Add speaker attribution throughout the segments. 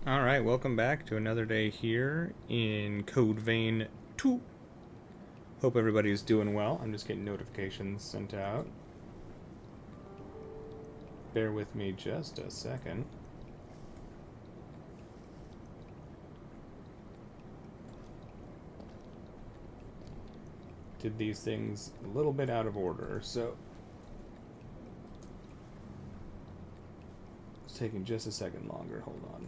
Speaker 1: Alright, welcome back to another day here in Code Vein 2. Hope everybody's doing well. I'm just getting notifications sent out. Bear with me just a second. Did these things a little bit out of order, so it's taking just a second longer. Hold on.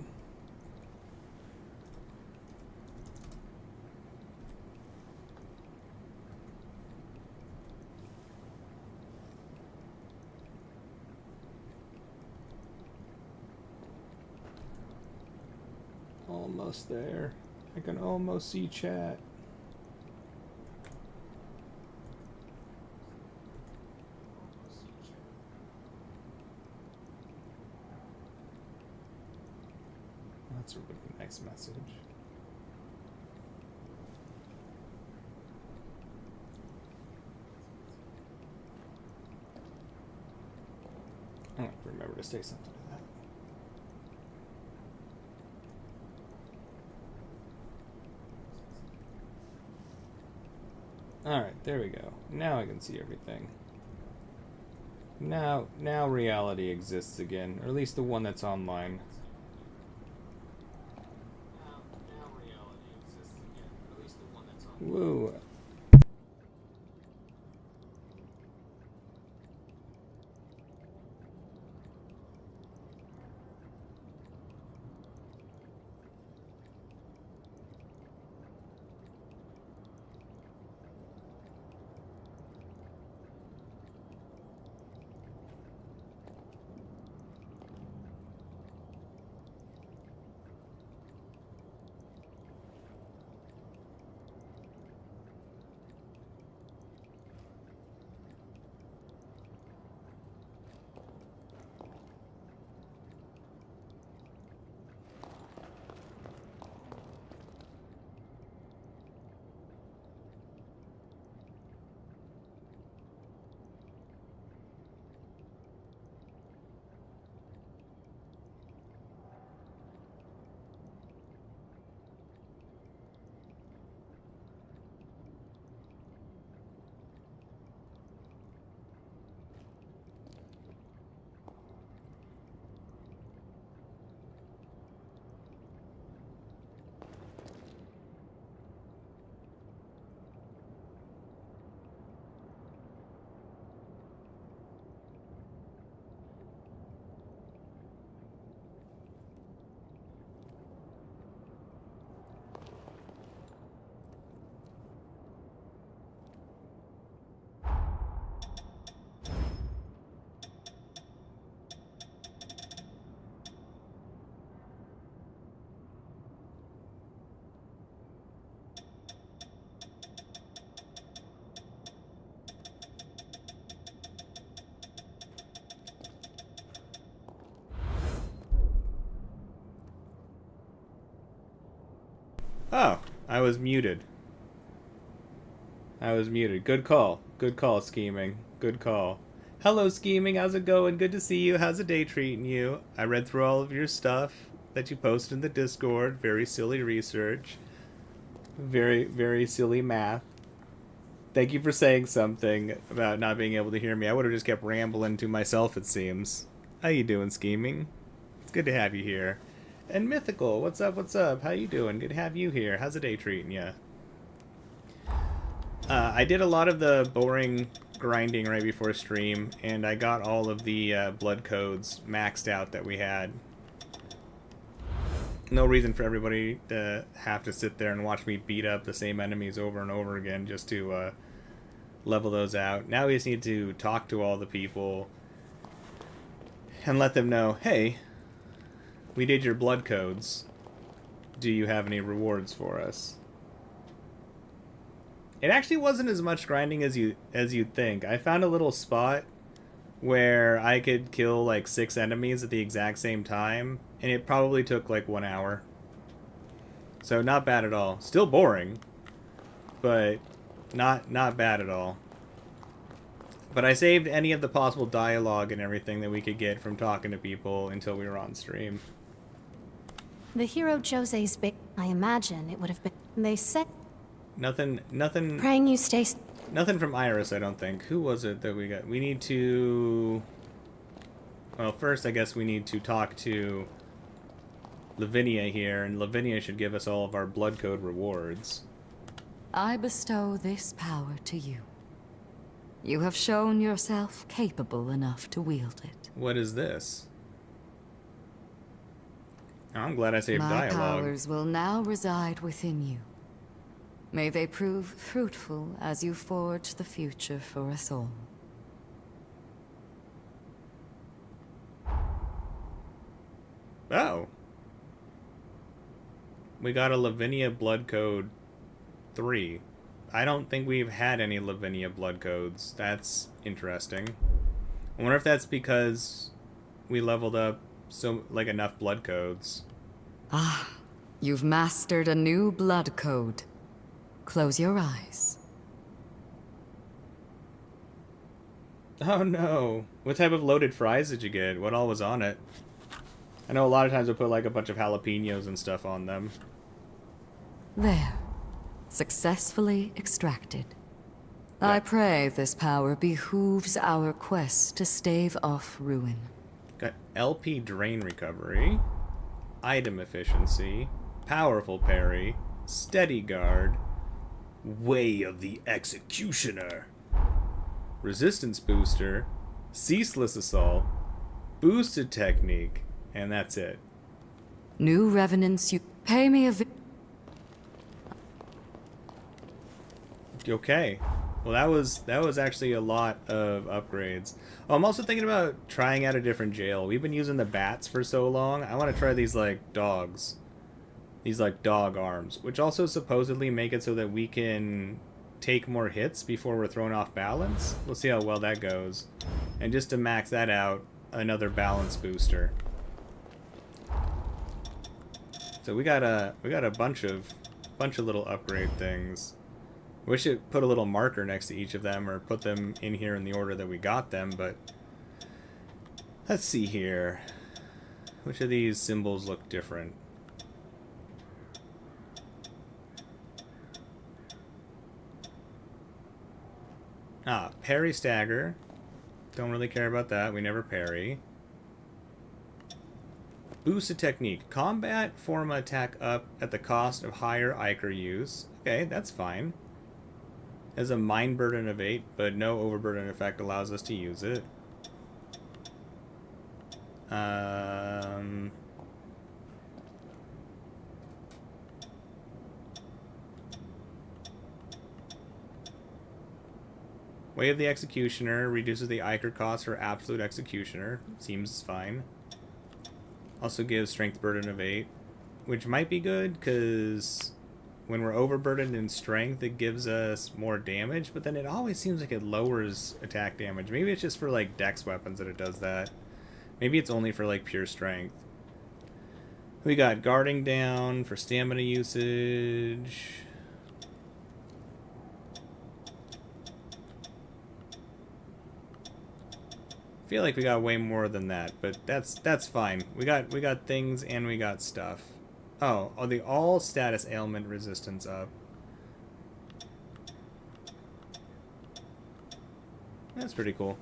Speaker 1: Almost there. I can almost see chat. That's a really nice message. I don't remember to say something to that. Alright, there we go. Now I can see everything. Now reality exists again, or at least the one that's online. Woo. Oh, I was muted. Good call. Good call, Scheming. Good call. Hello, Scheming. How's it going? Good to see you. How's the day treating you? I read through all of your stuff that you posted in the Discord. Very silly research. Very silly math. Thank you for saying something about not being able to hear me. I would have just kept rambling to myself, it seems. How you doing, Scheming? It's good to have you here. And Mythical, what's up, what's up? How you doing? Good to have you here. How's the day treating you? I did a lot of the boring grinding right before stream, and I got all of the blood codes maxed out that we had. No reason for everybody to have to sit there and watch me beat up the same enemies over and over again just to level those out. Now we just need to talk to all the people and let them know, hey, we did your blood codes. Do you have any rewards for us? It actually wasn't as much grinding as you'd think. I found a little spot where I could kill like 6 enemies at the exact same time, and it probably took like 1 hour. So not bad at all. Still boring, but not bad at all. But I saved any of the possible dialogue and everything that we could get from talking to people until we were on stream.
Speaker 2: The hero Jose's big. I imagine it would have been. They said.
Speaker 1: Nothing.
Speaker 2: Praying you stay.
Speaker 1: Nothing from Iris, I don't think. Who was it that we got? We need to... Well, first I guess we need to talk to Lavinia here, and Lavinia should give us all of our blood code rewards.
Speaker 3: I bestow this power to you. You have shown yourself capable enough to wield it.
Speaker 1: What is this? Oh, I'm glad I saved
Speaker 3: My
Speaker 1: dialogue.
Speaker 3: powers will now reside within you. May they prove fruitful as you forge the future for us all.
Speaker 1: Oh. We got a Lavinia blood code 3. I don't think we've had any Lavinia blood codes. That's interesting. I wonder if that's because we leveled up enough blood codes.
Speaker 3: Ah, you've mastered a new blood code. Close your eyes.
Speaker 1: Oh no. What type of loaded fries did you get? What all was on it? I know a lot of times we put like a bunch of jalapenos and stuff on them.
Speaker 3: There. Successfully extracted.
Speaker 1: Yeah.
Speaker 3: I pray this power behooves our quest to stave off ruin.
Speaker 1: Got LP drain recovery, item efficiency, powerful parry, steady guard, way of the executioner, resistance booster, ceaseless assault, boosted technique, and that's it.
Speaker 3: New revenants, you pay me a
Speaker 1: Okay. Well, that was actually a lot of upgrades. Oh, I'm also thinking about trying out a different jail. We've been using the bats for so long. I want to try these like dogs. These like dog arms, which also supposedly make it so that we can take more hits before we're thrown off balance. We'll see how well that goes. And just to max that out, another balance booster. So we got a bunch of little upgrade things. Wish it put a little marker next to each of them or put them in here in the order that we got them, but let's see here. Which of these symbols look different? Ah, parry stagger. Don't really care about that. We never parry. Boosted technique. Combat form attack up at the cost of higher Ichor use. Okay, that's fine. Has a mind burden of 8, but no overburden effect allows us to use it. Way of the Executioner reduces the Ichor cost for Absolute Executioner. Seems fine. Also gives Strength Burden of 8, which might be good, because when we're overburdened in strength, it gives us more damage, but then it always seems like it lowers attack damage. Maybe it's just for, like, dex weapons that it does that. Maybe it's only for, like, pure strength. We got guarding down for stamina usage. I feel like we got way more than that, but that's fine. We got things and we got stuff. Oh, the all status ailment resistance up. That's pretty cool.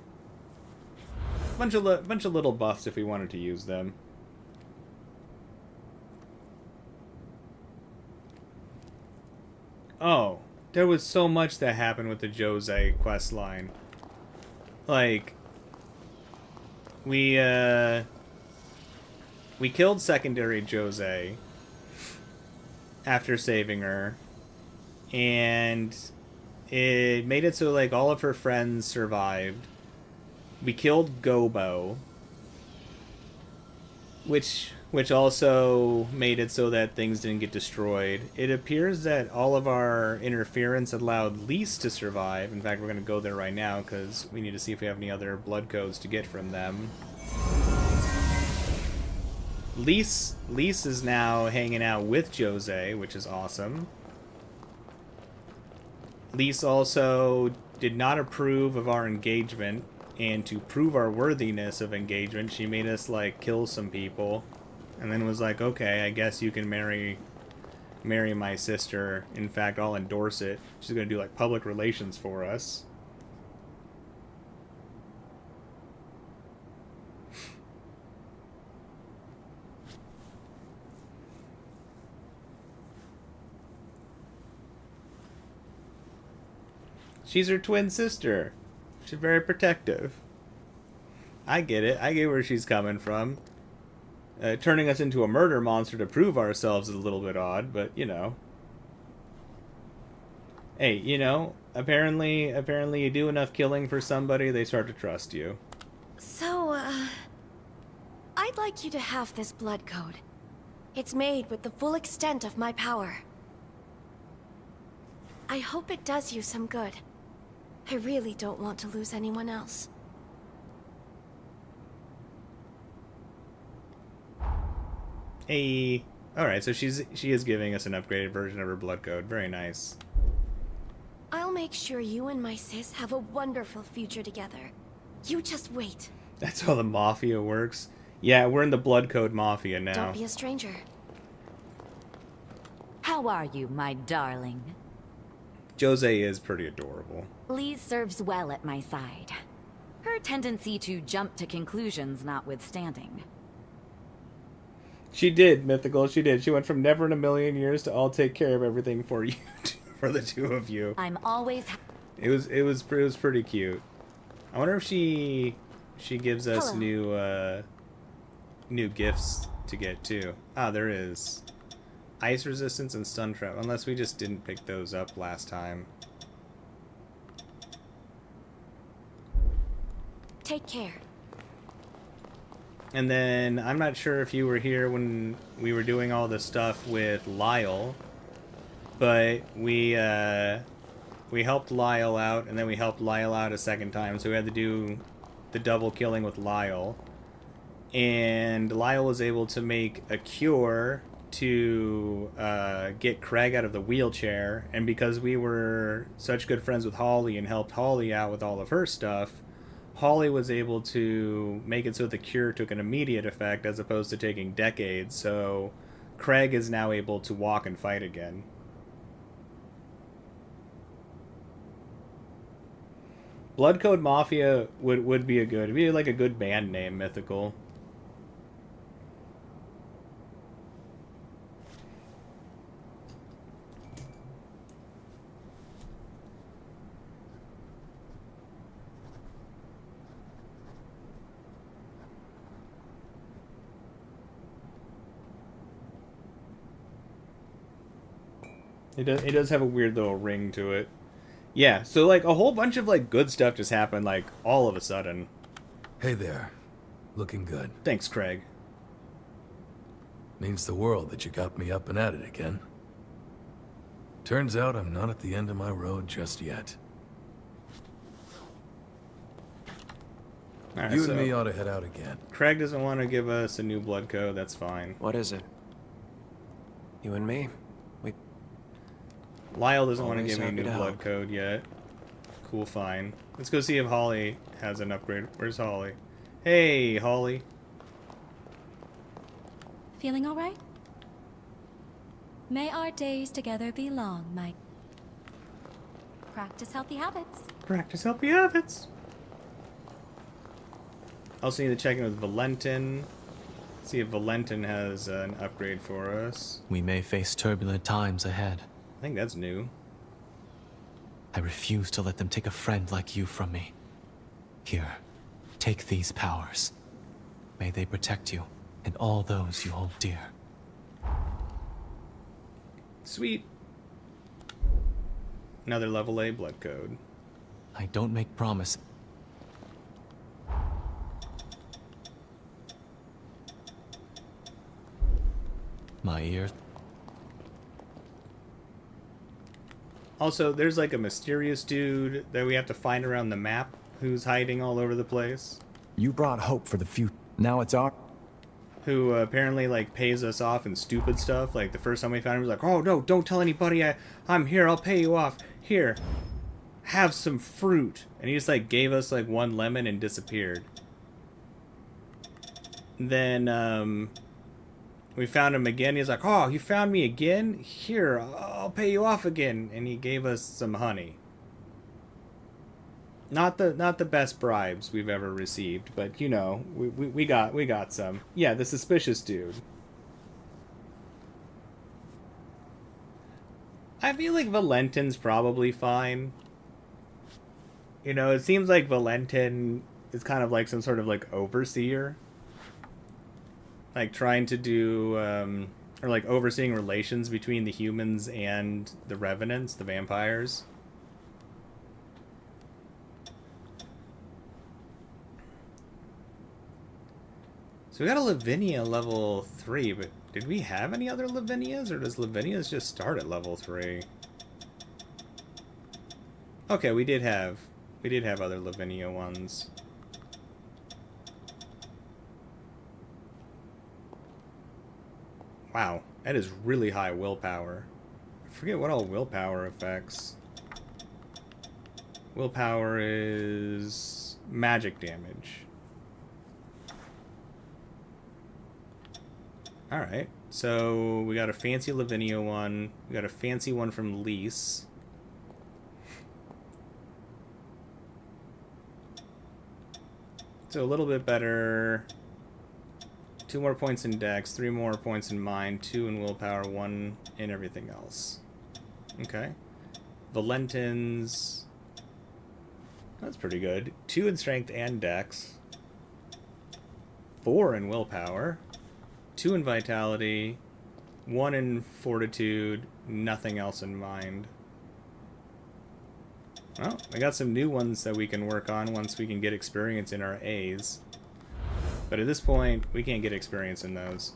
Speaker 1: Bunch of little buffs if we wanted to use them. Oh, there was so much that happened with the Jose quest line. Like, we killed secondary Jose after saving her, and it made it so like all of her friends survived. We killed Gobo, which also made it so that things didn't get destroyed. It appears that all of our interference allowed Lise to survive. In fact, we're going to go there right now because we need to see if we have any other blood codes to get from them. Lise is now hanging out with Jose, which is awesome. Lise also did not approve of our engagement, and to prove our worthiness of engagement, she made us, like, kill some people. and then was like, okay, I guess you can marry my sister. In fact, I'll endorse it. She's gonna do like public relations for us. She's her twin sister. She's very protective. I get it. I get where she's coming from. Turning us into a murder monster to prove ourselves is a little bit odd, but you know. Hey, you know, apparently you do enough killing for somebody, they start to trust you.
Speaker 4: So, I'd like you to have this blood code. It's made with the full extent of my power. I hope it does you some good. I really don't want to lose anyone else.
Speaker 1: Hey. Alright, so she is giving us an upgraded version of her blood code. Very nice.
Speaker 4: I'll make sure you and my sis have a wonderful future together. You just wait.
Speaker 1: That's how the Mafia works. Yeah, we're in the blood code Mafia now.
Speaker 4: Don't be a stranger.
Speaker 3: How are you, my darling?
Speaker 1: Jose is pretty adorable.
Speaker 3: Lee serves well at my side. Her tendency to jump to conclusions notwithstanding.
Speaker 1: She did, Mythical, she did. She went from never in a million years to I'll take care of everything for you, for the two of you.
Speaker 3: I'm always...
Speaker 1: It was pretty cute. I wonder if she gives us
Speaker 4: Hello.
Speaker 1: new gifts to get too. Ah, there is. Ice resistance and stun trap, unless we just didn't pick those up last time.
Speaker 4: Take care.
Speaker 1: And then, I'm not sure if you were here when we were doing all this stuff with Lyle, but we helped Lyle out, and then we helped Lyle out a second time, so we had to do the double killing with Lyle. And Lyle was able to make a cure to get Craig out of the wheelchair, and because we were such good friends with Holly and helped Holly out with all of her stuff, Holly was able to make it so the cure took an immediate effect as opposed to taking decades, so Craig is now able to walk and fight again. Blood Code Mafia would be it'd be like a good band name, Mythical. It does have a weird little ring to it. Yeah, so like a whole bunch of like good stuff just happened like all of a sudden.
Speaker 5: Hey there. Looking good.
Speaker 1: Thanks, Craig.
Speaker 5: Means the world that you got me up and at it again. Turns out I'm not at the end of my road just yet.
Speaker 1: All right,
Speaker 5: You
Speaker 1: so
Speaker 5: and me ought to head out again.
Speaker 1: Craig doesn't want to give us a new blood code. That's fine.
Speaker 6: What is it? You and me?
Speaker 1: Lyle doesn't want to
Speaker 6: Always
Speaker 1: give me a
Speaker 6: happy
Speaker 1: new
Speaker 6: to
Speaker 1: blood
Speaker 6: help.
Speaker 1: code yet. Cool, fine. Let's go see if Holly has an upgrade. Where's Holly? Hey, Holly.
Speaker 7: Feeling all right? May our days together be long, Mike. Practice healthy habits.
Speaker 1: Practice healthy habits. Also need to check in with Valentin. See if Valentin has an upgrade for us.
Speaker 8: We may face turbulent times ahead.
Speaker 1: I think that's new.
Speaker 8: I refuse to let them take a friend like you from me. Here, take these powers. May they protect you and all those you hold dear.
Speaker 1: Sweet. Another level A blood code.
Speaker 8: I don't make promises. My ears.
Speaker 1: Also, there's like a mysterious dude that we have to find around the map who's hiding all over the place.
Speaker 9: You brought hope for the future. Now it's our...
Speaker 1: Who apparently like pays us off in stupid stuff. Like the first time we found him, he was like, "Oh no, don't tell anybody I'm here. I'll pay you off. Here, have some fruit." And he just like gave us like one lemon and disappeared. Then We found him again. He's like, "Oh, you found me again? Here, I'll pay you off again." And he gave us some honey. Not the best bribes we've ever received, but you know, we got some. Yeah, the suspicious dude. I feel like Valentin's probably fine. You know, it seems like Valentin is kind of like some sort of like overseer. Like trying to do, or like overseeing relations between the humans and the revenants, the vampires. So we got a Lavinia level 3, but did we have any other Lavinias, or does Lavinia's just start at level 3? Okay, we did have other Lavinia ones. Wow, that is really high willpower. I forget what all willpower affects. Willpower is magic damage. Alright, so we got a fancy Lavinia one. We got a fancy one from Lise. So a little bit better. 2 more points in Dex, 3 more points in Mind, 2 in Willpower, 1 in everything else. Okay. Valentin's... That's pretty good. 2 in Strength and Dex. 4 in Willpower. 2 in Vitality. 1 in Fortitude. Nothing else in Mind. Well, we got some new ones that we can work on once we can get experience in our A's. But at this point, we can't get experience in those.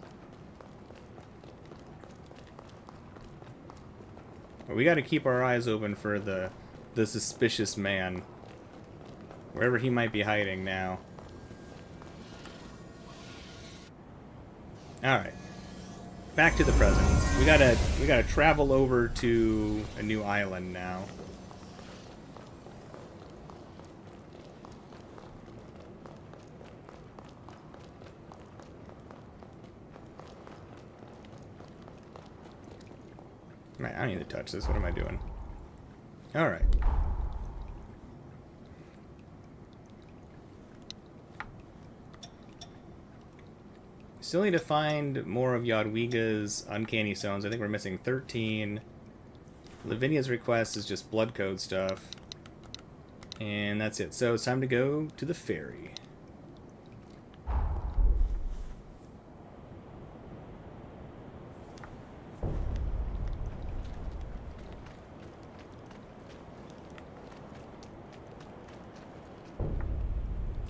Speaker 1: But we gotta keep our eyes open for the suspicious man. Wherever he might be hiding now. Alright. Back to the present. We gotta travel over to a new island now. I don't need to touch this. What am I doing? Alright. Still need to find more of Yadwiga's uncanny stones. I think we're missing 13. Lavinia's request is just blood code stuff. And that's it. So it's time to go to the ferry.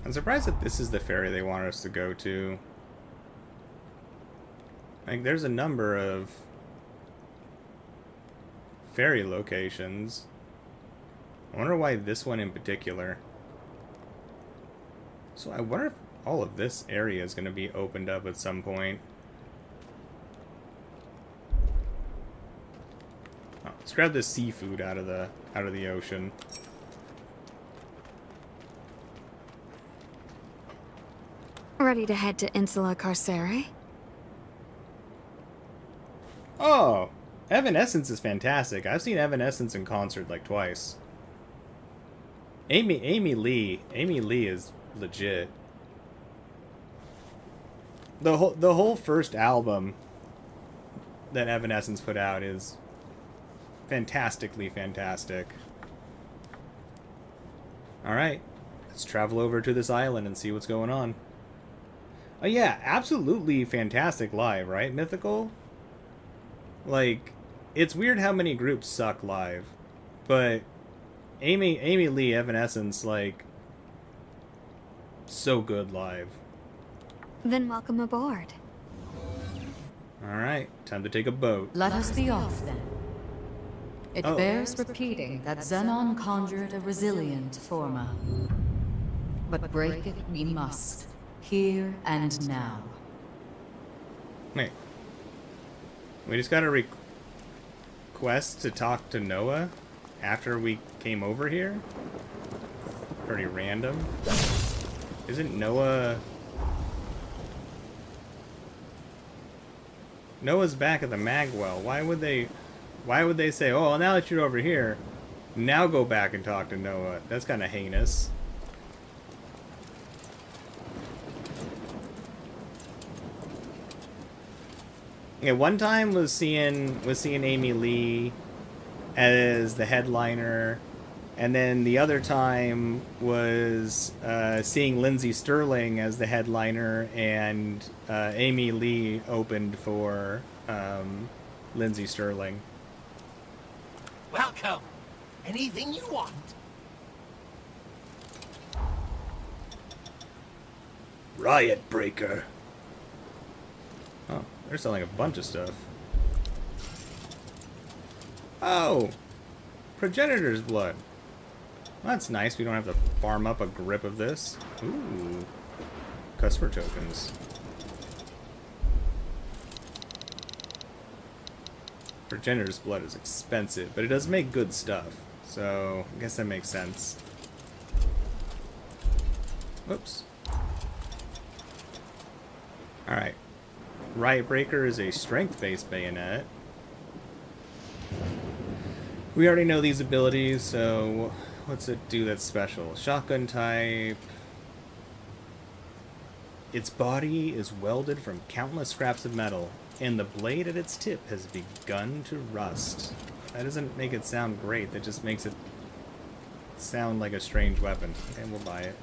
Speaker 1: I'm surprised that this is the ferry they want us to go to. Like, there's a number of ferry locations. I wonder why this one in particular. So I wonder if all of this area is going to be opened up at some point. Oh, let's grab this seafood out of the ocean.
Speaker 4: Ready to head to Insula Carcere?
Speaker 1: Oh, Evanescence is fantastic. I've seen Evanescence in concert like twice. Amy Lee is legit. The whole first album that Evanescence put out is fantastically fantastic. All right, let's travel over to this island and see what's going on. Oh yeah, absolutely fantastic live, right, Mythical? Like, it's weird how many groups suck live, but Amy Lee Evanescence, like, so good live.
Speaker 4: Then welcome aboard.
Speaker 1: Alright, time to take a boat.
Speaker 3: Let us be off then. It
Speaker 1: Oh.
Speaker 3: bears repeating that Xenon conjured a resilient Forma. But break it we must, here and now.
Speaker 1: Wait. We just got a request to talk to Noah after we came over here? Pretty random. Isn't Noah... Noah's back at the Magwell. Why would they say, oh, well, now that you're over here, now go back and talk to Noah? That's kind of heinous. Yeah, one time was seeing Amy Lee as the headliner, and then the other time was seeing Lindsay Sterling as the headliner, and Amy Lee opened for Lindsay Sterling.
Speaker 10: Welcome. Anything you want.
Speaker 1: Riot Breaker. Oh, they're selling a bunch of stuff. Oh! Progenitor's blood. Well, that's nice. We don't have to farm up a grip of this. Ooh. Customer tokens. Progenitor's blood is expensive, but it does make good stuff. So, I guess that makes sense. Whoops. Alright. Riot Breaker is a strength-based bayonet. We already know these abilities, so what's it do that's special? Shotgun type. Its body is welded from countless scraps of metal, and the blade at its tip has begun to rust. That doesn't make it sound great, that just makes it sound like a strange weapon. And we'll buy it.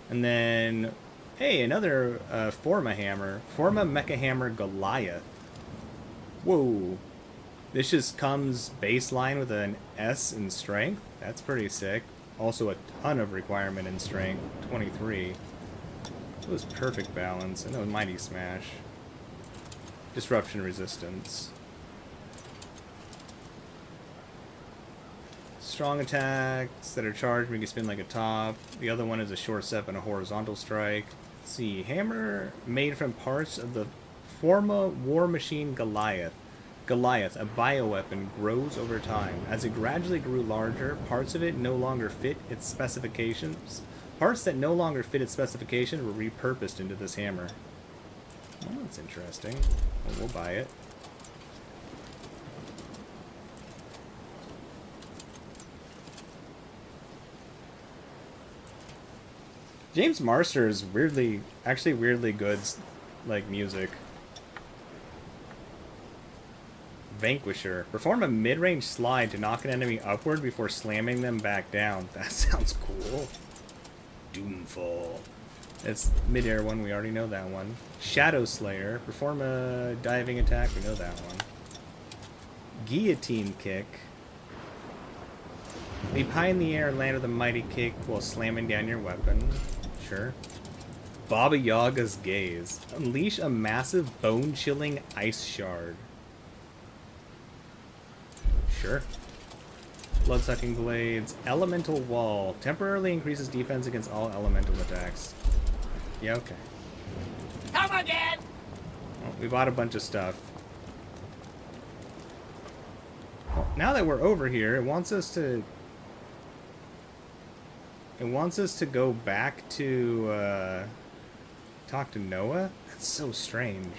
Speaker 1: And then, hey, another Forma hammer. Forma Mecha Hammer Goliath. Whoa. This just comes baseline with an S in strength. That's pretty sick. Also a ton of requirement in strength. 23. It was perfect balance. And then Mighty Smash. Disruption resistance. Strong attacks that are charged when you can spin like a top. The other one is a short step and a horizontal strike. Let's see. Hammer made from parts of the Forma War Machine Goliath. Goliath, a bioweapon, grows over time. As it gradually grew larger, parts of it no longer fit its specifications. Parts that no longer fit its specification were repurposed into this hammer. Well, that's interesting. Well, we'll buy it. James Marster is actually weirdly good, like, music. Vanquisher. Perform a mid-range slide to knock an enemy upward before slamming them back down. That sounds cool. Doomfall. It's mid-air one, we already know that one. Shadow Slayer. Perform a diving attack, we know that one. Guillotine Kick. Leap high in the air and land with a mighty kick while slamming down your weapon. Sure. Baba Yaga's Gaze. Unleash a massive bone-chilling ice shard. Sure. Blood-sucking blades. Elemental Wall. Temporarily increases defense against all elemental attacks. Yeah, okay.
Speaker 10: Come again!
Speaker 1: Well, we bought a bunch of stuff. Well, now that we're over here, it wants us to go back to talk to Noah? That's so strange.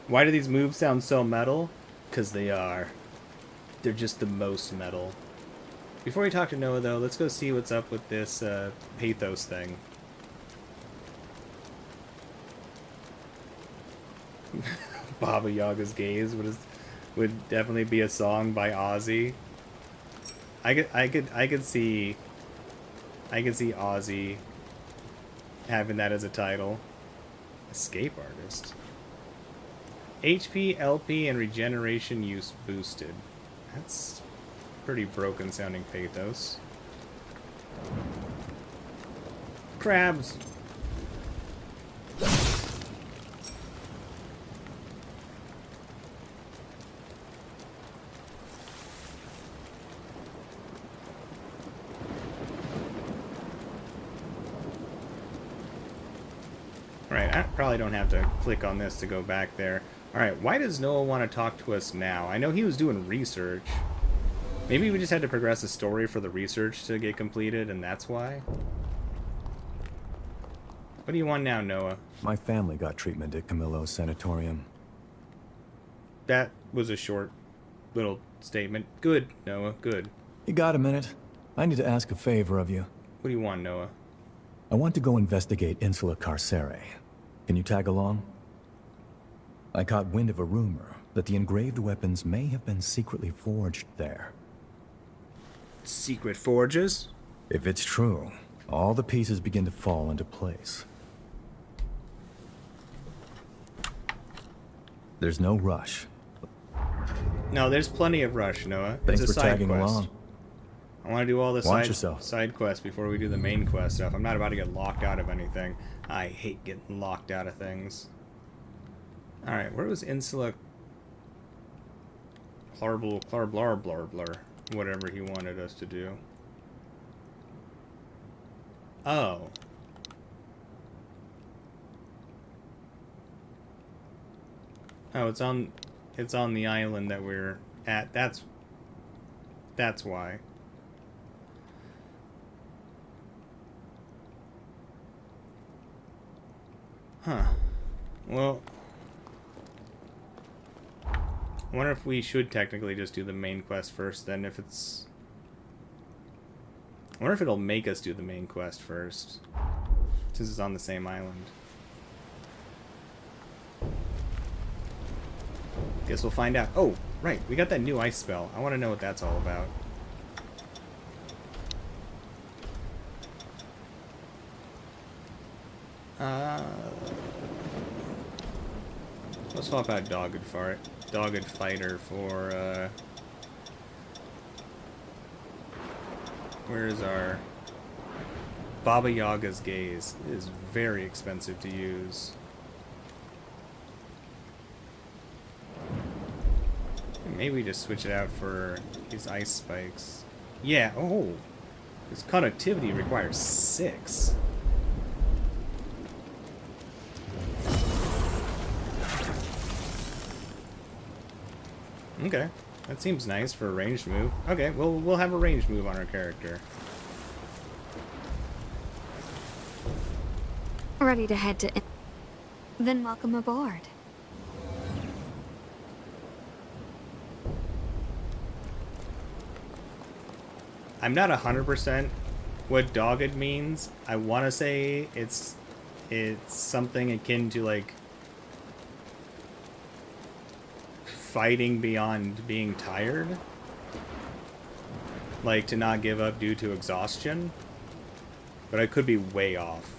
Speaker 1: Why do these moves sound so metal? Because they are. They're just the most metal. Before we talk to Noah, though, let's go see what's up with this pathos thing. Baba Yaga's Gaze would definitely be a song by Ozzy. I could see Ozzy having that as a title. Escape Artist. HP, LP, and regeneration use boosted. That's pretty broken sounding pathos. Crabs. Alright, I probably don't have to click on this to go back there. Alright, why does Noah want to talk to us now? I know he was doing research. Maybe we just had to progress the story for the research to get completed, and that's why? What do you want now, Noah?
Speaker 9: My family got treatment at Camillo's sanatorium.
Speaker 1: That was a short little statement. Good, Noah, good.
Speaker 9: You got a minute? I need to ask a favor of you.
Speaker 1: What do you want, Noah?
Speaker 9: I want to go investigate Insula Carcere. Can you tag along? I caught wind of a rumor that the engraved weapons may have been secretly forged there.
Speaker 1: Secret forges?
Speaker 9: If it's true, all the pieces begin to fall into place. There's no rush.
Speaker 1: No, there's plenty of rush, Noah.
Speaker 9: Thanks
Speaker 1: it's a
Speaker 9: for
Speaker 1: side
Speaker 9: tagging
Speaker 1: quest.
Speaker 9: along.
Speaker 1: I want to do all the
Speaker 9: Watch yourself.
Speaker 1: side quests before we do the main quest stuff. I'm not about to get locked out of anything. I hate getting locked out of things. Alright, where was Insula... Blarblar, whatever he wanted us to do. Oh. Oh, it's on the island that we're at. That's why. Huh. Well, I wonder if we should technically just do the main quest first, then if it's... I wonder if it'll make us do the main quest first, since it's on the same island. Guess we'll find out. Oh, right, we got that new ice spell. I want to know what that's all about. Let's swap out Dogged Fighter for, where's our... Baba Yaga's Gaze. It is very expensive to use. Maybe we just switch it out for these ice spikes. Yeah, oh! This conductivity requires 6. Okay, that seems nice for a ranged move. Okay, we'll have a ranged move on our character.
Speaker 4: Ready to head to... Then welcome aboard.
Speaker 1: I'm not 100% what dogged means. I want to say it's something akin to like fighting beyond being tired, like to not give up due to exhaustion, but I could be way off.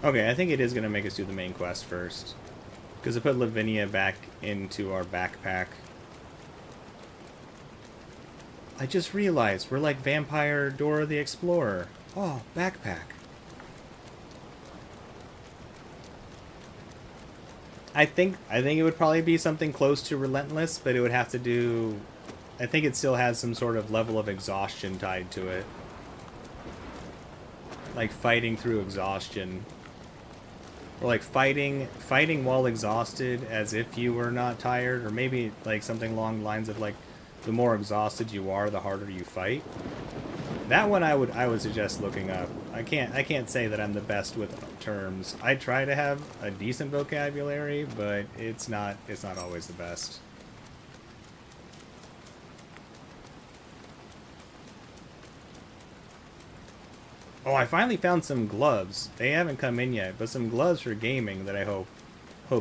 Speaker 1: Okay, I think it is going to make us do the main quest first. Because I put Lavinia back into our backpack. I just realized we're like Vampire Dora the Explorer. Oh, backpack. I think it would probably be something close to Relentless, but it would have to do... I think it still has some sort of level of exhaustion tied to it. Like fighting through exhaustion. Or like fighting while exhausted as if you were not tired, or maybe like something along the lines of like the more exhausted you are, the harder you fight. That one I would suggest looking up. I can't say that I'm the best with terms. I try to have a decent vocabulary, but it's not always the best. Oh, I finally found some gloves. They haven't come in yet, but some gloves for gaming that I hope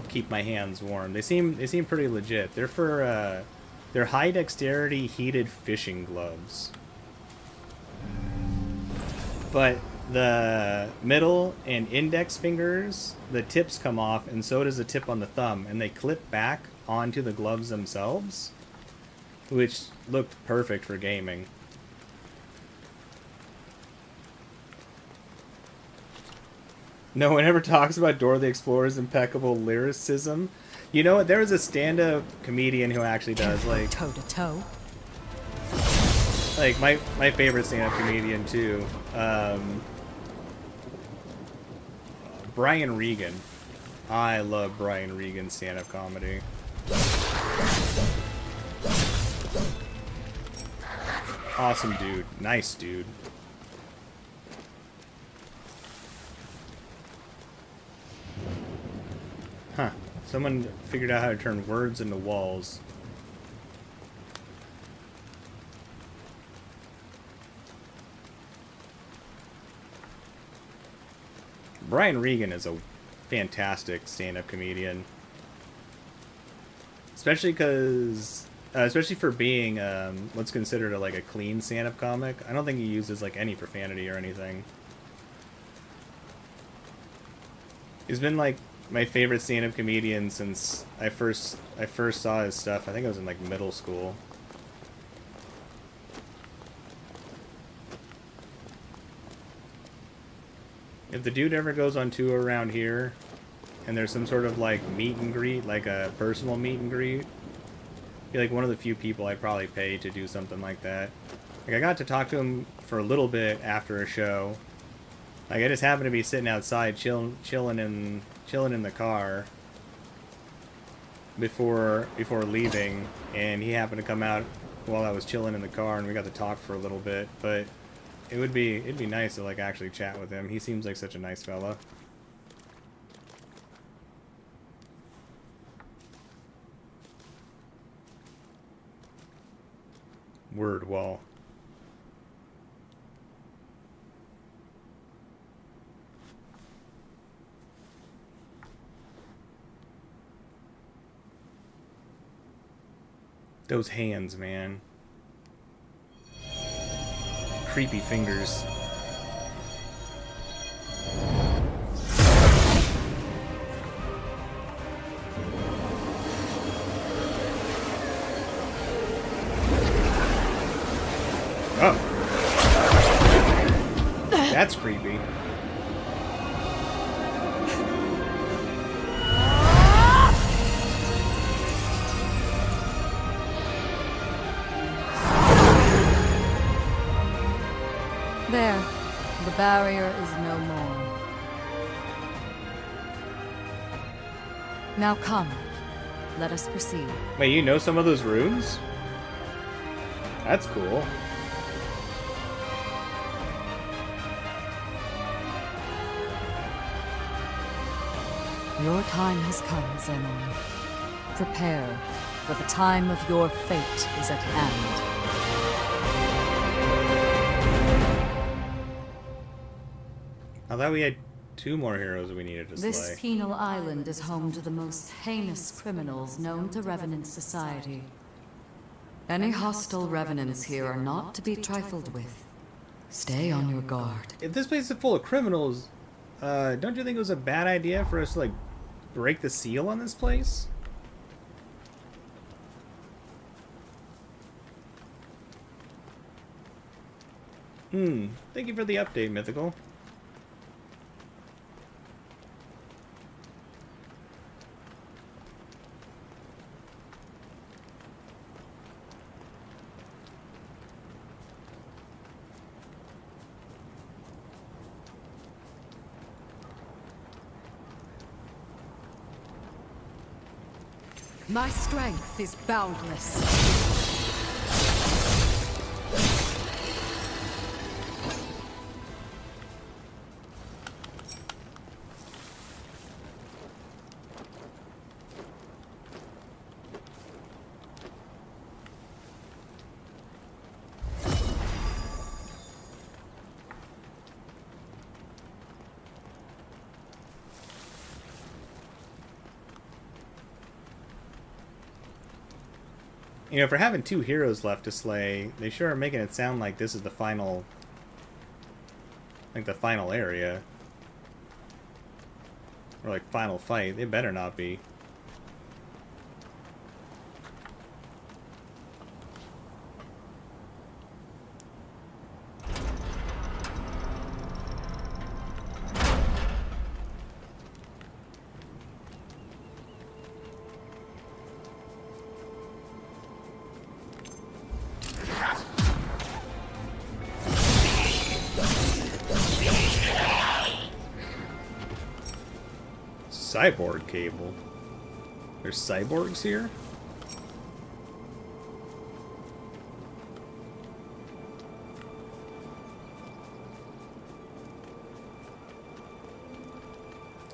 Speaker 1: keep my hands warm. They seem pretty legit. They're for they're high dexterity heated fishing gloves. But the middle and index fingers, the tips come off, and so does the tip on the thumb, and they clip back onto the gloves themselves, which looked perfect for gaming. No one ever talks about Dora the Explorer's impeccable lyricism. You know what? There was a stand-up comedian who actually does, like...
Speaker 3: Toe to toe.
Speaker 1: Like, my favorite stand-up comedian, too. Brian Regan. I love Brian Regan's stand-up comedy. Awesome dude. Nice dude. Huh. Someone figured out how to turn words into walls. Brian Regan is a fantastic stand-up comedian. Especially because... especially for being what's considered a clean stand-up comic. I don't think he uses like any profanity or anything. He's been like my favorite stand-up comedian since I first saw his stuff. I think I was in like middle school. If the dude ever goes on tour around here and there's some sort of like meet and greet, like a personal meet and greet, be like one of the few people I'd probably pay to do something like that. Like I got to talk to him for a little bit after a show. Like I just happened to be sitting outside chilling in the car before leaving, and he happened to come out while I was chilling in the car, and we got to talk for a little bit. But it'd be nice to like actually chat with him. He seems like such a nice fella. Word wall. Those hands, man. Creepy fingers. Oh. That's creepy.
Speaker 3: There. The barrier is no more. Now come. Let us proceed.
Speaker 1: Wait, you know some of those runes? That's cool.
Speaker 3: Your time has come, Zenon. Prepare, for the time of your fate is at hand.
Speaker 1: I thought we had 2 more heroes we needed to slay.
Speaker 3: This penal island is home to the most heinous criminals known to Revenant society. Any hostile revenants here are not to be trifled with. Stay on your guard.
Speaker 1: If this place is full of criminals, don't you think it was a bad idea for us to, like, break the seal on this place? Thank you for the update, Mythical.
Speaker 3: My strength is boundless.
Speaker 1: You know, for having 2 heroes left to slay, they sure are making it sound like this is the final... like, the final area. Or, like, final fight. They better not be. Cyborg cable. There's cyborgs here?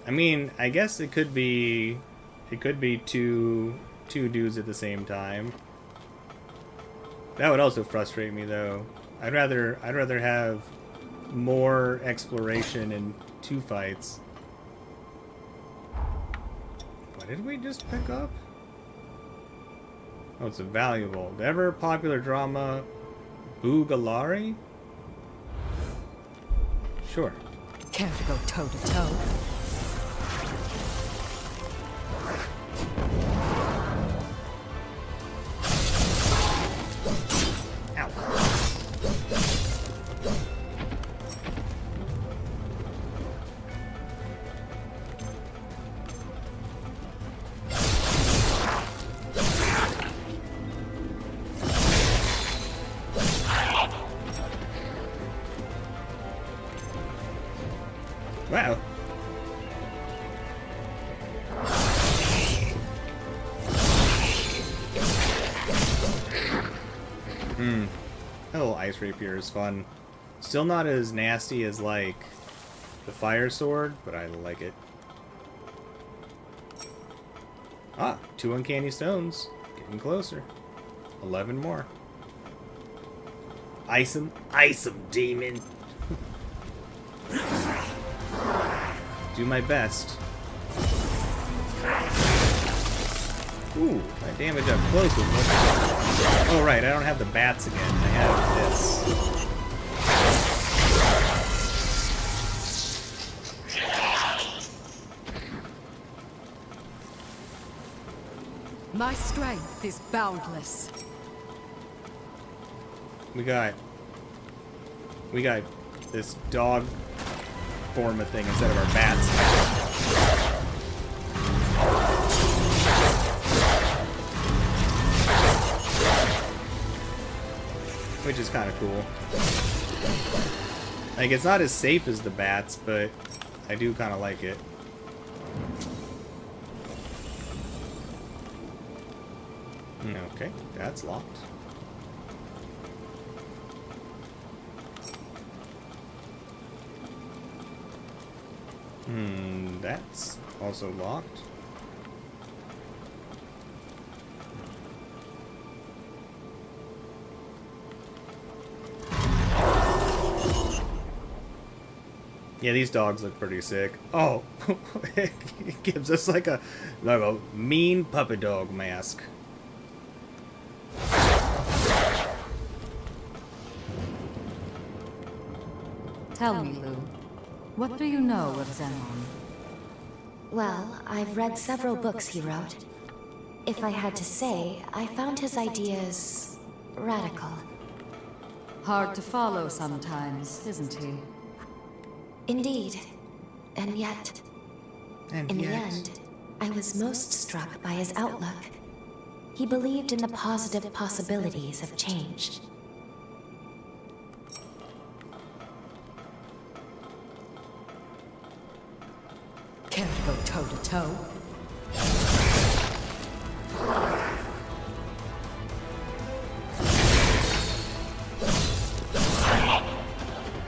Speaker 1: I mean, I guess it could be two dudes at the same time. That would also frustrate me though. I'd rather have more exploration in 2 fights. What did we just pick up? Oh, it's a valuable. The ever popular drama Boogalari? Sure.
Speaker 3: Care to go toe to toe?
Speaker 1: Wow. That little ice rapier is fun. Still not as nasty as, like, the fire sword, but I like it. Ah, 2 uncanny stones. Getting closer. 11 more. Ice 'em, demon. Do my best. Ooh, my damage up close was much. Oh right, I don't have the bats again. I have this.
Speaker 3: My strength is boundless.
Speaker 1: We got this dog form of thing instead of our bats. Which is kind of cool. Like, it's not as safe as the bats, but I do kind of like it. Okay, that's locked. That's also locked. Yeah, these dogs look pretty sick. Oh, it gives us like a mean puppy dog mask.
Speaker 3: Tell me, Lou, what do you know of Zenon?
Speaker 4: Well, I've read several books he wrote. If I had to say, I found his ideas radical.
Speaker 3: Hard to follow sometimes, isn't he?
Speaker 4: Indeed. And yet, in the end, I was most struck by his outlook. He believed in the positive possibilities of change.
Speaker 3: Care to go toe to toe?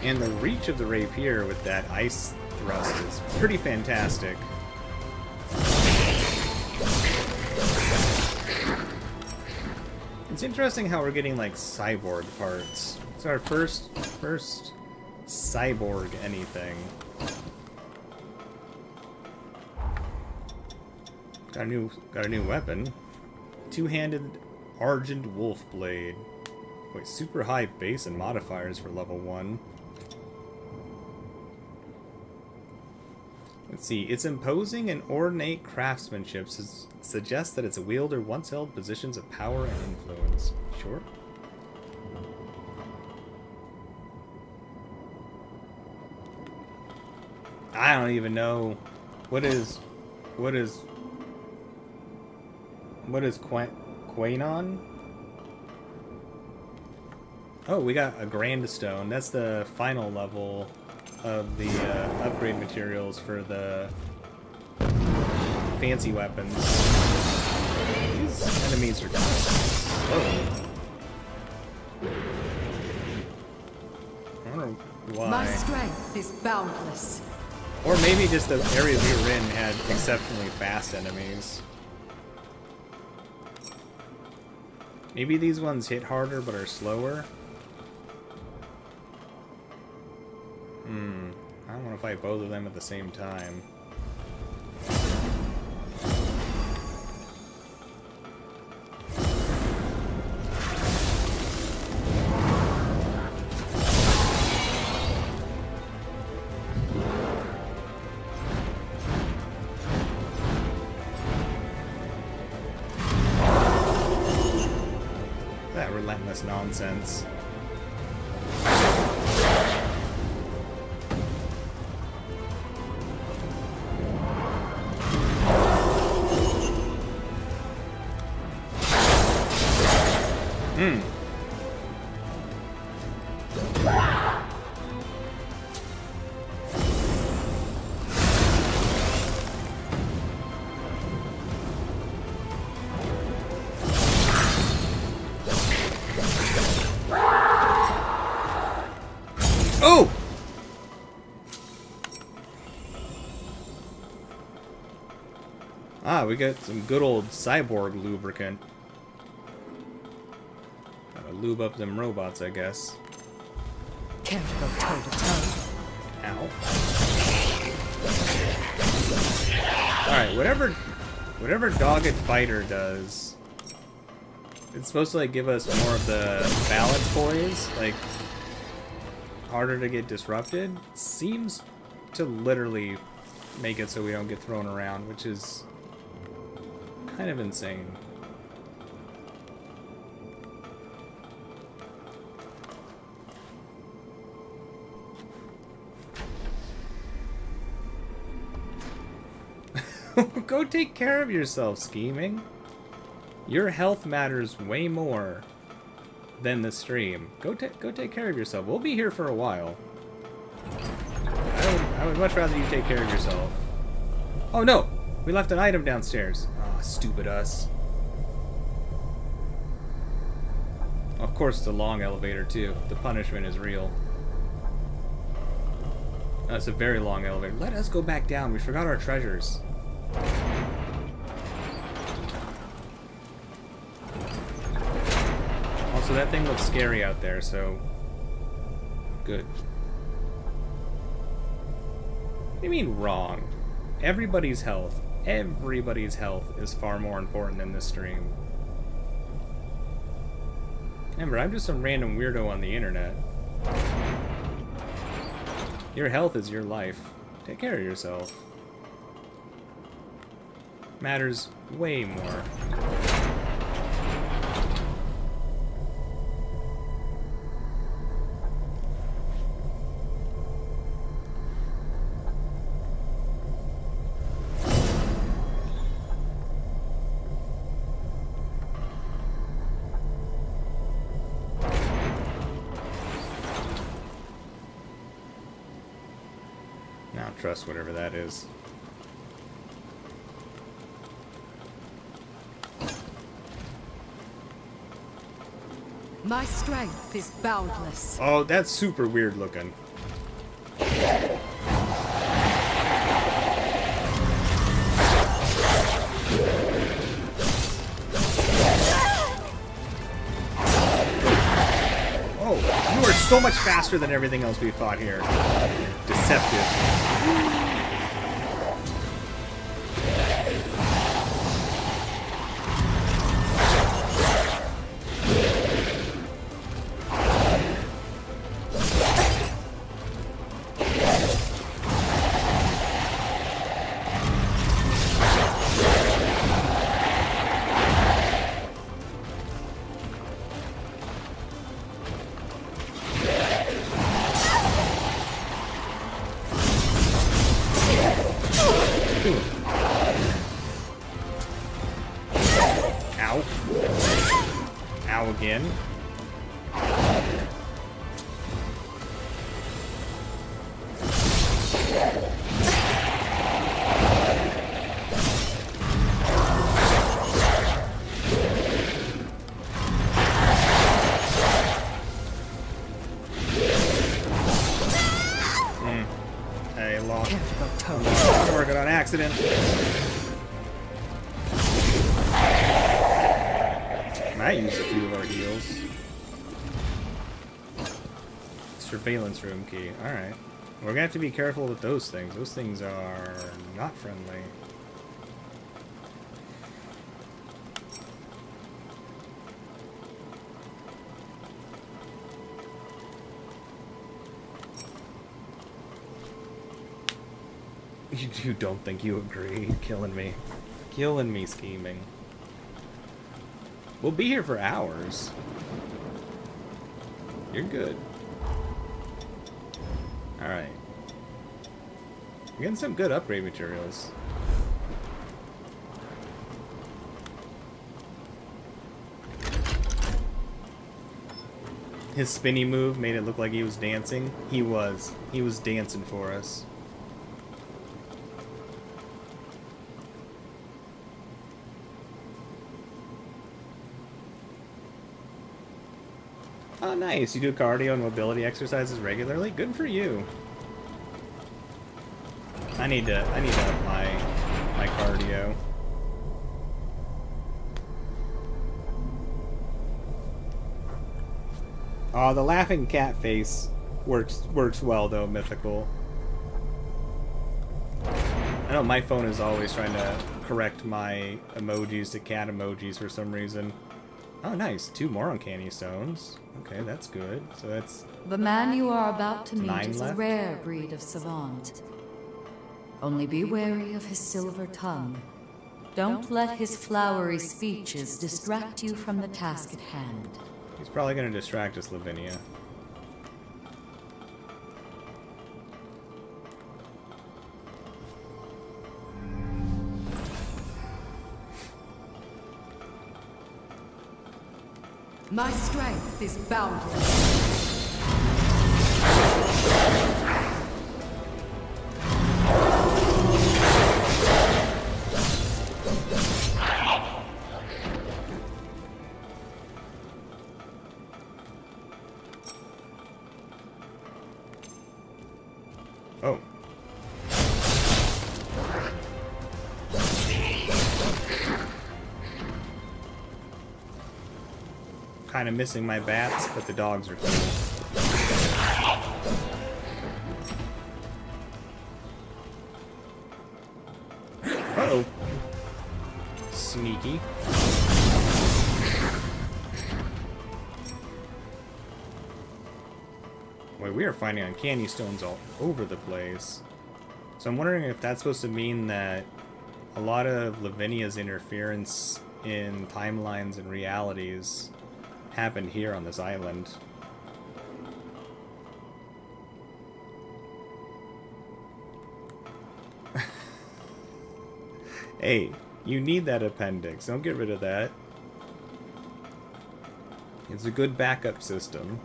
Speaker 1: And the reach of the rapier with that ice thrust is pretty fantastic. It's interesting how we're getting like cyborg parts. It's our first cyborg anything. Got a new weapon. Two-handed Argent Wolf Blade. Wait, super high base and modifiers for level 1. Let's see. Its imposing and ornate craftsmanship suggests that its wielder once held positions of power and influence. Sure. I don't even know what is Quainon? Oh, we got a Grand Stone. That's the final level of the upgrade materials for the fancy weapons. These enemies are slow. I don't know why.
Speaker 3: My strength is boundless.
Speaker 1: Or maybe just the areas we were in had exceptionally fast enemies. Maybe these ones hit harder but are slower. I don't want to fight both of them at the same time. That relentless nonsense. Oh! Ah, we got some good old cyborg lubricant. Gotta lube up them robots, I guess.
Speaker 3: Care to go toe to toe?
Speaker 1: Ow. Alright, whatever dogged fighter does, it's supposed to like give us more of the balance poise, like harder to get disrupted. Seems to literally make it so we don't get thrown around, which is kind of insane. Go take care of yourself, scheming. Your health matters way more than the stream. Go take care of yourself. We'll be here for a while. I would much rather you take care of yourself. Oh no! We left an item downstairs. Ah, stupid us. Of course it's a long elevator too. The punishment is real. That's a very long elevator. Let us go back down. We forgot our treasures. Also, that thing looks scary out there, so good. What do you mean wrong? Everybody's health is far more important than this stream. Remember, I'm just some random weirdo on the internet. Your health is your life. Take care of yourself. Matters way more. Now trust whatever that is.
Speaker 3: My strength is boundless.
Speaker 1: Oh, that's super weird looking. Oh, you are so much faster than everything else we fought here. Deceptive. Working on accident. Might use a few of our heals. Surveillance room key. Alright. We're gonna have to be careful with those things. Those things are not friendly. You don't think you agree? You're killing me. Killing me, scheming. We'll be here for hours. You're good. Alright. We're getting some good upgrade materials. His spinny move made it look like he was dancing. He was. He was dancing for us. Oh, nice. You do cardio and mobility exercises regularly? Good for you. I need to up my cardio. Oh, the laughing cat face works well though, Mythical. I know my phone is always trying to correct my emojis to cat emojis for some reason. Oh, nice. 2 more uncanny stones. Okay, that's good. So that's...
Speaker 3: The man you are about to meet
Speaker 1: 9
Speaker 3: is a
Speaker 1: left?
Speaker 3: rare breed of savant. Only be wary of his silver tongue. Don't let his flowery speeches distract you from the task at hand.
Speaker 1: He's probably going to distract us, Lavinia.
Speaker 3: My strength is boundless.
Speaker 1: Oh. Kind of missing my bats, but the dogs are cool. Uh-oh. Sneaky. Wait, we are finding uncanny stones all over the place. So I'm wondering if that's supposed to mean that a lot of Lavinia's interference in timelines and realities happened here on this island. Hey, you need that appendix. Don't get rid of that. It's a good backup system.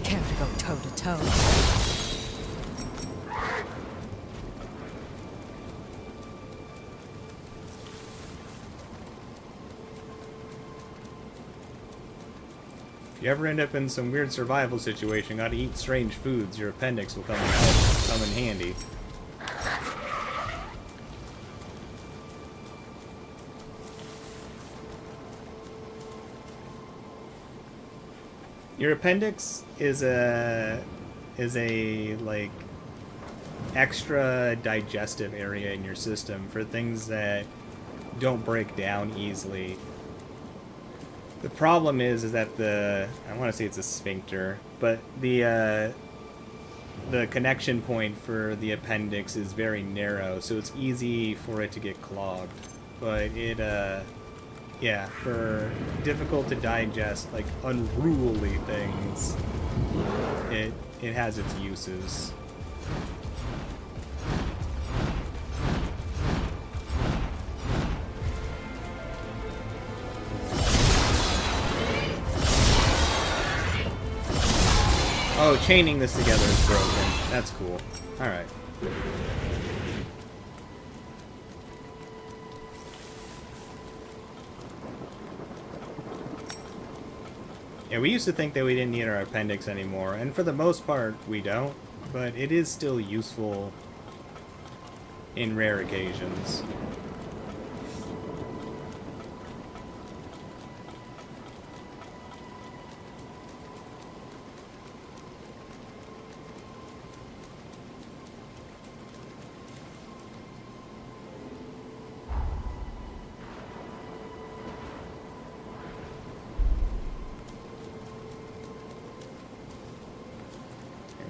Speaker 3: Care to go toe to toe?
Speaker 1: If you ever end up in some weird survival situation, gotta eat strange foods, your appendix will come in handy. Your appendix is a like extra digestive area in your system for things that don't break down easily. The problem is that I want to say it's a sphincter, but the connection point for the appendix is very narrow, so it's easy for it to get clogged. But it yeah, for difficult to digest, like unruly things, it has its uses. Oh, chaining this together is broken. That's cool. Alright. Yeah, we used to think that we didn't need our appendix anymore, and for the most part, we don't, but it is still useful in rare occasions.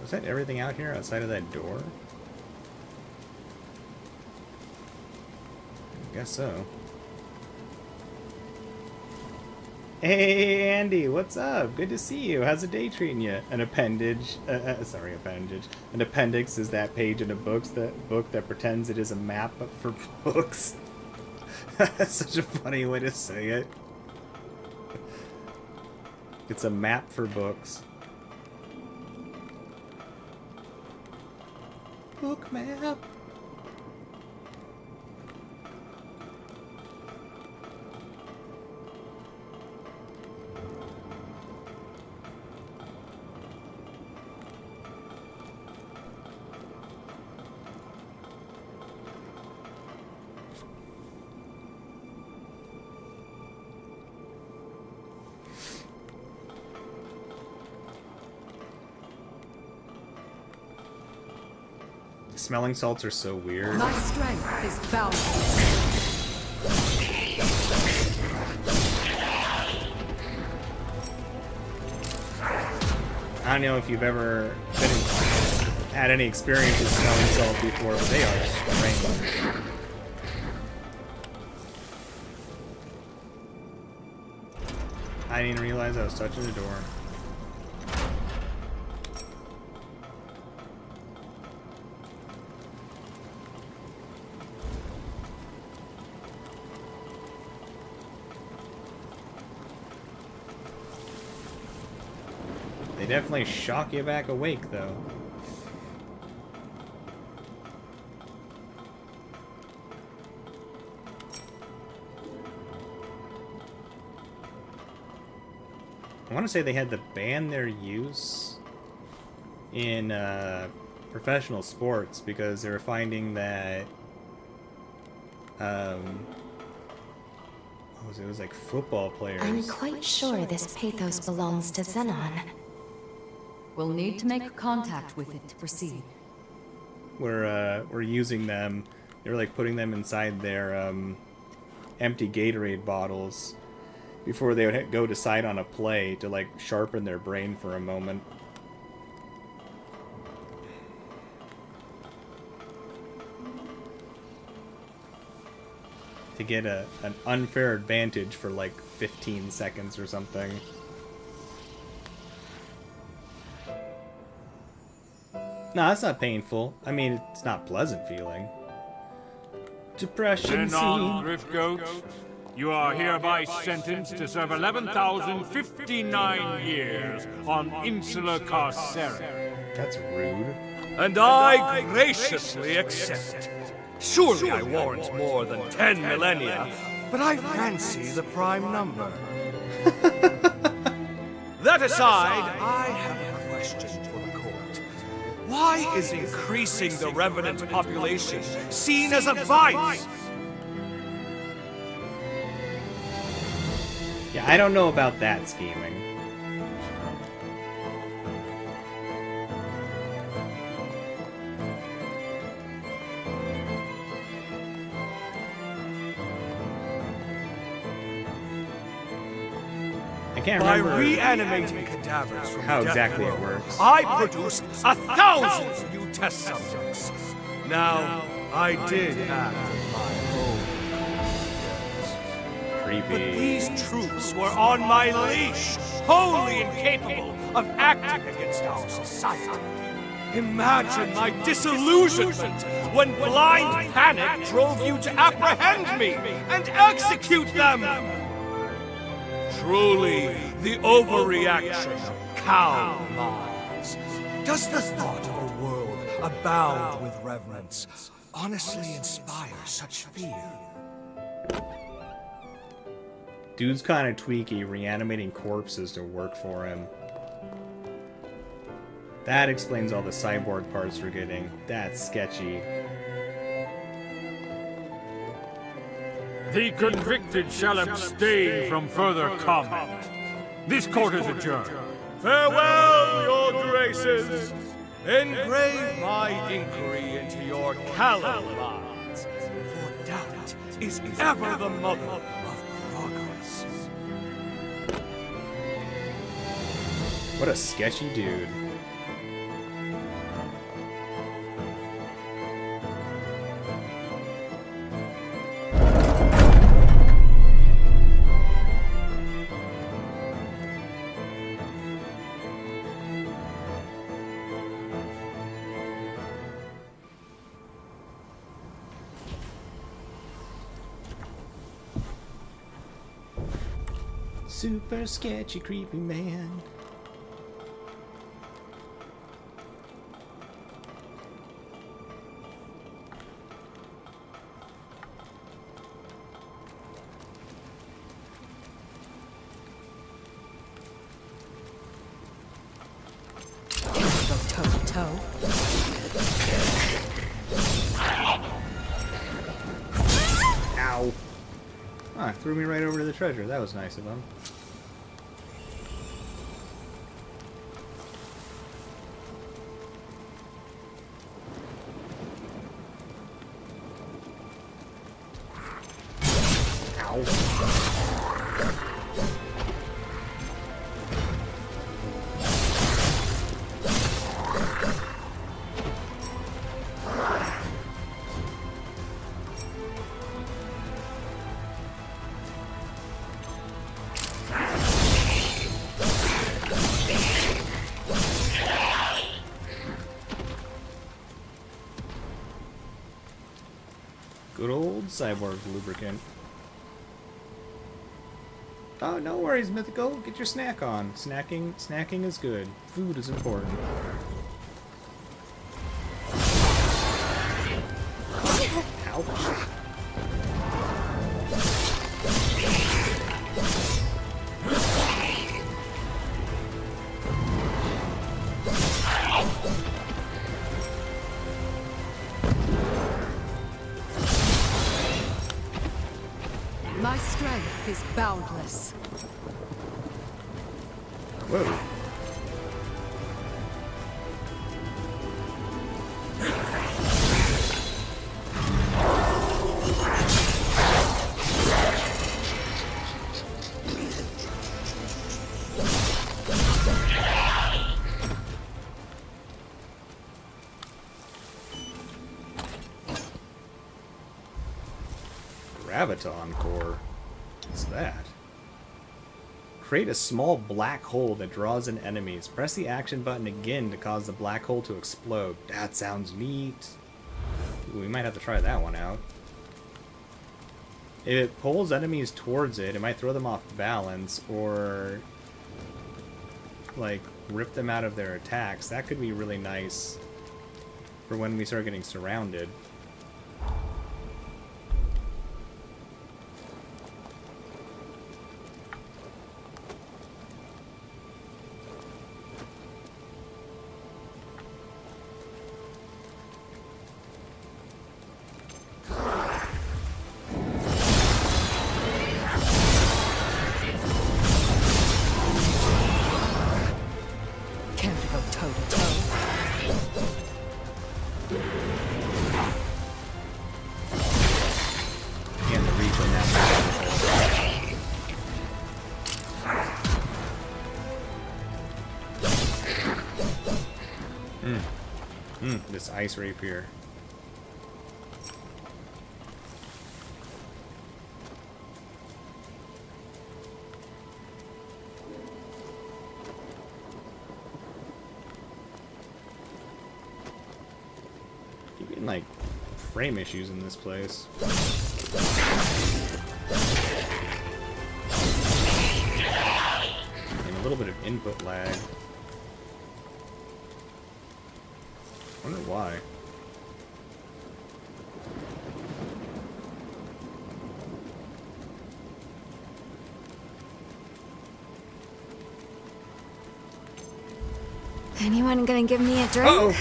Speaker 1: Was that everything out here outside of that door? I guess so. Hey Andy, what's up? Good to see you. How's the day treating you? An appendage, appendage. An appendix is that page in a book that pretends it is a map for books. That's such a funny way to say it. It's a map for books. Book map. Smelling salts are so weird.
Speaker 3: My strength is boundless.
Speaker 1: I don't know if you've ever had any experience with smelling salt before, but they are strange. I didn't realize I was touching the door. They definitely shock you back awake, though. I want to say they had to ban their use in professional sports because they were finding that it was like football players.
Speaker 4: I'm quite sure this pathos belongs to Xenon.
Speaker 3: We'll need to make contact with it to proceed.
Speaker 1: We're using them. They were like putting them inside their empty Gatorade bottles before they would go decide on a play to like sharpen their brain for a moment. To get an unfair advantage for like 15 seconds or something. No, that's not painful. I mean, it's not pleasant feeling. Depression
Speaker 11: Xenon
Speaker 1: scene.
Speaker 11: Driftgoat, you are hereby sentenced to serve 11,059 years on Insula Carcere.
Speaker 1: That's rude.
Speaker 12: And I graciously accept. Surely I warrant more than 10 millennia, but I fancy the prime number. That aside, I have a question for the court. Why is increasing the Revenant population seen as a vice?
Speaker 1: Yeah, I don't know about that scheming. I can't remember
Speaker 12: By reanimating cadavers from
Speaker 1: how
Speaker 12: the death
Speaker 1: exactly it
Speaker 12: row,
Speaker 1: works.
Speaker 12: I produced 1,000 new test subjects. Now, I did act of my own conscience.
Speaker 1: Creepy.
Speaker 12: But these troops were on my leash, wholly incapable of acting against our society. Imagine my disillusionment when blind panic drove you to apprehend me and execute them! Truly, the overreaction of cow minds. Does the thought of a world abound with reverence honestly inspire such fear?
Speaker 1: Dude's kind of tweaky, reanimating corpses to work for him. That explains all the cyborg parts we're getting. That's sketchy.
Speaker 11: The convicted shall abstain from further comment. This court is adjourned.
Speaker 12: Farewell, your graces. Engrave my inquiry into your callow minds, for doubt is ever the mother of progress.
Speaker 1: What a sketchy dude. Super sketchy, creepy man.
Speaker 3: Go toe to toe.
Speaker 1: Ow. Ah, threw me right over to the treasure. That was nice of him. Good old cyborg lubricant. Oh, no worries, Mythical. Get your snack on. Snacking is good. Food is important. Ouch.
Speaker 3: My strength is boundless.
Speaker 1: Whoa. Graviton core. What's that? Create a small black hole that draws in enemies. Press the action button again to cause the black hole to explode. That sounds neat. Ooh, we might have to try that one out. If it pulls enemies towards it, it might throw them off balance or like rip them out of their attacks. That could be really nice for when we start getting surrounded. This ice rapier. Keep getting like frame issues in this place. And a little bit of input lag. Wonder why.
Speaker 2: Anyone gonna give me a drink?
Speaker 1: Uh-oh.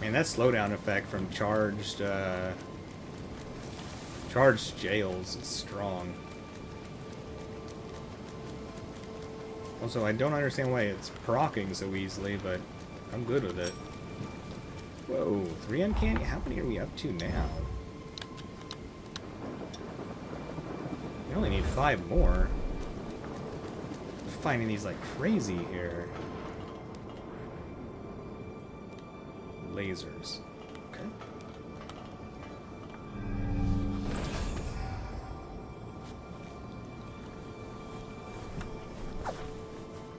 Speaker 1: Man, that slowdown effect from charged jails is strong. Also, I don't understand why it's proccing so easily, but I'm good with it. Whoa, 3 uncanny? How many are we up to now? We only need 5 more. I'm finding these like crazy here. Lasers. Okay.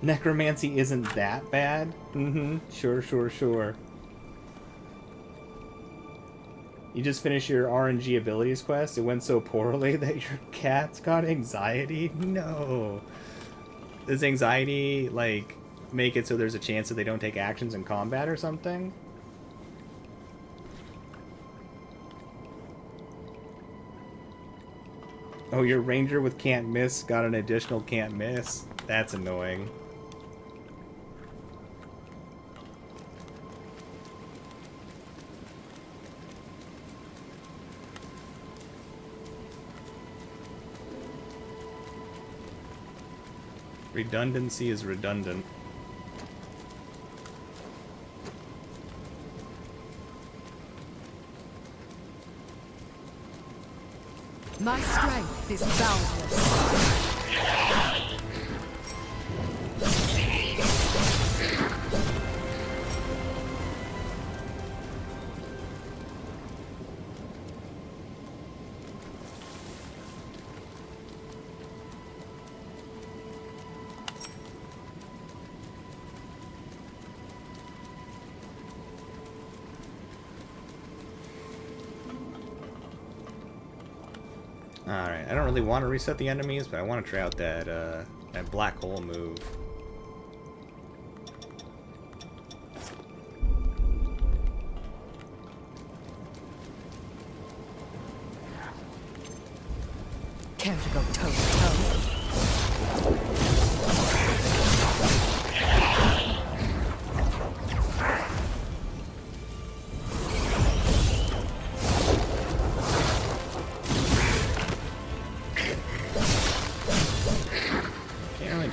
Speaker 1: Necromancy isn't that bad? Mm-hmm. Sure. You just finished your RNG abilities quest? It went so poorly that your cat's got anxiety? No. Does anxiety, like, make it so there's a chance that they don't take actions in combat or something? Oh, your ranger with can't miss got an additional can't miss? That's annoying. Redundancy is redundant.
Speaker 3: My strength is boundless.
Speaker 1: Alright, I don't really want to reset the enemies, but I want to try out that, that black hole move.
Speaker 3: Care to go toe to toe?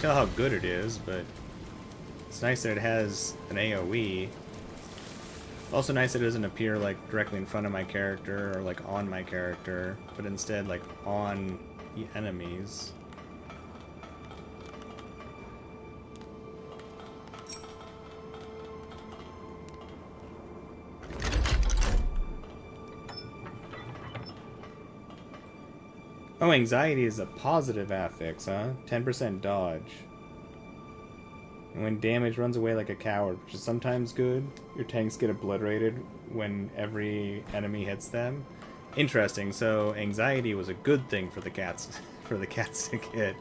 Speaker 1: Tell how good it is, but it's nice that it has an AoE. Also nice that it doesn't appear like directly in front of my character or like on my character, but instead like on the enemies. Oh, anxiety is a positive affix, huh? 10% dodge. And when damage runs away like a coward, which is sometimes good, your tanks get obliterated when every enemy hits them. Interesting, so anxiety was a good thing for the cats to get.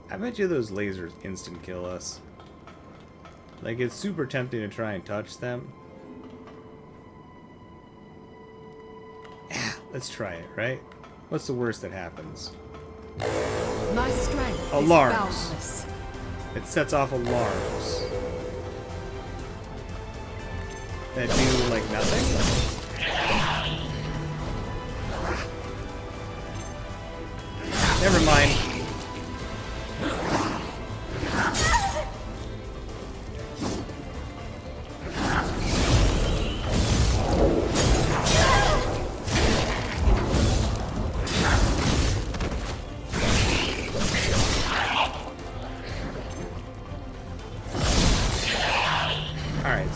Speaker 1: I bet you those lasers instant kill us. Like, it's super tempting to try and touch them. Let's try it, right? What's the worst that happens?
Speaker 3: My strength
Speaker 1: alarms.
Speaker 3: is boundless.
Speaker 1: It sets off alarms. That do, like, nothing? Never mind.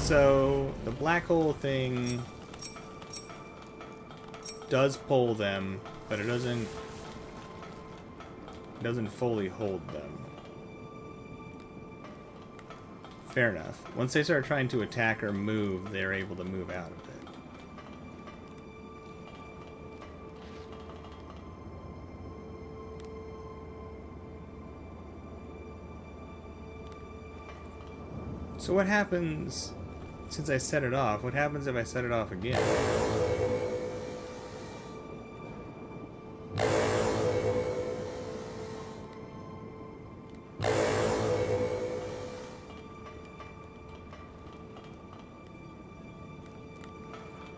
Speaker 1: So the black hole thing does pull them, but it doesn't fully hold them. Fair enough. Once they start trying to attack or move, they're able to move out of it. So what happens since I set it off? What happens if I set it off again?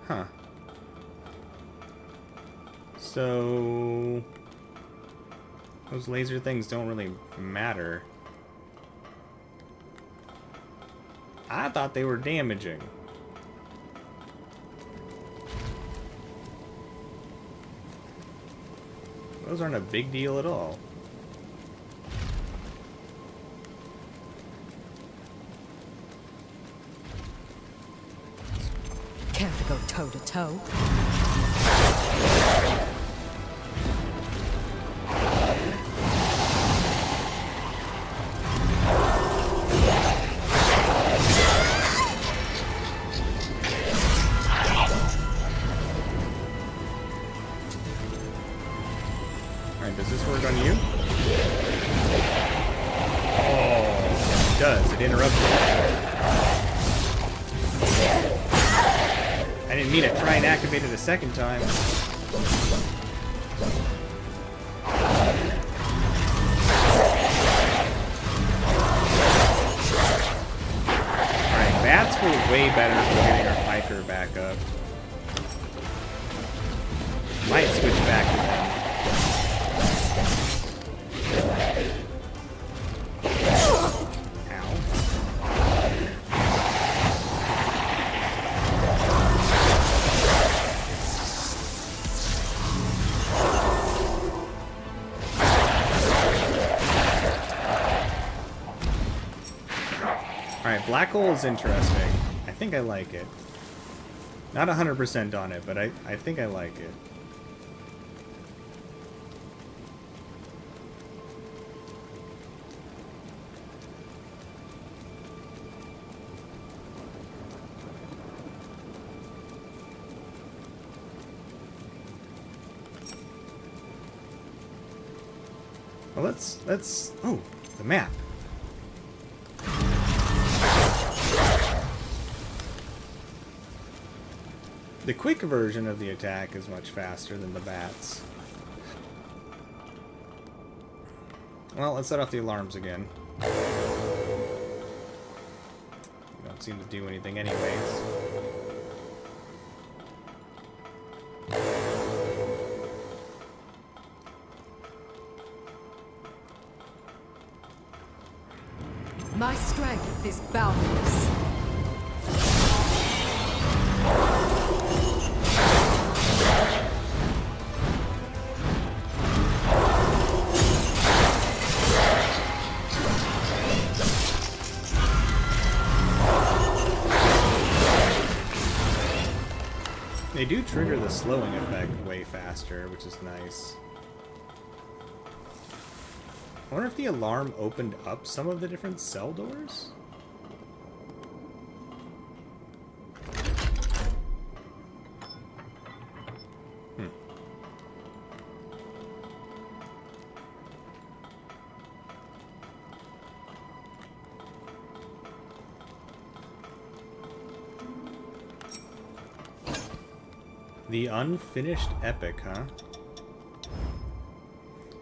Speaker 1: Huh. So those laser things don't really matter. I thought they were damaging. Those aren't a big deal at all.
Speaker 3: Care to go toe to toe?
Speaker 1: Alright, does this work on you? Oh, it does. It interrupts you. I didn't mean to try and activate it a second time. Alright, bats were way better for getting our hiker back up. Might switch back to them. Alright, black hole is interesting. I think I like it. Not 100% on it, but I think I like it. Well, let's oh, the map. The quick version of the attack is much faster than the bats. Well, let's set off the alarms again. Don't seem to do anything anyways.
Speaker 3: My strength is boundless.
Speaker 1: They do trigger the slowing effect way faster, which is nice. I wonder if the alarm opened up some of the different cell doors? The unfinished epic, huh?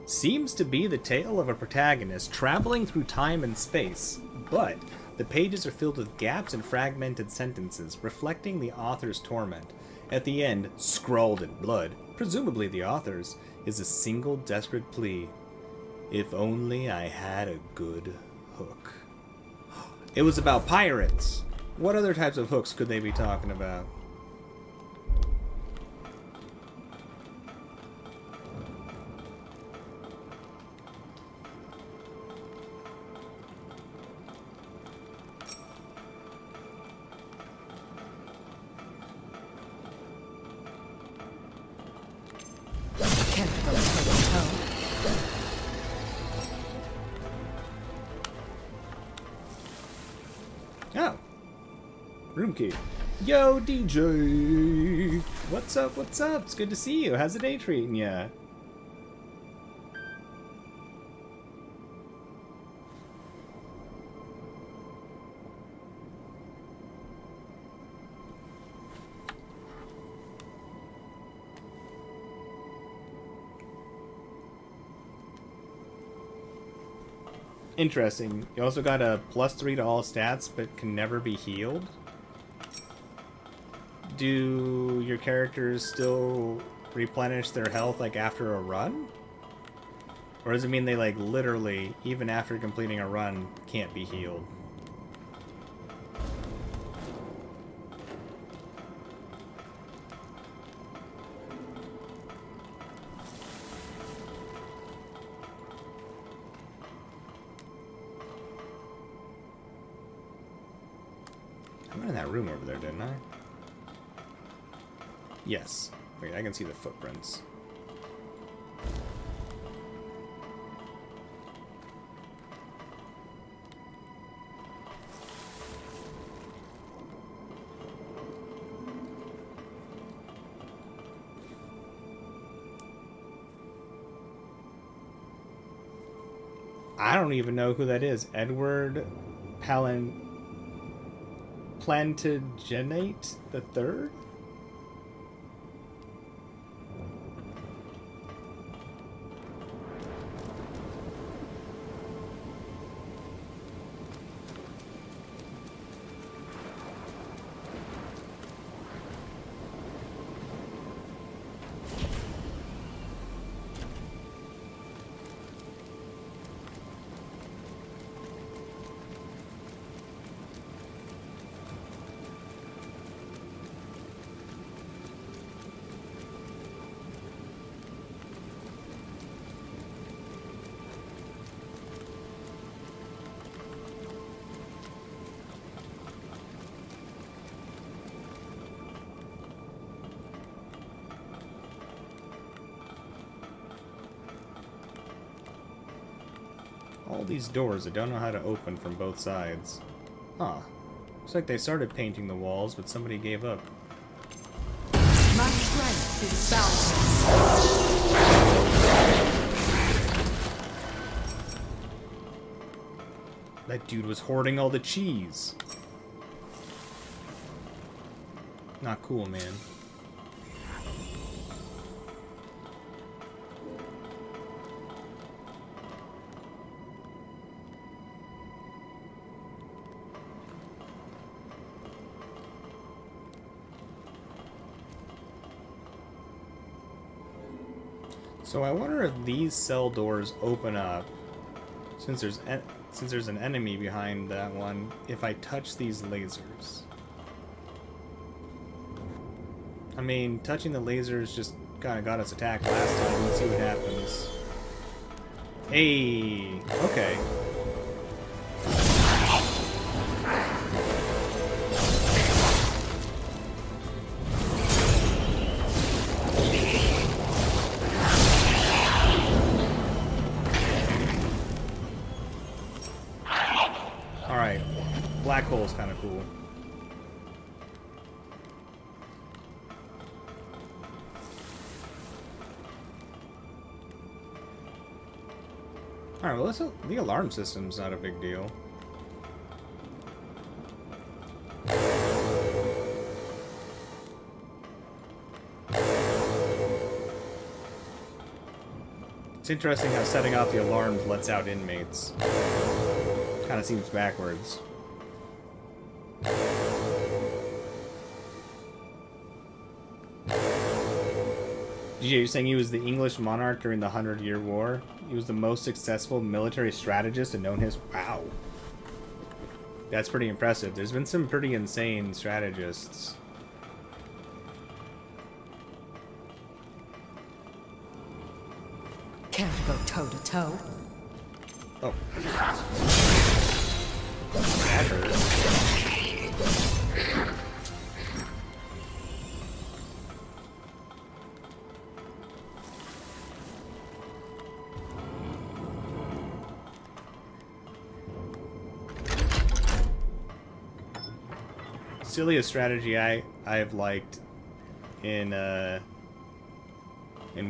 Speaker 1: Seems to be the tale of a protagonist traveling through time and space, but the pages are filled with gaps and fragmented sentences, reflecting the author's torment. At the end, scrawled in blood, presumably the author's, is a single desperate plea. If only I had a good hook. It was about pirates! What other types of hooks could they be talking about? Oh. Room key. Yo, DJ! What's up, what's up? It's good to see you. How's the day treating ya? Interesting. You also got a +3 to all stats, but can never be healed. Do your characters still replenish their health like after a run? Or does it mean they like literally, even after completing a run, can't be healed? I went in that room over there, didn't I? Yes. Wait, I can see the footprints. I don't even know who that is. Edward Plantagenet the Third? All these doors I don't know how to open from both sides. Huh. Looks like they started painting the walls, but somebody gave up.
Speaker 3: My strength is boundless.
Speaker 1: That dude was hoarding all the cheese. Not cool, man. So I wonder if these cell doors open up, since there's an enemy behind that one, if I touch these lasers. I mean, touching the lasers just kind of got us attacked last time. Let's see what happens. Hey, okay. Alright, black hole's kind of cool. Alright, well, the alarm system's not a big deal. It's interesting how setting off the alarms lets out inmates. Kind of seems backwards. DJ, you're saying he was the English monarch during the 100-Year War? He was the most successful military strategist in known history? Wow. That's pretty impressive. There's been some pretty insane strategists.
Speaker 3: Care to go toe-to-toe?
Speaker 1: Oh. That hurt. silliest strategy I've liked in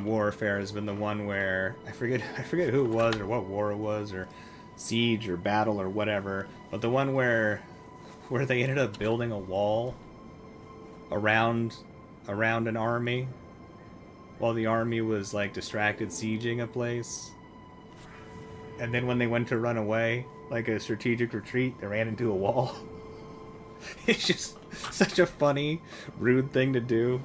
Speaker 1: Warfare has been the one where I forget who it was or what war it was or siege or battle or whatever, but the one where they ended up building a wall around an army while the army was like distracted sieging a place, and then when they went to run away, like a strategic retreat, they ran into a wall. It's just such a funny, rude thing to do.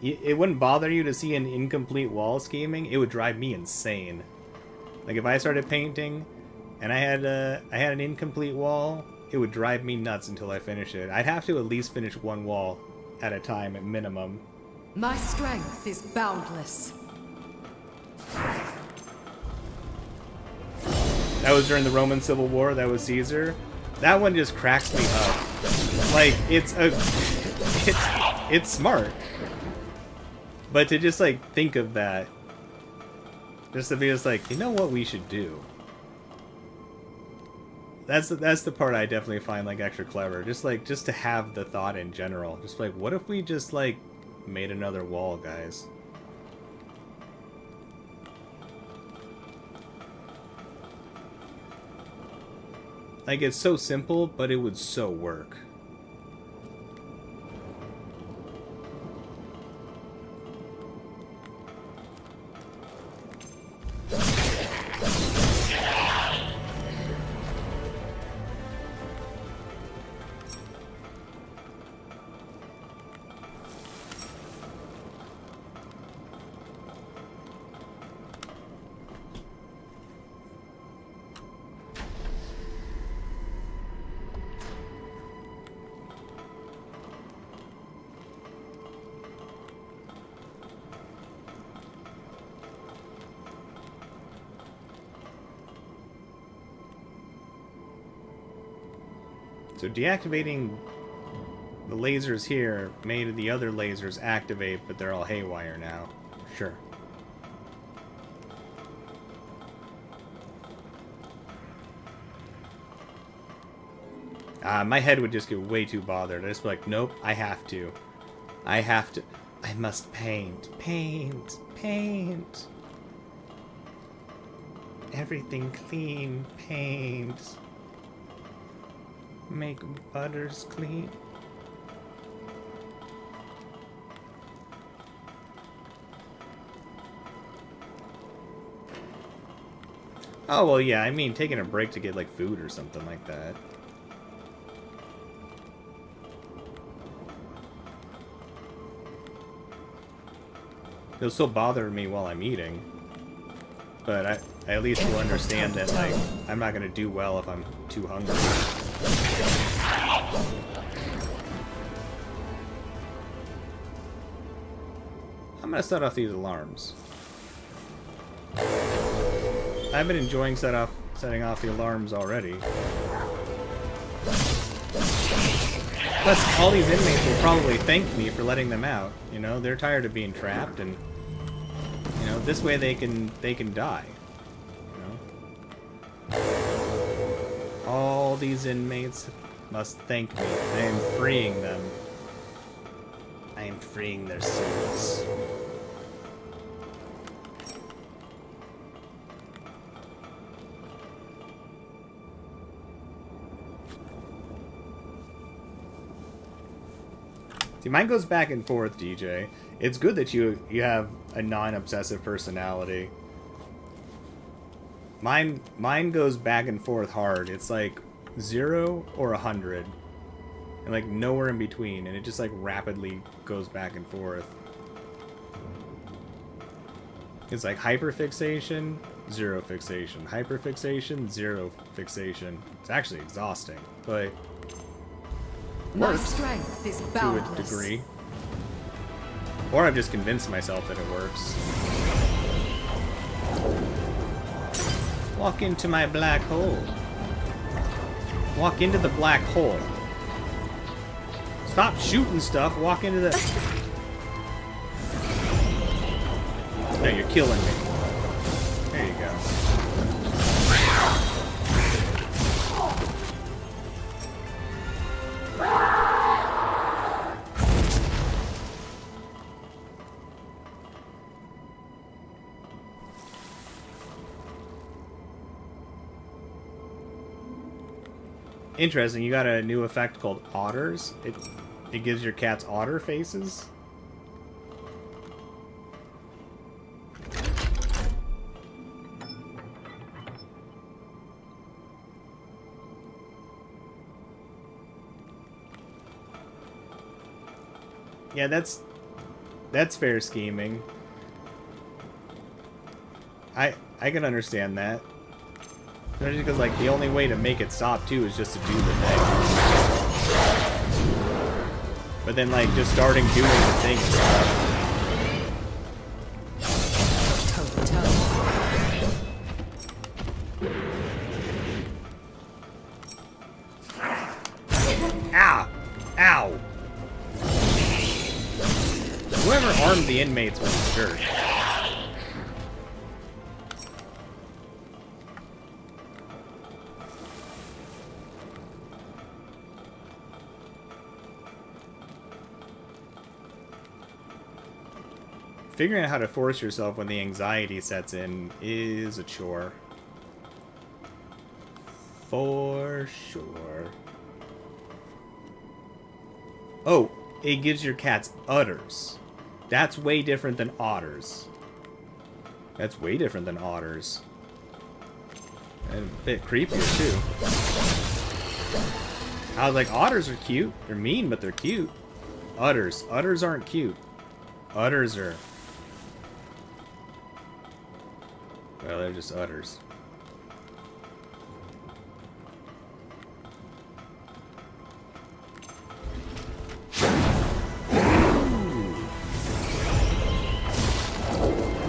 Speaker 1: It wouldn't bother you to see an incomplete wall scheming. It would drive me insane. Like if I started painting and I had an incomplete wall, it would drive me nuts until I finish it. I'd have to at least finish one wall at a time at minimum.
Speaker 3: My strength is boundless.
Speaker 1: That was during the Roman Civil War. That was Caesar. That one just cracks me up. Like it's smart. But to just like think of that, just to be just like, you know what we should do? That's the part I definitely find like extra clever. Just to have the thought in general. Just like, what if we just like made another wall, guys? Like, it's so simple, but it would so work. So deactivating the lasers here made the other lasers activate, but they're all haywire now. Sure. My head would just get way too bothered. I'd just be like, nope, I have to. I must paint. Paint. Paint. Everything clean. Paint. Make butters clean. Oh, well, yeah, I mean, taking a break to get, like, food or something like that. It'll still bother me while I'm eating. But I at least will understand that, like, I'm not gonna do well if I'm too hungry. I'm gonna set off these alarms. I've been enjoying setting off the alarms already. Plus, all these inmates will probably thank me for letting them out. You know, they're tired of being trapped, and you know, this way they can die. You know, all these inmates must thank me. I am freeing them. I am freeing their souls. See, mine goes back and forth, DJ. It's good that you have a non-obsessive personality. Mine goes back and forth hard. It's like 0 or 100. And like nowhere in between. And it just like rapidly goes back and forth. It's like hyperfixation, 0 fixation. Hyperfixation, 0 fixation. It's actually exhausting, but
Speaker 3: my strength is boundless.
Speaker 1: to a degree. Or I've just convinced myself that it works. Walk into my black hole. Walk into the black hole. Stop shooting stuff. Walk into the... No, you're killing me. There you go. Interesting, you got a new effect called Otters. It gives your cats otter faces. Yeah, that's fair scheming. I can understand that. Especially because, like, the only way to make it stop, too, is just to do the thing. But then, like, just starting doing the thing is tough. Ow! Ow! Whoever armed the inmates was a jerk. Figuring out how to force yourself when the anxiety sets in is a chore. For sure. Oh, it gives your cats udders. That's way different than otters. That's way different than otters. And a bit creepier, too. I was like, otters are cute. They're mean, but they're cute. Udders. Udders aren't cute. Udders are... well, they're just udders.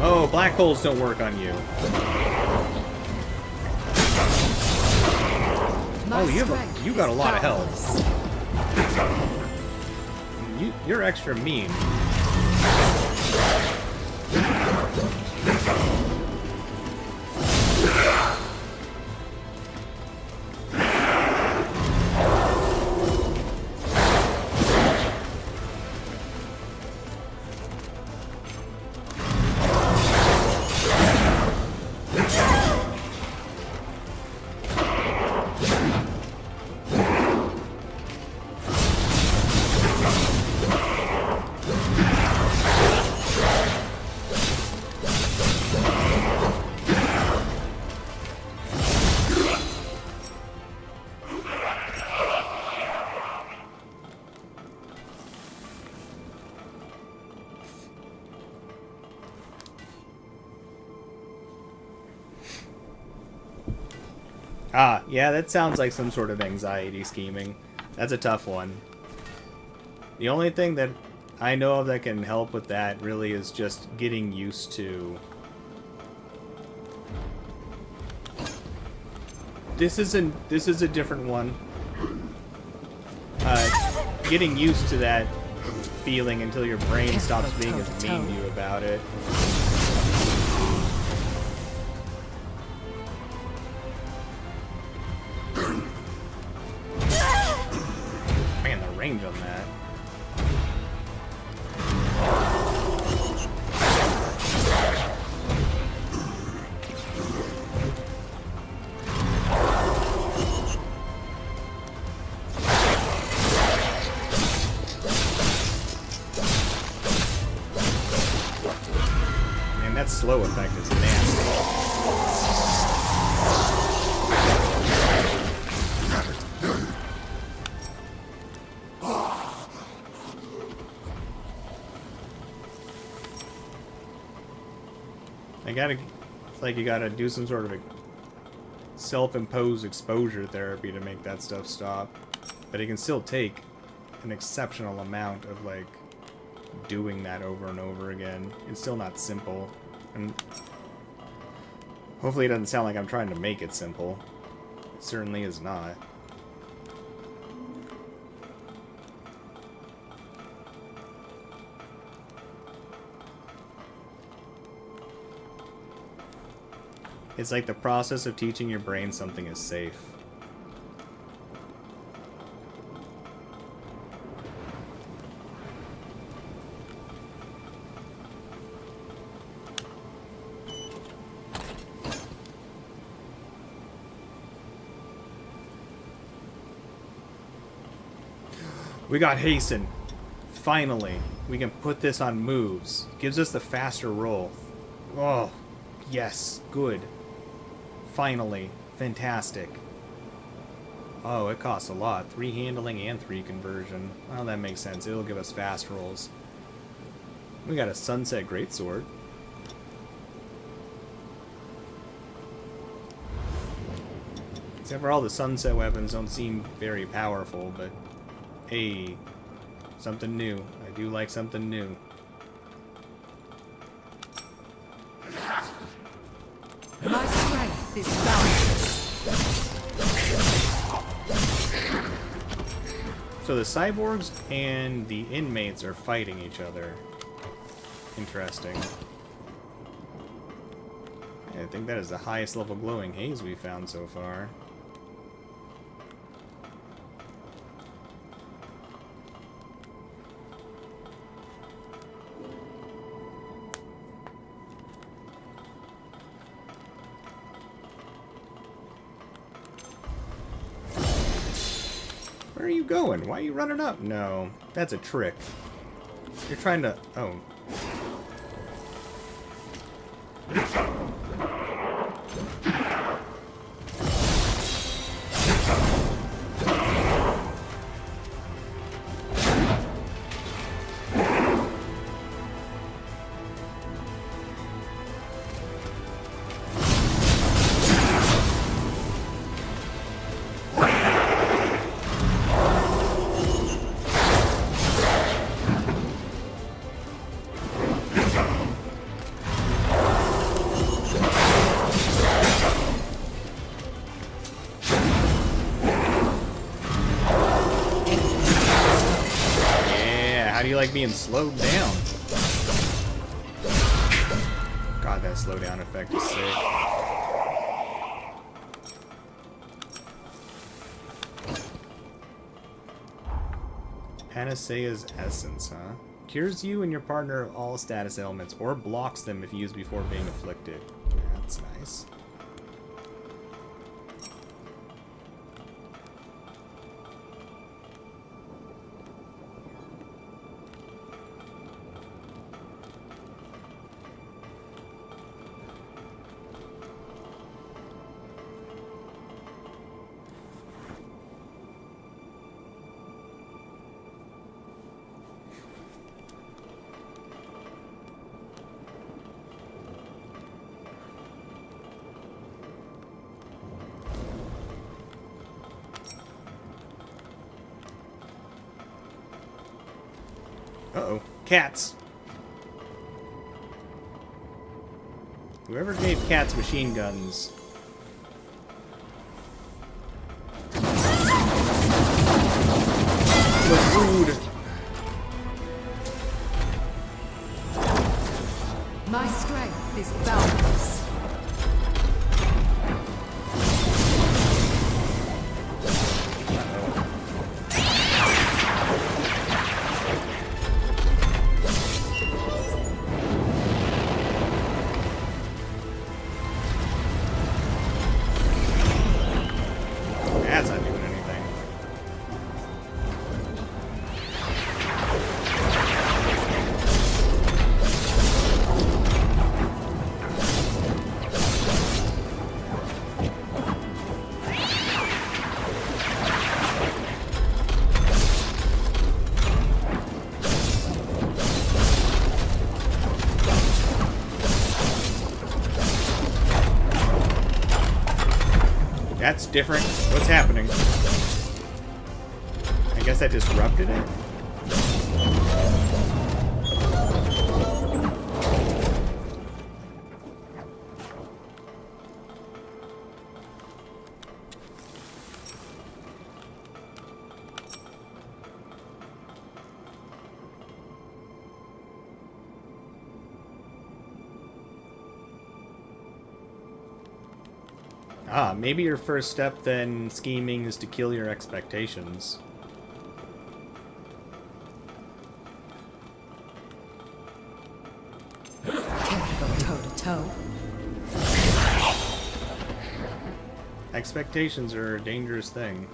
Speaker 1: Oh, black holes don't work on you. Oh, you got a lot of health. You're extra mean. Ah, yeah, that sounds like some sort of anxiety scheming. That's a tough one. The only thing that I know of that can help with that really is just getting used to... This is a different one. Getting used to that feeling until your brain stops being as mean to you about it. Man, the range on that. Man, that slow effect is nasty. It's like you gotta do some sort of self-imposed exposure therapy to make that stuff stop. But it can still take an exceptional amount of, like, doing that over and over again. It's still not simple. And hopefully it doesn't sound like I'm trying to make it simple. It certainly is not. It's like the process of teaching your brain something is safe. We got hasten. Finally, we can put this on moves. Gives us the faster roll. Oh, yes, good. Finally, fantastic. Oh, it costs a lot. 3 handling and 3 conversion. Well, that makes sense. It'll give us fast rolls. We got a Sunset Greatsword. Except for all the Sunset weapons don't seem very powerful, but hey, something new. I do like something new.
Speaker 3: My strength is boundless.
Speaker 1: So the cyborgs and the inmates are fighting each other. Interesting. I think that is the highest level glowing haze we've found so far. Where are you going? Why are you running up? No, that's a trick. You're trying to... Oh. Being slowed down. God, that slowdown effect is sick. Panacea's Essence, huh? Cures you and your partner of all status ailments, or blocks them if used before being afflicted. That's nice. Uh-oh. Cats. Whoever gave cats machine guns. Was rude.
Speaker 3: My strength is boundless.
Speaker 1: That's not doing anything. That's different. What's happening? I guess that disrupted it? Ah, maybe your first step then scheming is to kill your expectations.
Speaker 3: Care to go toe to toe?
Speaker 1: Expectations are a dangerous thing.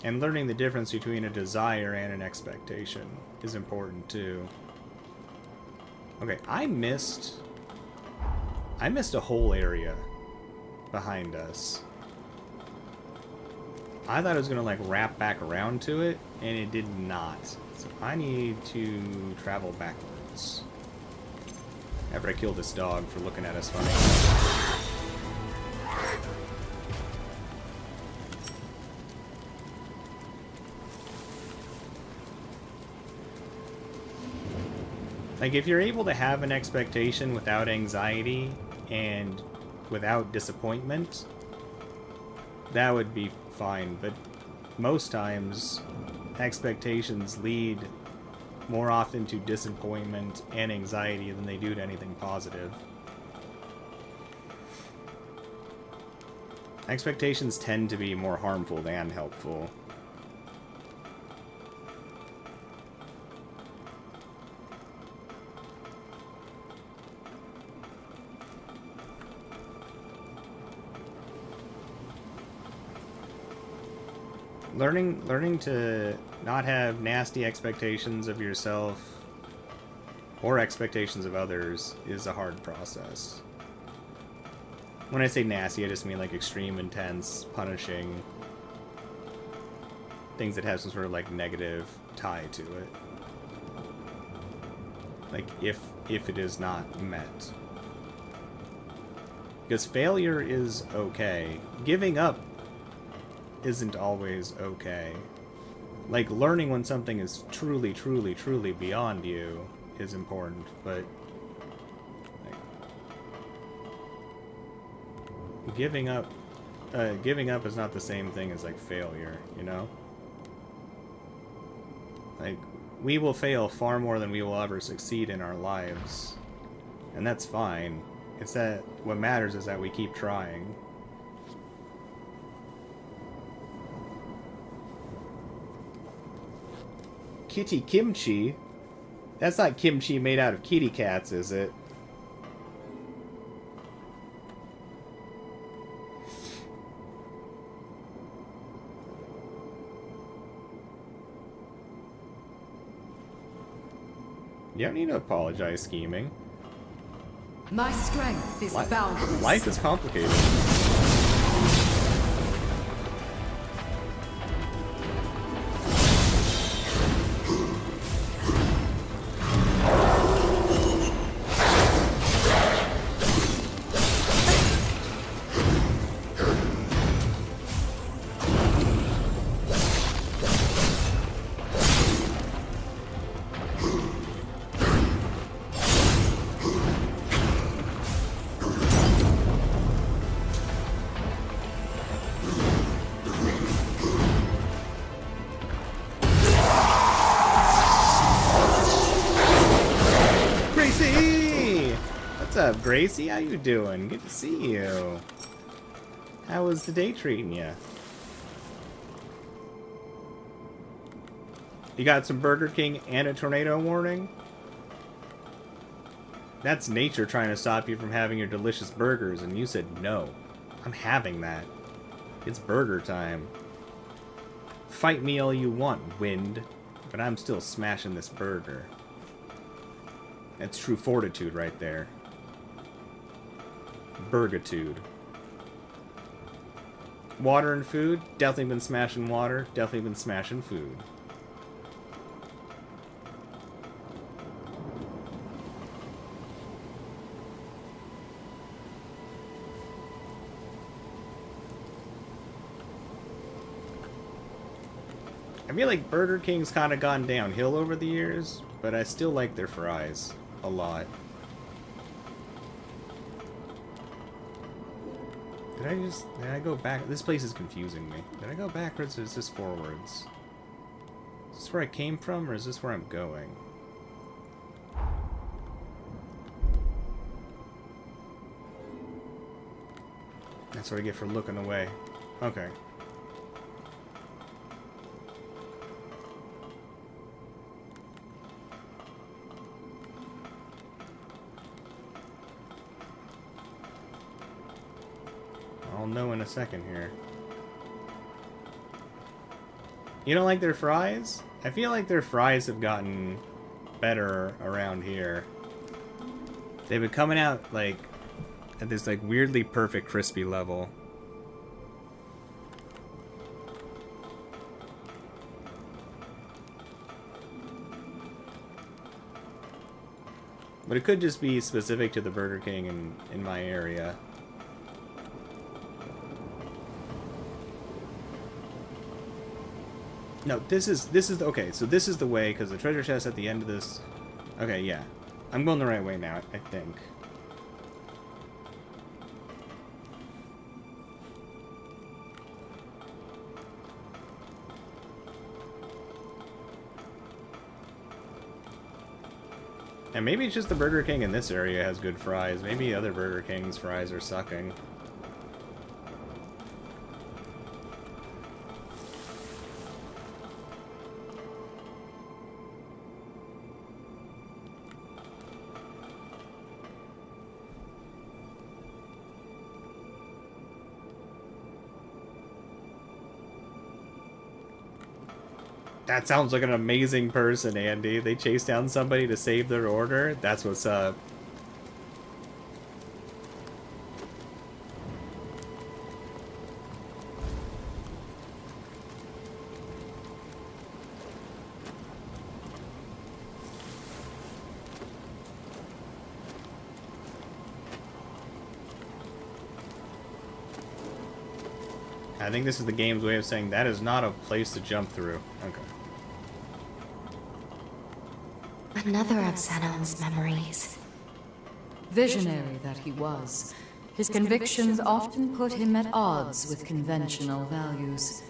Speaker 1: And learning the difference between a desire and an expectation is important too. Okay, I missed a whole area behind us. I thought it was gonna like wrap back around to it, and it did not. So I need to travel backwards. After I kill this dog for looking at us funny. Like, if you're able to have an expectation without anxiety and without disappointment, that would be fine. But most times, expectations lead more often to disappointment and anxiety than they do to anything positive. Expectations tend to be more harmful than helpful. Learning to not have nasty expectations of yourself or expectations of others is a hard process. When I say nasty, I just mean like extreme, intense, punishing things that have some sort of like negative tie to it. Like if it is not met. Because failure is okay. Giving up isn't always okay. Like, learning when something is truly, truly, truly beyond you is important, but like, giving up is not the same thing as like failure, you know? Like, we will fail far more than we will ever succeed in our lives, and that's fine. It's that what matters is that we keep trying. Kitty kimchi? That's not kimchi made out of kitty cats, is it? You don't need to apologize, scheming.
Speaker 3: My strength is boundless.
Speaker 1: Life is complicated. Gracie, how you doing? Good to see you. How was the day treating you? You got some Burger King and a tornado warning? That's nature trying to stop you from having your delicious burgers, and you said no. I'm having that. It's burger time. Fight me all you want, wind, but I'm still smashing this burger. That's true fortitude right there. Burgitude. Water and food. Definitely been smashing water. Definitely been smashing food. I feel like Burger King's kind of gone downhill over the years, but I still like their fries a lot. Did I go back? This place is confusing me. Did I go backwards or is this forwards? Is this where I came from or is this where I'm going? That's what I get for looking away. Okay. I'll know in a second here. You don't like their fries? I feel like their fries have gotten better around here. They've been coming out like at this like weirdly perfect crispy level. But it could just be specific to the Burger King in my area. No, this is okay, so this is the way, because the treasure chest at the end of this... Okay, yeah. I'm going the right way now, I think. And maybe it's just the Burger King in this area has good fries. Maybe other Burger King's fries are sucking. That sounds like an amazing person, Andy. They chase down somebody to save their order. That's what's up. I think this is the game's way of saying that is not a place to jump through. Okay.
Speaker 4: Another of Zenon's memories.
Speaker 3: Visionary that he was, his convictions often put him at odds with conventional values.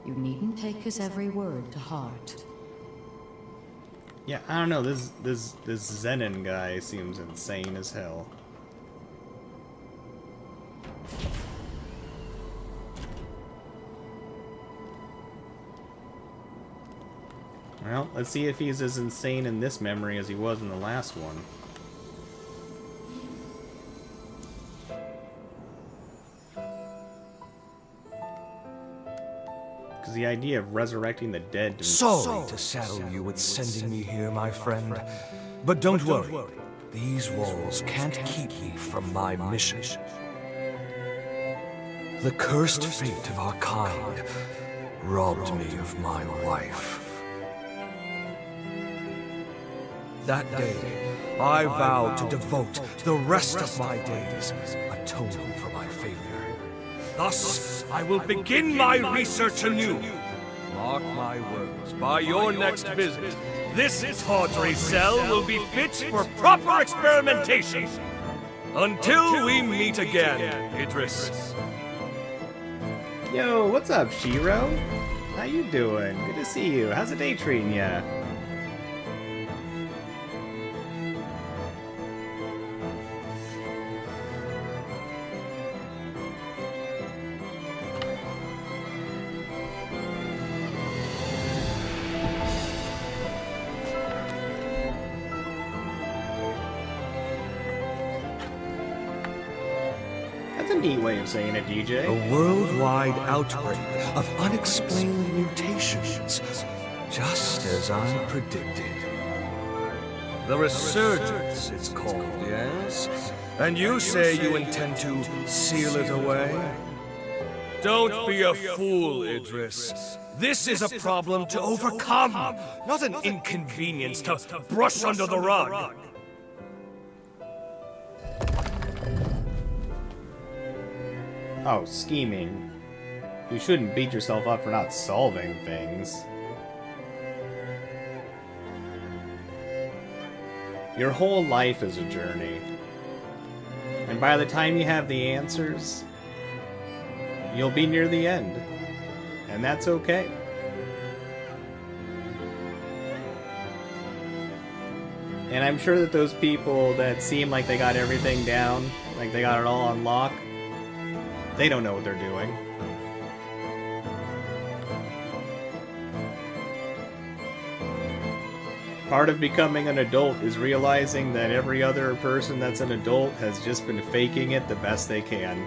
Speaker 3: You needn't take his every word to heart.
Speaker 1: Yeah, I don't know. This Zenon guy seems insane as hell. Well, let's see if he's as insane in this memory as he was in the last one. Because the idea of resurrecting the dead to...
Speaker 12: Sorry to saddle you with sending me here, my friend. But don't worry. These walls can't keep me from my mission. The cursed fate of our kind robbed me of my wife. That day, I vowed to devote the rest of my days atoning for my failure. Thus, I will begin my research anew. Mark my words, by your next visit, this tawdry cell will be fit for proper experimentation. Until we meet again, Idris.
Speaker 1: Yo, what's up, Shiro? How you doing? Good to see you. How's the day treating ya? That's a neat way of saying it, DJ.
Speaker 12: A worldwide outbreak of unexplained mutations, just as I predicted. The resurgence, it's called, yes? And you say you intend to seal it away? Don't be a fool, Idris. This is a problem to overcome, not an inconvenience to brush under the rug.
Speaker 1: Oh, scheming. You shouldn't beat yourself up for not solving things. Your whole life is a journey. And by the time you have the answers, you'll be near the end. And that's okay. And I'm sure that those people that seem like they got everything down, like they got it all on lock, they don't know what they're doing. Part of becoming an adult is realizing that every other person that's an adult has just been faking it the best they can.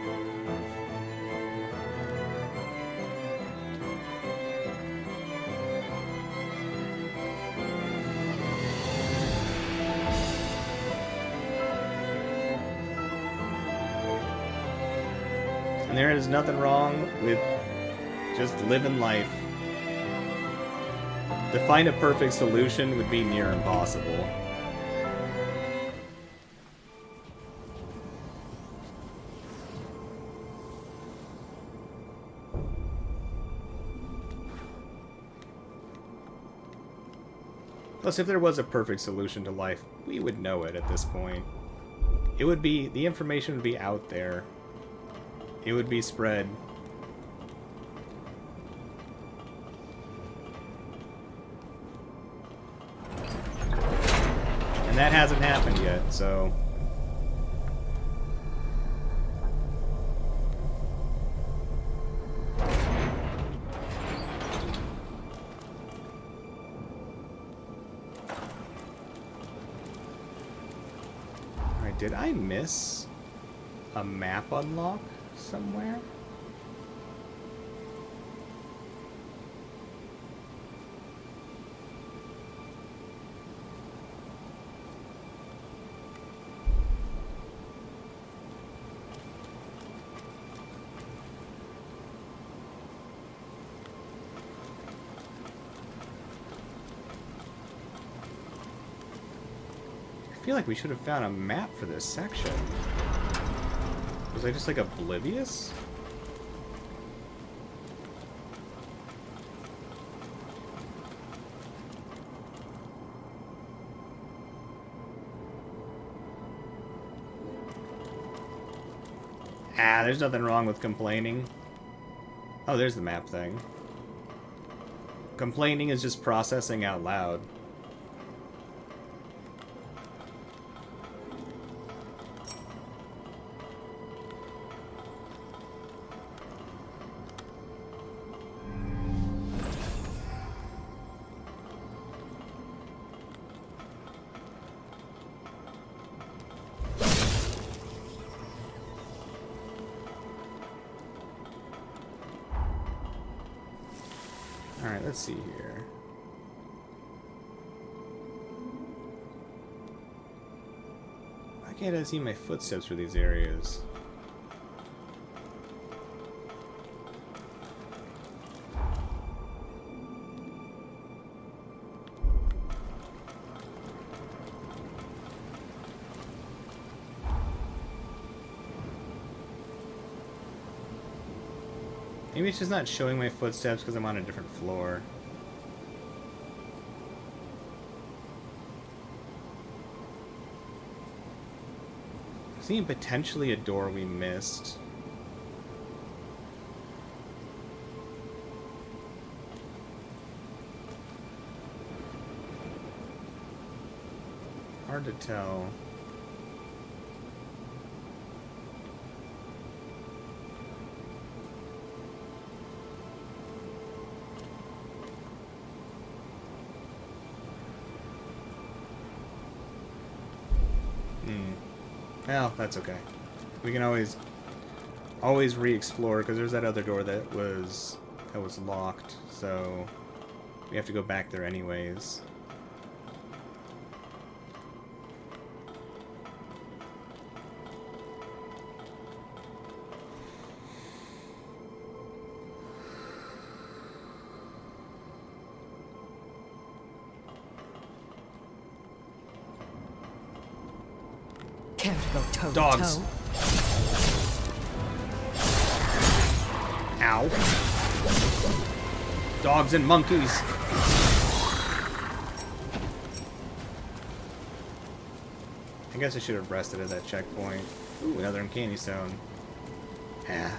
Speaker 1: And there is nothing wrong with just living life. To find a perfect solution would be near impossible. Plus, if there was a perfect solution to life, we would know it at this point. It would be, the information would be out there. It would be spread. And that hasn't happened yet, so... Alright, did I miss a map unlock somewhere? I feel like we should have found a map for this section. Was I just like oblivious? Ah, there's nothing wrong with complaining. Oh, there's the map thing. Complaining is just processing out loud. Alright, let's see here. Why can't I see my footsteps through these areas? Maybe it's just not showing my footsteps because I'm on a different floor. I'm seeing potentially a door we missed. Hard to tell. Well, that's okay. We can always re-explore because there's that other door that was locked, so we have to go back there anyways.
Speaker 3: Care to go toe
Speaker 1: Dogs.
Speaker 3: to toe?
Speaker 1: Ow. Dogs and monkeys. I guess I should have rested at that checkpoint. Ooh, another uncanny stone. Ah.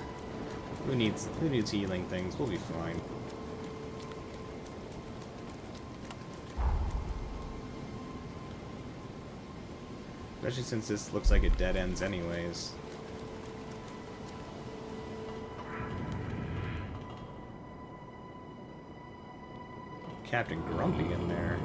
Speaker 1: Who needs healing things? We'll be fine. Especially since this looks like it dead ends anyways. Captain Grumpy in there.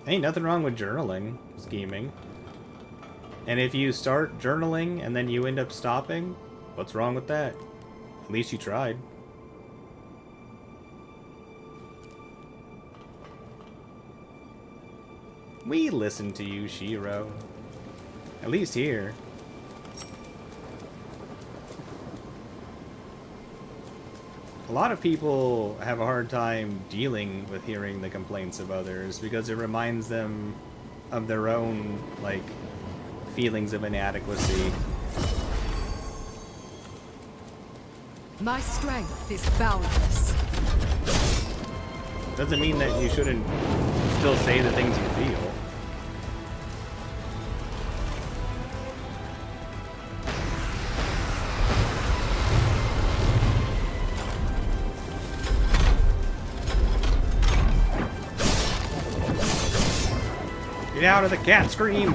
Speaker 1: Ain't nothing wrong with journaling, scheming. And if you start journaling and then you end up stopping, what's wrong with that? At least you tried. We listen to you, Shiro. At least here. A lot of people have a hard time dealing with hearing the complaints of others because it reminds them of their own, like, feelings of inadequacy.
Speaker 3: My strength is boundless.
Speaker 1: Doesn't mean that you shouldn't still say the things you feel. Get out of the cat scream!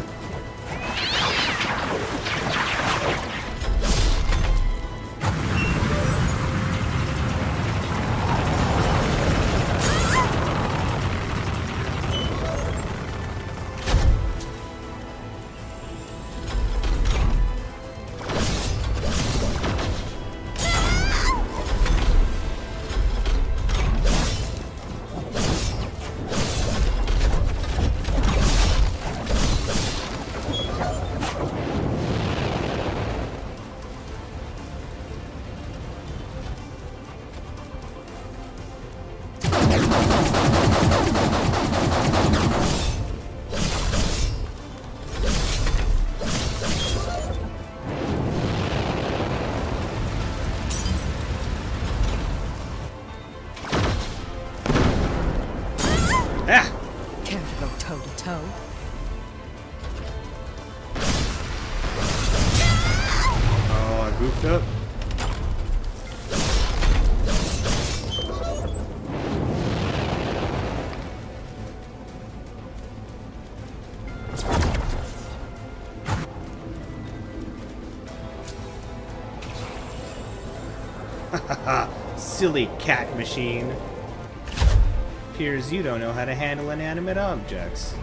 Speaker 3: Care to go toe to toe?
Speaker 1: Oh, I goofed up. Silly cat machine. Appears you don't know how to handle inanimate objects.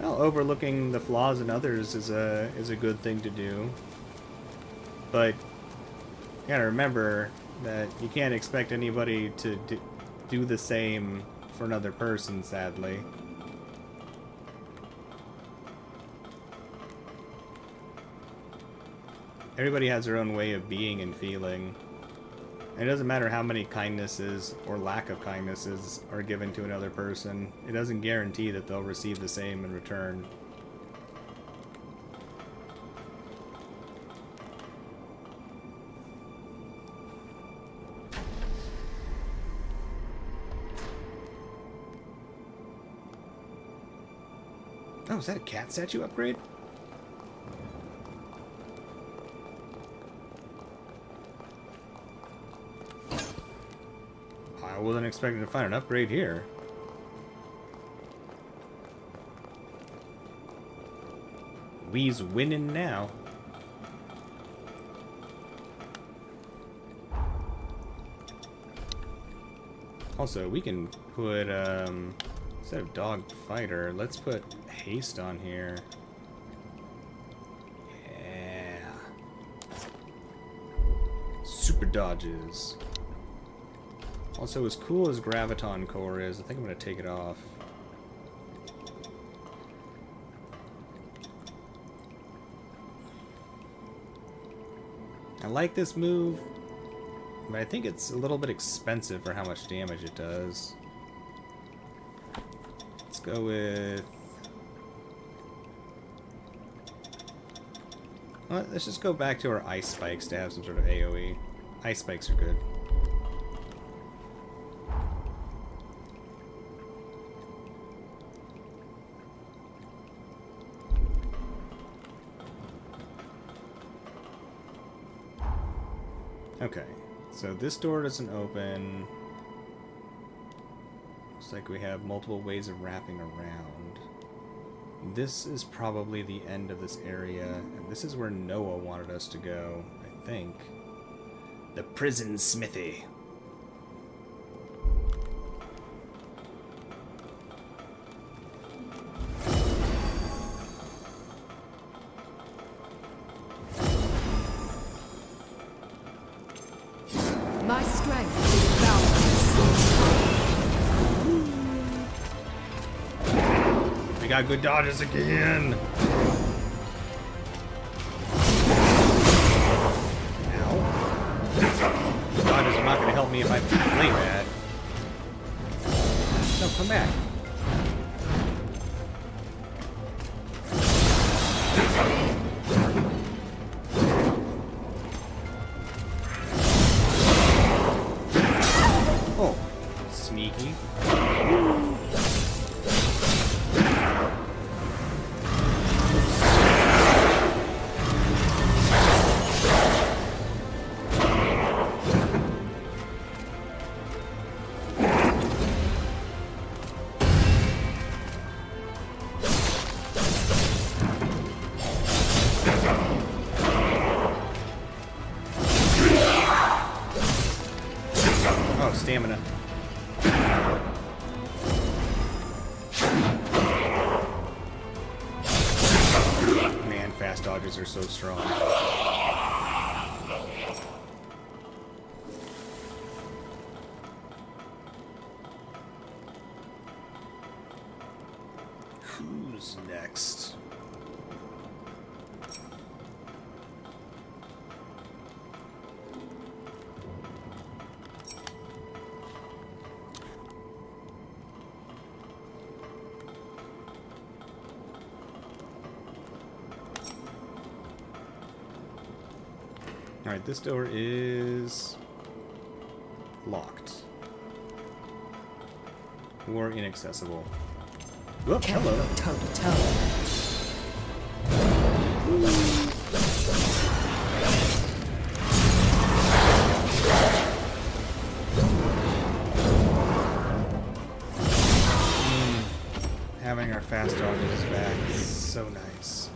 Speaker 1: Well, overlooking the flaws in others is a good thing to do. But you gotta remember that you can't expect anybody to do the same for another person, sadly. Everybody has their own way of being and feeling. And it doesn't matter how many kindnesses or lack of kindnesses are given to another person. It doesn't guarantee that they'll receive the same in return. Oh, is that a cat statue upgrade? I wasn't expecting to find an upgrade here. We's winning now. Also, we can put, instead of dog fighter, let's put haste on here. Yeah. Super dodges. Also, as cool as Graviton Core is, I think I'm going to take it off. I like this move, but I think it's a little bit expensive for how much damage it does. Let's go with... Well, let's just go back to our ice spikes to have some sort of AoE. Ice spikes are good. Okay, so this door doesn't open. Looks like we have multiple ways of wrapping around. This is probably the end of this area, and this is where Noah wanted us to go, I think. The prison smithy.
Speaker 3: My strength is boundless.
Speaker 1: We got good dodges again. Ow. Dodges are not going to help me if I play bad. No, come back. Oh, sneaky. Oh, stamina. Man, fast dodges are so strong. Who's next? Alright, this door is locked. Or inaccessible. Whoop, hello.
Speaker 3: Toe to toe.
Speaker 1: Having our fast dodges back is so nice.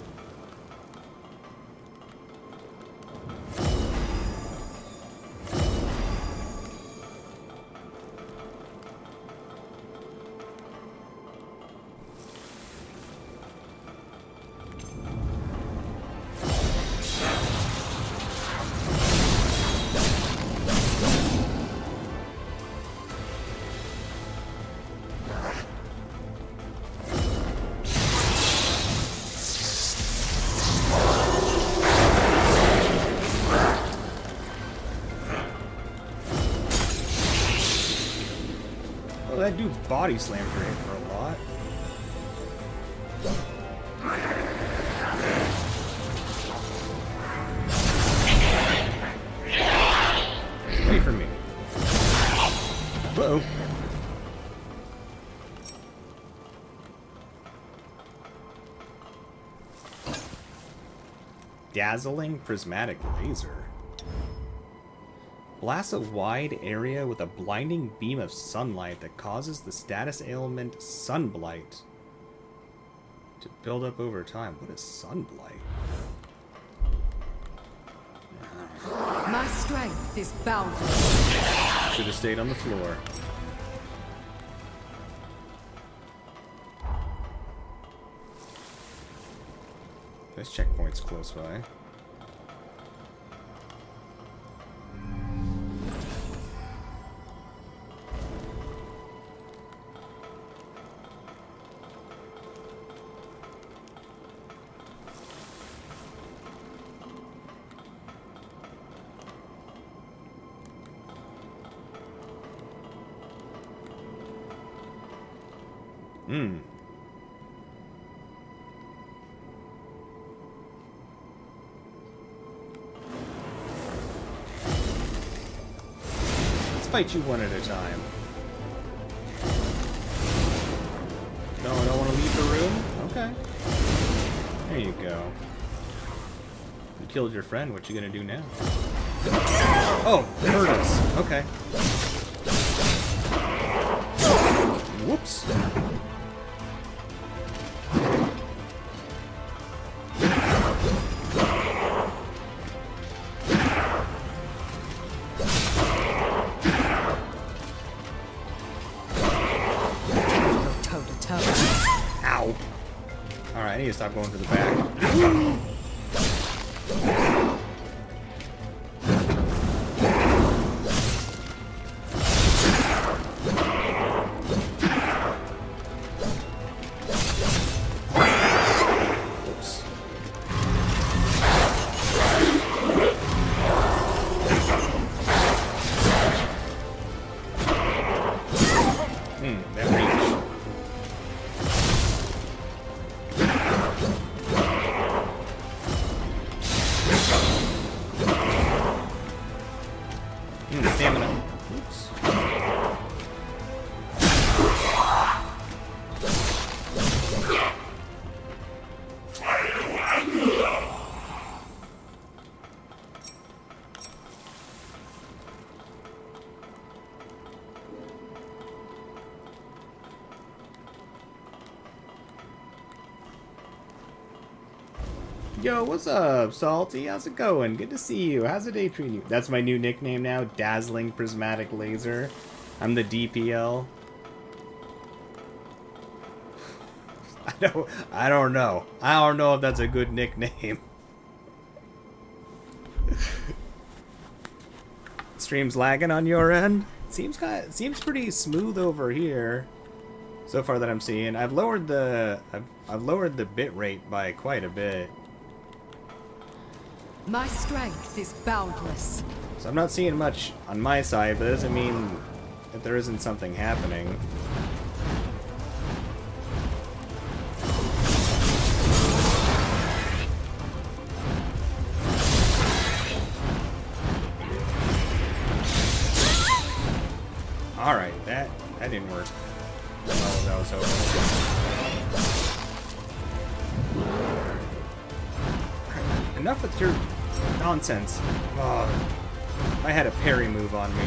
Speaker 1: that dude's body slam great for a lot. Wait for me. Uh-oh. Dazzling prismatic laser. Blasts a wide area with a blinding beam of sunlight that causes the status ailment Sunblight to build up over time. What is Sunblight?
Speaker 3: My strength is boundless.
Speaker 1: Should have stayed on the floor. This checkpoint's close by. Let's fight you one at a time. No, I don't want to leave the room? Okay. There you go. You killed your friend, what you gonna do now? Oh, it hurt us. Okay. Whoops. Ow. Alright, I need to stop going to the back. Stamina. Oops. Yo, what's up, Salty? How's it going? Good to see you. How's the day treating you? That's my new nickname now, Dazzling Prismatic Laser. I'm the DPL. I don't know. I don't know if that's a good nickname. Stream's lagging on your end? Seems pretty smooth over here. So far that I'm seeing. I've lowered the bit rate by quite a bit.
Speaker 3: My strength is boundless.
Speaker 1: So I'm not seeing much on my side, but that doesn't mean that there isn't something happening. Alright, that didn't work. Oh, that was hoping. Enough with your nonsense. Oh, I had a parry move on me.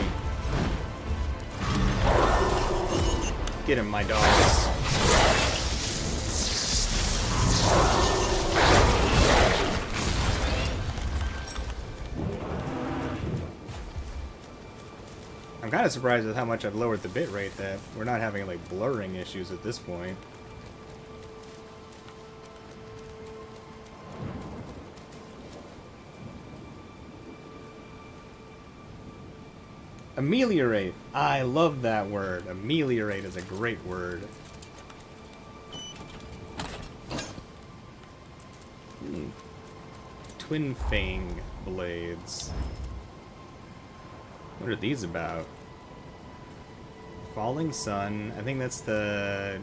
Speaker 1: Get him, my dogs. I'm kind of surprised with how much I've lowered the bitrate that we're not having like blurring issues at this point. Ameliorate. I love that word. Ameliorate is a great word. Twin Fang blades. What are these about? Falling Sun. I think that's the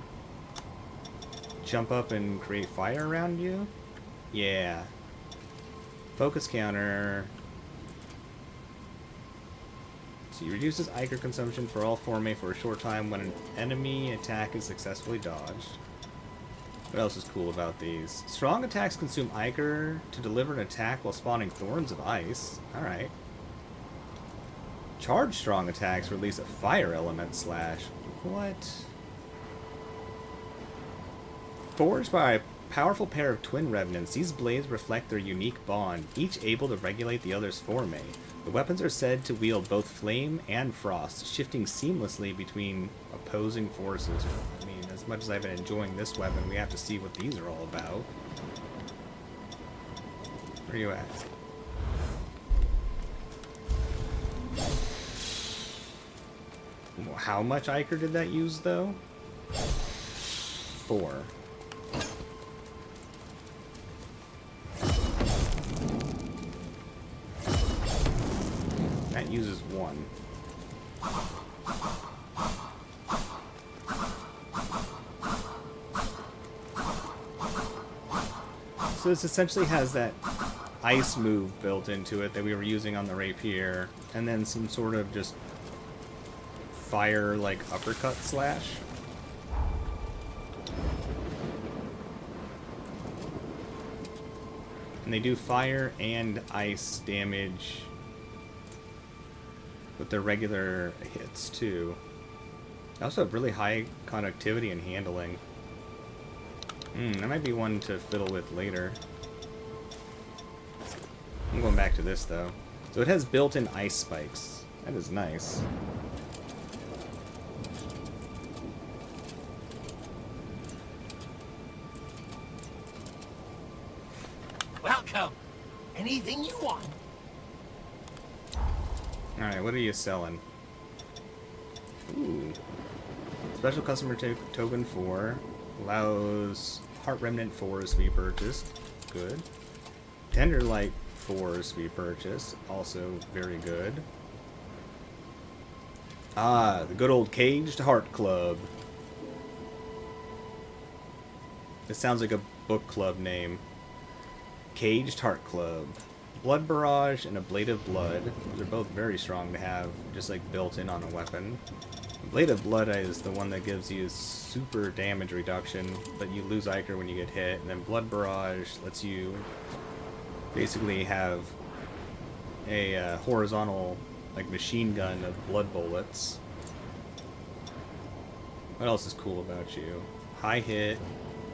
Speaker 1: jump up and create fire around you? Yeah. Focus counter. So it reduces Ichor consumption for all Forme for a short time when an enemy attack is successfully dodged. What else is cool about these? Strong attacks consume Ichor to deliver an attack while spawning Thorns of Ice. Alright. Charge strong attacks release a fire element slash. What? Forged by a powerful pair of twin revenants, these blades reflect their unique bond, each able to regulate the other's forme. The weapons are said to wield both flame and frost, shifting seamlessly between opposing forces. I mean, as much as I've been enjoying this weapon, we have to see what these are all about. Where are you at? How much Ichor did that use, though? 4. That uses 1. So this essentially has that ice move built into it that we were using on the rapier, and then some sort of just fire like uppercut slash. And they do fire and ice damage with their regular hits too. They also have really high conductivity and handling. That might be one to fiddle with later. I'm going back to this though. So it has built-in ice spikes. That is nice.
Speaker 10: Welcome. Anything you want.
Speaker 1: Alright, what are you selling? Ooh. Special customer token 4. Allows Heart Remnant 4s to be purchased. Good. Tenderlight 4s to be purchased. Also very good. Ah, the good old Caged Heart Club. This sounds like a book club name. Caged Heart Club. Blood Barrage and a Blade of Blood. Those are both very strong to have, just like built in on a weapon. Blade of Blood is the one that gives you super damage reduction, but you lose Ichor when you get hit. And then Blood Barrage lets you basically have a horizontal like machine gun of blood bullets. What else is cool about you? High hit,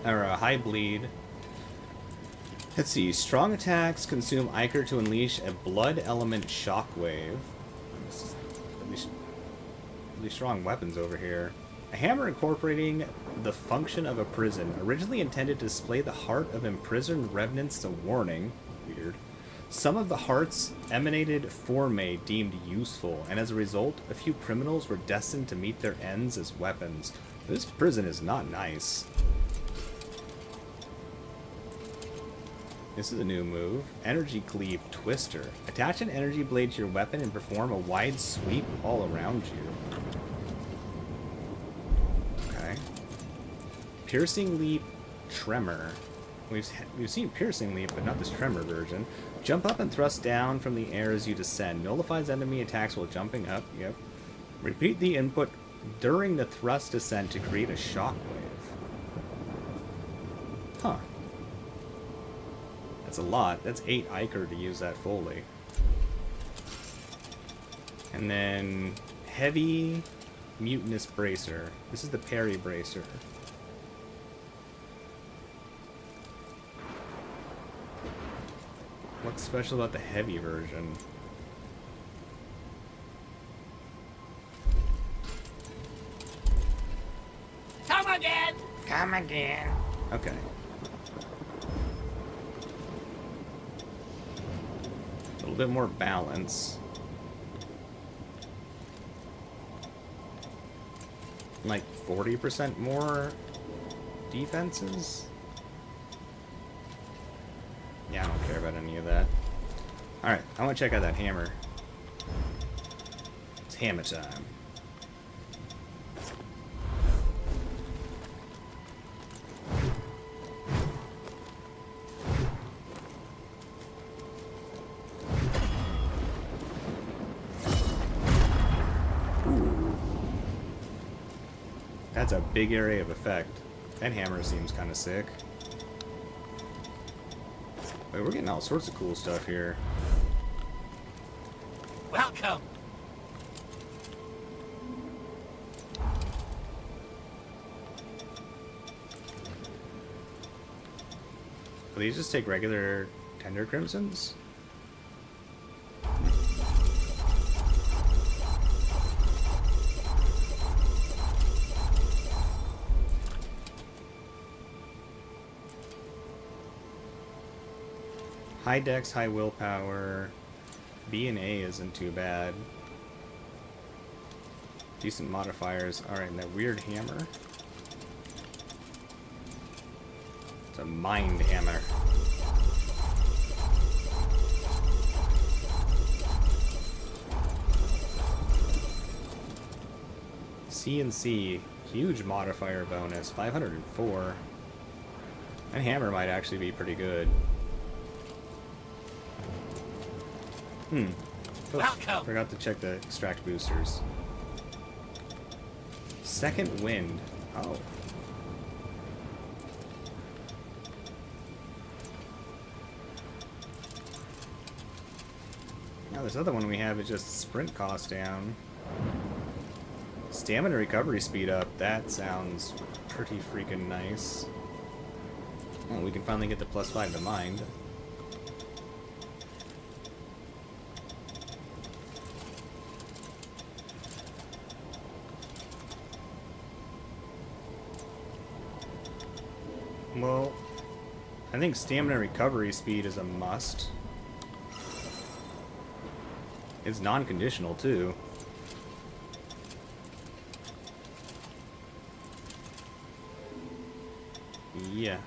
Speaker 1: or high bleed. Let's see. Strong attacks consume Ichor to unleash a blood element shockwave. This is really strong weapons over here. A hammer incorporating the function of a prison, originally intended to display the heart of imprisoned revenants. A warning. Weird. Some of the hearts emanated forme deemed useful, and as a result, a few criminals were destined to meet their ends as weapons. This prison is not nice. This is a new move. Energy Cleave Twister. Attach an energy blade to your weapon and perform a wide sweep all around you. Okay. Piercing Leap Tremor. We've seen Piercing Leap, but not this Tremor version. Jump up and thrust down from the air as you descend. Nullifies enemy attacks while jumping up. Yep. Repeat the input during the thrust descent to create a shockwave. Huh. That's a lot. That's 8 Ichor to use that fully. And then Heavy Mutinous Bracer. This is the Parry Bracer. What's special about the heavy version?
Speaker 10: Come again!
Speaker 1: Come again. Okay. A little bit more balance. Like 40% more defenses? Yeah, I don't care about any of that. Alright, I want to check out that hammer. It's hammer time. That's a big area of effect. That hammer seems kind of sick. Wait, we're getting all sorts of cool stuff here.
Speaker 10: Welcome.
Speaker 1: Will these just take regular tender crimsons? High dex, high willpower. B and A isn't too bad. Decent modifiers. Alright, and that weird hammer. It's a mind hammer. CNC, huge modifier bonus, 504. And hammer might actually be pretty good. Oops,
Speaker 10: Welcome.
Speaker 1: forgot to check the extract boosters. Second wind. Oh. Now this other one we have is just sprint cost down. Stamina recovery speed up. That sounds pretty freaking nice. Oh, we can finally get the +5 to mind. Well, I think stamina recovery speed is a must. It's non-conditional too. Yeah.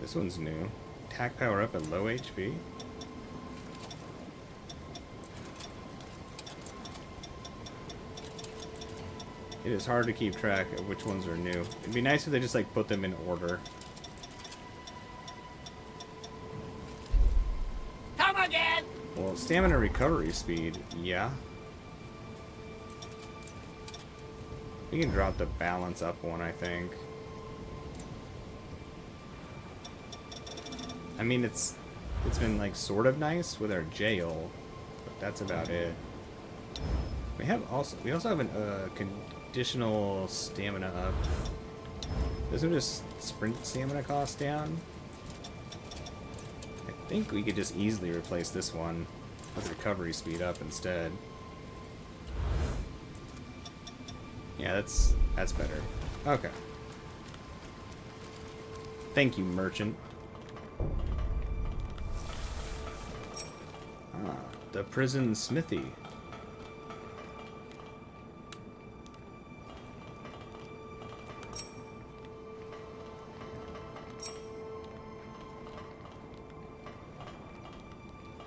Speaker 1: This one's new. Attack power up at low HP. It is hard to keep track of which ones are new. It'd be nice if they just like put them in order.
Speaker 10: Come again.
Speaker 1: Well, stamina recovery speed, yeah. We can drop the balance up one, I think. I mean, it's been like sort of nice with our jail, but that's about it. We also have a conditional stamina up. This would just sprint stamina cost down. I think we could just easily replace this one with recovery speed up instead. Yeah, that's better. Okay. Thank you, merchant. Ah, the prison smithy.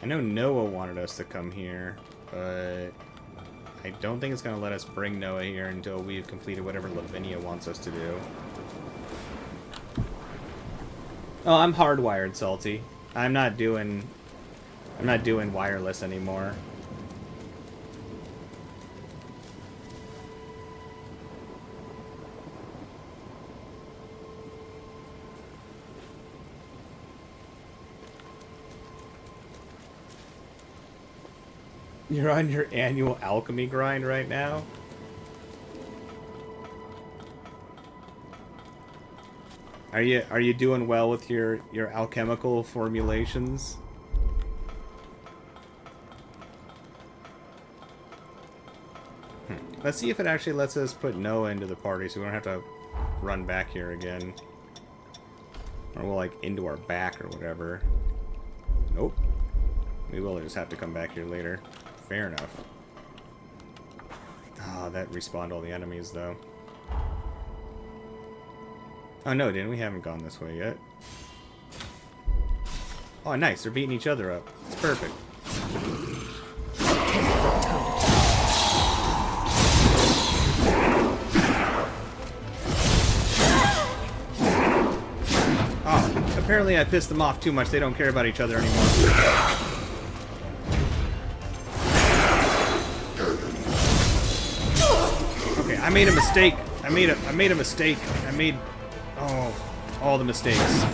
Speaker 1: I know Noah wanted us to come here, but I don't think it's going to let us bring Noah here until we've completed whatever Lavinia wants us to do. Oh, I'm hardwired, Salty. I'm not doing wireless anymore. You're on your annual alchemy grind right now? Are you doing well with your alchemical formulations? Let's see if it actually lets us put Noah into the party so we don't have to run back here again. Or we'll like into our back or whatever. Nope. We will just have to come back here later. Fair enough. Oh, that respawned all the enemies, though. Oh, no, didn't we? Haven't gone this way yet. Oh, nice. They're beating each other up. It's perfect. Oh, apparently I pissed them off too much. They don't care about each other anymore. I made a mistake. I made a mistake. I made all the mistakes.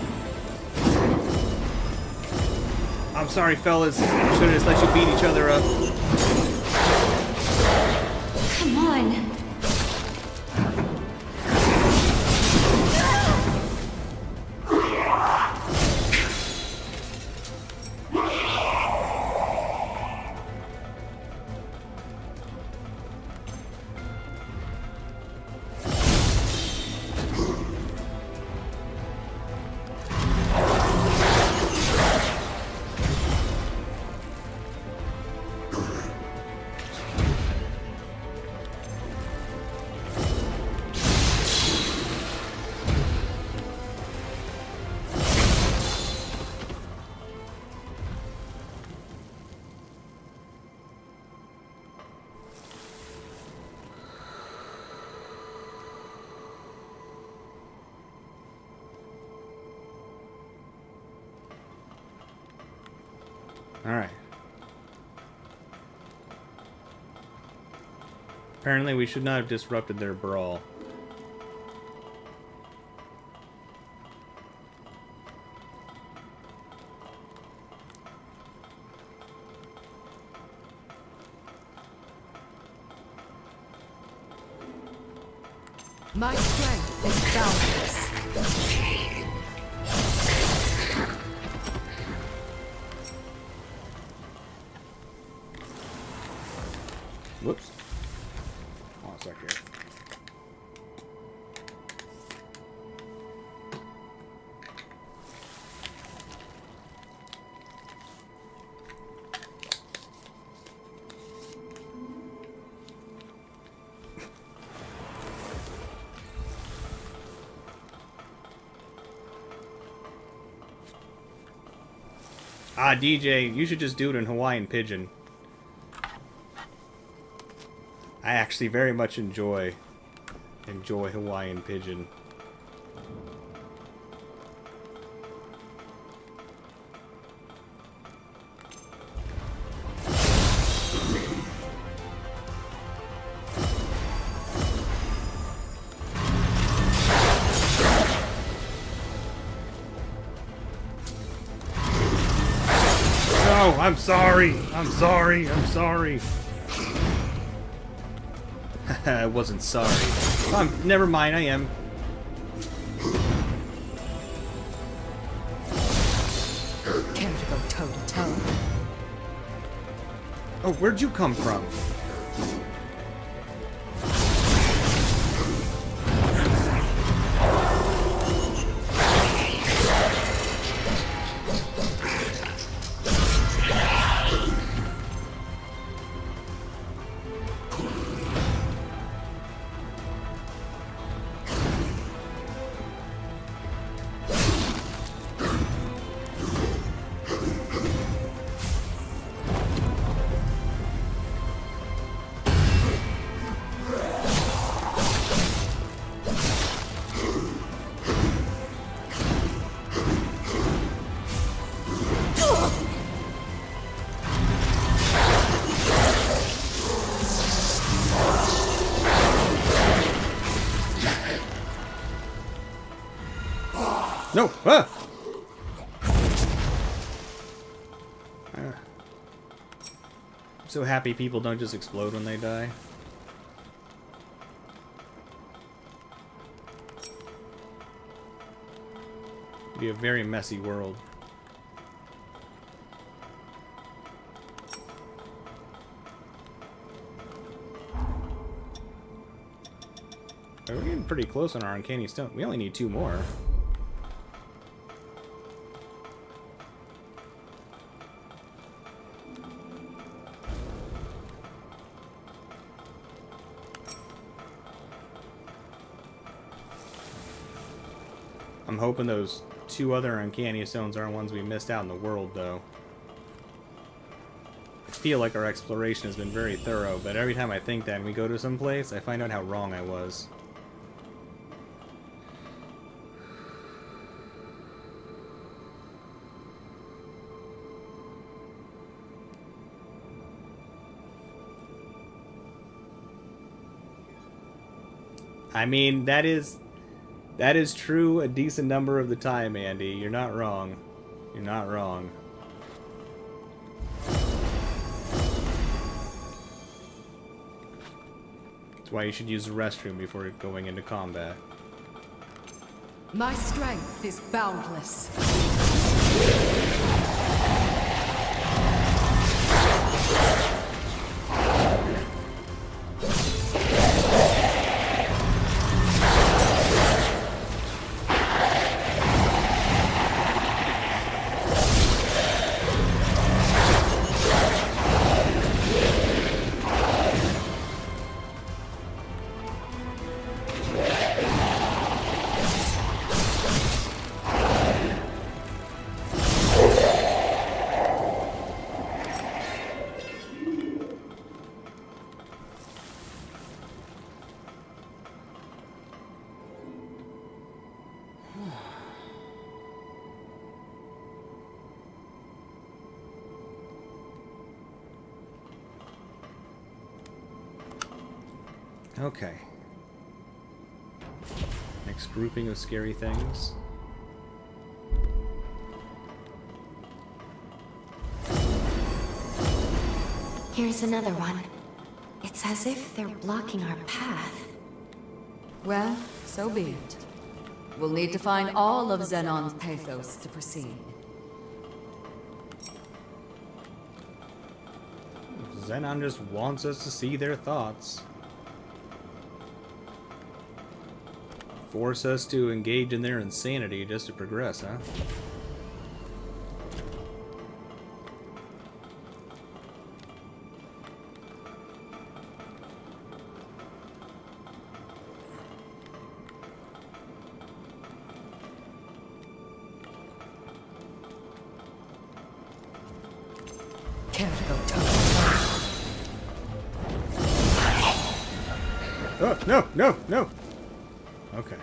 Speaker 1: I'm sorry, fellas. Should have just let you beat each other up.
Speaker 4: Come on.
Speaker 1: Alright. Apparently we should not have disrupted their brawl.
Speaker 3: My strength is boundless.
Speaker 1: Whoops. Hold on a sec here. Ah, DJ, you should just do it in Hawaiian Pigeon. I actually very much enjoy Hawaiian Pigeon. No, I'm sorry. I'm sorry. I'm sorry. I wasn't sorry. Never mind, I am.
Speaker 3: Care to go toe to toe?
Speaker 1: Oh, where'd you come from? No! Ah! I'm so happy people don't just explode when they die. It'd be a very messy world. We're getting pretty close on our Uncanny Stone. We only need 2 more. I'm hoping those 2 other Uncanny Stones aren't ones we missed out in the world, though. I feel like our exploration has been very thorough, but every time I think that and we go to some place, I find out how wrong I was. I mean, that is true a decent number of the time, Andy. You're not wrong. You're not wrong. That's why you should use the restroom before going into combat.
Speaker 3: My strength is boundless.
Speaker 1: Okay. Next grouping of scary things.
Speaker 4: Here's another one. It's as if they're blocking our path.
Speaker 3: Well, so be it. We'll need to find all of Xenon's pathos to proceed.
Speaker 1: Xenon just wants us to see their thoughts. Force us to engage in their insanity just to progress, huh?
Speaker 3: Care to go toe?
Speaker 1: Oh, no, no, no! Okay.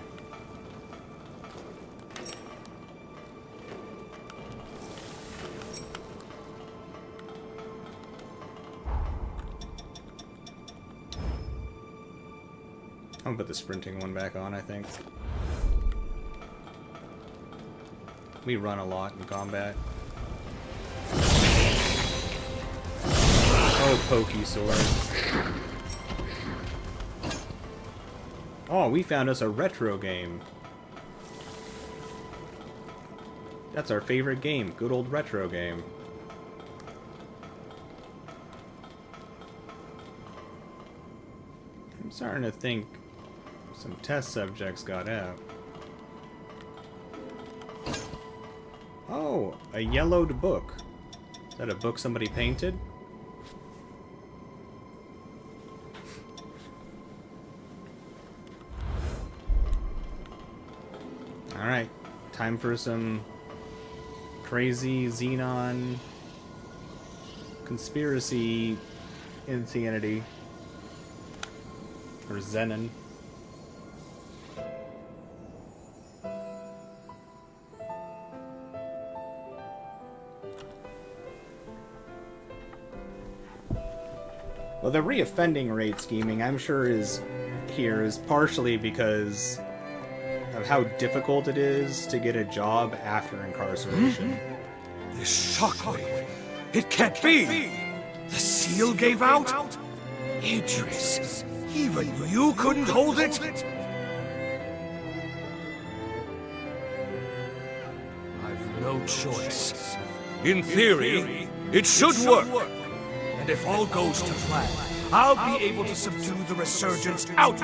Speaker 1: I'm gonna put the sprinting one back on, I think. We run a lot in combat. Oh, pokey sword. Oh, we found us a retro game. That's our favorite game. Good old retro game. I'm starting to think some test subjects got out. Oh, a yellowed book. Is that a book somebody painted? Alright, time for some crazy Xenon conspiracy insanity. Or Zenon. Well, the reoffending rate scheming, I'm sure, is partially because of how difficult it is to get a job after incarceration.
Speaker 12: This shockwave! It can't be! The seal gave out? Idris, even you couldn't hold it? I've no choice. In theory, it should work. And if all goes to plan, I'll be able to subdue the resurgence out.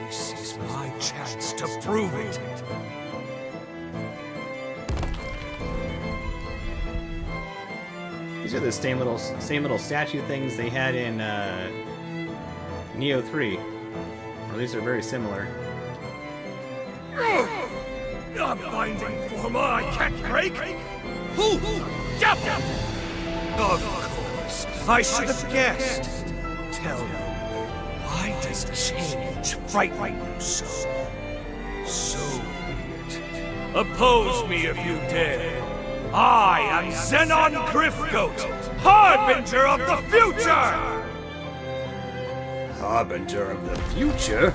Speaker 12: This is my chance to prove it.
Speaker 1: These are the same little statue things they had in Neo 3. Or at least they're very similar.
Speaker 12: A binding forma I can't break? Who? Devil! Of course, I should have guessed. Tell me, why does change frighten you so? So be it. Oppose me if you dare. I am Xenon Griffgoat, Harbinger of the Future!
Speaker 1: Harbinger of the future?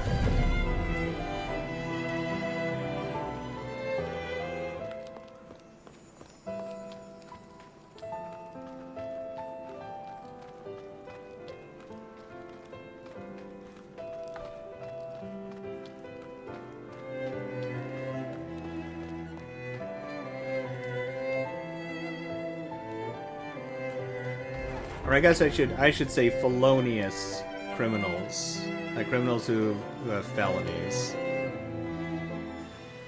Speaker 1: Or I guess I should say felonious criminals. Like criminals who have felonies.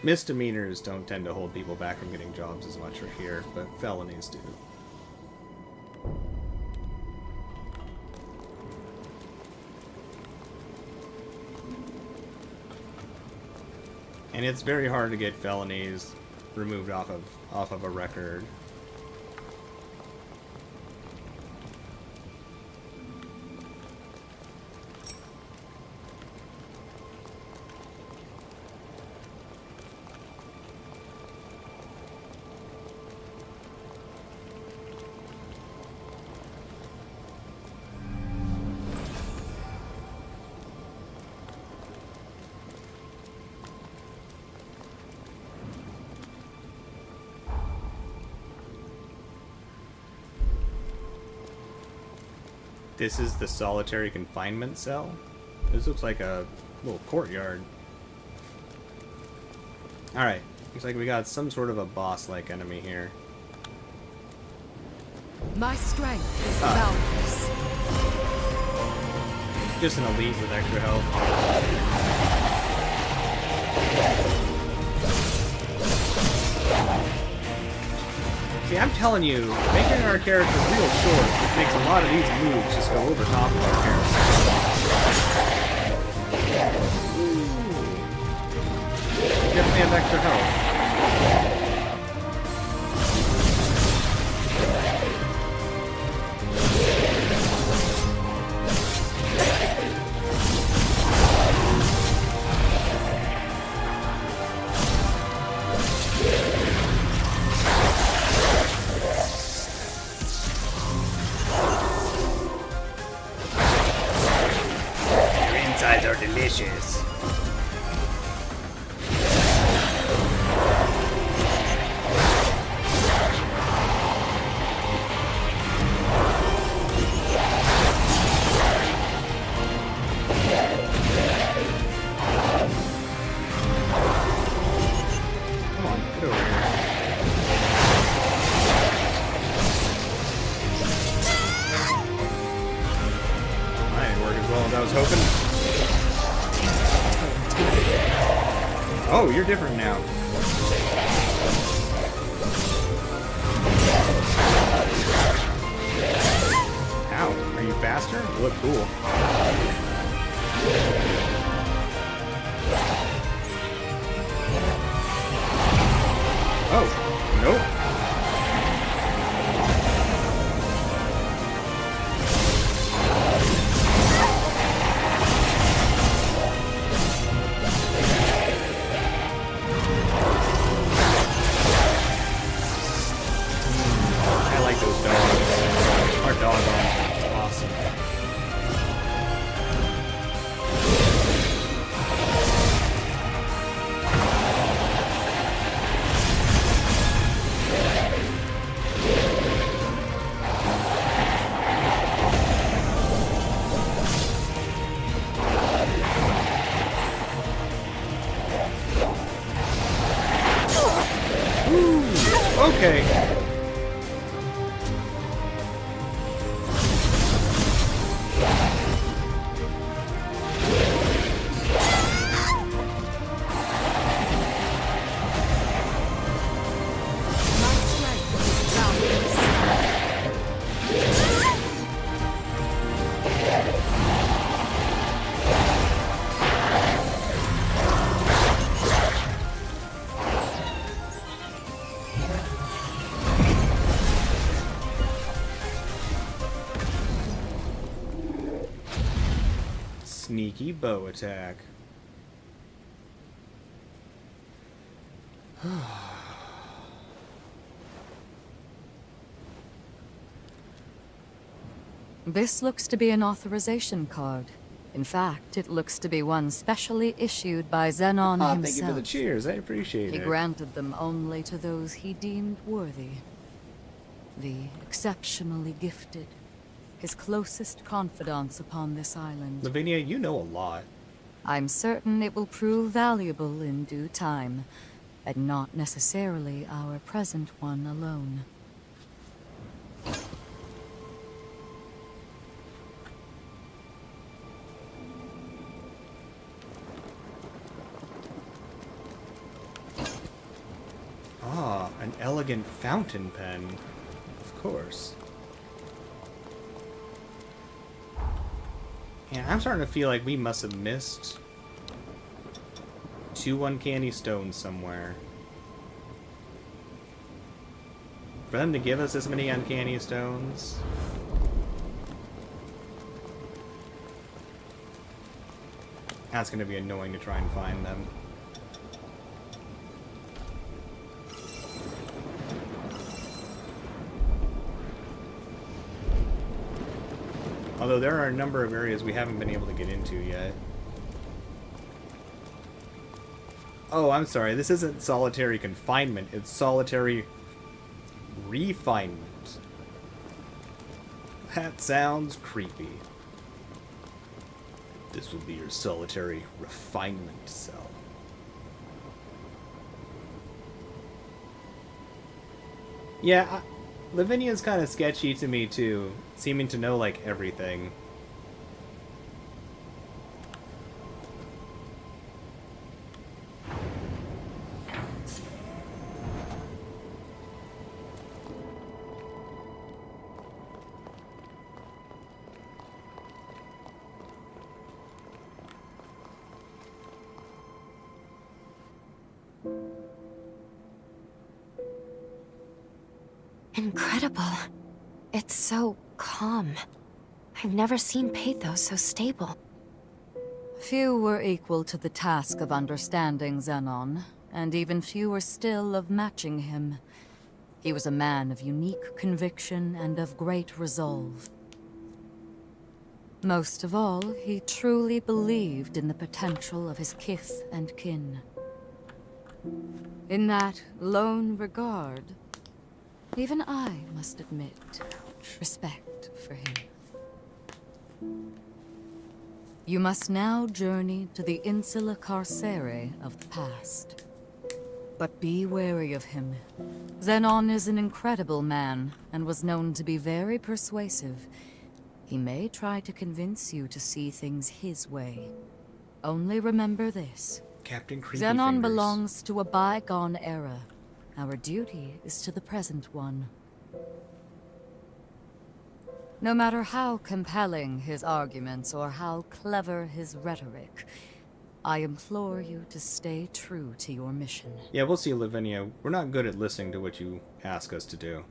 Speaker 1: Misdemeanors don't tend to hold people back from getting jobs as much here, but felonies do. And it's very hard to get felonies removed off of a record. This is the solitary confinement cell. This looks like a little courtyard. Alright, looks like we got some sort of a boss-like enemy here.
Speaker 3: My strength is boundless.
Speaker 1: Just an elite with extra health. See, I'm telling you, making our character real short makes a lot of these moves just go over top of our character. Definitely have extra health. Are delicious. Come on, get over here. That didn't work as well as I was hoping. Oh, you're different now. Ow, are you faster? You look cool. Oh, nope. Okay. Sneaky bow attack.
Speaker 3: This looks to be an authorization card. In fact, it looks to be one specially issued by Xenon himself.
Speaker 1: Thank you for the cheers. I appreciate it.
Speaker 3: He granted them only to those he deemed worthy. The exceptionally gifted. His closest confidants upon this island.
Speaker 1: Lavinia, you know a lot.
Speaker 3: I'm certain it will prove valuable in due time, and not necessarily our present one alone.
Speaker 1: An elegant fountain pen. Of course. Yeah, I'm starting to feel like we must have missed 2 uncanny stones somewhere. For them to give us this many uncanny stones... That's going to be annoying to try and find them. Although there are a number of areas we haven't been able to get into yet. Oh, I'm sorry. This isn't solitary confinement. It's solitary refinement. That sounds creepy. This will be your solitary refinement cell. Yeah, Lavinia's kind of sketchy to me too, seeming to know like everything.
Speaker 4: Incredible. It's so calm. I've never seen pathos so stable.
Speaker 3: Few were equal to the task of understanding Xenon, and even fewer still of matching him. He was a man of unique conviction and of great resolve. Most of all, he truly believed in the potential of his kith and kin. In that lone regard, even I must admit respect for him. You must now journey to the Insula Carcere of the past. But be wary of him. Xenon is an incredible man, and was known to be very persuasive. He may try to convince you to see things his way. Only remember this.
Speaker 1: Captain Creepy
Speaker 3: Xenon
Speaker 1: Fingers.
Speaker 3: belongs to a bygone era. Our duty is to the present one. No matter how compelling his arguments or how clever his rhetoric, I implore you to stay true to your mission.
Speaker 1: Yeah, we'll see, Lavinia. We're not good at listening to what you ask us to do.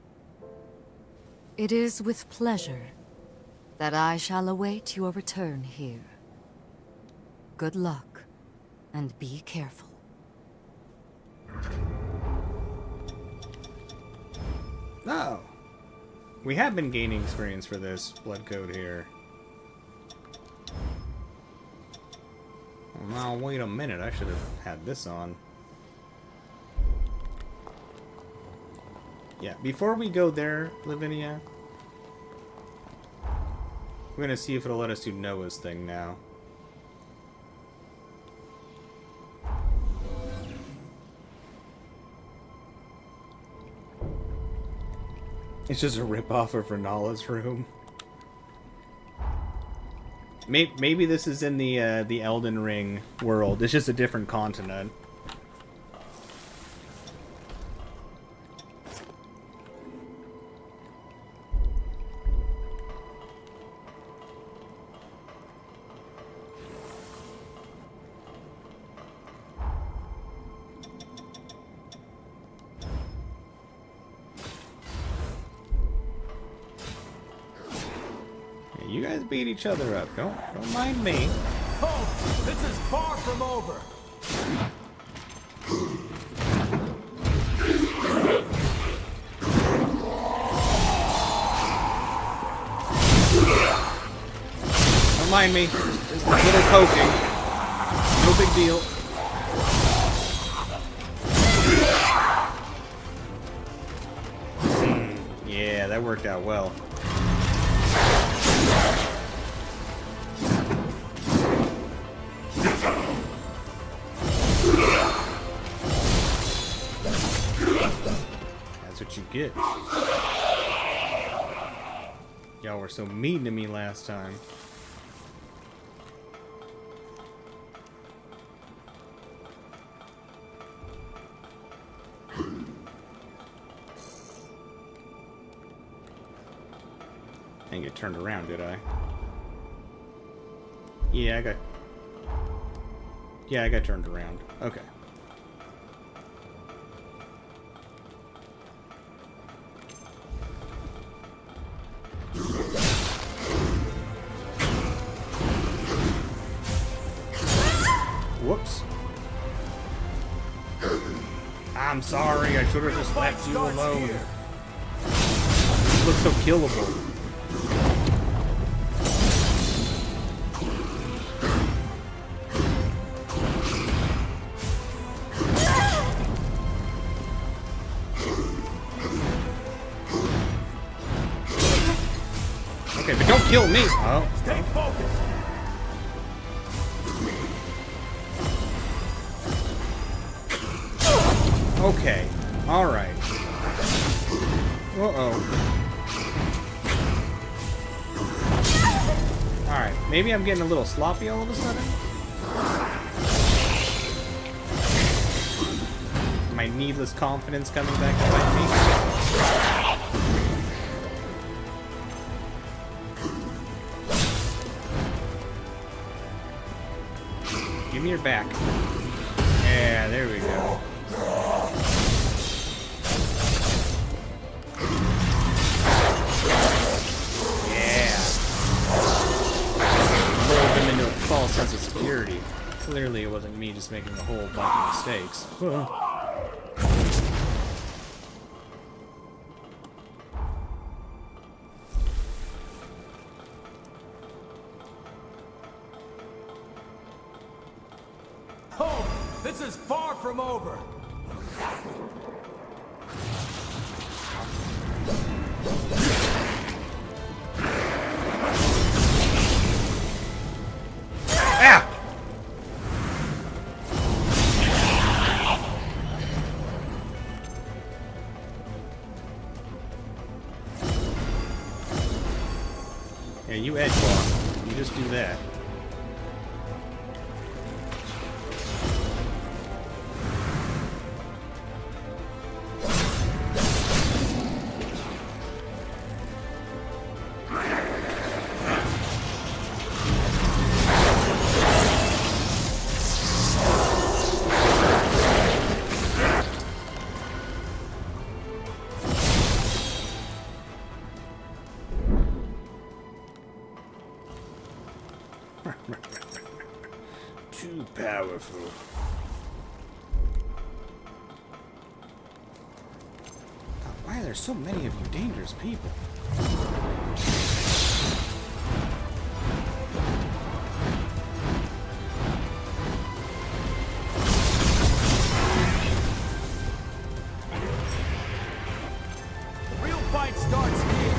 Speaker 3: It is with pleasure that I shall await your return here. Good luck, and be careful.
Speaker 1: Oh. We have been gaining experience for this blood code here. Oh, now, wait a minute. I should have had this on. Yeah, before we go there, Lavinia, we're gonna see if it'll let us do Noah's thing now. It's just a ripoff of Renala's room. Maybe this is in the Elden Ring world. It's just a different continent. You guys beat each other up. Don't mind me.
Speaker 10: Oh, this is far from over.
Speaker 1: Don't mind me. Just a little poking. No big deal. Yeah, that worked out well. That's what you get. Y'all were so mean to me last time. didn't get turned around, did I? Yeah, I got turned around. Okay. Whoops. I'm sorry, I should have just left you alone. You look so killable. Okay, but don't kill me! Oh.
Speaker 10: Stay focused.
Speaker 1: Okay. Alright. Uh-oh. Alright. Maybe I'm getting a little sloppy all of a sudden? My needless confidence coming back to bite me? Give me your back. Yeah, there we go. Yeah. Lulled them into a false sense of security. Clearly it wasn't me just making a whole bunch of mistakes.
Speaker 10: Oh, this is far from over.
Speaker 1: Ah! Yeah, you edge walk. You just do that. Too powerful. God, why are there so many of you dangerous people?
Speaker 10: The real fight starts here.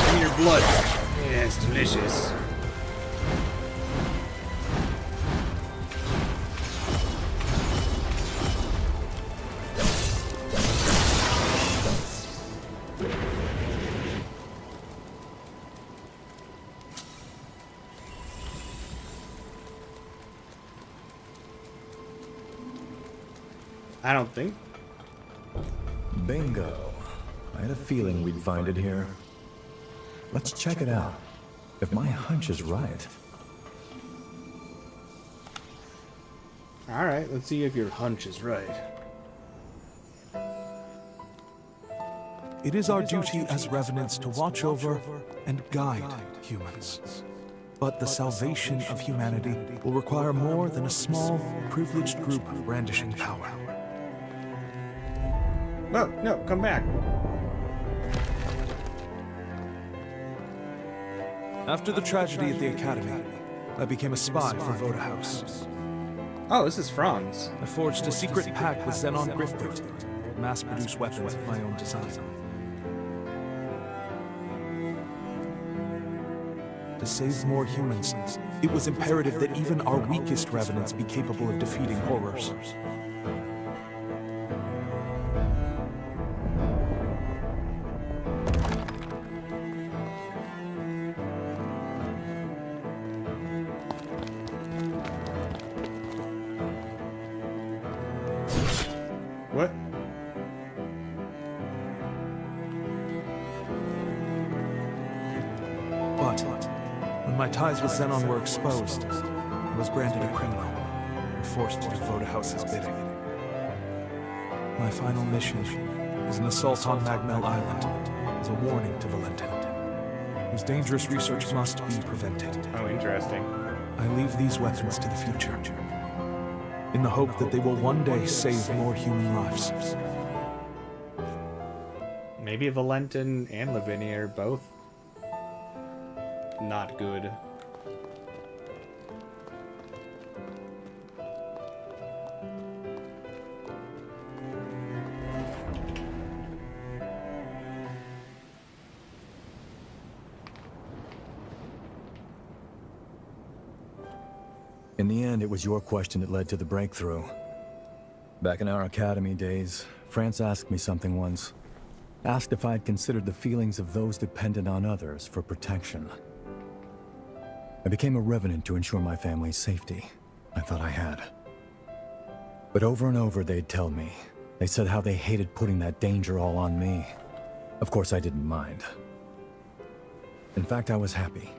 Speaker 1: Give me your blood. Yeah, it's delicious. I don't think.
Speaker 9: Bingo. I had a feeling we'd find it here. Let's check it out. If my hunch is right.
Speaker 1: Alright, let's see if your hunch is right.
Speaker 13: It is our duty as revenants to watch over and guide humans. But the salvation of humanity will require more than a small, privileged group brandishing power.
Speaker 1: No, no, come back.
Speaker 13: After the tragedy at the Academy, I became a spy for Voda House.
Speaker 1: Oh, this is Franz.
Speaker 13: I forged a secret pact with Xenon Grifters to mass-produce weapons of my own design. To save more humans, it was imperative that even our weakest revenants be capable of defeating horrors.
Speaker 1: What?
Speaker 13: But when my ties with Xenon were exposed, I was branded a criminal and forced to do Vodahouse's bidding. My final mission is an assault on Magmel Island as a warning to Valentin, whose dangerous research must be prevented.
Speaker 1: Oh, interesting.
Speaker 13: I leave these weapons to the future, in the hope that they will one day save more human lives.
Speaker 1: Maybe Valentin and Lavinia are both not good.
Speaker 9: In the end, it was your question that led to the breakthrough. Back in our academy days, France asked me something once. Asked if I'd considered the feelings of those dependent on others for protection. I became a revenant to ensure my family's safety. I thought I had. But over and over they'd tell me. They said how they hated putting that danger all on me. Of course I didn't mind. In fact, I was happy,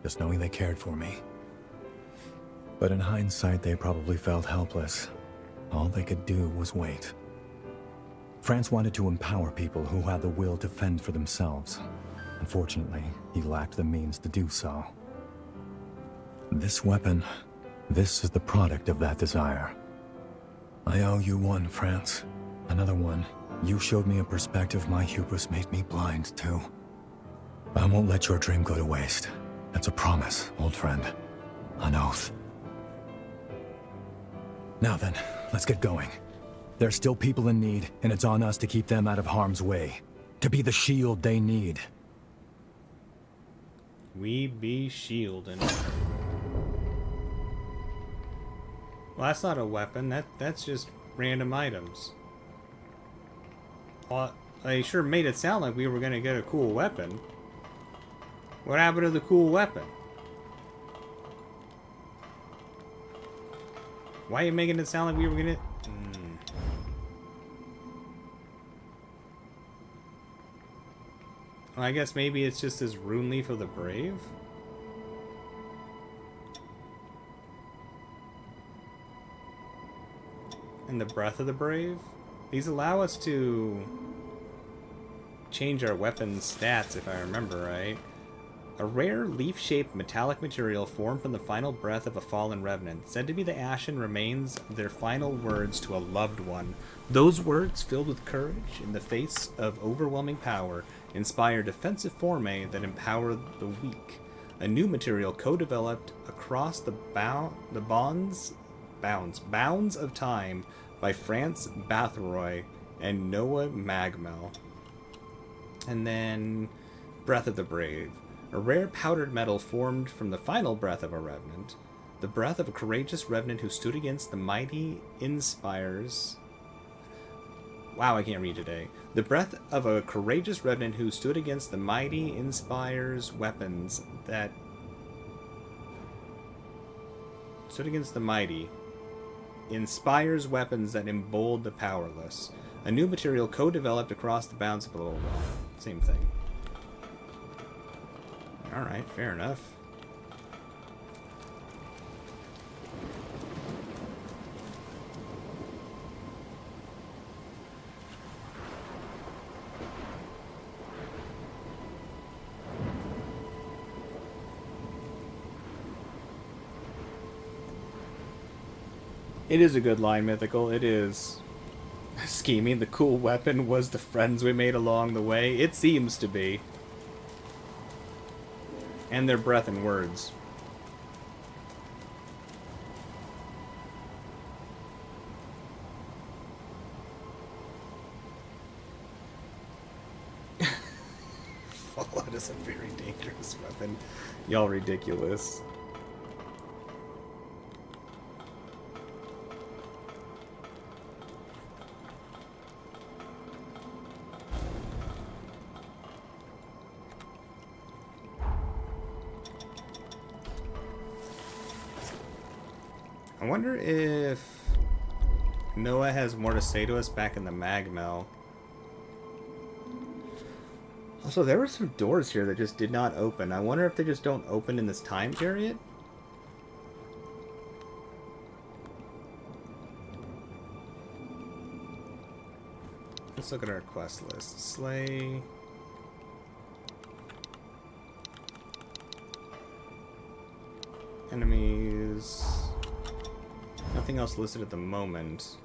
Speaker 9: just knowing they cared for me. But in hindsight, they probably felt helpless. All they could do was wait. France wanted to empower people who had the will to fend for themselves. Unfortunately, he lacked the means to do so. This weapon, this is the product of that desire. I owe you one, France. Another one. You showed me a perspective my hubris made me blind to. I won't let your dream go to waste. That's a promise, old friend. An oath. Now then, let's get going. There's still people in need, and it's on us to keep them out of harm's way. To be the shield they need.
Speaker 1: We be shielding. Well, that's not a weapon. That's just random items. Well, they sure made it sound like we were gonna get a cool weapon. What happened to the cool weapon? Why are you making it sound like we were gonna... Well, I guess maybe it's just this rune leaf of the brave? And the breath of the brave? These allow us to change our weapon's stats, if I remember right. A rare leaf-shaped metallic material formed from the final breath of a fallen revenant, said to be the ashen remains of their final words to a loved one. Those words, filled with courage in the face of overwhelming power, inspire defensive formae that empower the weak. A new material co-developed across the bounds of time by France Bathroy and Noah Magmel. And then Breath of the Brave. A rare powdered metal formed from the final breath of a revenant. The breath of a courageous revenant who stood against the mighty inspires... Wow, I can't read today. The breath of a courageous revenant who stood against the mighty inspires weapons that... Stood against the mighty. Inspires weapons that embold the powerless. A new material co-developed across the bounds of... Oh, well, same thing. Alright, fair enough. It is a good line, Mythical. It is. Scheming, the cool weapon was the friends we made along the way. It seems to be. And their breath and words. Fallout is a very dangerous weapon. Y'all ridiculous. I wonder if Noah has more to say to us back in the Magmel. Also, there were some doors here that just did not open. I wonder if they just don't open in this time period? Let's look at our quest list. Slay... Enemies... Nothing else listed at the moment.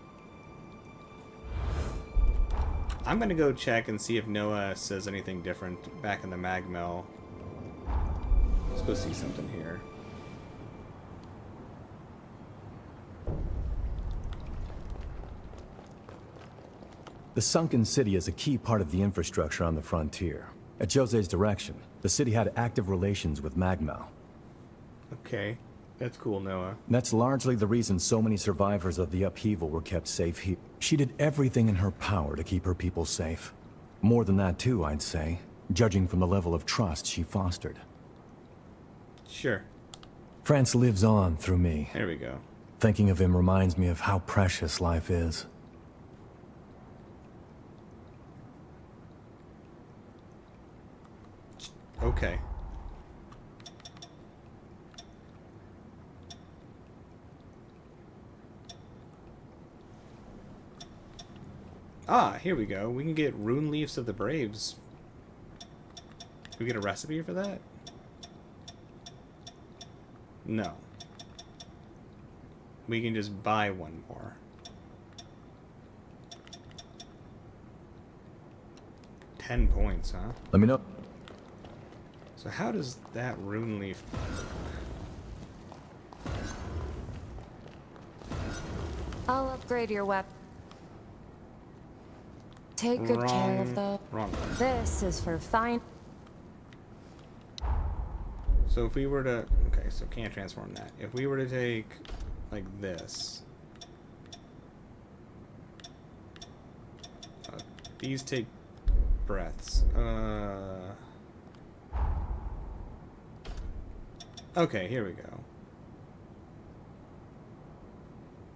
Speaker 1: I'm gonna go check and see if Noah says anything different back in the mag mill. Let's go see something here.
Speaker 9: The sunken city is a key part of the infrastructure on the frontier. At Jose's direction, the city had active relations with Magmal.
Speaker 1: Okay, that's cool, Noah.
Speaker 9: That's largely the reason so many survivors of the upheaval were kept safe here. She did everything in her power to keep her people safe. More than that too, I'd say, judging from the level of trust she fostered.
Speaker 1: Sure.
Speaker 9: France lives on through me.
Speaker 1: There we go.
Speaker 9: Thinking of him reminds me of how precious life is.
Speaker 1: Okay. Ah, here we go. We can get Rune Leaves of the Braves. Can we get a recipe for that? No. We can just buy one more. 10 points, huh?
Speaker 9: Let me know.
Speaker 1: So how does that Rune Leaf...
Speaker 4: I'll upgrade your weapon. Take good care of the...
Speaker 1: Wrong one.
Speaker 4: This is for fine...
Speaker 1: So if we were to... Okay, so can't transform that. If we were to take, like, this... these take breaths. Okay, here we go.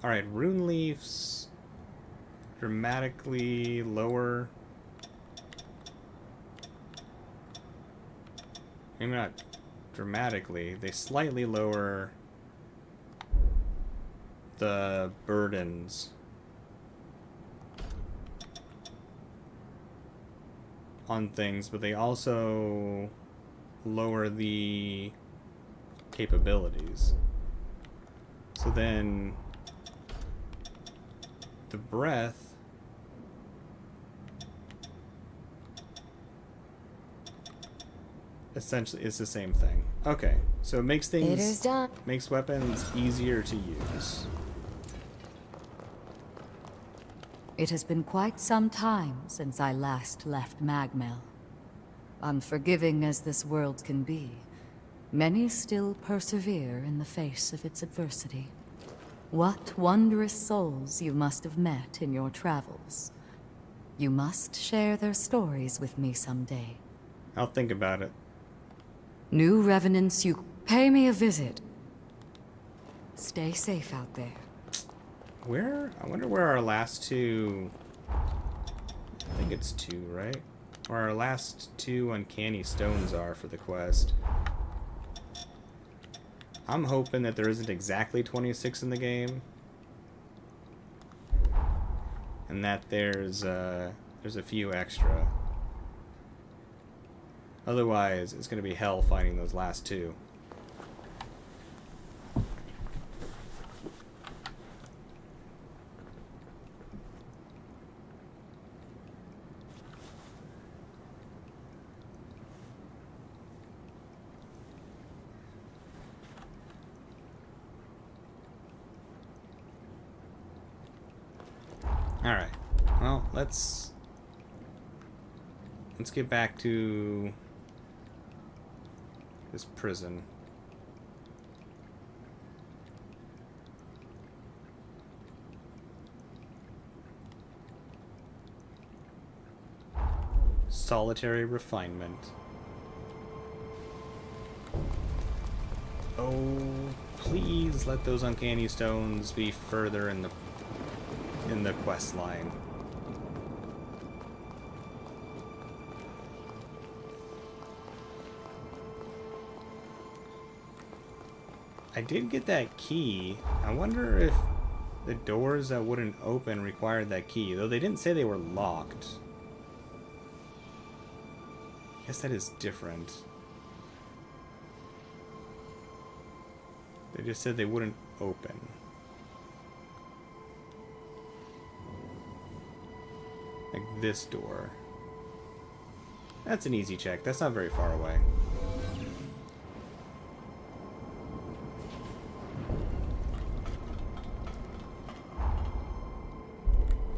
Speaker 1: Alright, Rune Leaves... dramatically lower... Maybe not dramatically. They slightly lower the burdens on things, but they also lower the capabilities. So then the breath essentially is the same thing. Okay, so it makes things, makes weapons easier to use.
Speaker 3: It has been quite some time since I last left Magmel. Unforgiving as this world can be, many still persevere in the face of its adversity. What wondrous souls you must have met in your travels. You must share their stories with me someday.
Speaker 1: I'll think about it.
Speaker 3: New revenants, you pay me a visit. Stay safe out there.
Speaker 1: Where? I wonder where our last two... I think it's 2, right? Where our last 2 uncanny stones are for the quest. I'm hoping that there isn't exactly 26 in the game. And that there's a few extra. Otherwise, it's going to be hell finding those last 2. Alright. Well, let's get back to this prison. Solitary refinement. Oh, please let those uncanny stones be further in the quest line. I did get that key. I wonder if the doors that wouldn't open required that key, though they didn't say they were locked. I guess that is different. They just said they wouldn't open. Like this door. That's an easy check. That's not very far away.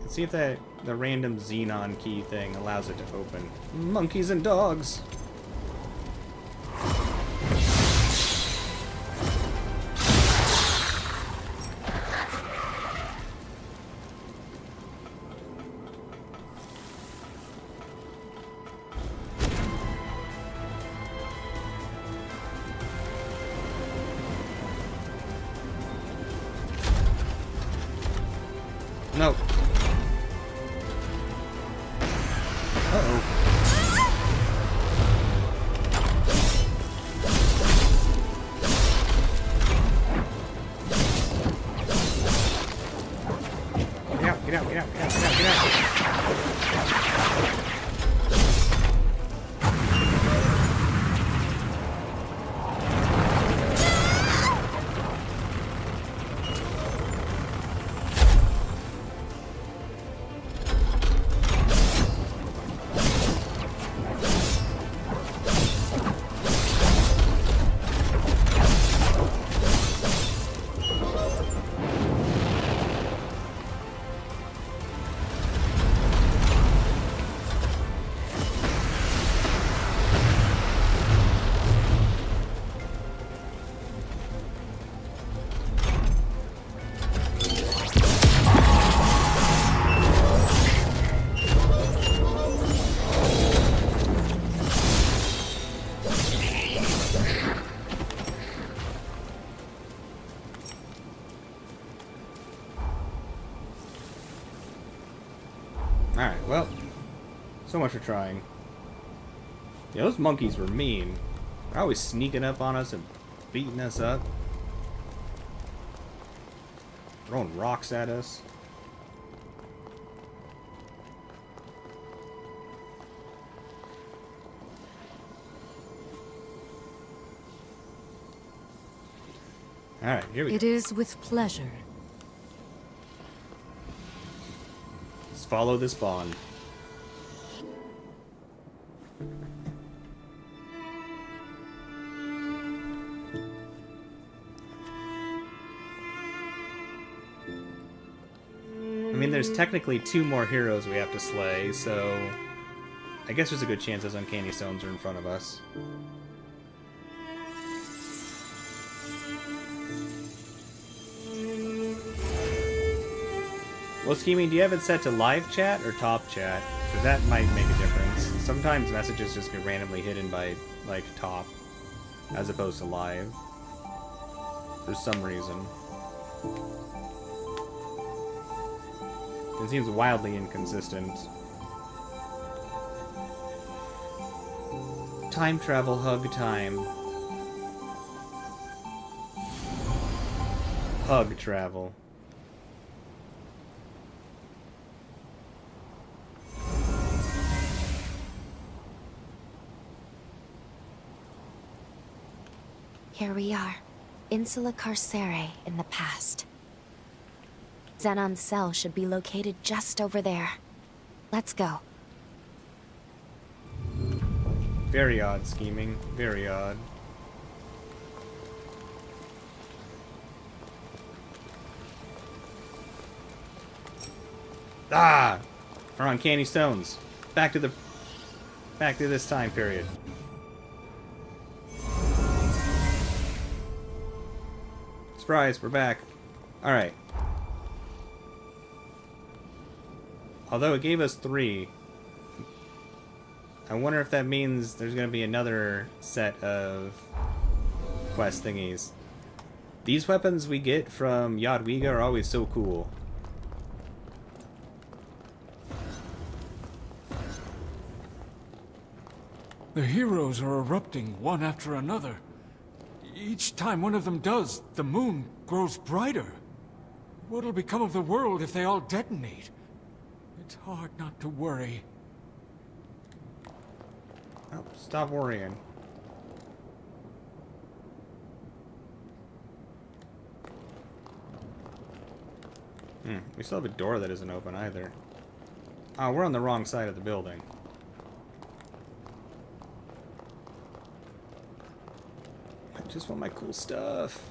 Speaker 1: Let's see if the random xenon key thing allows it to open. Monkeys and dogs! No. Uh-oh. Get out, get out, get out, get out, get out, get out. Alright, well, so much for trying. Yeah, those monkeys were mean. They're always sneaking up on us and beating us up. Throwing rocks at us. Alright, here we go.
Speaker 3: It is with pleasure.
Speaker 1: Let's follow this bond. I mean, there's technically 2 more heroes we have to slay, so I guess there's a good chance those uncanny stones are in front of us. Well, Scheming, do you have it set to live chat or top chat? Because that might make a difference. Sometimes messages just get randomly hidden by, like, top, as opposed to live. For some reason. It seems wildly inconsistent. Time travel hug time. Hug travel.
Speaker 4: Here we are, Insula Carcere in the past. Xenon's cell should be located just over there. Let's go.
Speaker 1: Very odd scheming. Very odd. Ah! Our uncanny stones. Back to this time period. Surprise, we're back. Alright. Although it gave us 3. I wonder if that means there's going to be another set of quest thingies. These weapons we get from Jadwiga are always so cool.
Speaker 11: The heroes are erupting one after another. Each time one of them does, the moon grows brighter. What'll become of the world if they all detonate? It's hard not to worry.
Speaker 1: Oh, stop worrying. We still have a door that isn't open either. Oh, we're on the wrong side of the building. I just want my cool stuff.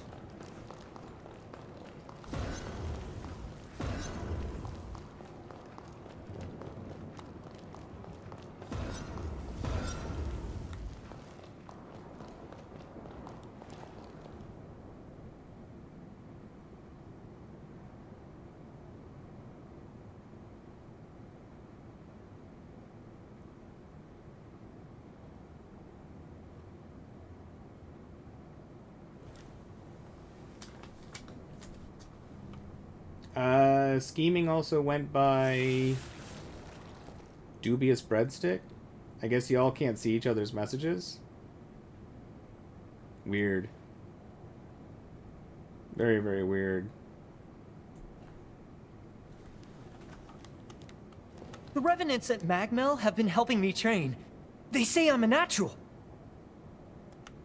Speaker 1: Scheming also went by Dubious Breadstick. I guess y'all can't see each other's messages. Weird. Very, very weird.
Speaker 14: The Revenants at Magmel have been helping me train. They say I'm a natural.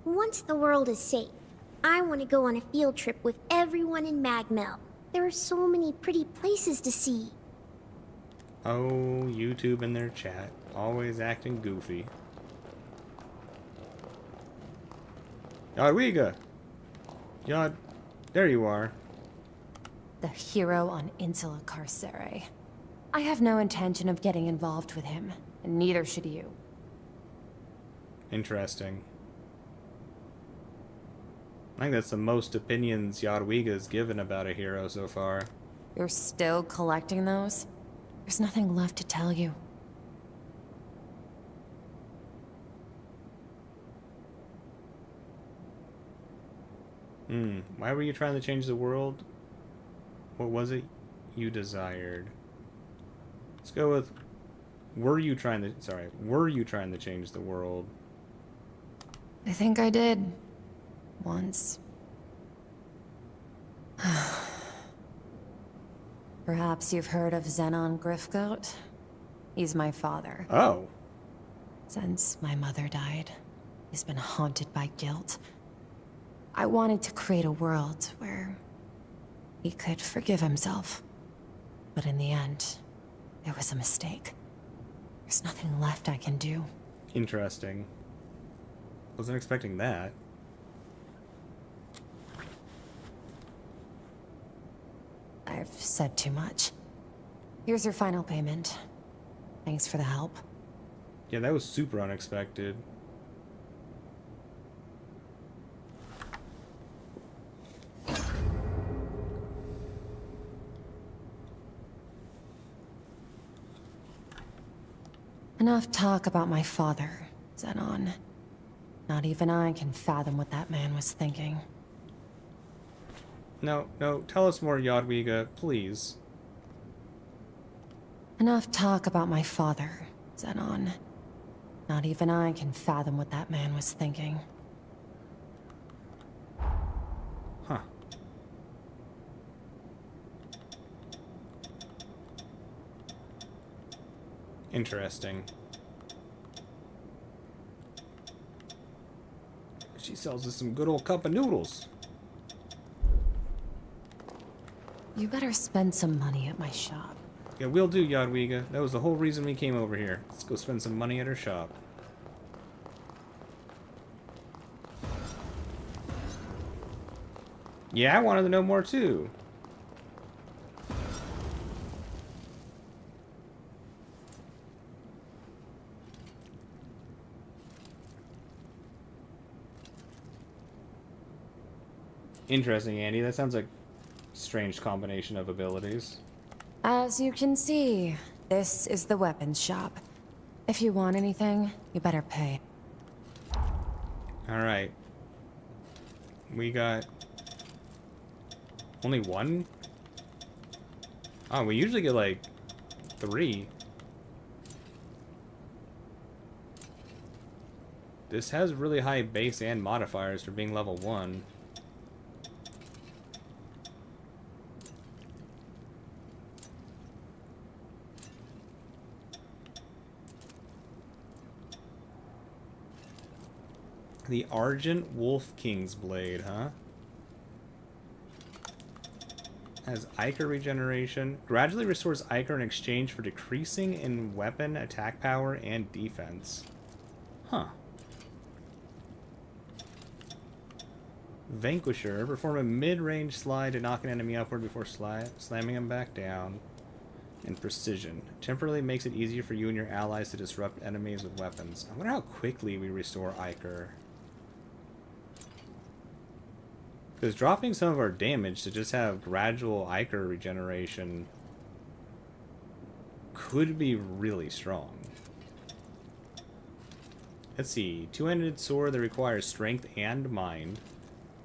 Speaker 15: Once the world is safe, I want to go on a field trip with everyone in Magmel. There are so many pretty places to see.
Speaker 1: Oh, YouTube in their chat. Always acting goofy. Yadwiga! Yad... There you are.
Speaker 16: The hero on Insula Carcere. I have no intention of getting involved with him, and neither should you.
Speaker 1: Interesting. I think that's the most opinions Yadwiga's given about a hero so far.
Speaker 16: You're still collecting those? There's nothing left to tell you.
Speaker 1: Why were you trying to change the world? What was it you desired? Let's go with... Were you trying to change the world?
Speaker 16: I think I did. Once. Perhaps you've heard of Xenon Grifgoat? He's my father.
Speaker 1: Oh.
Speaker 16: Since my mother died, he's been haunted by guilt. I wanted to create a world where he could forgive himself. But in the end, it was a mistake. There's nothing left I can do.
Speaker 1: Interesting. Wasn't expecting that.
Speaker 16: I've said too much. Here's your final payment. Thanks for the help.
Speaker 1: Yeah, that was super unexpected.
Speaker 16: Enough talk about my father, Xenon. Not even I can fathom what that man was thinking.
Speaker 1: No, tell us more, Yadwiga, please.
Speaker 16: Enough talk about my father, Xenon. Not even I can fathom what that man was thinking.
Speaker 1: Huh. Interesting. She sells us some good old cup of noodles.
Speaker 16: You better spend some money at my shop.
Speaker 1: Yeah, we'll do, Yadwiga. That was the whole reason we came over here. Let's go spend some money at her shop. Yeah, I wanted to know more too. Interesting, Andy. That sounds like a strange combination of abilities.
Speaker 16: As you can see, this is the weapons shop. If you want anything, you better pay.
Speaker 1: Alright. We got... only one? Oh, we usually get like 3. This has really high base and modifiers for being level 1. The Argent Wolf King's Blade, huh? Has Ichor regeneration. Gradually restores Ichor in exchange for decreasing in weapon, attack power, and defense. Huh. Vanquisher. Perform a mid-range slide to knock an enemy upward before slamming him back down. And Precision. Temporarily makes it easier for you and your allies to disrupt enemies with weapons. I wonder how quickly we restore Ichor. Because dropping some of our damage to just have gradual Ichor regeneration could be really strong. Let's see. Two-handed sword that requires strength and mind.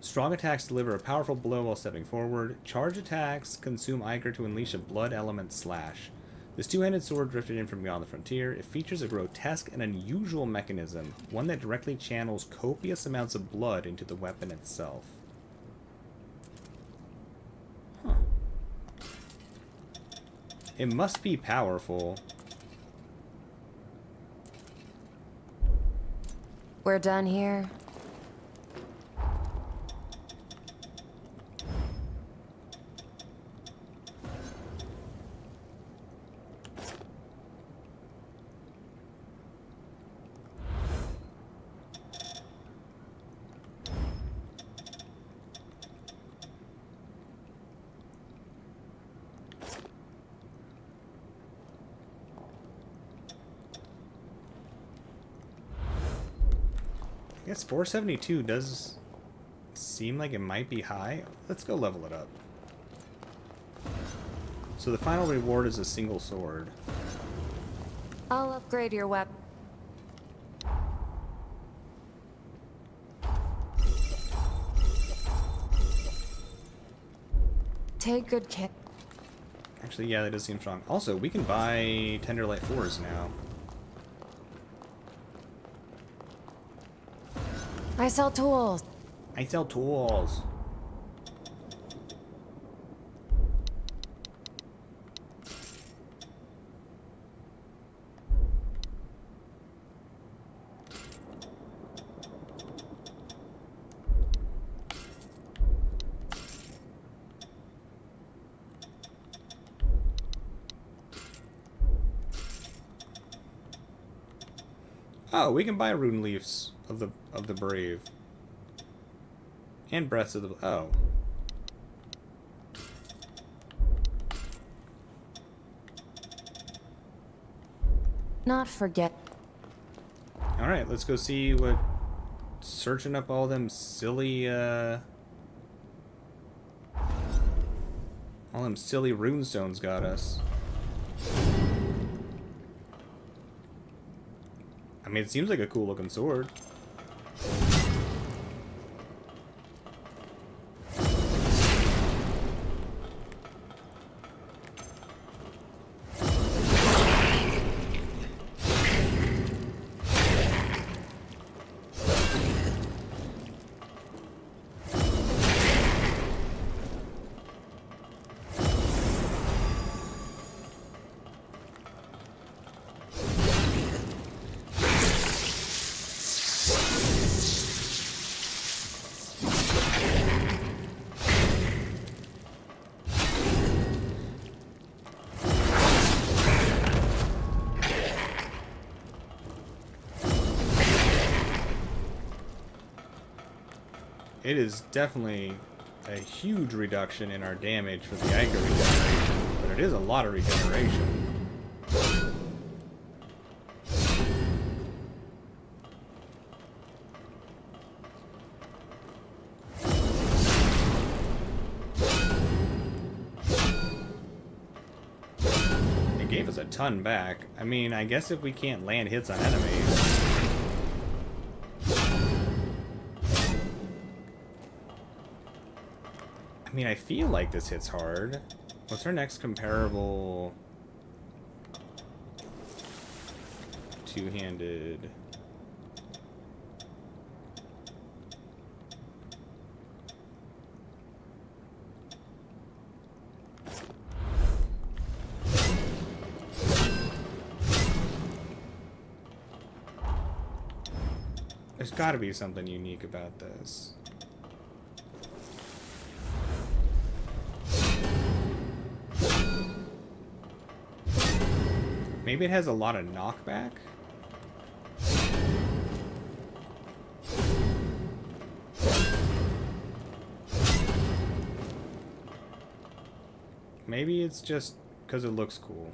Speaker 1: Strong attacks deliver a powerful blow while stepping forward. Charge attacks consume Ichor to unleash a blood element slash. This two-handed sword drifted in from beyond the frontier. It features a grotesque and unusual mechanism, one that directly channels copious amounts of blood into the weapon itself. Huh. It must be powerful.
Speaker 16: We're done here.
Speaker 1: I guess 472 does seem like it might be high. Let's go level it up. So the final reward is a single sword.
Speaker 16: I'll upgrade your weapon. Take good care.
Speaker 1: Actually, yeah, that does seem strong. Also, we can buy Tenderlight 4s now.
Speaker 16: I sell tools.
Speaker 1: I sell tools. Oh, we can buy rune leaves of the brave. And breaths of the oh.
Speaker 16: Not forget.
Speaker 1: Alright, let's go see what searching up all them silly runestones got us. I mean, it seems like a cool looking sword. It is definitely a huge reduction in our damage for the Ichor regeneration, but it is a lot of regeneration. It gave us a ton back. I mean, I guess if we can't land hits on enemies... I mean, I feel like this hits hard. What's our next comparable two-handed? There's got to be something unique about this. Maybe it has a lot of knockback? Maybe it's just because it looks cool.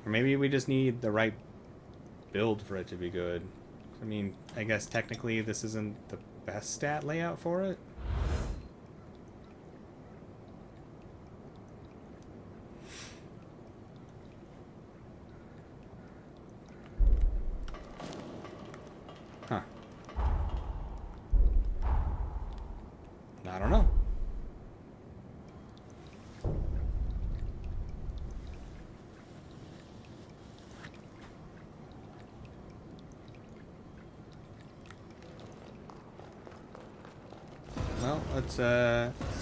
Speaker 1: Or maybe we just need the right build for it to be good. I mean, I guess technically this isn't the best stat layout for it. Huh. I don't know. Well, let's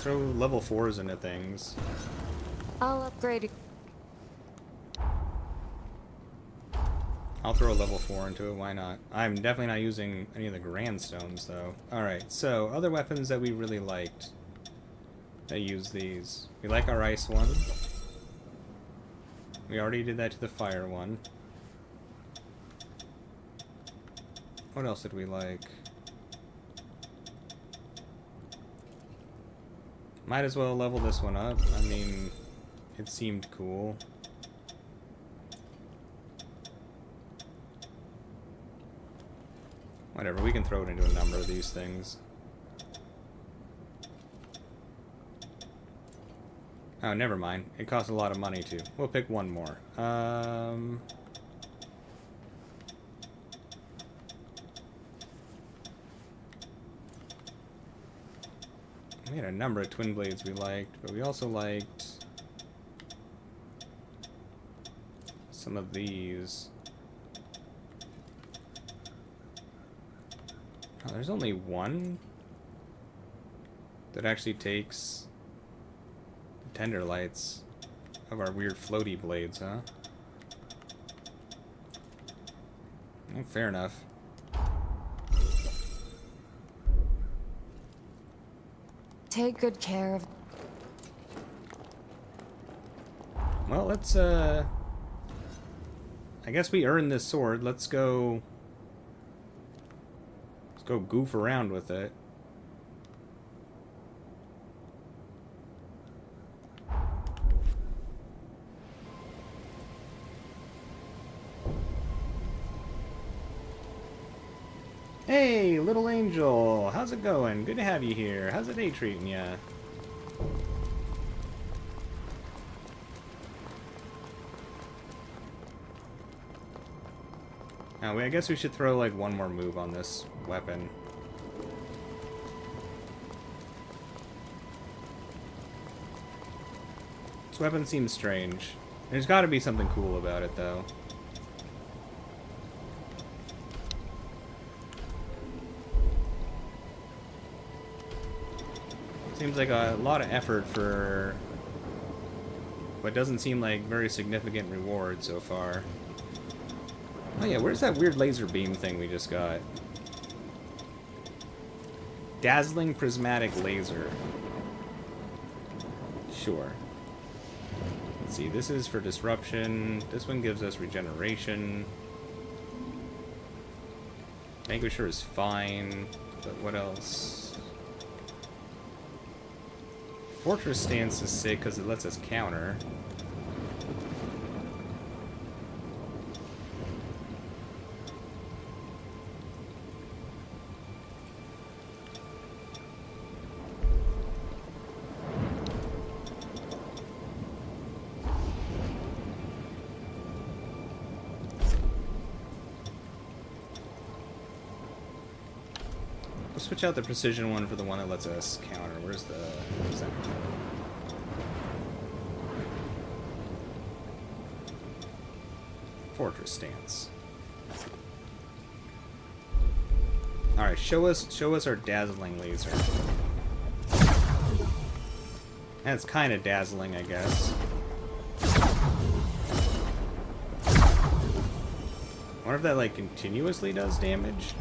Speaker 1: throw level 4s into things.
Speaker 3: I'll upgrade it.
Speaker 1: I'll throw a level 4 into it, why not? I'm definitely not using any of the Grand Stones, though. Alright, so, other weapons that we really liked. I use these. We like our ice one. We already did that to the fire one. What else did we like? Might as well level this one up. I mean, it seemed cool. Whatever, we can throw it into a number of these things. Oh, never mind. It costs a lot of money, too. We'll pick one more. We had a number of twin blades we liked, but we also liked some of these. Oh, there's only one that actually takes the tender lights of our weird floaty blades, huh? Oh, fair enough.
Speaker 3: Take good care of...
Speaker 1: Well, let's, I guess we earned this sword. Let's go goof around with it. Hey, little angel, how's it going? Good to have you here. How's the day treating ya? Now, I guess we should throw like one more move on this weapon. This weapon seems strange. There's got to be something cool about it, though. Seems like a lot of effort for what doesn't seem like very significant reward so far. Oh yeah, where's that weird laser beam thing we just got? Dazzling prismatic laser. Sure. Let's see, this is for disruption. This one gives us regeneration. Vanquisher is fine, but what else? Fortress Stance is sick because it lets us counter. We'll switch out the precision one for the one that lets us counter. Where's that? Fortress Stance. Alright, show us our dazzling laser. That's kind of dazzling, I guess. if that, like, continuously does damage.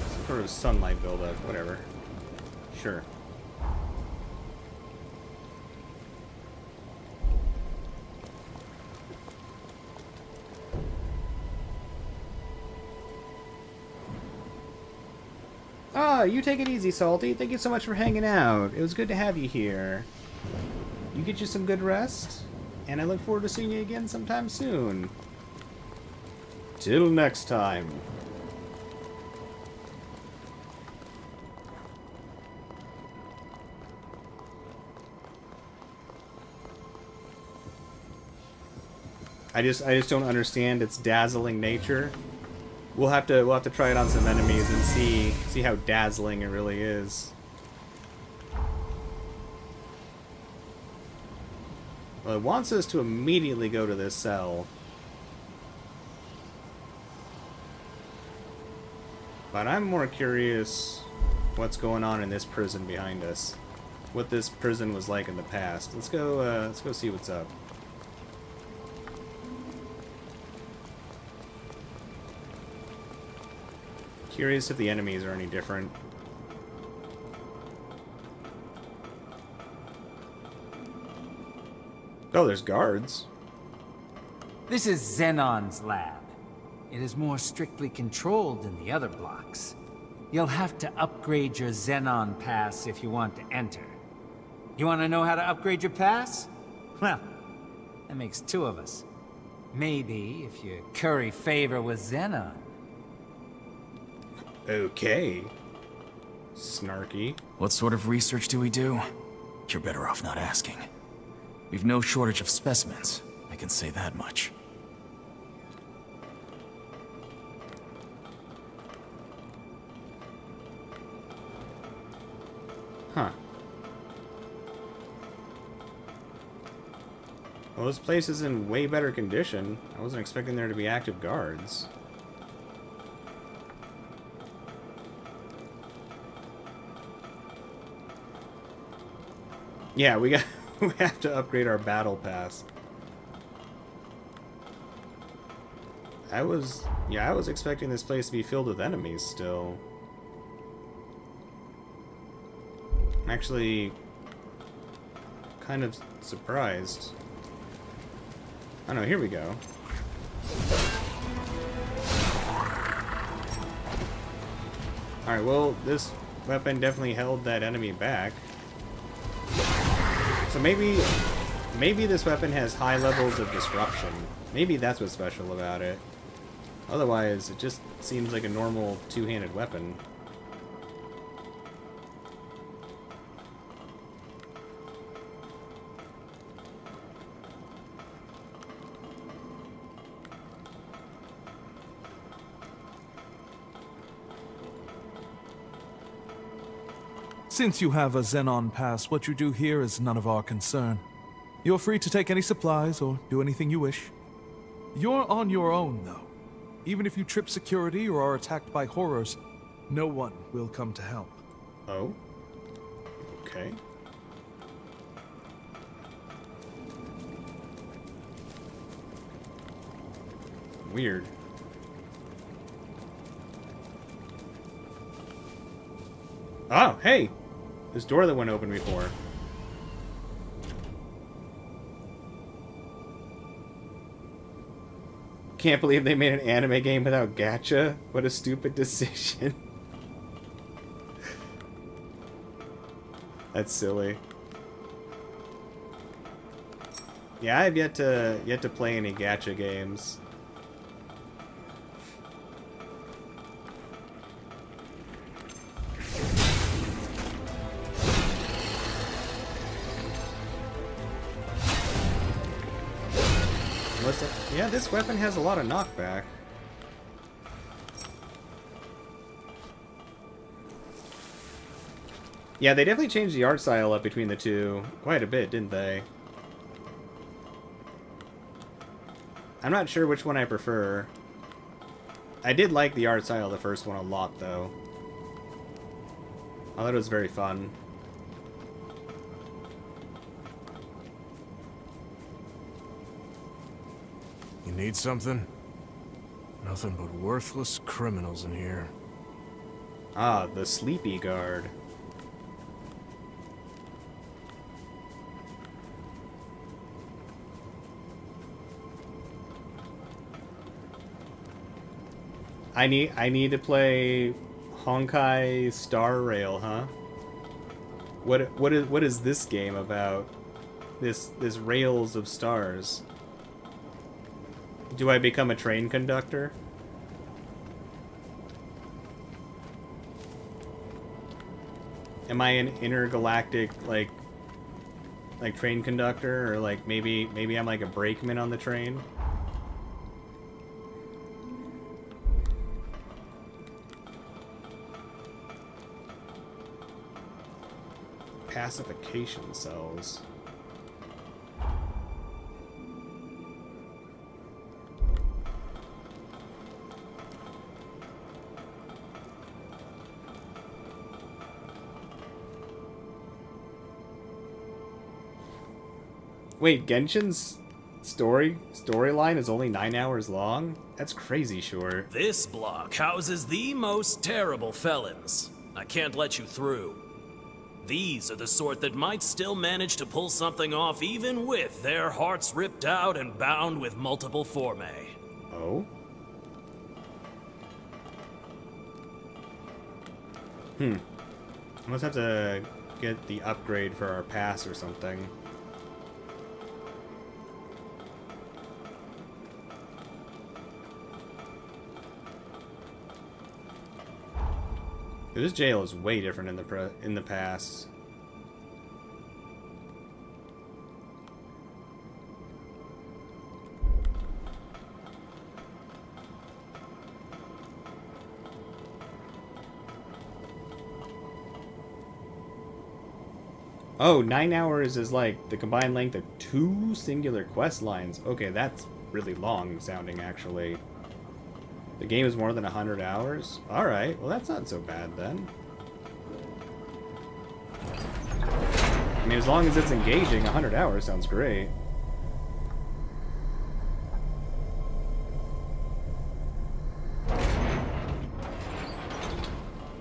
Speaker 1: Some sort of sunlight buildup, whatever. Sure. Oh, you take it easy, Salty. Thank you so much for hanging out. It was good to have you here. You get you some good rest, and I look forward to seeing you again sometime soon. Till next time. I just don't understand its dazzling nature. We'll have to try it on some enemies and see how dazzling it really is. Well, it wants us to immediately go to this cell. But I'm more curious what's going on in this prison behind us. What this prison was like in the past. Let's go see what's up. Curious if the enemies are any different. Oh, there's guards.
Speaker 17: This is Xenon's lab. It is more strictly controlled than the other blocks. You'll have to upgrade your Xenon pass if you want to enter. You want to know how to upgrade your pass? Well, that makes two of us. Maybe if you curry favor with Xenon.
Speaker 1: Okay. Snarky.
Speaker 18: What sort of research do we do? You're better off not asking. We've no shortage of specimens, I can say that much.
Speaker 1: Huh. Well, this place is in way better condition. I wasn't expecting there to be active guards. Yeah, we have to upgrade our battle pass. I was expecting this place to be filled with enemies still. I'm actually kind of surprised. Oh no, here we go. Alright, well, this weapon definitely held that enemy back. So maybe this weapon has high levels of disruption. Maybe that's what's special about it. Otherwise, it just seems like a normal two-handed weapon.
Speaker 13: Since you have a Xenon pass, what you do here is none of our concern. You're free to take any supplies or do anything you wish. You're on your own, though. Even if you trip security or are attacked by horrors, no one will come to help.
Speaker 1: Oh? Okay. Weird. Oh, hey! This door that went open before. Can't believe they made an anime game without gacha. What a stupid decision. That's silly. Yeah, I've yet to play any gacha games. Yeah, this weapon has a lot of knockback. Yeah, they definitely changed the art style up between the two quite a bit, didn't they? I'm not sure which one I prefer. I did like the art style of the first one a lot, though. I thought it was very fun.
Speaker 13: Need something? Nothing but worthless criminals in here.
Speaker 1: Ah, the sleepy guard. I need to play Honkai Star Rail, huh? What is this game about? This Rails of Stars. Do I become a train conductor? Am I an intergalactic like train conductor, or like maybe I'm like a brakeman on the train? Pacification cells. Wait, Genshin's storyline is only 9 hours long? That's crazy short.
Speaker 19: This block houses the most terrible felons. I can't let you through. These are the sort that might still manage to pull something off even with their hearts ripped out and bound with multiple formae.
Speaker 1: Oh? I must have to get the upgrade for our pass or something. This jail is way different in the past. Oh, 9 hours is like the combined length of 2 singular quest lines. Okay, that's really long sounding, actually. The game is more than 100 hours? Alright, well that's not so bad then. I mean, as long as it's engaging, 100 hours sounds great.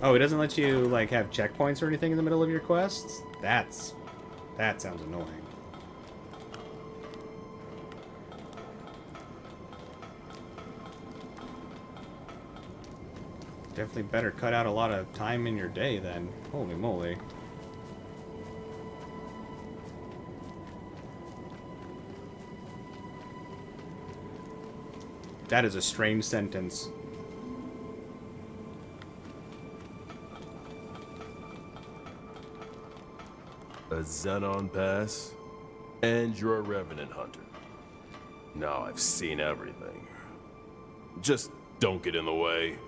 Speaker 1: Oh, it doesn't let you, like, have checkpoints or anything in the middle of your quests? That sounds annoying. Definitely better cut out a lot of time in your day then. Holy moly. That is a strange sentence.
Speaker 20: A Xenon pass? And you're a Revenant hunter. Now I've seen everything. Just don't get in the way.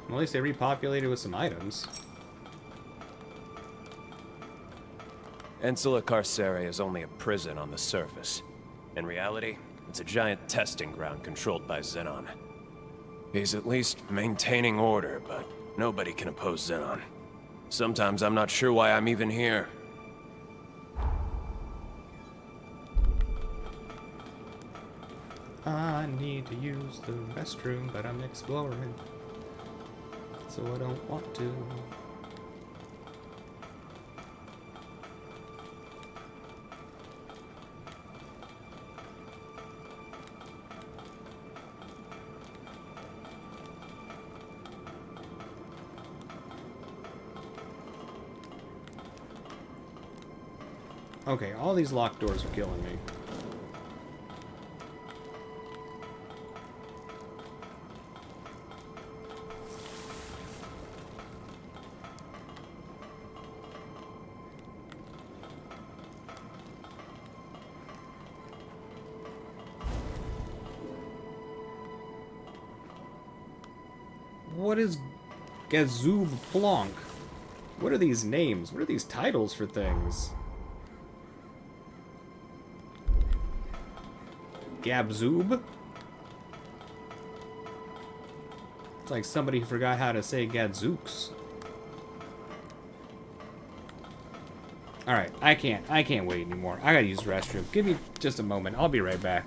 Speaker 1: Well, at least they repopulated with some items.
Speaker 6: Insula Carcere is only a prison on the surface. In reality, it's a giant testing ground controlled by Xenon. He's at least maintaining order, but nobody can oppose Xenon. Sometimes I'm not sure why I'm even here.
Speaker 1: I need to use the restroom, but I'm exploring, so I don't want to. Okay, all these locked doors are killing me. What is Gazoob Plonk? What are these names? What are these titles for things? Gabzoob? It's like somebody who forgot how to say Gadzooks. Alright, I can't wait anymore. I gotta use the restroom. Give me just a moment. I'll be right back.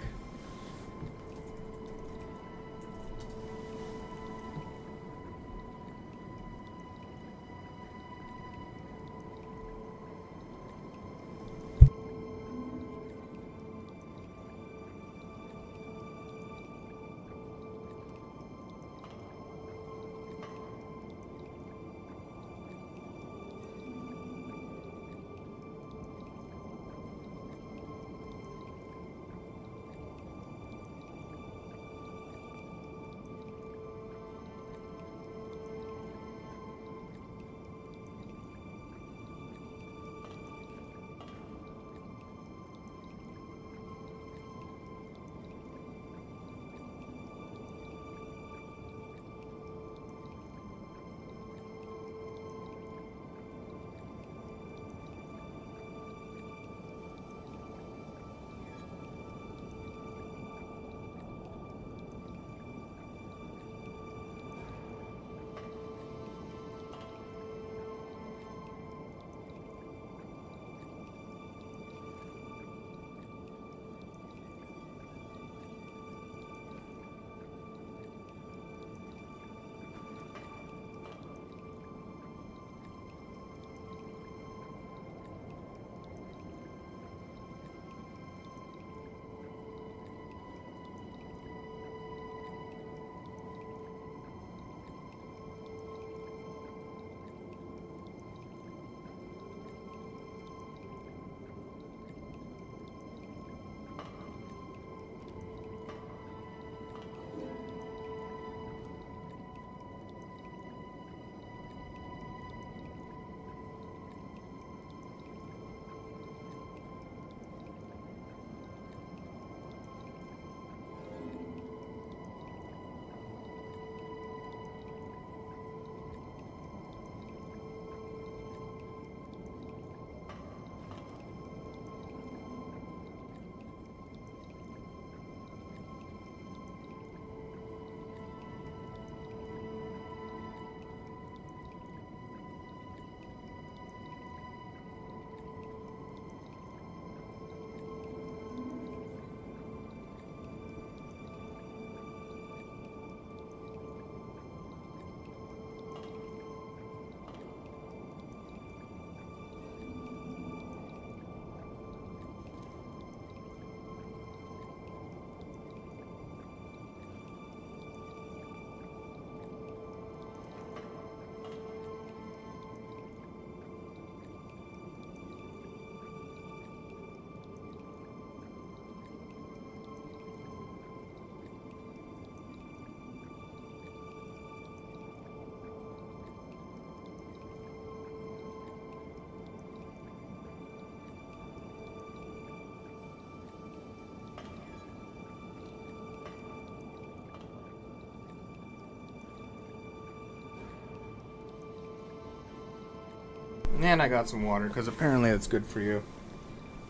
Speaker 1: And I got some water, because apparently it's good for you.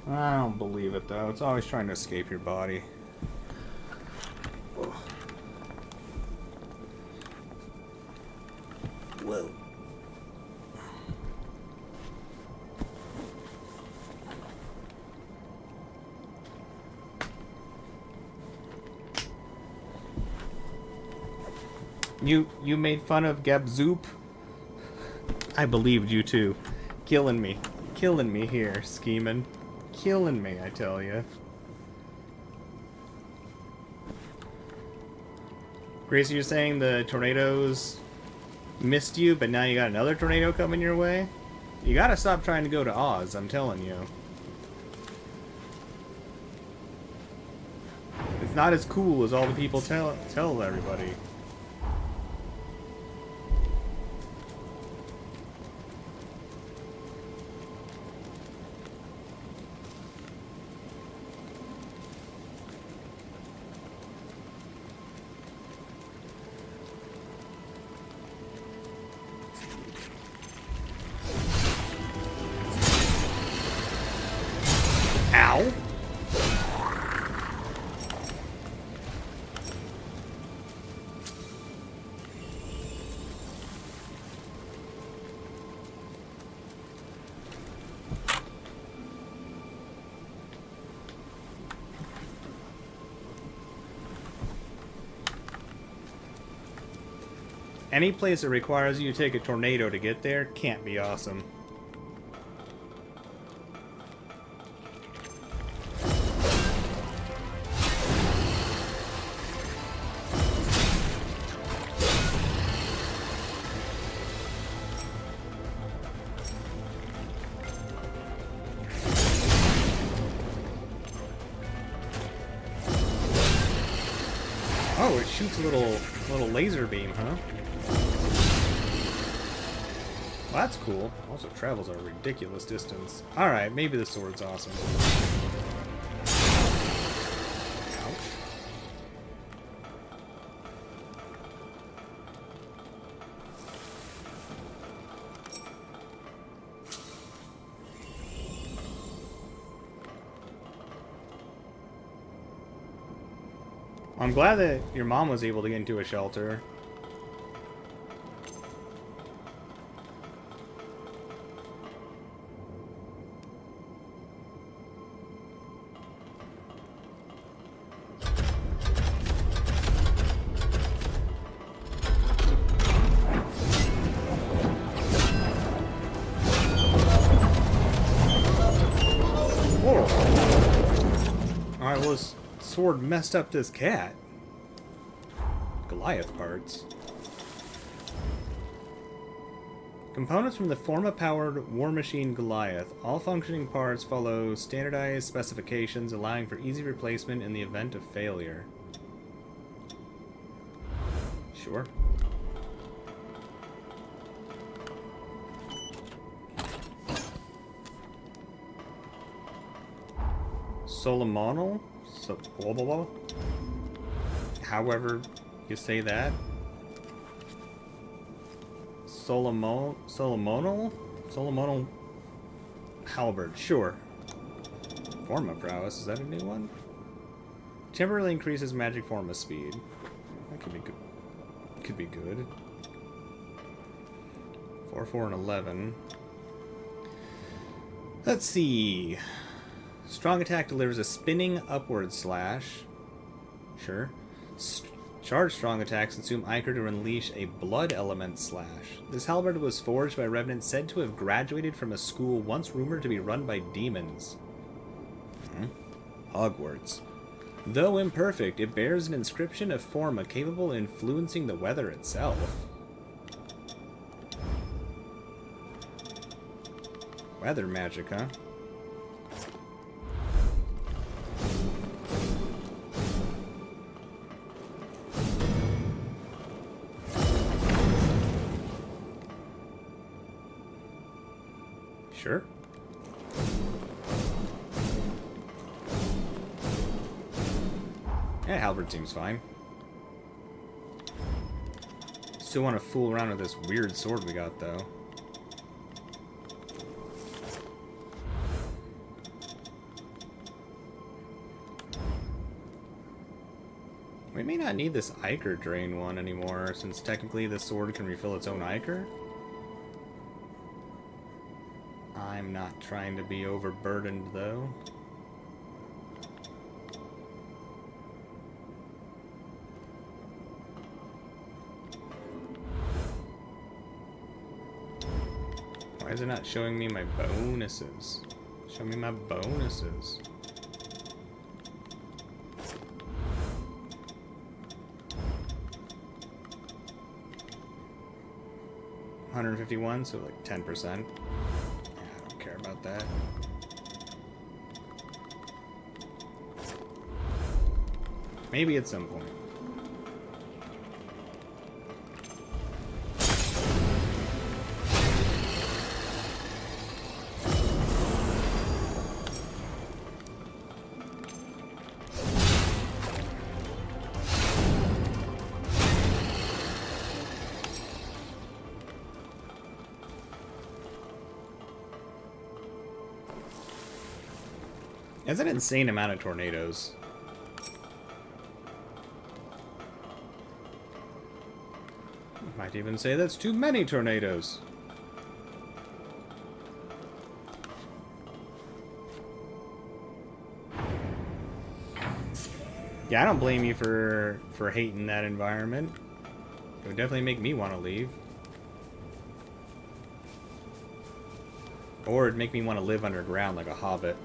Speaker 1: I don't believe it, though. It's always trying to escape your body. Whoa. You made fun of Gabzoop? I believed you too. Killing me here, scheming. Killing me, I tell you. Gracie, you're saying the tornadoes missed you, but now you got another tornado coming your way? You gotta stop trying to go to Oz, I'm telling you. It's not as cool as all the people tell everybody. Ow! Any place that requires you to take a tornado to get there can't be awesome. Oh, it shoots a little laser beam, huh? Well, that's cool. Also travels a ridiculous distance. Alright, maybe the sword's awesome. Ouch. I'm glad that your mom was able to get into a shelter. Alright, well, this sword messed up this cat. Goliath parts. Components from the Forma-powered war machine Goliath. All functioning parts follow standardized specifications, allowing for easy replacement in the event of failure. Sure. Solomonal? Blah, blah, blah. However you say that. Solomonal halberd, sure. Forma prowess, is that a new one? Temporarily increases magic forma speed. That could be good. Could be good. 4, 4, and 11. Let's see. Strong attack delivers a spinning upward slash. Sure. Charged strong attacks consume Ichor to unleash a blood element slash. This halberd was forged by revenants said to have graduated from a school once rumored to be run by demons. Hogwarts. Though imperfect, it bears an inscription of Forma capable of influencing the weather itself. Weather magic, huh? Sure. Yeah, halberd seems fine. Still want to fool around with this weird sword we got, though. We may not need this Ichor Drain one anymore, since technically this sword can refill its own Ichor. I'm not trying to be overburdened, though. Why is it not showing me my bonuses? Show me my bonuses. $151, so like 10%. I don't care about that. Maybe at some point. That's an insane amount of tornadoes. Might even say that's too many tornadoes. Yeah, I don't blame you for hating that environment. It would definitely make me want to leave. Or it'd make me want to live underground like a hobbit.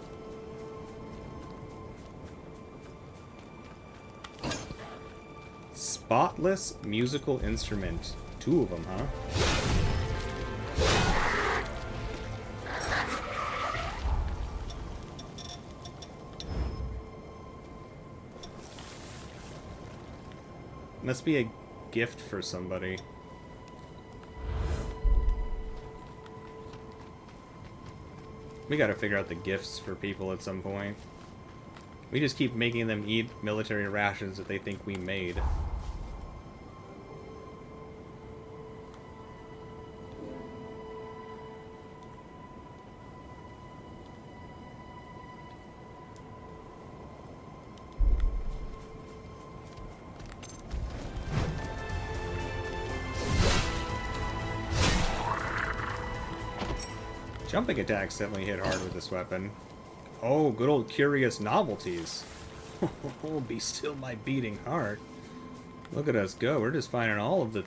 Speaker 1: Spotless musical instrument. 2 of them, huh? Must be a gift for somebody. We gotta figure out the gifts for people at some point. We just keep making them eat military rations that they think we made. Jumping attacks definitely hit hard with this weapon. Oh, good old curious novelties. Oh, be still my beating heart. Look at us go. We're just finding all of the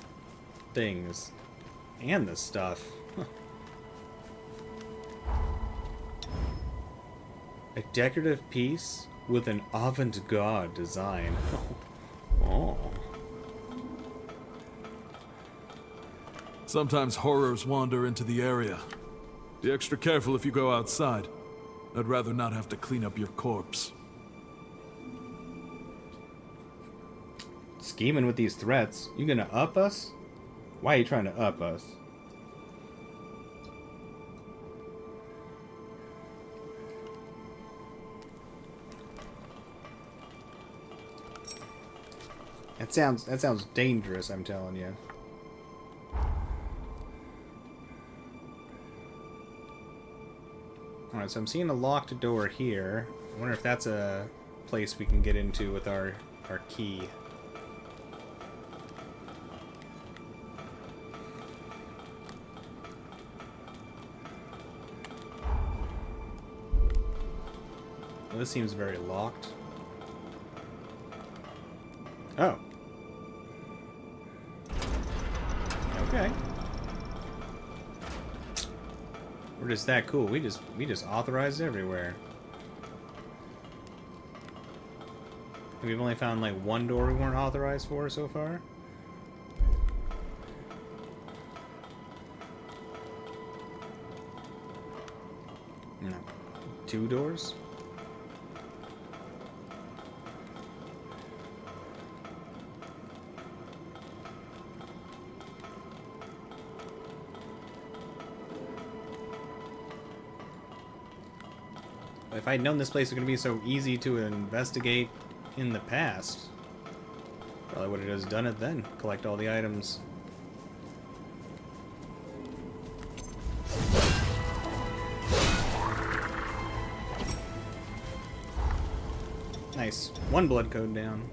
Speaker 1: things. And the stuff. A decorative piece with an avant-garde design. Oh.
Speaker 13: Sometimes horrors wander into the area. Be extra careful if you go outside. I'd rather not have to clean up your corpse.
Speaker 1: Scheming with these threats. You gonna up us? Why are you trying to up us? That sounds dangerous, I'm telling you. Alright, so I'm seeing a locked door here. I wonder if that's a place we can get into with our key. Well, this seems very locked. Oh. Okay. We're just that cool. We just authorize everywhere. We've only found like 1 door we weren't authorized for so far. No. 2 doors? If I'd known this place was going to be so easy to investigate in the past, probably would have just done it then. Collect all the items. Nice. 1 blood code down.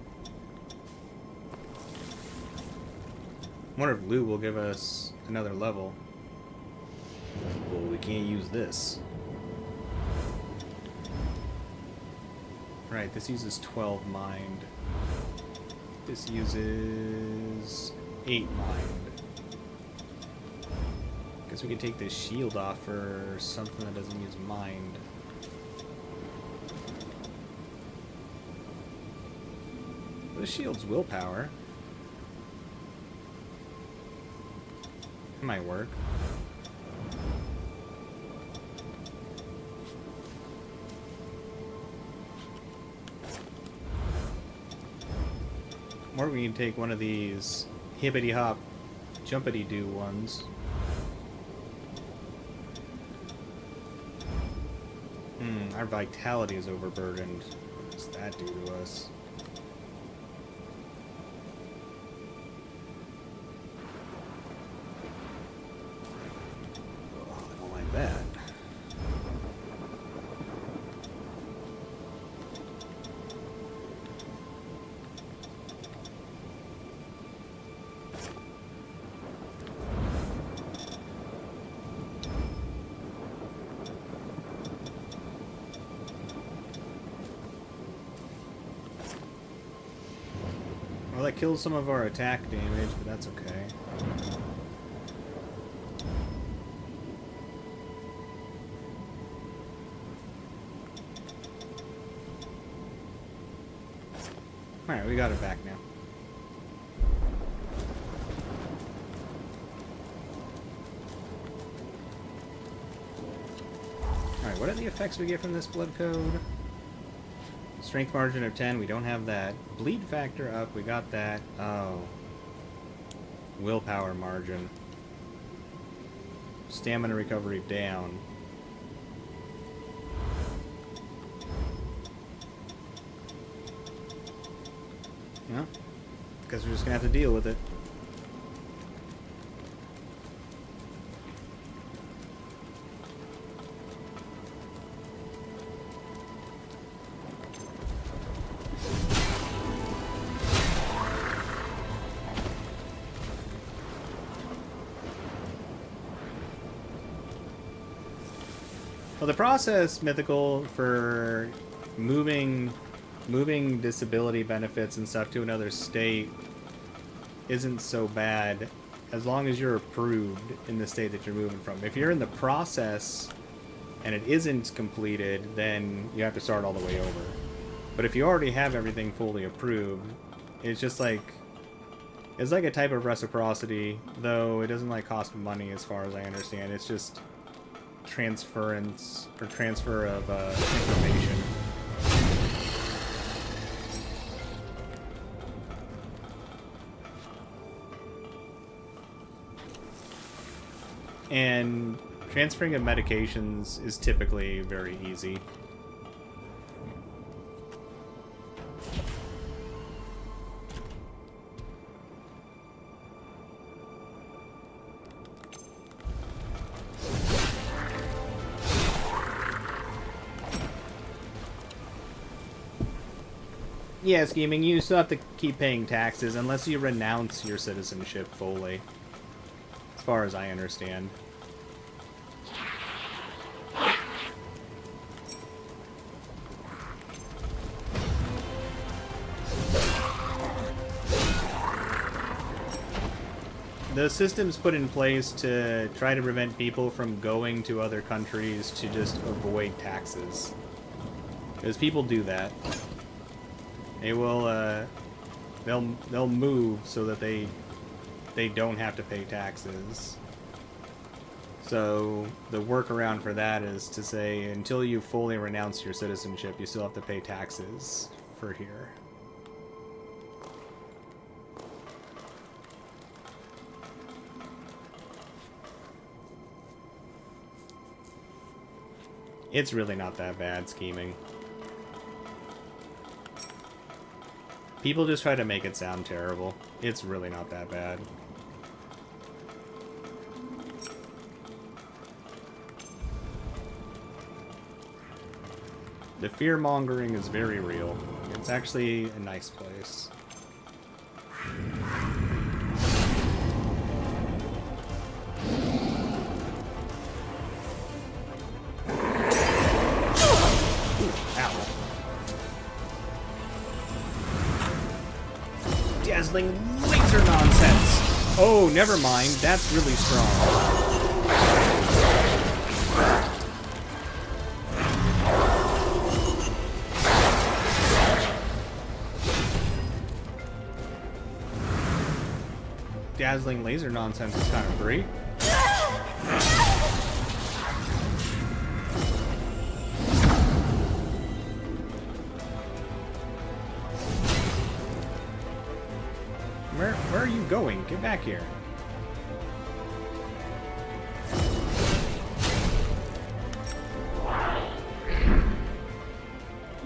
Speaker 1: Wonder if loot will give us another level. Well, we can't use this. Right, this uses 12 mind. This uses 8 mind. Guess we could take this shield off for something that doesn't use mind. The shield's willpower. It might work. Or we can take one of these hippity hop, jumpity doo ones. Our vitality is overburdened. What does that do to us? Oh, I don't like that. that kills some of our attack damage, but that's okay. Alright, we got it back now. Alright, what are the effects we get from this blood code? Strength margin of 10, we don't have that. Bleed factor up, we got that. Oh. Willpower margin. Stamina recovery down. Well, guess we're just gonna have to deal with it. Well, the process, Mythical, for moving disability benefits and stuff to another state isn't so bad as long as you're approved in the state that you're moving from. If you're in the process and it isn't completed, then you have to start all the way over. But if you already have everything fully approved, it's just like... It's like a type of reciprocity, though it doesn't like cost money as far as I understand. It's just transference or transfer of information. And transferring of medications is typically very easy. Yeah, scheming, you still have to keep paying taxes unless you renounce your citizenship fully. As far as I understand. The system's put in place to try to prevent people from going to other countries to just avoid taxes. Because people do that. They will, they'll move so that they don't have to pay taxes. So the workaround for that is to say, until you fully renounce your citizenship, you still have to pay taxes for here. It's really not that bad, scheming. People just try to make it sound terrible. It's really not that bad. The fear-mongering is very real. It's actually a nice place. Dazzling laser nonsense! Oh, never mind. That's really strong. Dazzling laser nonsense is kind of great. Where are you going? Get back here.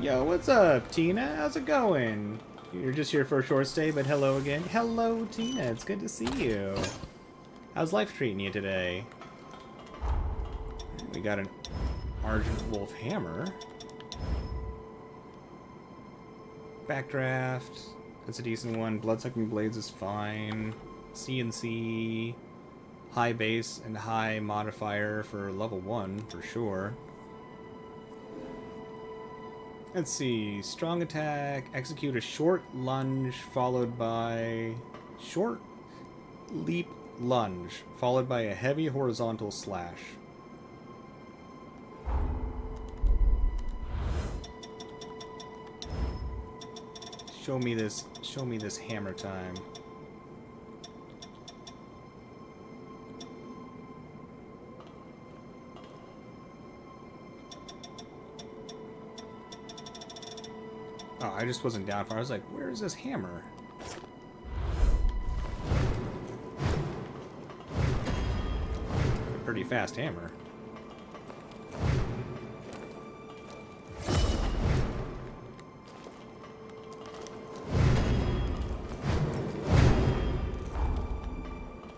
Speaker 1: Yo, what's up, Tina? How's it going? You're just here for a short stay, but hello again. Hello, Tina. It's good to see you. How's life treating you today? We got an Argent Wolf hammer. Backdraft. That's a decent one. Bloodsucking Blades is fine. CNC. High base and high modifier for level 1, for sure. Let's see. Strong attack. Execute a short lunge followed by... Short leap lunge followed by a heavy horizontal slash. Show me this hammer time. Oh, I just wasn't down for it. I was like, where is this hammer? A pretty fast hammer.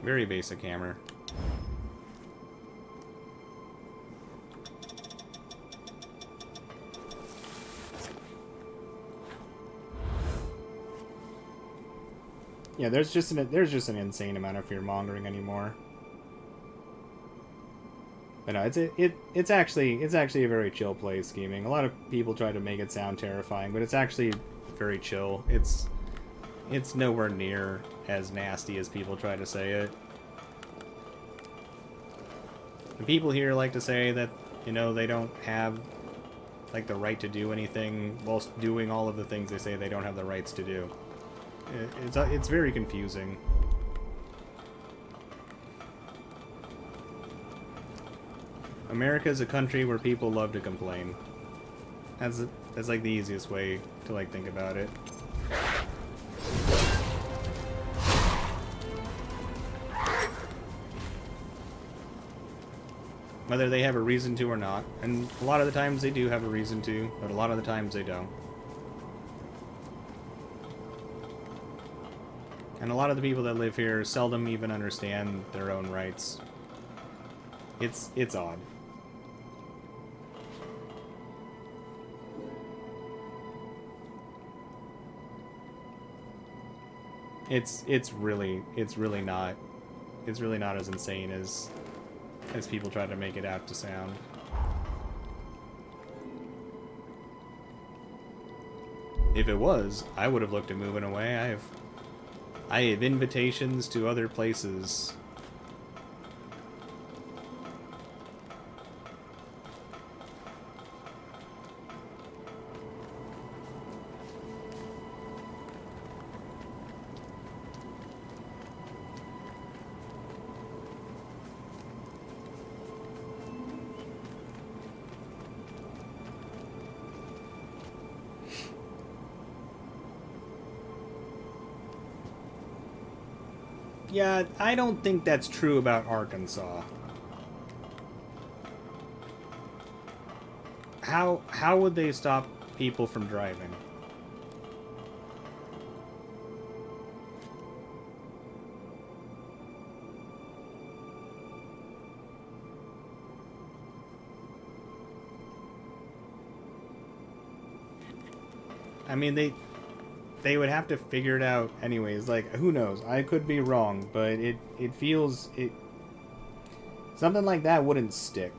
Speaker 1: Very basic hammer. Yeah, there's just an insane amount of fear mongering anymore. But no, it's actually a very chill play scheming. A lot of people try to make it sound terrifying, but it's actually very chill. It's nowhere near as nasty as people try to say it. The people here like to say that, you know, they don't have like the right to do anything whilst doing all of the things they say they don't have the rights to do. It's very confusing. America is a country where people love to complain. That's like the easiest way to like think about it. Whether they have a reason to or not, and a lot of the times they do have a reason to, but a lot of the times they don't. And a lot of the people that live here seldom even understand their own rights. It's odd. It's really not as insane as people try to make it out to sound. If it was, I would have looked at moving away. I have invitations to other places. Yeah, I don't think that's true about Arkansas. How would they stop people from driving? I mean, they would have to figure it out anyways. Like, who knows? I could be wrong, but it feels... something like that wouldn't stick.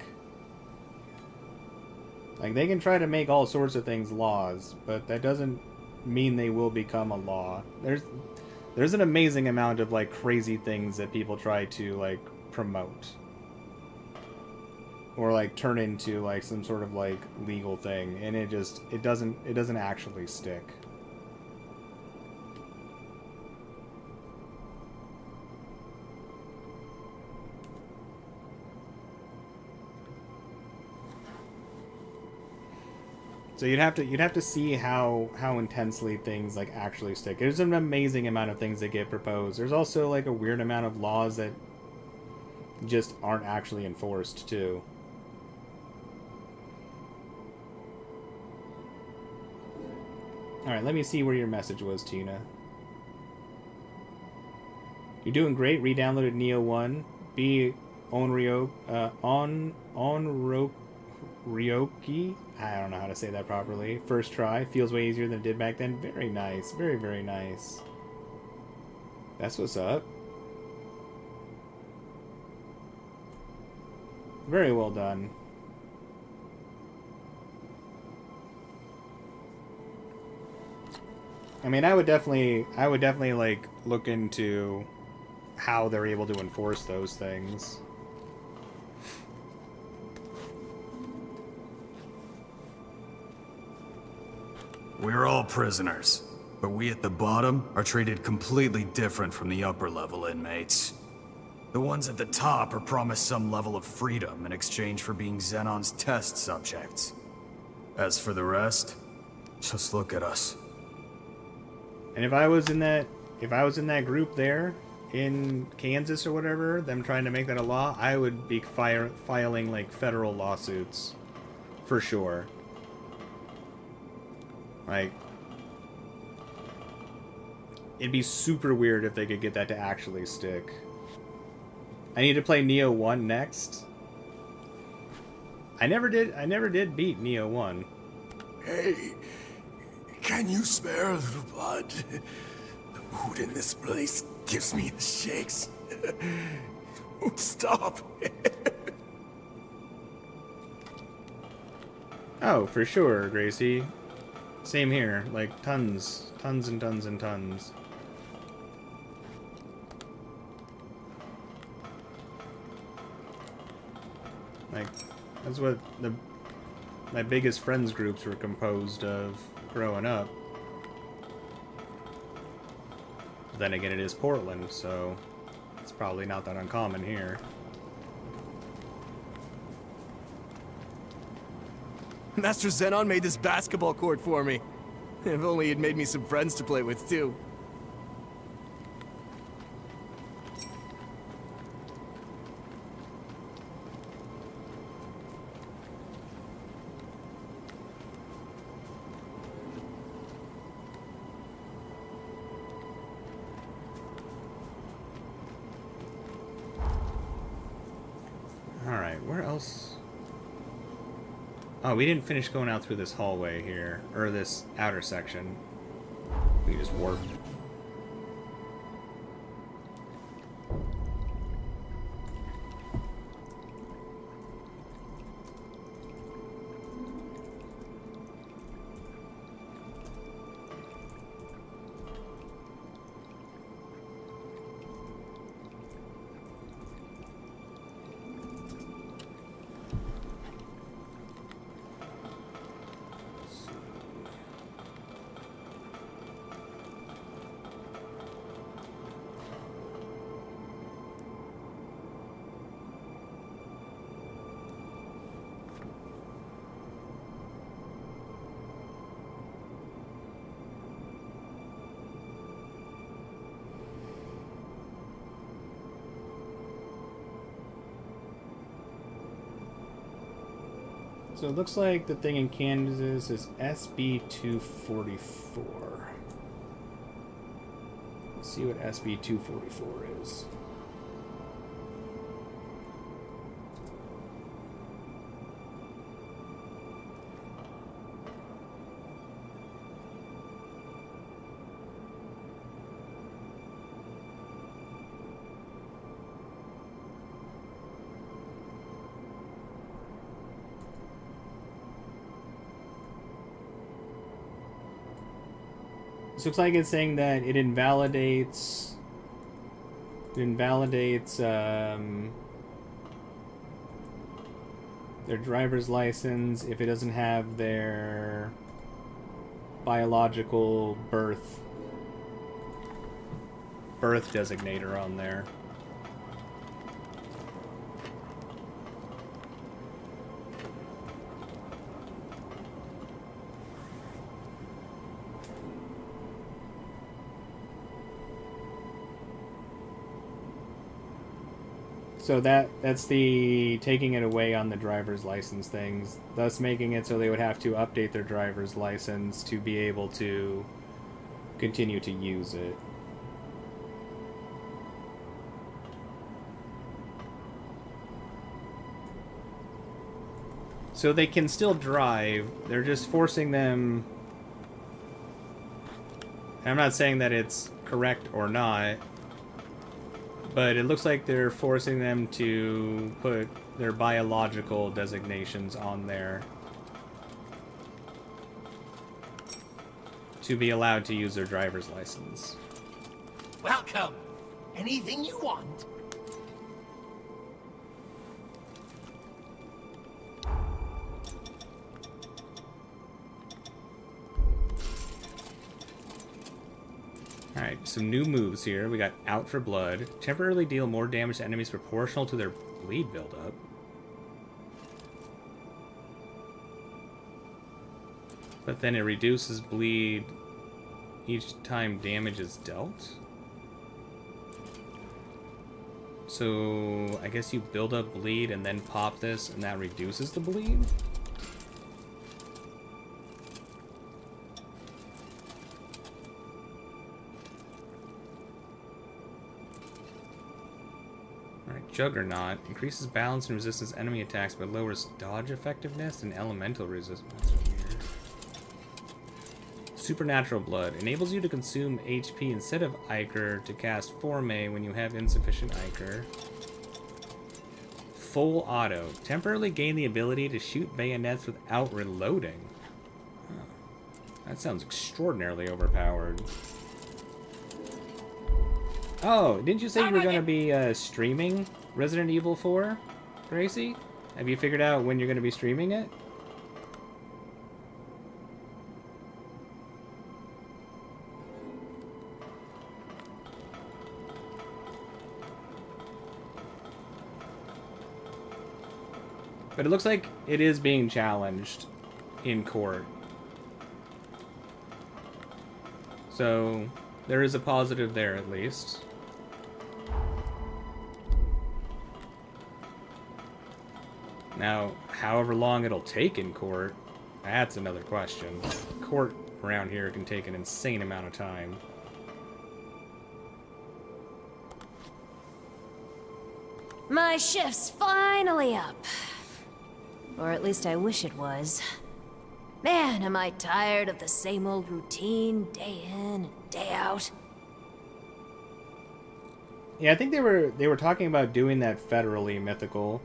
Speaker 1: Like, they can try to make all sorts of things laws, but that doesn't mean they will become a law. There's an amazing amount of, like, crazy things that people try to, like, promote. Or, like, turn into, like, some sort of, like, legal thing, and it doesn't actually stick. So you'd have to see how intensely things like actually stick. There's an amazing amount of things that get proposed. There's also like a weird amount of laws that just aren't actually enforced too. Alright, let me see where your message was, Tina. You're doing great. Re-downloaded Neo 1. Be Onryoki. I don't know how to say that properly. First try. Feels way easier than it did back then. Very nice. Very, very nice. That's what's up. Very well done. I mean, I would definitely like look into how they're able to enforce those things.
Speaker 18: We're all prisoners, but we at the bottom are treated completely different from the upper level inmates. The ones at the top are promised some level of freedom in exchange for being Xenon's test subjects. As for the rest, just look at us.
Speaker 1: And if I was in that group there in Kansas or whatever, them trying to make that a law, I would be filing like federal lawsuits for sure. Like, it'd be super weird if they could get that to actually stick. I need to play Neo 1 next. I never did beat Neo 1.
Speaker 21: Hey, can you spare a little blood? The mood in this place gives me the shakes. Won't stop.
Speaker 1: Oh, for sure, Gracie. Same here. Like, tons and tons and tons. Like, that's what my biggest friends groups were composed of growing up. But then again, it is Portland, so it's probably not that uncommon here.
Speaker 21: Master Xenon made this basketball court for me. If only he'd made me some friends to play with, too.
Speaker 1: Alright, where else? Oh, we didn't finish going out through this hallway here, or this outer section. We just warped. So it looks like the thing in Kansas is SB-244. Let's see what SB-244 is. This looks like it's saying that it invalidates their driver's license if it doesn't have their biological birth designator on there. So that's the taking it away on the driver's license things, thus making it so they would have to update their driver's license to be able to continue to use it. So they can still drive, they're just forcing them. And I'm not saying that it's correct or not, but it looks like they're forcing them to put their biological designations on there to be allowed to use their driver's license.
Speaker 21: Welcome. Anything you want?
Speaker 1: Alright, some new moves here. We got Out for Blood. Temporarily deal more damage to enemies proportional to their bleed buildup. But then it reduces bleed each time damage is dealt. So I guess you build up bleed and then pop this and that reduces the bleed? Alright, Juggernaut. Increases balance and resistance enemy attacks but lowers dodge effectiveness and elemental resistance. That's weird. Supernatural Blood. Enables you to consume HP instead of Ichor to cast Forme when you have insufficient Ichor. Full Auto. Temporarily gain the ability to shoot bayonets without reloading. Oh, that sounds extraordinarily overpowered. Oh, didn't you say you were going to be streaming Resident Evil 4, Gracie? Have you figured out when you're going to be streaming it? But it looks like it is being challenged in court. So, there is a positive there at least. Now, however long it'll take in court, that's another question. Court around here can take an insane amount of time.
Speaker 2: My shift's finally up. Or at least I wish it was. Man, am I tired of the same old routine, day in and day out.
Speaker 1: Yeah, I think they were talking about doing that federally mythical.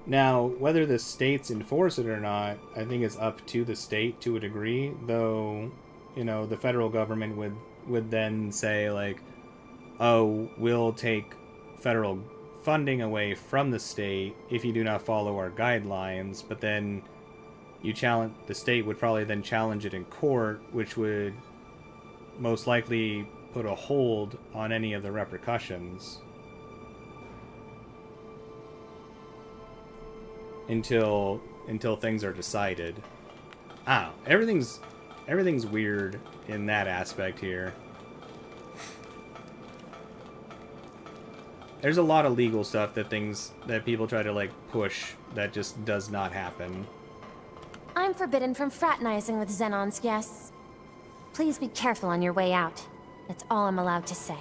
Speaker 1: Now, whether the states enforce it or not, I think it's up to the state to a degree, though, you know, the federal government would then say, like, oh, we'll take federal funding away from the state if you do not follow our guidelines, but then the state would probably then challenge it in court, which would most likely put a hold on any of the repercussions until things are decided. Ah, everything's weird in that aspect here. There's a lot of legal stuff that people try to like push that just does not happen.
Speaker 5: I'm forbidden from fraternizing with Xenon's guests. Please be careful on your way out. That's all I'm allowed to say.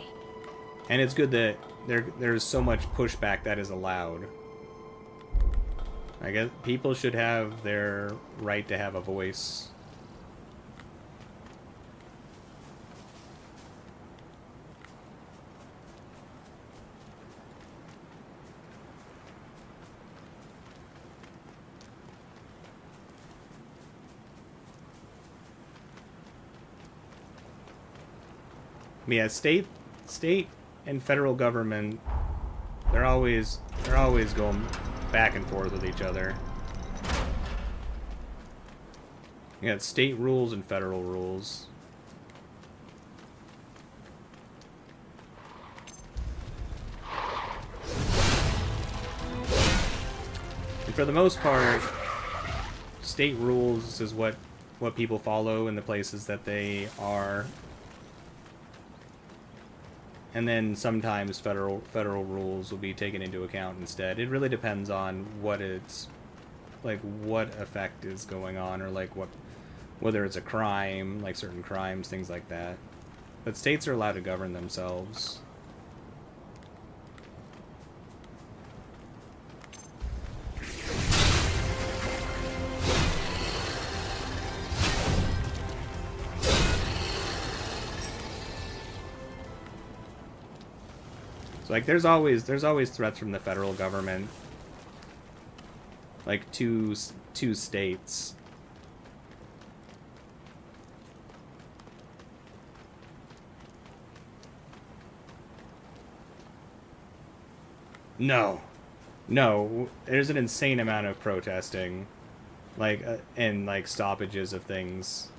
Speaker 1: And it's good that there's so much pushback that is allowed. I guess people should have their right to have a voice. Yeah, state and federal government, they're always going back and forth with each other. You got state rules and federal rules. And for the most part, state rules is what people follow in the places that they are. And then sometimes federal rules will be taken into account instead. It really depends on what effect is going on, or like whether it's a crime, like certain crimes, things like that. But states are allowed to govern themselves. Like there's always threats from the federal government, like to states. No. No, there's an insane amount of protesting. Like, and, like, stoppages of things.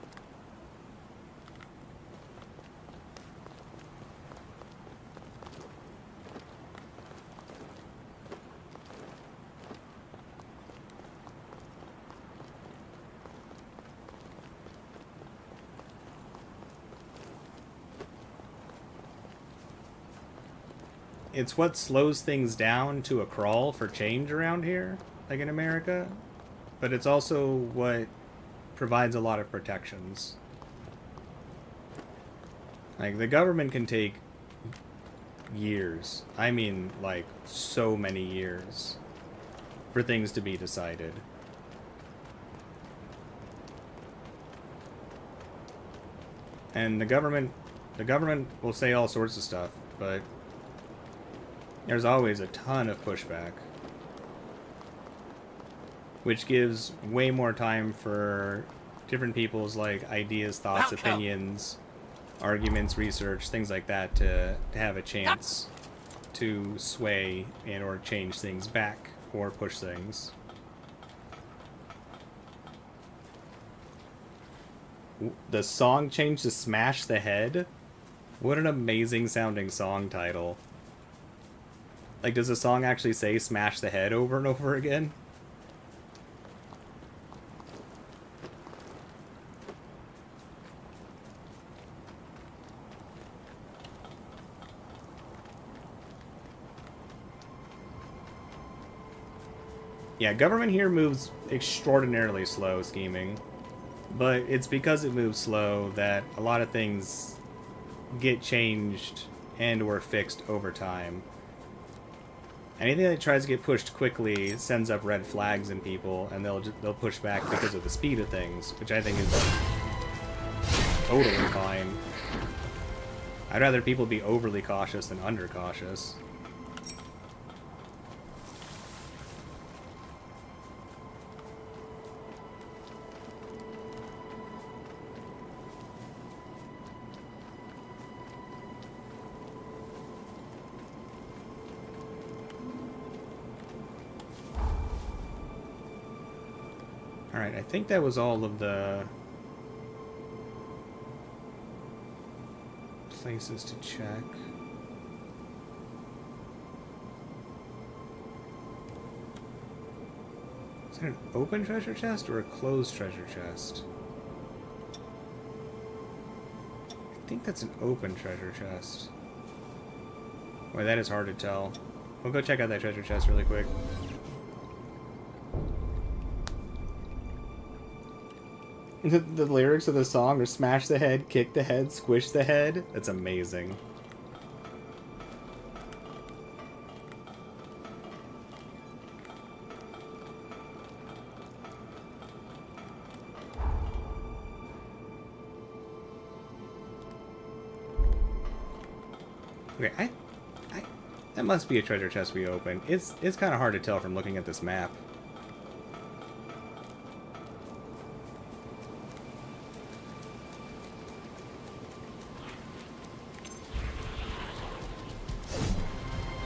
Speaker 1: It's what slows things down to a crawl for change around here, like in America. But it's also what provides a lot of protections. Like, the government can take years. I mean, like, so many years for things to be decided. And the government will say all sorts of stuff, but there's always a ton of pushback. Which gives way more time for different people's, like, ideas, thoughts, opinions, arguments, research, things like that to have a chance to sway and or change things back or push things. The song changed to Smash the Head? What an amazing sounding song title. Like, does the song actually say Smash the Head over and over again? Yeah, government here moves extraordinarily slow, scheming. But it's because it moves slow that a lot of things get changed and or fixed over time. Anything that tries to get pushed quickly sends up red flags in people, and they'll push back because of the speed of things, which I think is totally fine. I'd rather people be overly cautious than under-cautious. Alright, I think that was all of the places to check. Is that an open treasure chest or a closed treasure chest? I think that's an open treasure chest. Boy, that is hard to tell. We'll go check out that treasure chest really quick. The lyrics of the song are smash the head, kick the head, squish the head. That's amazing. Okay, that must be a treasure chest we opened. It's kind of hard to tell from looking at this map.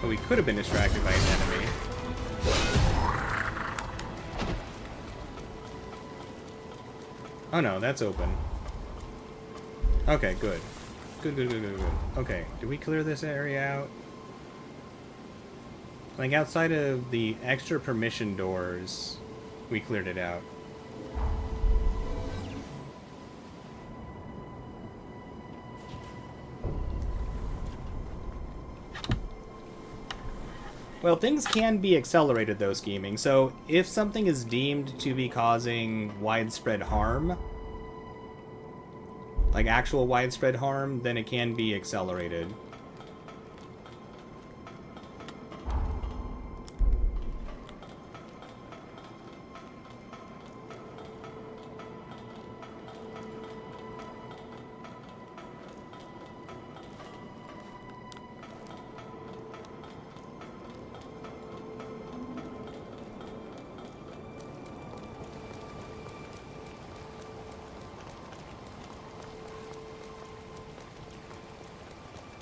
Speaker 1: But we could have been distracted by an enemy. Oh no, that's open. Okay, good. Good. Okay, did we clear this area out? Like, outside of the extra permission doors, we cleared it out. Well, things can be accelerated, though, scheming. So, if something is deemed to be causing widespread harm, like actual widespread harm, then it can be accelerated.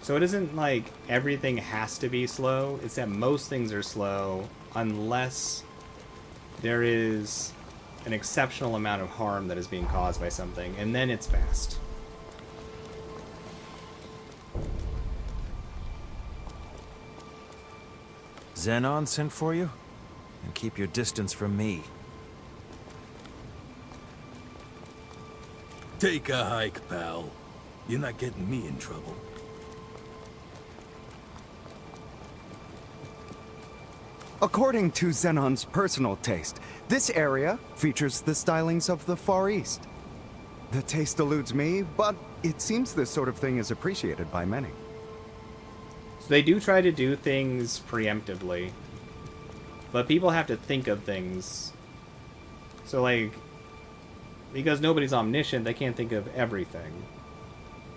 Speaker 1: So it isn't like everything has to be slow, it's that most things are slow unless there is an exceptional amount of harm that is being caused by something, and then it's fast.
Speaker 7: Xenon sent for you? And keep your distance from me.
Speaker 21: Take a hike, pal. You're not getting me in trouble.
Speaker 22: According to Xenon's personal taste, this area features the stylings of the Far East. The taste eludes me, but it seems this sort of thing is appreciated by many.
Speaker 1: So they do try to do things preemptively, but people have to think of things. So like, because nobody's omniscient, they can't think of everything.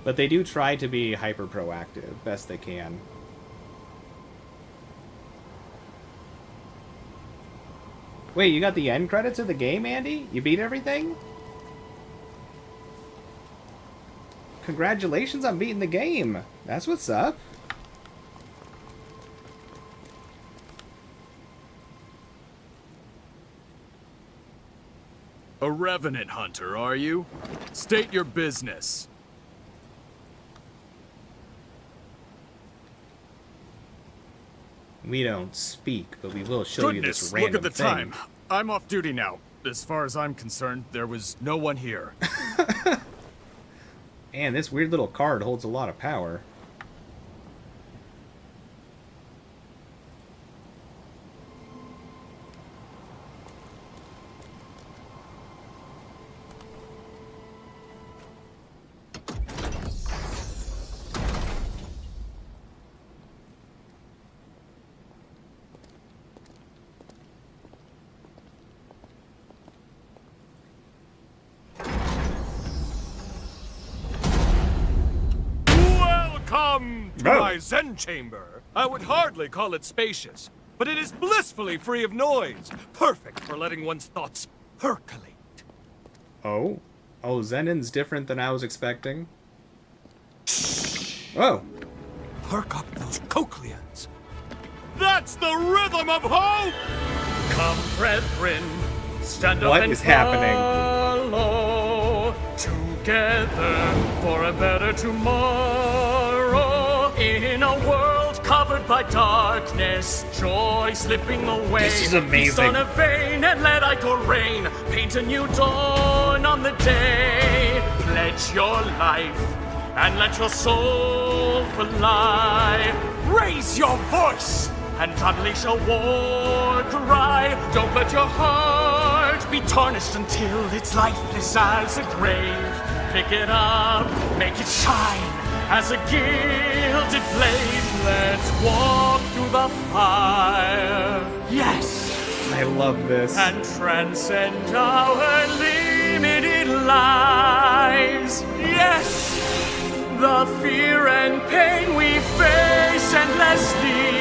Speaker 1: But they do try to be hyper proactive, best they can. Wait, you got the end credits of the game, Andy? You beat everything? Congratulations on beating the game. That's what's up.
Speaker 18: A revenant hunter, are you? State your business.
Speaker 1: We don't speak, but we will show you this random
Speaker 18: look at the
Speaker 1: thing.
Speaker 18: time. I'm off duty now. As far as I'm concerned, there was no one here.
Speaker 1: And this weird little card holds a lot of power.
Speaker 12: Welcome to my Zen chamber. I would hardly call it spacious, but it is blissfully free of noise, perfect for letting one's thoughts percolate.
Speaker 1: Oh? Oh, Zenin's different than I was expecting. Oh.
Speaker 12: Perk up those cochleans. That's the rhythm of hope! Come, brethren, stand up
Speaker 1: What
Speaker 12: and
Speaker 1: is happening?
Speaker 12: follow together for a better tomorrow. In a world covered by darkness, joy slipping away.
Speaker 1: This is amazing.
Speaker 12: Feast on a vein and let ichor rain. Paint a new dawn on the day. Pledge your life and let your soul fly. Raise your voice and unleash a war cry. Don't let your heart be tarnished until it's lifeless as a grave. Pick it up, make it shine as a gilded blade. Let's walk through the fire. Yes!
Speaker 1: I love this.
Speaker 12: And transcend our limited lives. Yes! The fear and pain we face endlessly.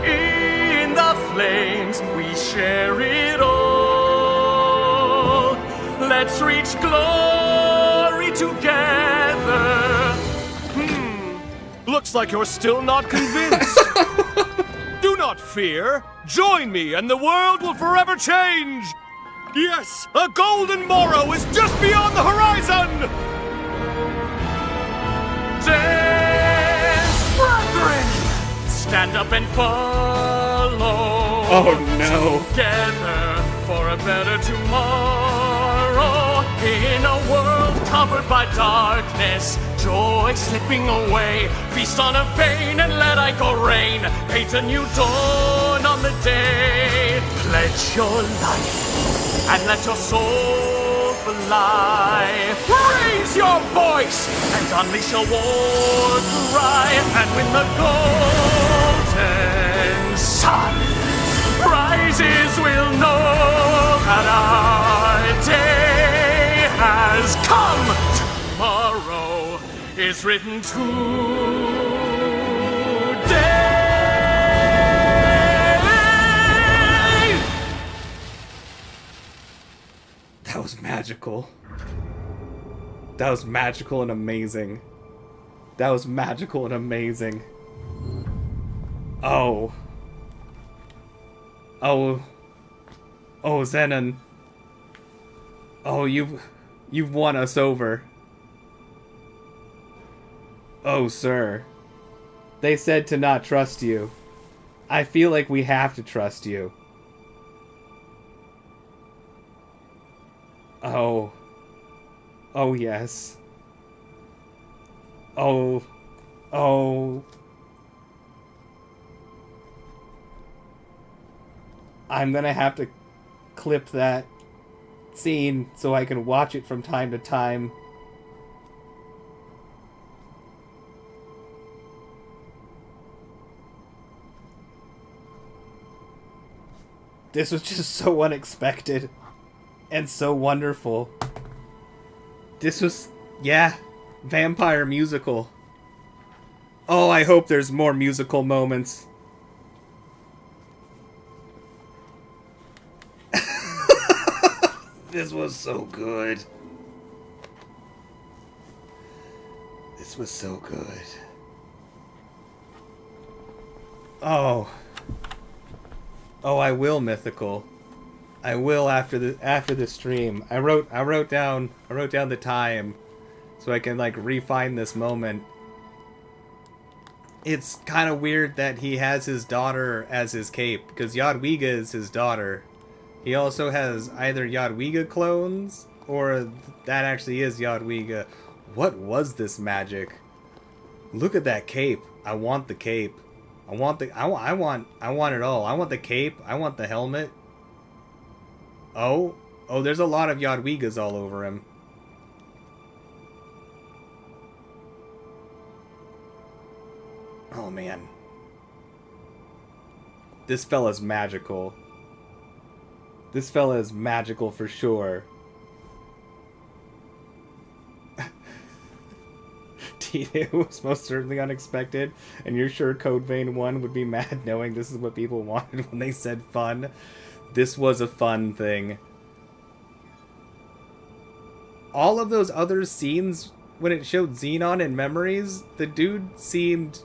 Speaker 12: In the flames we share it all. Let's reach glory together. Looks like you're still not convinced. Do not fear. Join me and the world will forever change. Yes, a golden morrow is just beyond the horizon. Dance, brethren! Stand up and follow.
Speaker 1: Oh no.
Speaker 12: Together for a better tomorrow. In a world covered by darkness, joy slipping away. Feast on a vein and let ichor rain. Paint a new dawn on the day. Pledge your life and let your soul fly. Raise your voice and unleash a war cry. And when the golden sun rises, we'll know that our day has come. Tomorrow is written today.
Speaker 1: That was magical. That was magical and amazing. That was magical and amazing. Oh. Oh. Oh, Zenon. Oh, you've won us over. Oh, sir. They said to not trust you. I feel like we have to trust you. Oh. Oh, yes. Oh. Oh. I'm gonna have to clip that scene so I can watch it from time to time. This was just so unexpected and so wonderful. This was, yeah, vampire musical. Oh, I hope there's more musical moments. This was so good. This was so good. Oh. Oh, I will, Mythical. I will after the stream. I wrote down the time so I can like refine this moment. It's kind of weird that he has his daughter as his cape because Jadwiga is his daughter. He also has either Jadwiga clones or that actually is Jadwiga. What was this magic? Look at that cape. I want the cape. I want it all. I want the cape. I want the helmet. Oh, there's a lot of Jadwigas all over him. Oh man. This fella's magical. This fella is magical for sure. It was most certainly unexpected, and you're sure Code Vein 1 would be mad knowing this is what people wanted when they said fun? This was a fun thing. All of those other scenes, when it showed Xenon in memories, the dude seemed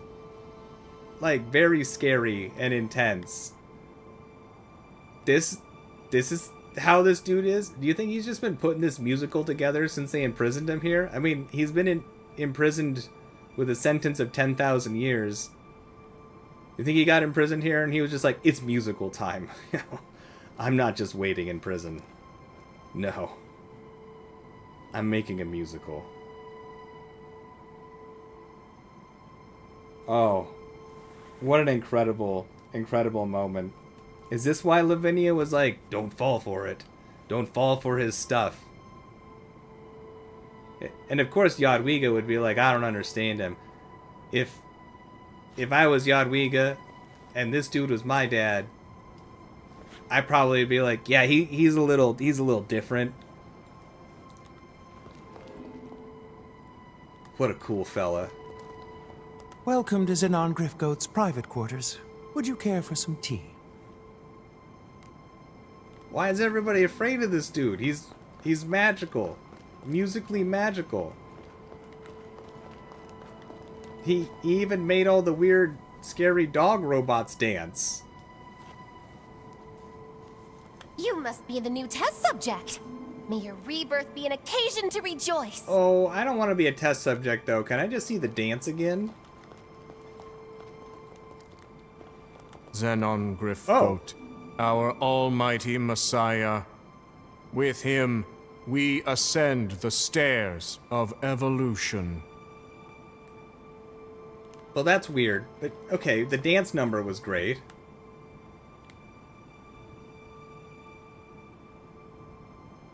Speaker 1: like very scary and intense. This is how this dude is? Do you think he's just been putting this musical together since they imprisoned him here? I mean, he's been imprisoned with a sentence of 10,000 years. You think he got imprisoned here and he was just like, it's musical time. I'm not just waiting in prison. No. I'm making a musical. Oh. What an incredible, incredible moment. Is this why Lavinia was like, don't fall for it. Don't fall for his stuff. And of course Jadwiga would be like, I don't understand him. If I was Jadwiga and this dude was my dad, I'd probably be like, yeah, he's a little different. What a cool fella.
Speaker 7: Welcome to Xenon Griffgoat's private quarters. Would you care for some tea?
Speaker 1: Why is everybody afraid of this dude? He's magical. Musically magical. He even made all the weird, scary dog robots dance.
Speaker 5: You must be the new test subject. May your rebirth be an occasion to rejoice.
Speaker 1: Oh, I don't want to be a test subject, though. Can I just see the dance again?
Speaker 12: Xenon Griffgoat, our almighty Messiah. With him, we ascend the stairs of evolution.
Speaker 1: Well, that's weird. But, okay, the dance number was great.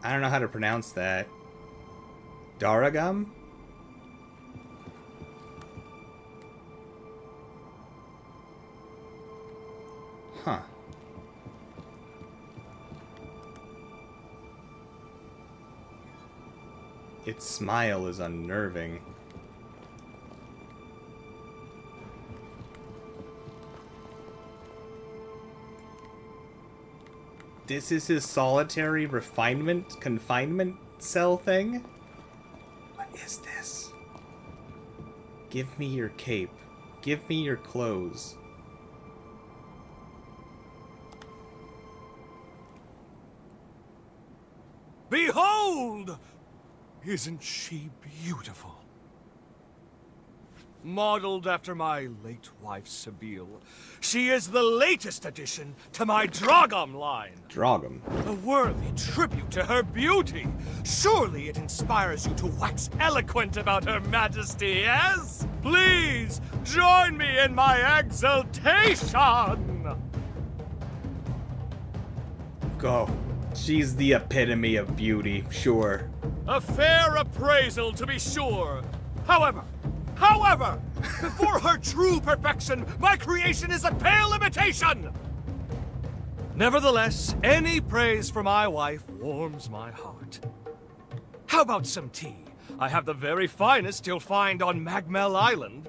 Speaker 1: I don't know how to pronounce that. Daragam? Huh. Its smile is unnerving. This is his solitary confinement cell thing? What is this? Give me your cape. Give me your clothes.
Speaker 12: Behold! Isn't she beautiful? Modeled after my late wife, Sabine, she is the latest addition to my Drogom line.
Speaker 1: Drogom?
Speaker 12: A worthy tribute to her beauty. Surely it inspires you to wax eloquent about her majesty, yes? Please, join me in my exultation!
Speaker 1: Go. She's the epitome of beauty, sure.
Speaker 12: A fair appraisal, to be sure. However, before her true perfection, my creation is a pale imitation! Nevertheless, any praise for my wife warms my heart. How about some tea? I have the very finest you'll find on Magmel Island.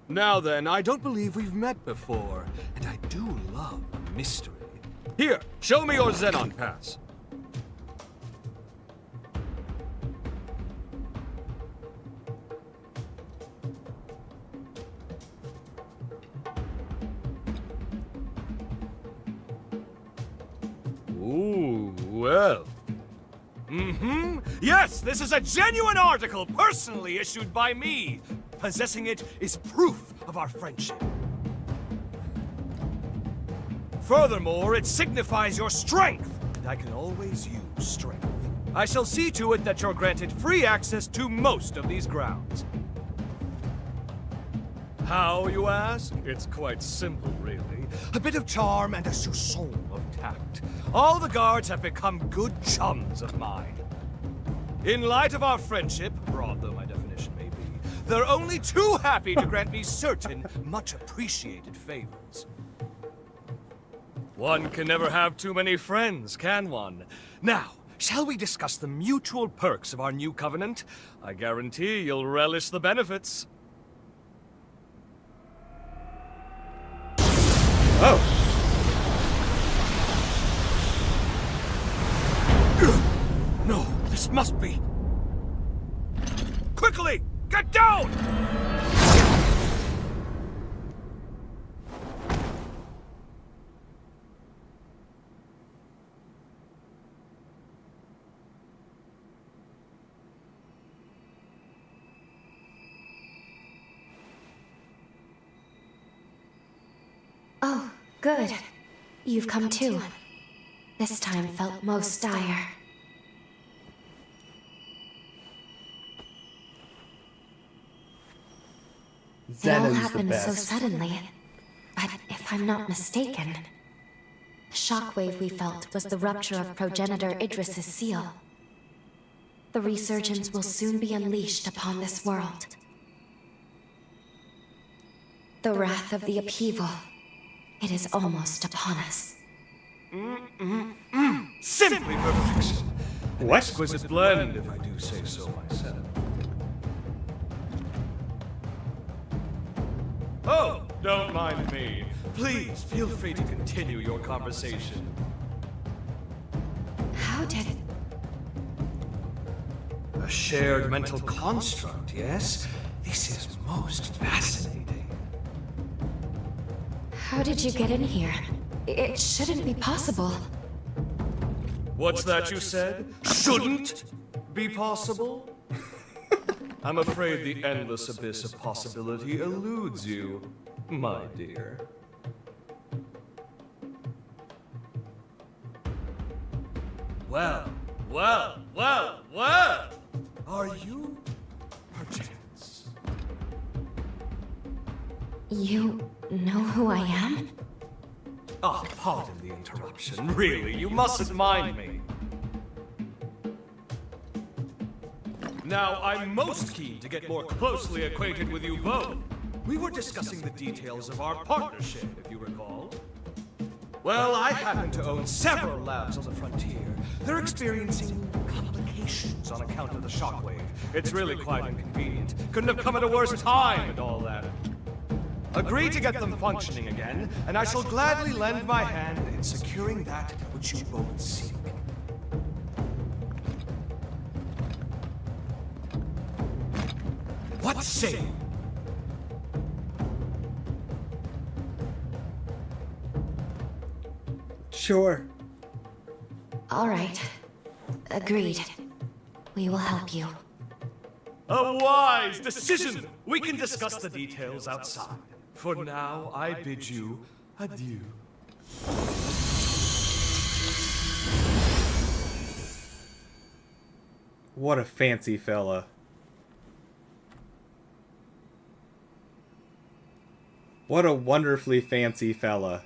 Speaker 12: Now then, I don't believe we've met before, and I do love mystery. Here, show me your Xenon pass. Ooh, well. Yes, this is a genuine article, personally issued by me. Possessing it is proof of our friendship. Furthermore, it signifies your strength, and I can always use strength. I shall see to it that you're granted free access to most of these grounds. How, you ask? It's quite simple, really. A bit of charm and a soupçon of tact. All the guards have become good chums of mine. In light of our friendship, broad though my definition may be, they're only too happy to grant me certain, much appreciated favors. One can never have too many friends, can one? Now, shall we discuss the mutual perks of our new covenant? I guarantee you'll relish the benefits.
Speaker 1: Oh.
Speaker 12: No, this must be. Quickly, get down!
Speaker 4: Oh, good. You've come too. This time felt most dire. It all happened so suddenly. But if I'm not mistaken, the shockwave we felt was the rupture of progenitor Idris's seal. The resurgence will soon be unleashed upon this world. The wrath of the upheaval. It is almost upon us.
Speaker 12: Simply perfection. An
Speaker 1: What?
Speaker 12: exquisite blend, if I do say so myself. Oh, don't mind me. Please, feel free to continue your conversation.
Speaker 4: How did...
Speaker 12: A shared mental construct, yes? This is most fascinating.
Speaker 4: How did you get in here? It shouldn't be possible.
Speaker 12: What's that you said? Shouldn't be possible? I'm afraid the endless abyss of possibility eludes you, my dear. Well. Are you perchance?
Speaker 4: You know who I am?
Speaker 12: Ah, pardon the interruption. Really, you mustn't mind me. Now, I'm most keen to get more closely acquainted with you both. We were discussing the details of our partnership, if you recall. Well, I happen to own several labs on the frontier. They're experiencing complications on account of the shockwave. It's really quite inconvenient. Couldn't have come at a worse time and all that. Agree to get them functioning again, and I shall gladly lend my hand in securing that which you both seek. What say you?
Speaker 1: Sure.
Speaker 4: All right. Agreed. We will help you.
Speaker 12: A wise decision! We can discuss the details outside. For now, I bid you adieu.
Speaker 1: What a fancy fella. What a wonderfully fancy fella.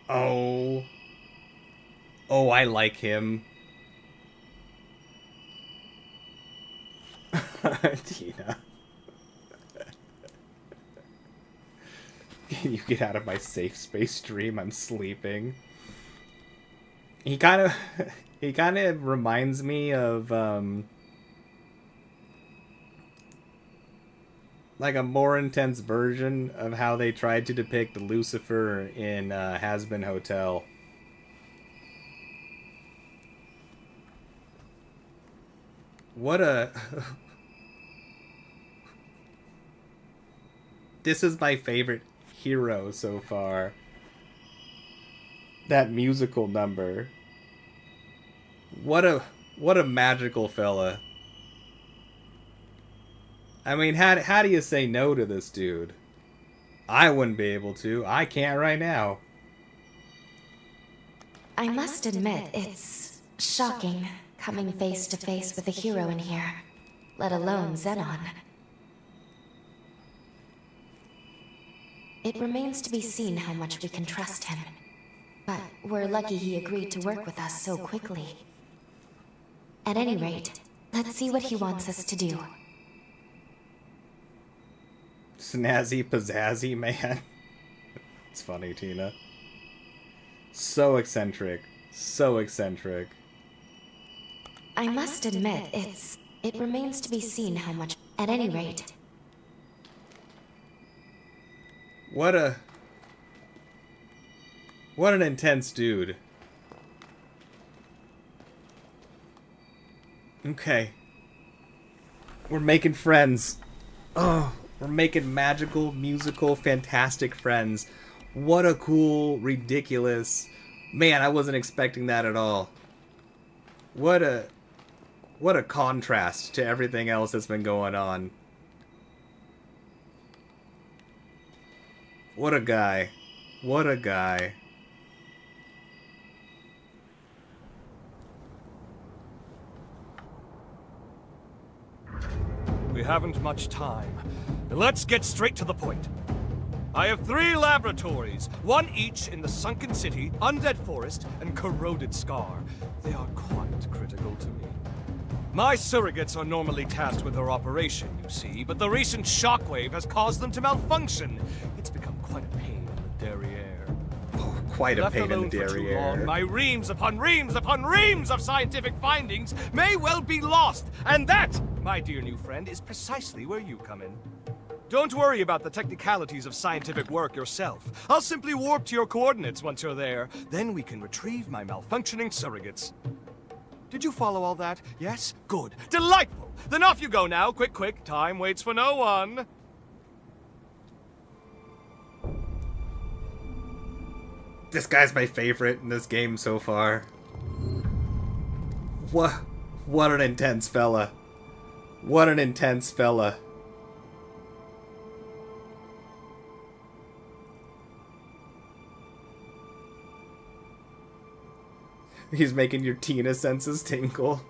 Speaker 1: Oh. Oh, I like him. Tina. Can you get out of my safe space dream? I'm sleeping. He kind of reminds me of like a more intense version of how they tried to depict Lucifer in Has-Been Hotel. What a... This is my favorite hero so far. That musical number. What a magical fella. I mean, how do you say no to this dude? I wouldn't be able to. I can't right now.
Speaker 4: I must admit, it's shocking coming face to face with a hero in here, let alone Xenon. It remains to be seen how much we can trust him. But we're lucky he agreed to work with us so quickly. At any rate, let's see what he wants us to do.
Speaker 1: Snazzy pizzazzy man. It's funny, Tina. So eccentric. So eccentric.
Speaker 4: I must admit, it remains to be seen how much... At any rate...
Speaker 1: What an intense dude. Okay. We're making friends. Oh, we're making magical, musical, fantastic friends. What a cool, ridiculous... Man, I wasn't expecting that at all. What a contrast to everything else that's been going on. What a guy. What a guy.
Speaker 12: We haven't much time. Let's get straight to the point. I have 3 laboratories, one each in the Sunken City, Undead Forest, and Corroded Scar. They are quite critical to me. My surrogates are normally tasked with their operation, you see, but the recent shockwave has caused them to malfunction. It's become quite a pain in the derriere.
Speaker 1: Oh, quite a pain in the derriere.
Speaker 12: My reams upon reams upon reams of scientific findings may well be lost, and that, my dear new friend, is precisely where you come in. Don't worry about the technicalities of scientific work yourself. I'll simply warp to your coordinates once you're there. Then we can retrieve my malfunctioning surrogates. Did you follow all that? Yes? Good. Delightful! Then off you go now. Quick, quick. Time waits for no one.
Speaker 1: This guy's my favorite in this game so far. What an intense fella. What an intense fella. He's making your Tina senses tingle.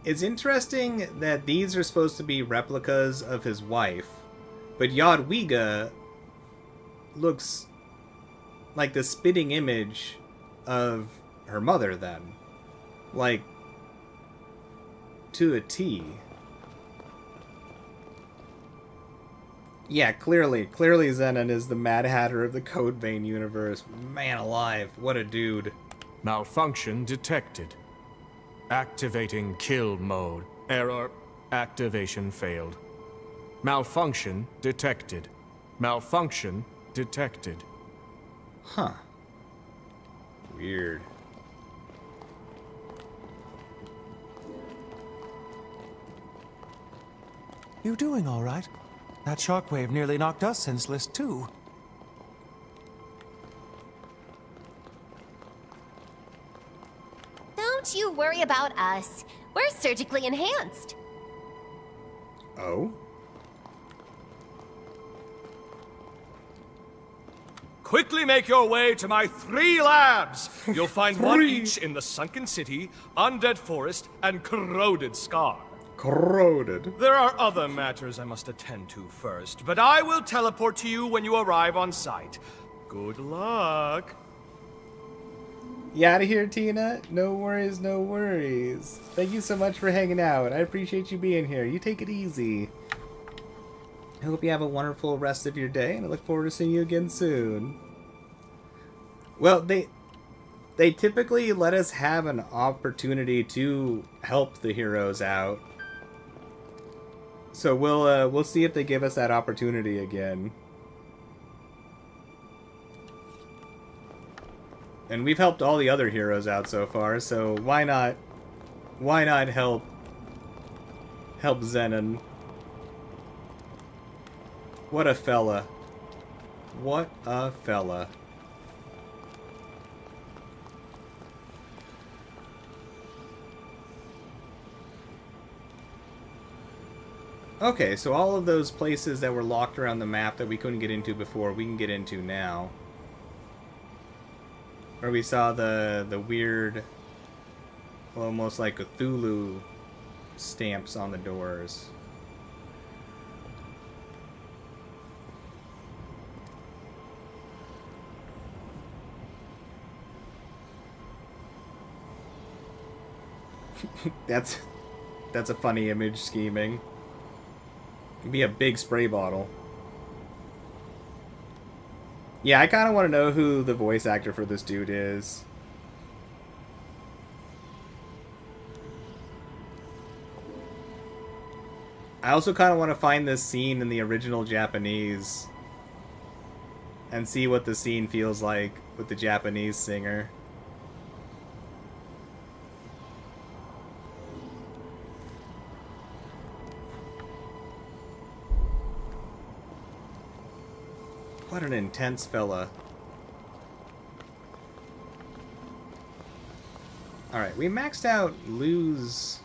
Speaker 1: It's interesting that these are supposed to be replicas of his wife, but Jadwiga looks like the spitting image of her mother then. Like, to a T. Yeah, clearly Xenon is the Mad Hatter of the Code Vein universe. Man alive, what a dude.
Speaker 11: Malfunction detected. Activating kill mode. Error. Activation failed. Malfunction detected. Malfunction detected.
Speaker 1: Huh. Weird.
Speaker 7: You doing all right? That shockwave nearly knocked us senseless, too.
Speaker 5: Don't you worry about us. We're surgically enhanced.
Speaker 1: Oh?
Speaker 12: Quickly make your way to my 3 labs. You'll find one each in the Sunken City, Undead Forest, and Corroded Scar.
Speaker 1: Corroded.
Speaker 12: There are other matters I must attend to first, but I will teleport to you when you arrive on site. Good luck.
Speaker 1: You out of here, Tina? No worries, no worries. Thank you so much for hanging out. I appreciate you being here. You take it easy. I hope you have a wonderful rest of your day, and I look forward to seeing you again soon. Well, they typically let us have an opportunity to help the heroes out. So we'll see if they give us that opportunity again. And we've helped all the other heroes out so far, so why not help Zenon? What a fella. What a fella. Okay, so all of those places that were locked around the map that we couldn't get into before, we can get into now. Where we saw the weird, almost like Cthulhu stamps on the doors. That's a funny image, scheming. It'd be a big spray bottle. Yeah, I kind of want to know who the voice actor for this dude is. I also kind of want to find this scene in the original Japanese and see what the scene feels like with the Japanese singer. What an intense fella. Alright, we maxed out Lou's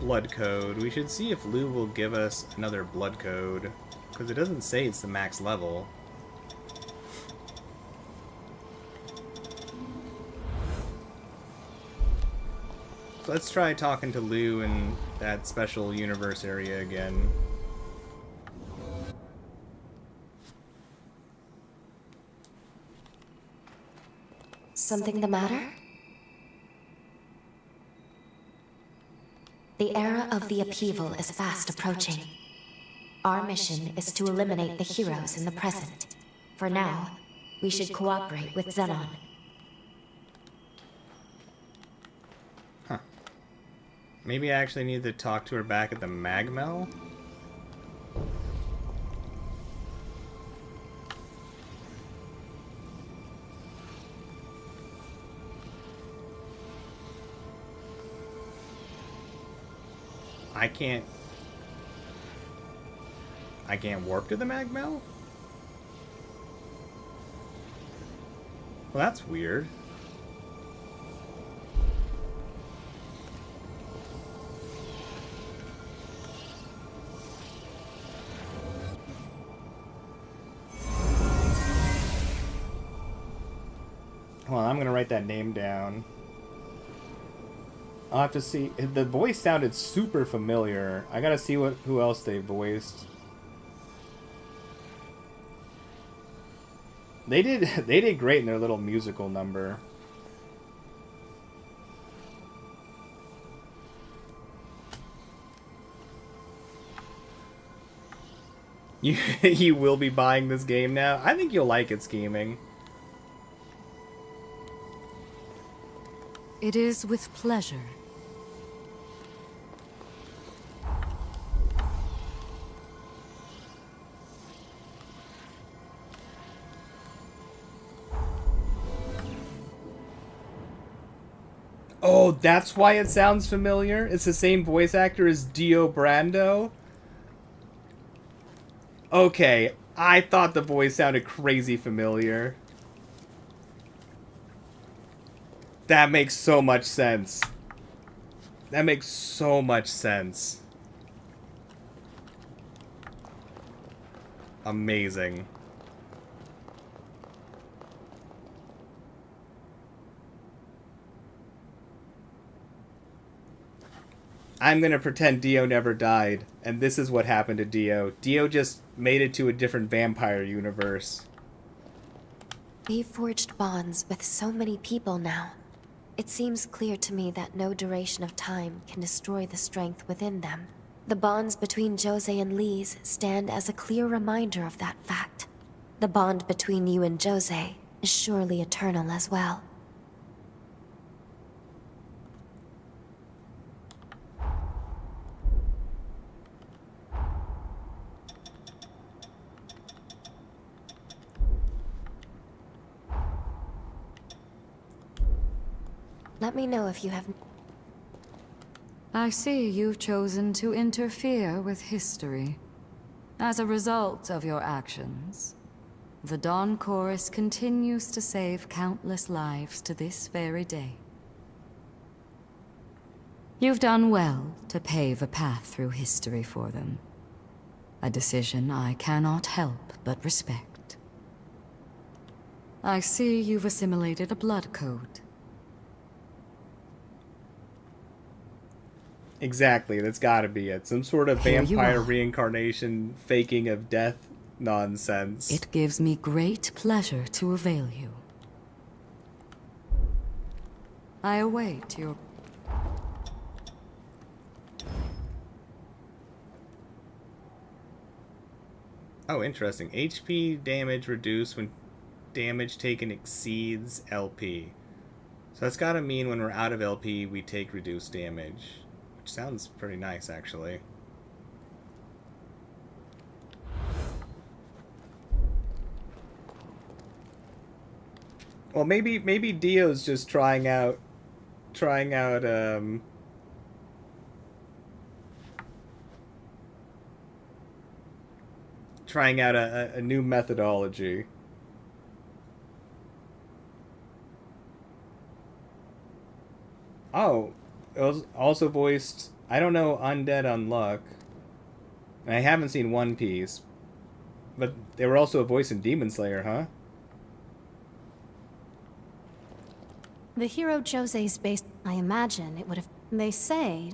Speaker 1: blood code. We should see if Lou will give us another blood code, because it doesn't say it's the max level. So let's try talking to Lou in that special universe area again.
Speaker 4: Something the matter? The era of the upheaval is fast approaching. Our mission is to eliminate the heroes in the present. For now, we should cooperate with Zenon.
Speaker 1: Huh. Maybe I actually need to talk to her back at the Magmel? I can't warp to the Magmel? Well, that's weird. Hold on, I'm gonna write that name down. I'll have to see. The voice sounded super familiar. I gotta see who else they voiced. They did great in their little musical number. You will be buying this game now? I think you'll like it, scheming.
Speaker 3: It is with pleasure.
Speaker 1: Oh, that's why it sounds familiar? It's the same voice actor as Dio Brando? Okay, I thought the voice sounded crazy familiar. That makes so much sense. That makes so much sense. Amazing. I'm gonna pretend Dio never died, and this is what happened to Dio. Dio just made it to a different vampire universe.
Speaker 4: We've forged bonds with so many people now. It seems clear to me that no duration of time can destroy the strength within them. The bonds between Jose and Lise stand as a clear reminder of that fact. The bond between you and Jose is surely eternal as well. Let me know if you have...
Speaker 3: I see you've chosen to interfere with history. As a result of your actions, the Dawn Chorus continues to save countless lives to this very day. You've done well to pave a path through history for them. A decision I cannot help but respect. I see you've assimilated a blood code.
Speaker 1: Exactly, that's gotta be it. Some sort of
Speaker 3: Here you
Speaker 1: vampire
Speaker 3: are.
Speaker 1: reincarnation, faking of death nonsense.
Speaker 3: It gives me great pleasure to avail you. I await your...
Speaker 1: Oh, interesting. HP damage reduced when damage taken exceeds LP. So that's gotta mean when we're out of LP, we take reduced damage. Which sounds pretty nice, actually. Well, maybe Dio's just trying out a new methodology. Oh, it was also voiced, I don't know, Undead Unluck. And I haven't seen One Piece. But they were also a voice in Demon Slayer, huh?
Speaker 2: The hero Jose's based... I imagine it would have... They say,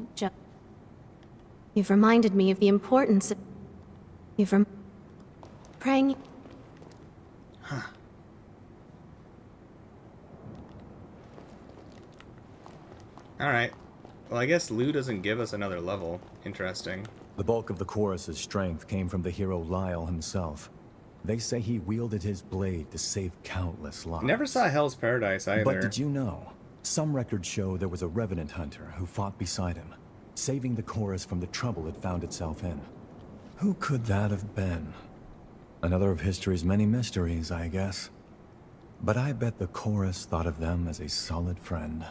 Speaker 2: You've reminded me of the importance of... Praying...
Speaker 1: Huh. Alright. Well, I guess Lou doesn't give us another level. Interesting.
Speaker 9: The bulk of the chorus's strength came from the hero Lyle himself. They say he wielded his blade to save countless lives.
Speaker 1: Never saw Hell's Paradise either.
Speaker 9: But did you know? Some records show there was a Revenant hunter who fought beside him, saving the chorus from the trouble it found itself in. Who could that have been? Another of history's many mysteries, I guess. But I bet the chorus thought of them as a solid friend.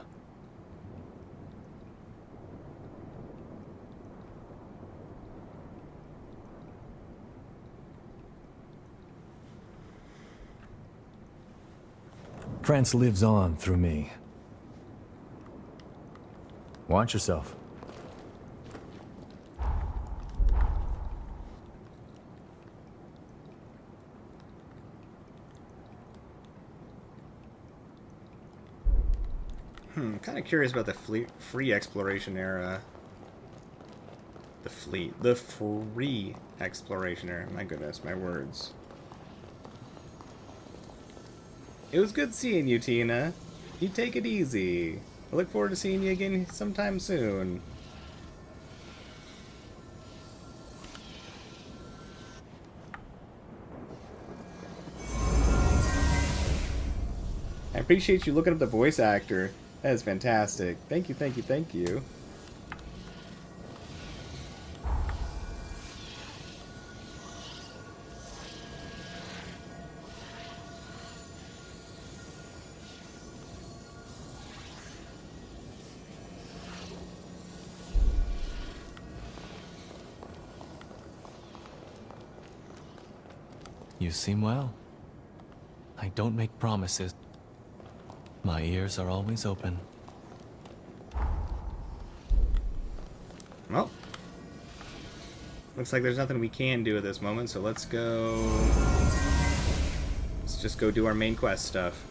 Speaker 9: France lives on through me. Watch yourself.
Speaker 1: Kind of curious about the free exploration era. The free exploration era. My goodness, my words. It was good seeing you, Tina. You take it easy. I look forward to seeing you again sometime soon. I appreciate you looking up the voice actor. That is fantastic. Thank you, thank you, thank you.
Speaker 8: You seem well. I don't make promises. My ears are always open.
Speaker 1: Well, looks like there's nothing we can do at this moment, so let's go... Let's just go do our main quest stuff.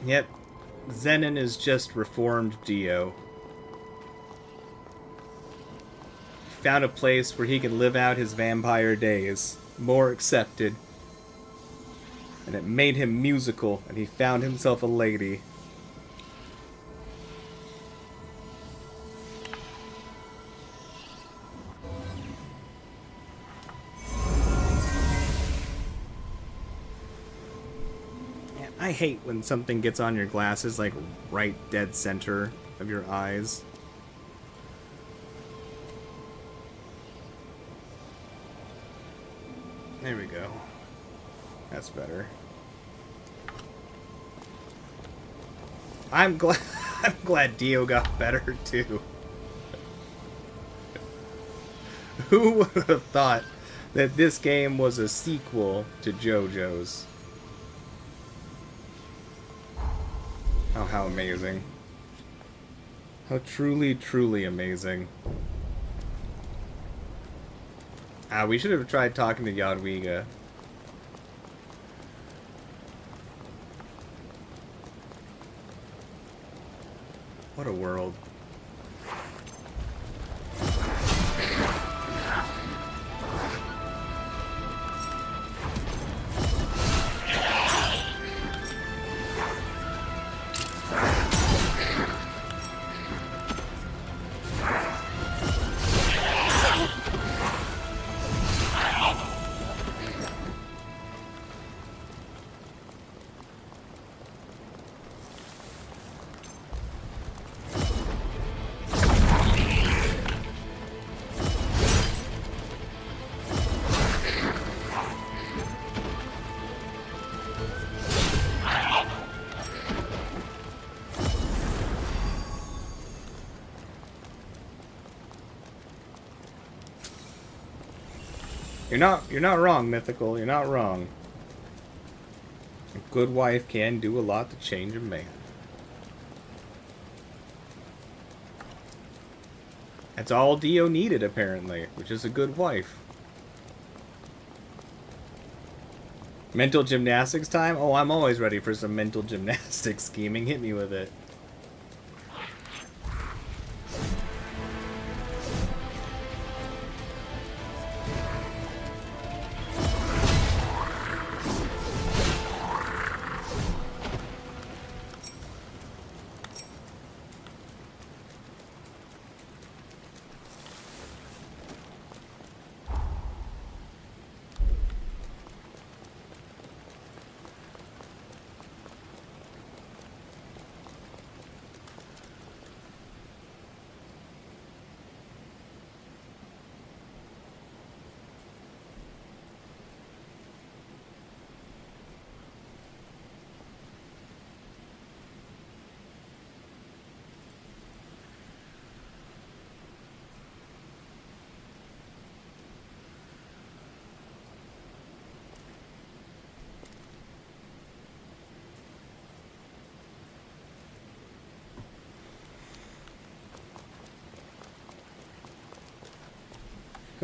Speaker 1: Yep, Zenon is just reformed Dio. He found a place where he can live out his vampire days, more accepted. And it made him musical, and he found himself a lady. I hate when something gets on your glasses, like right dead center of your eyes. There we go. That's better. I'm glad Dio got better too. Who would have thought that this game was a sequel to JoJo's? Oh, how amazing. How truly, truly amazing. Ah, we should have tried talking to Jadwiga. What a world. You're not wrong, Mythical. You're not wrong. A good wife can do a lot to change a man. That's all Dio needed, apparently, which is a good wife. Mental gymnastics time? Oh, I'm always ready for some mental gymnastics scheming. Hit me with it.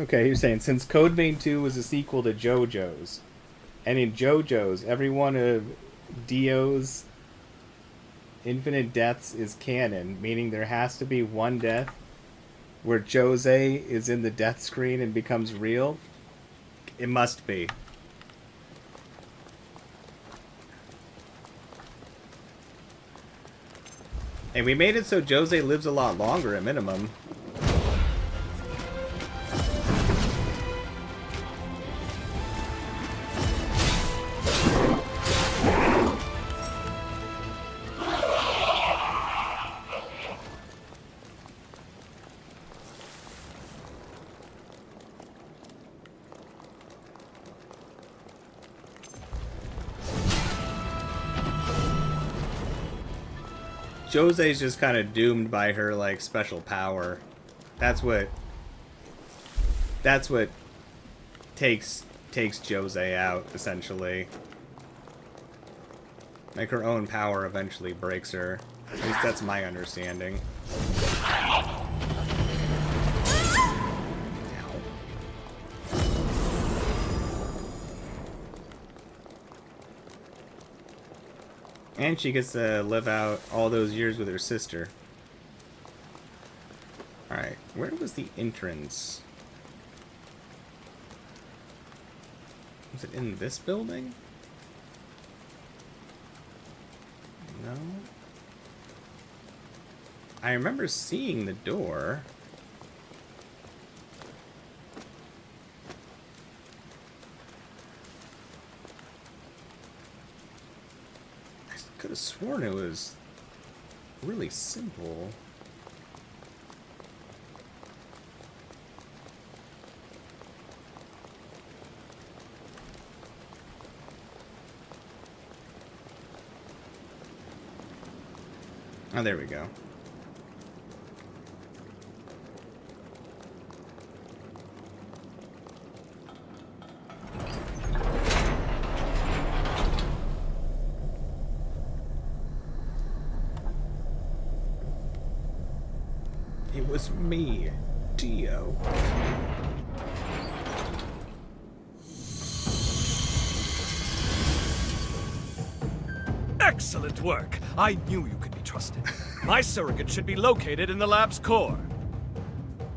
Speaker 1: Okay, you're saying since Code Vein 2 was a sequel to JoJo's, and in JoJo's, every one of Dio's infinite deaths is canon, meaning there has to be one death where Jose is in the death screen and becomes real? It must be. And we made it so Jose lives a lot longer at minimum. Jose's just kind of doomed by her, like, special power. That's what takes Jose out, essentially. Like, her own power eventually breaks her. At least that's my understanding. And she gets to live out all those years with her sister. Alright, where was the entrance? Was it in this building? No. I remember seeing the door. I could have sworn it was really simple. Oh, there we go. It was me, Dio.
Speaker 12: Excellent work! I knew you could be trusted. My surrogate should be located in the lab's core.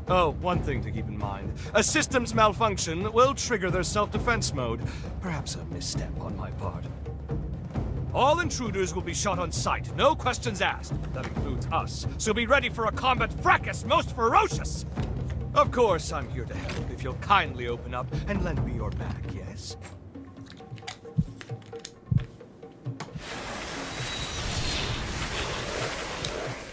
Speaker 12: Oh, one thing to keep in mind. A system's malfunction will trigger their self-defense mode. Perhaps a misstep on my part. All intruders will be shot on sight, no questions asked. That includes us, so be ready for a combat fracas most ferocious! Of course, I'm here to help, if you'll kindly open up and lend me your back, yes?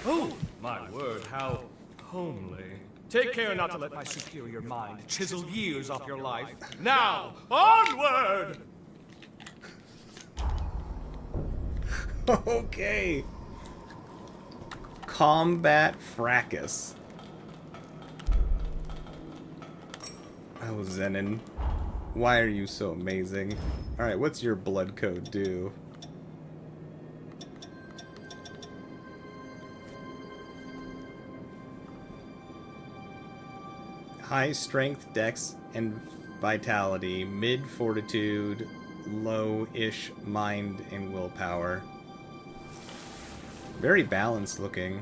Speaker 12: Oh, my word, how homely. Take care not to let my superior mind chisel years off your life. Now, onward!
Speaker 1: Okay. Combat fracas. Oh, Zenon. Why are you so amazing? Alright, what's your blood code do? High strength, dex, and vitality. Mid fortitude, low-ish mind and willpower. Very balanced looking.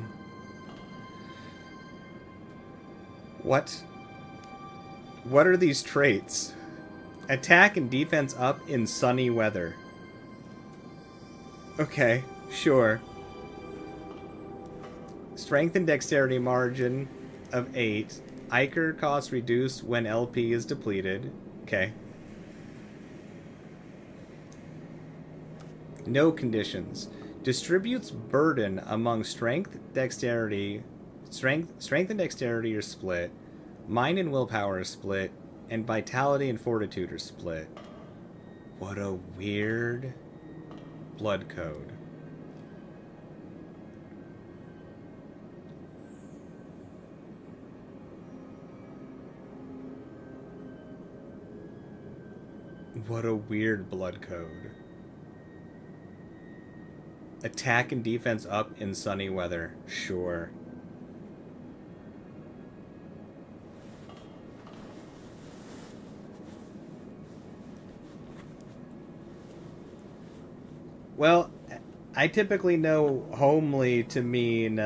Speaker 1: What? What are these traits? Attack and defense up in sunny weather. Okay, sure. Strength and dexterity margin of 8. Ichor cost reduced when LP is depleted. Okay. No conditions. Distributes burden among strength and dexterity are split. Mind and willpower are split. And vitality and fortitude are split. What a weird blood code. What a weird blood code. Attack and defense up in sunny weather. Sure. Well, I typically know homely to mean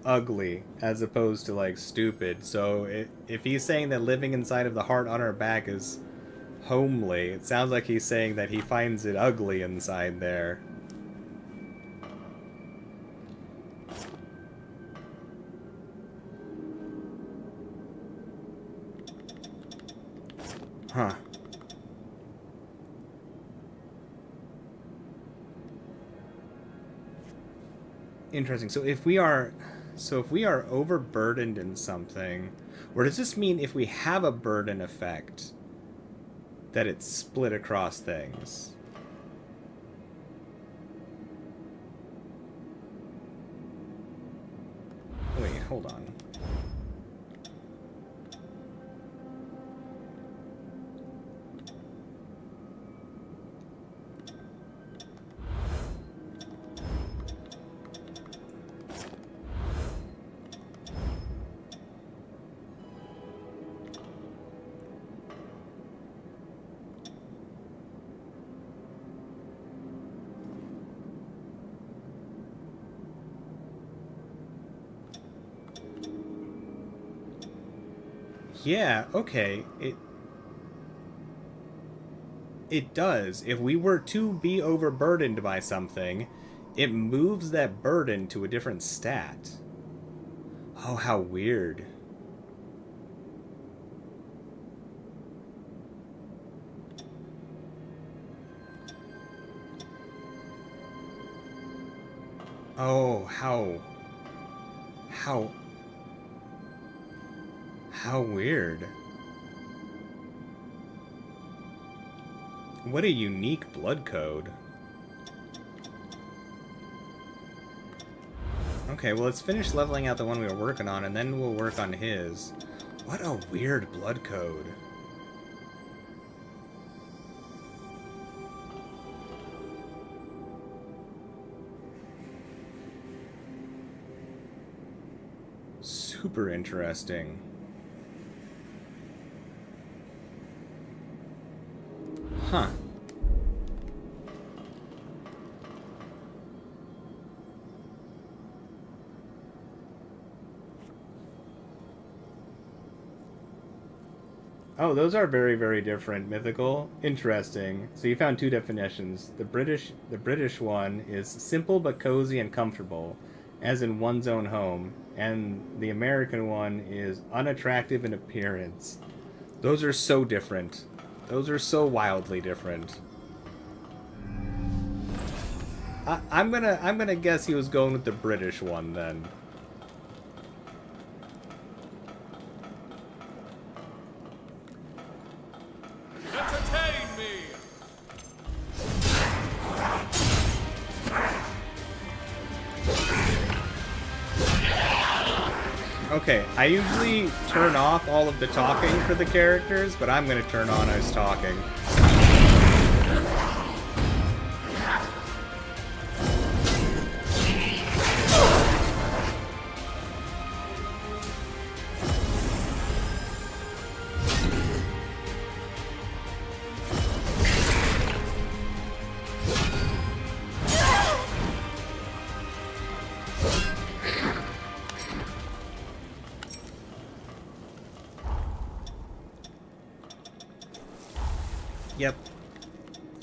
Speaker 1: ugly as opposed to like stupid. So if he's saying that living inside of the heart on her back is homely, it sounds like he's saying that he finds it ugly inside there. Huh. Interesting. So if we are overburdened in something, or does this mean if we have a burden effect that it's split across things? Wait, hold on. Yeah, okay. It does. If we were to be overburdened by something, it moves that burden to a different stat. Oh, how weird. Oh, how weird. What a unique blood code. Okay, well, let's finish leveling out the one we were working on, and then we'll work on his. What a weird blood code. Super interesting. Huh. Oh, those are very, very different. Mythical. Interesting. So you found two definitions. The British one is simple but cozy and comfortable, as in one's own home, and the American one is unattractive in appearance. Those are so different. Those are so wildly different. I'm gonna guess he was going with the British one then.
Speaker 12: Entertain me!
Speaker 1: Okay, I usually turn off all of the talking for the characters, but I'm gonna turn on us talking. Yep.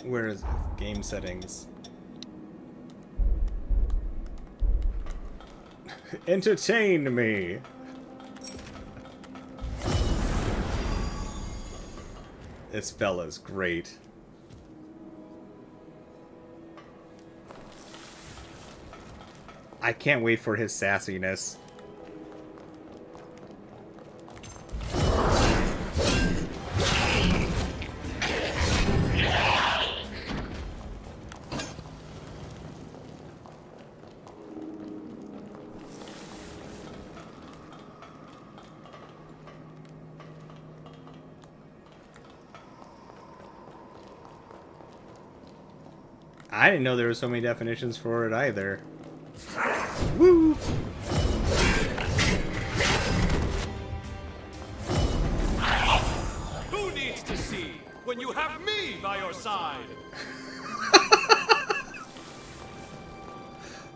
Speaker 1: Where is it? Game settings? Entertain me! This fella's great. I can't wait for his sassiness. I didn't know there were so many definitions for it either. Woo!
Speaker 12: Who needs to see when you have me by your side?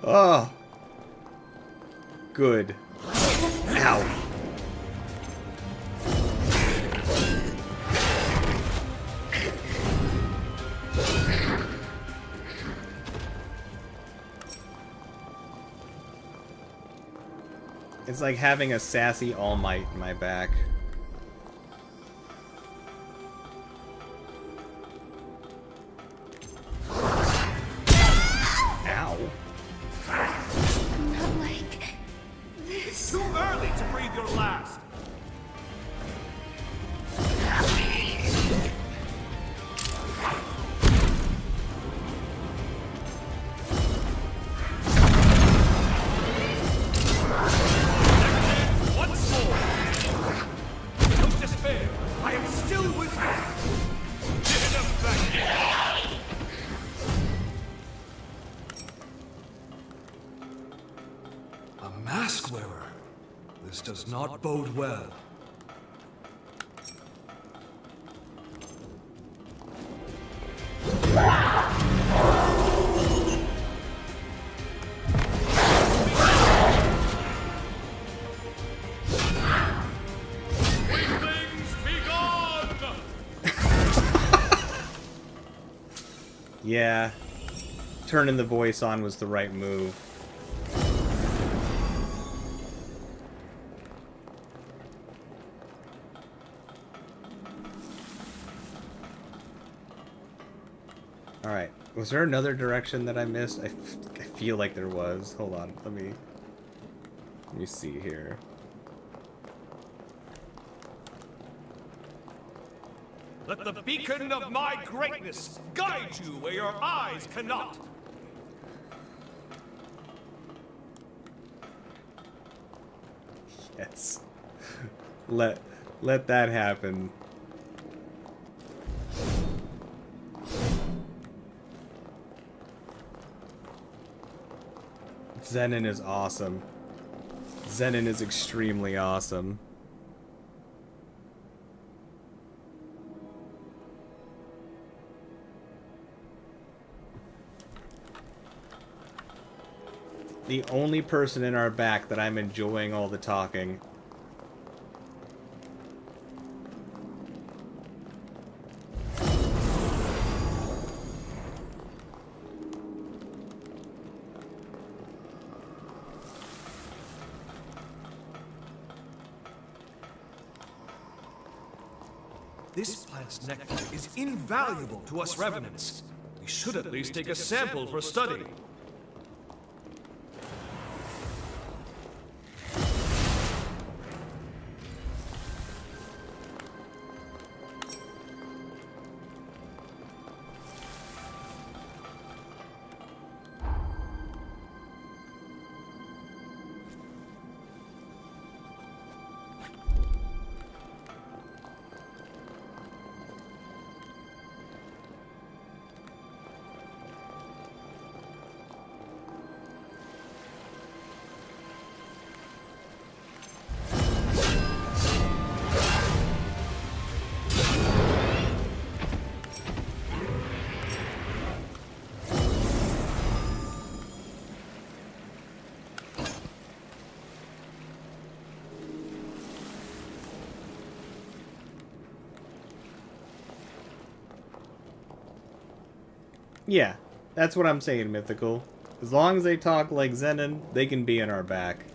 Speaker 1: Oh. Good. Ow. It's like having a sassy All Might in my back.
Speaker 12: A mask wearer. This does not bode well.
Speaker 1: Yeah, turning the voice on was the right move. Alright, was there another direction that I missed? I feel like there was. Hold on, let me see here.
Speaker 12: Let the beacon of my greatness guide you where your eyes cannot.
Speaker 1: Yes. Let that happen. Zenon is awesome. Zenon is extremely awesome. The only person in our back that I'm enjoying all the talking.
Speaker 12: This plant's nectar is invaluable to us revenants. We should at least take a sample for study.
Speaker 1: Yeah, that's what I'm saying, Mythical. As long as they talk like Zenon, they can be in our back.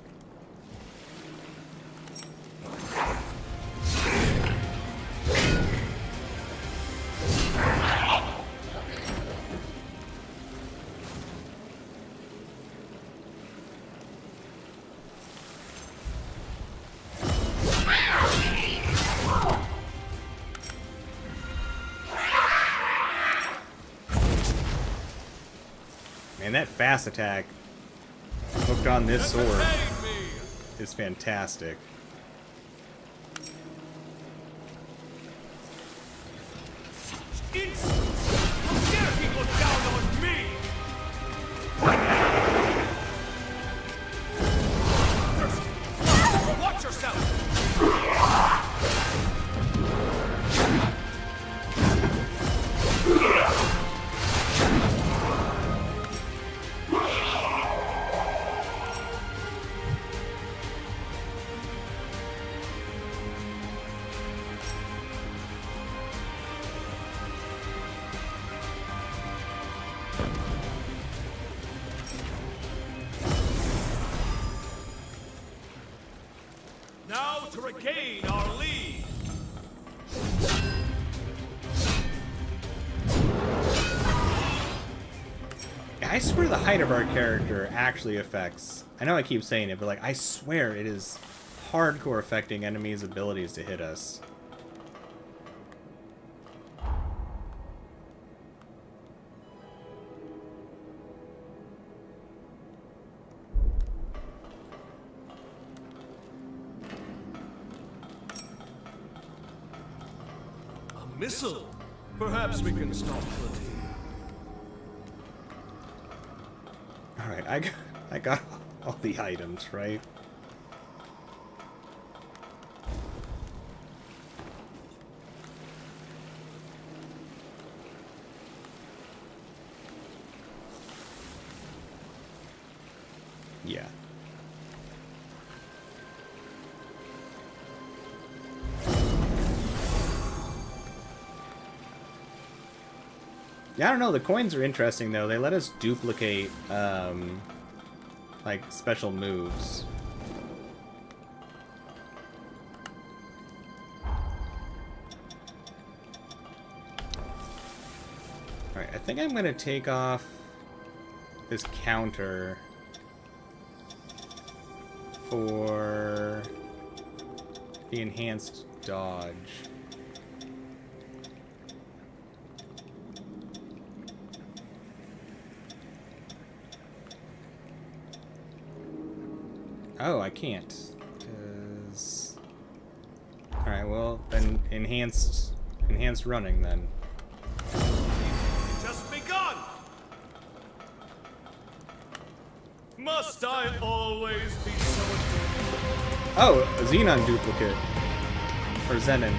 Speaker 1: Man, that fast attack hooked on this sword is fantastic.
Speaker 12: Dare he look down on me! Watch yourself! Now to regain our lead!
Speaker 1: I swear the height of our character actually affects... I know I keep saying it, but like, I swear it is hardcore affecting enemies' abilities to hit us.
Speaker 12: A missile? Perhaps we can stop flirting.
Speaker 1: Alright, I got All the items, right? Yeah. Yeah, I don't know. The coins are interesting, though. They let us duplicate, like, special moves. Alright, I think I'm going to take off this counter for the enhanced dodge. Oh, I can't. Cause... Alright, well, then enhanced running, then.
Speaker 12: Just begun! Must I always be so adorable?
Speaker 1: Oh, a Xenon duplicate. Or Zenon.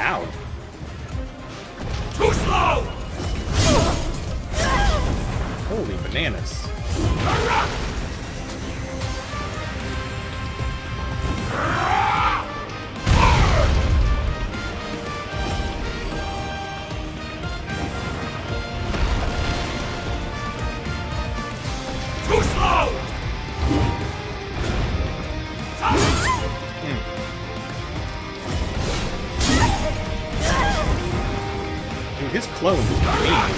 Speaker 12: Ow.
Speaker 1: Holy bananas.
Speaker 12: Too slow!
Speaker 1: Dude, his clone is mean.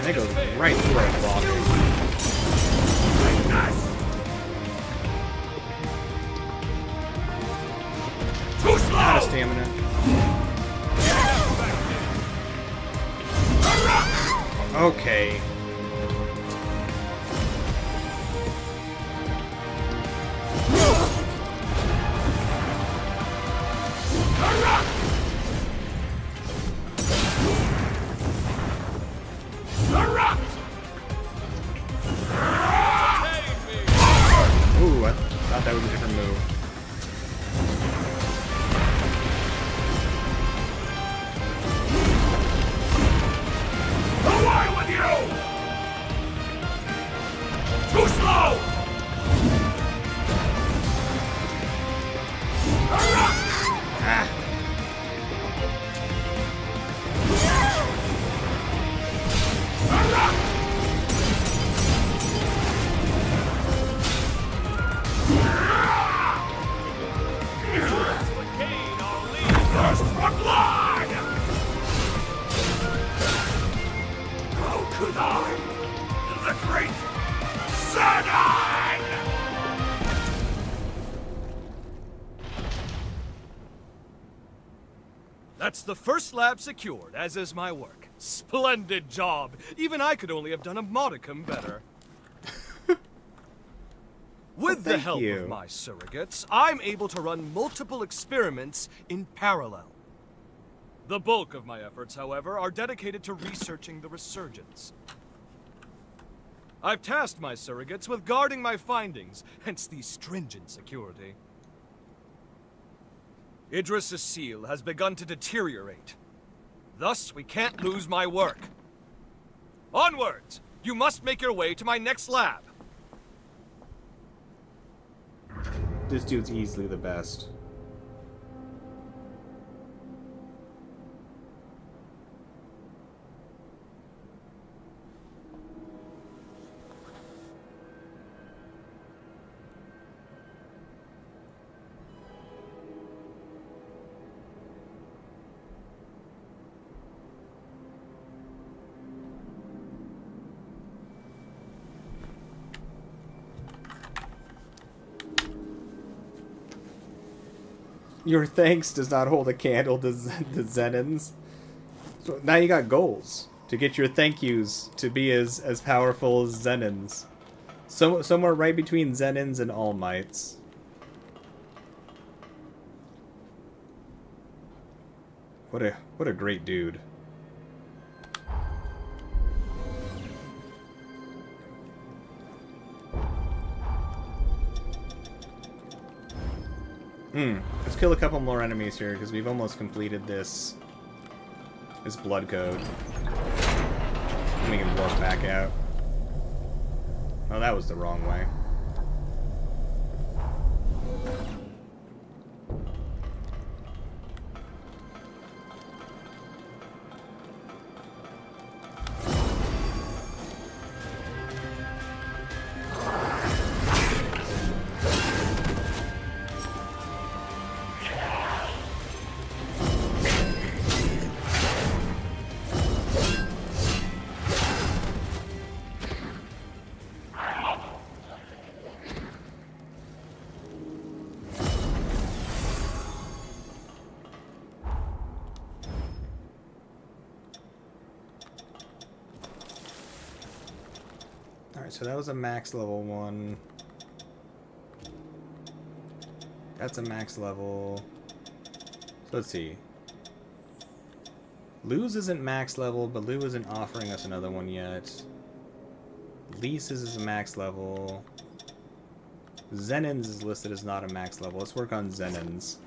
Speaker 1: That goes right through our blocking. Out of stamina. Okay. Ooh, I thought that was a different move.
Speaker 12: Away with you! Too slow!
Speaker 1: Ah.
Speaker 12: How could I, the great Zenon! That's the first lab secured, as is my work. Splendid job. Even I could only have done a modicum better. With the help of my surrogates, I'm able to run multiple experiments in parallel. The bulk of my efforts, however, are dedicated to researching the resurgence. I've tasked my surrogates with guarding my findings, hence the stringent security. Idris' seal has begun to deteriorate. Thus, we can't lose my work. Onwards! You must make your way to my next lab.
Speaker 1: This dude's easily the best. Your thanks does not hold a candle to the Zenons. So now you got goals to get your thank yous to be as powerful as Zenons. Somewhere right between Zenons and All Mights. What a great dude. Let's kill a couple more enemies here, because we've almost completed this blood code. And we can warp back out. Oh, that was the wrong way. Alright, so that was a max level one. That's a max level. So let's see. Lou's isn't max level, but Lou isn't offering us another one yet. Lisa's is a max level. Zenon's is listed as not a max level. Let's work on Zenon's.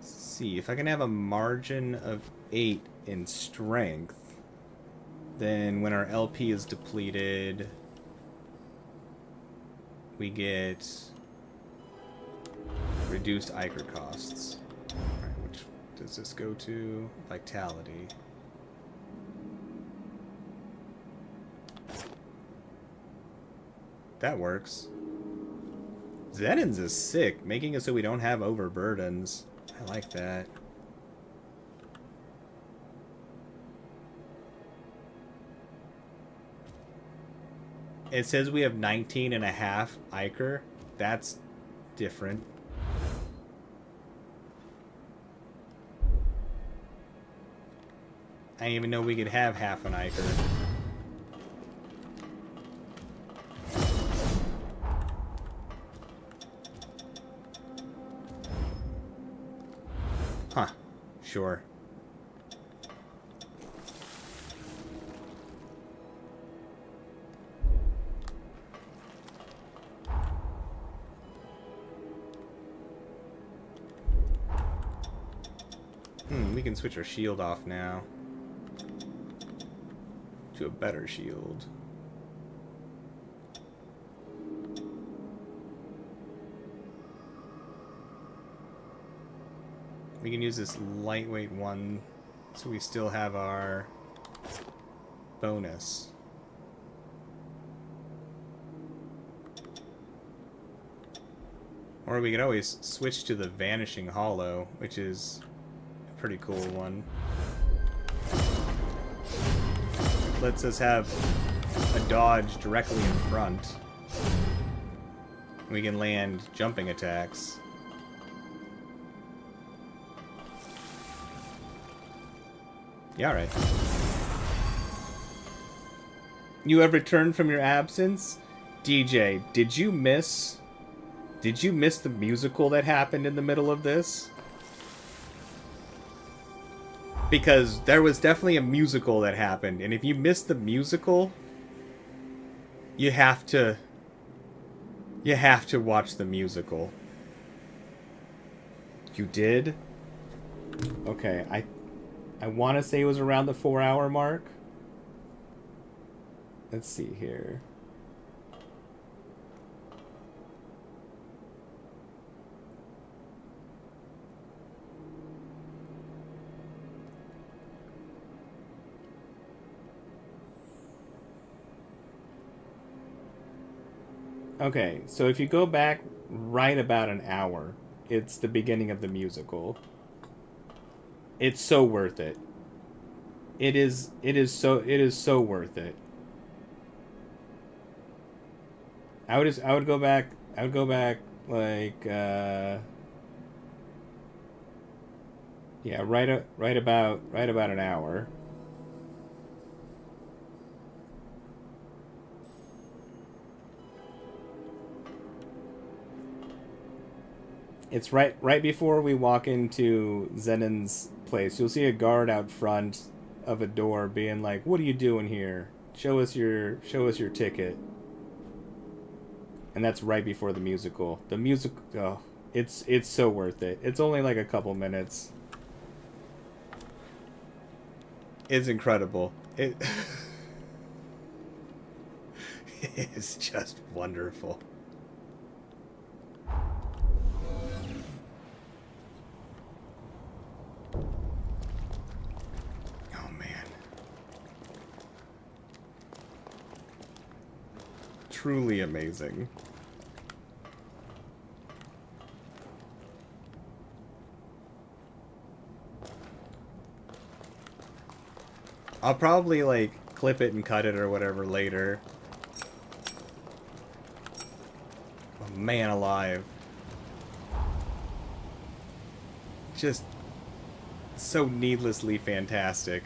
Speaker 1: See if I can have a margin of 8 in strength, then when our LP is depleted, we get reduced Ichor costs. Alright, which does this go to? Vitality. That works. Zenon's is sick, making it so we don't have overburdens. I like that. It says we have 19.5 Ichor. That's different. I didn't even know we could have half an Ichor. Huh. Sure. We can switch our shield off now to a better shield. We can use this lightweight one so we still have our bonus. Or we could always switch to the Vanishing Hollow, which is pretty cool one. Lets us have a dodge directly in front. We can land jumping attacks. Yeah, alright. You have returned from your absence? DJ, did you miss the musical that happened in the middle of this? Because there was definitely a musical that happened, and if you missed the musical, you have to watch the musical. You did? Okay, I want to say it was around the 4-hour mark. Let's see here. Okay, so if you go back right about an hour, it's the beginning of the musical. It's so worth it. It is so worth it. I would go back like yeah, right about an hour. It's right before we walk into Zenon's place. You'll see a guard out front of a door being like, "What are you doing here? Show us your ticket." And that's right before the musical. The music, oh, it's so worth it. It's only like a couple minutes. It's incredible. It is just wonderful. Truly amazing. I'll probably like clip it and cut it or whatever later. Oh, man alive. Just so needlessly fantastic.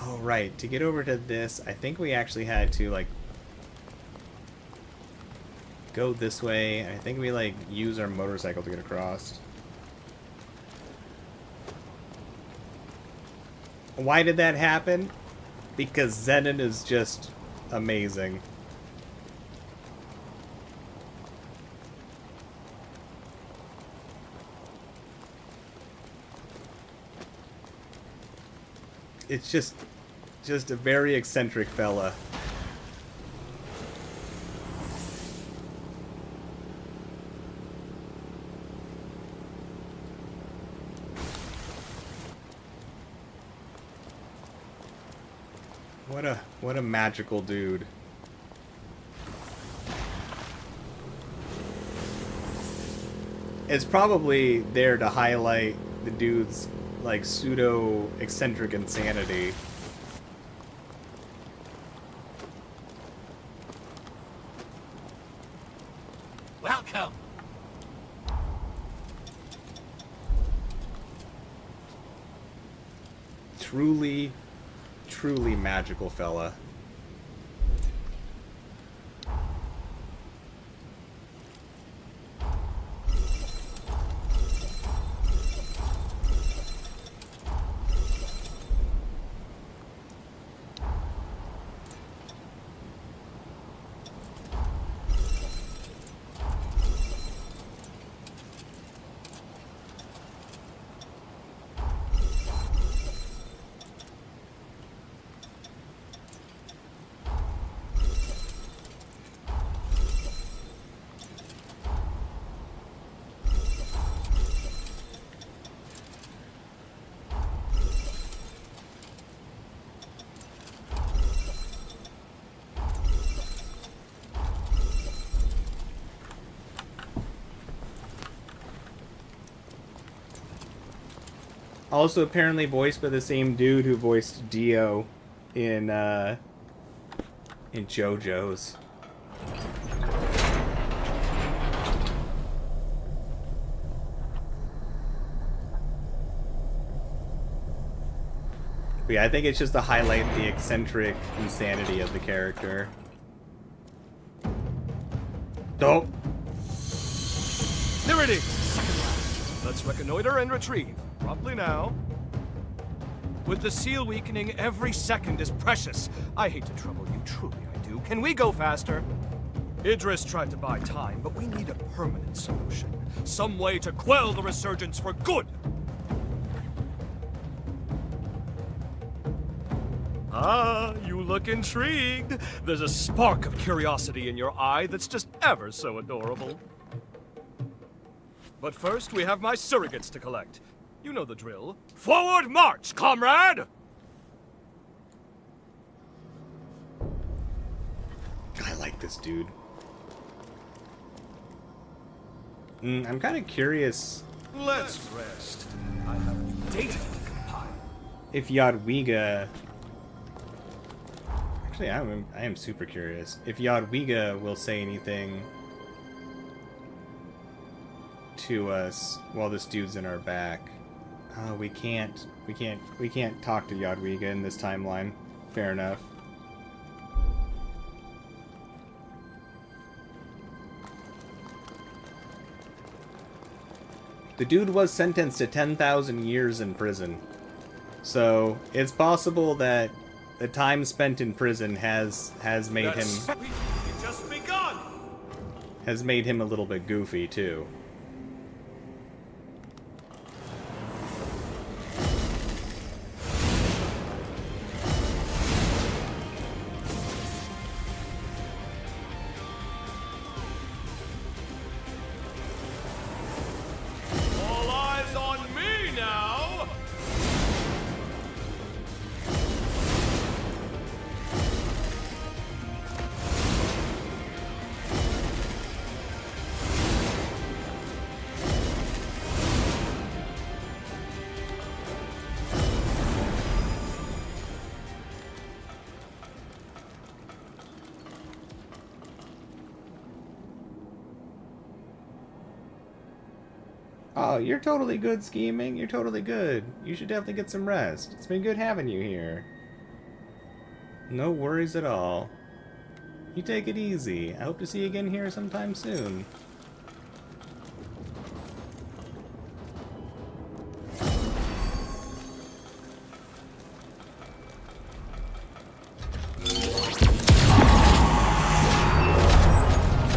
Speaker 1: Oh, right. To get over to this, I think we actually had to, like, go this way. And I think we, like, use our motorcycle to get across. Why did that happen? Because Zenon is just amazing. It's just a very eccentric fella. What a magical dude. It's probably there to highlight the dude's like pseudo eccentric insanity.
Speaker 12: Welcome.
Speaker 1: Truly magical fella. Also apparently voiced by the same dude who voiced Dio in JoJo's. But yeah, I think it's just to highlight the eccentric insanity of the character. Oh!
Speaker 12: There it is! Second lap. Let's reconnoiter and retrieve. Promptly now. With the seal weakening, every second is precious. I hate to trouble you, truly I do. Can we go faster? Idris tried to buy time, but we need a permanent solution. Some way to quell the resurgence for good! Ah, you look intrigued. There's a spark of curiosity in your eye that's just ever so adorable. But first, we have my surrogates to collect. You know the drill. Forward march, comrade!
Speaker 1: I like this dude. I'm kind of curious.
Speaker 12: Let's rest. I have new data to compile.
Speaker 1: If Yadwiga... Actually, I am super curious. If Yadwiga will say anything to us while this dude's in our back. Oh, we can't talk to Yadwiga in this timeline. Fair enough. The dude was sentenced to 10,000 years in prison. So, it's possible that the time spent in prison has made him...
Speaker 12: just begun!
Speaker 1: Has made him a little bit goofy, too.
Speaker 12: All eyes on me now!
Speaker 1: Oh, you're totally good, Scheming. You're totally good. You should definitely get some rest. It's been good having you here. No worries at all. You take it easy. I hope to see you again here sometime soon.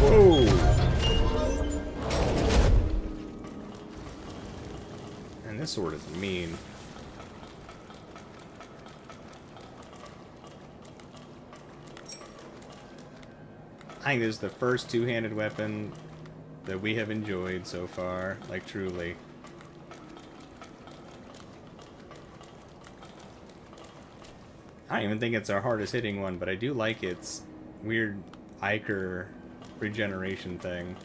Speaker 1: Whoa! And this sword is mean. I think this is the first two-handed weapon that we have enjoyed so far, like truly. I don't even think it's our hardest hitting one, but I do like its weird Iker regeneration thing.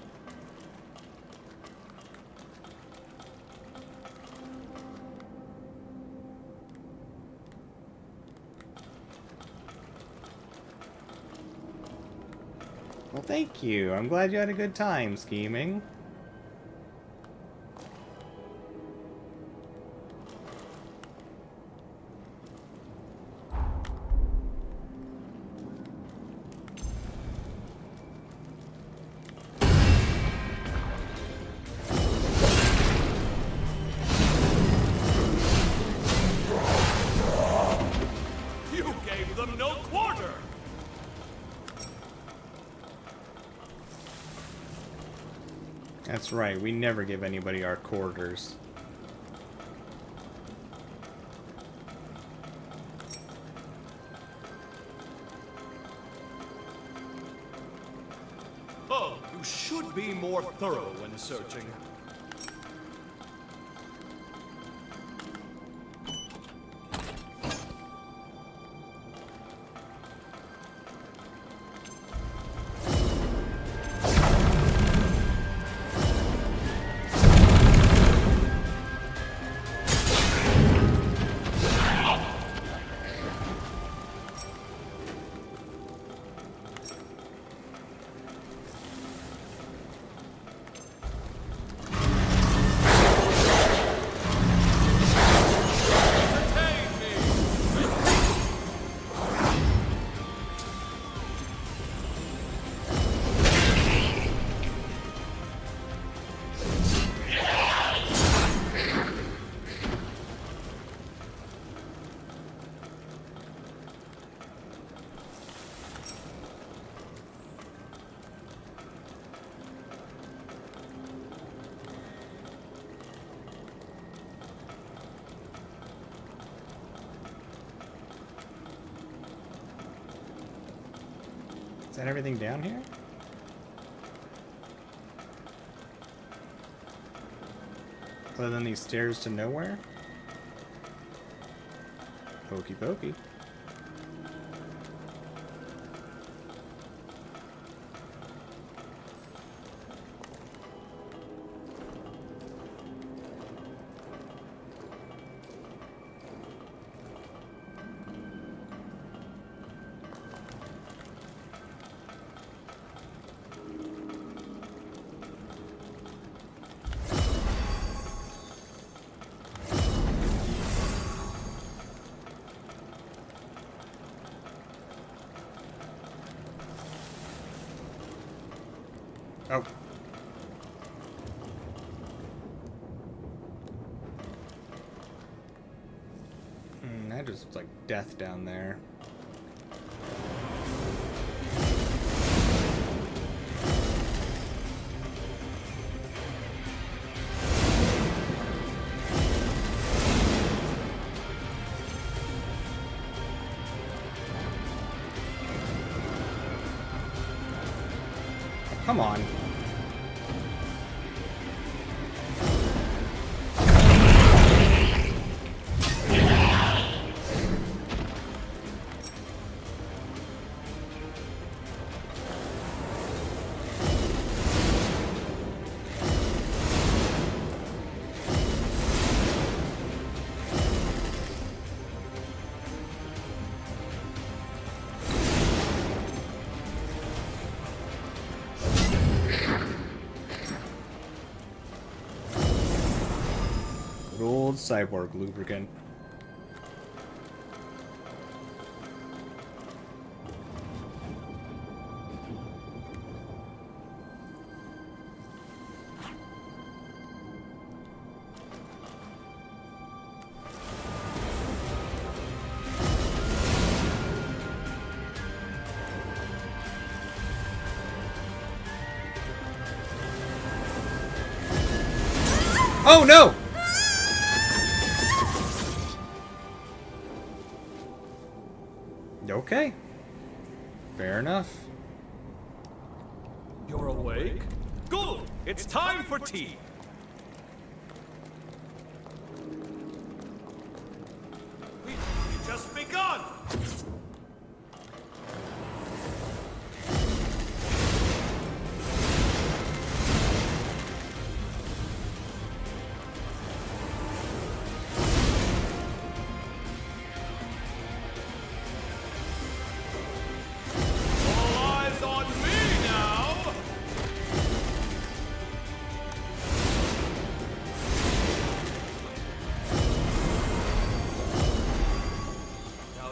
Speaker 1: Well, thank you. I'm glad you had a good time scheming.
Speaker 12: You gave them no quarter!
Speaker 1: That's right, we never give anybody our quarters.
Speaker 12: Oh, you should be more thorough when searching.
Speaker 1: Is that everything down here? Other than these stairs to nowhere? Pokey pokey. Oh. That just looks like death down there. Come on. Good old cyborg lubricant. Oh no! Okay. Fair enough.
Speaker 12: You're awake? Good! It's time for tea! We've just begun!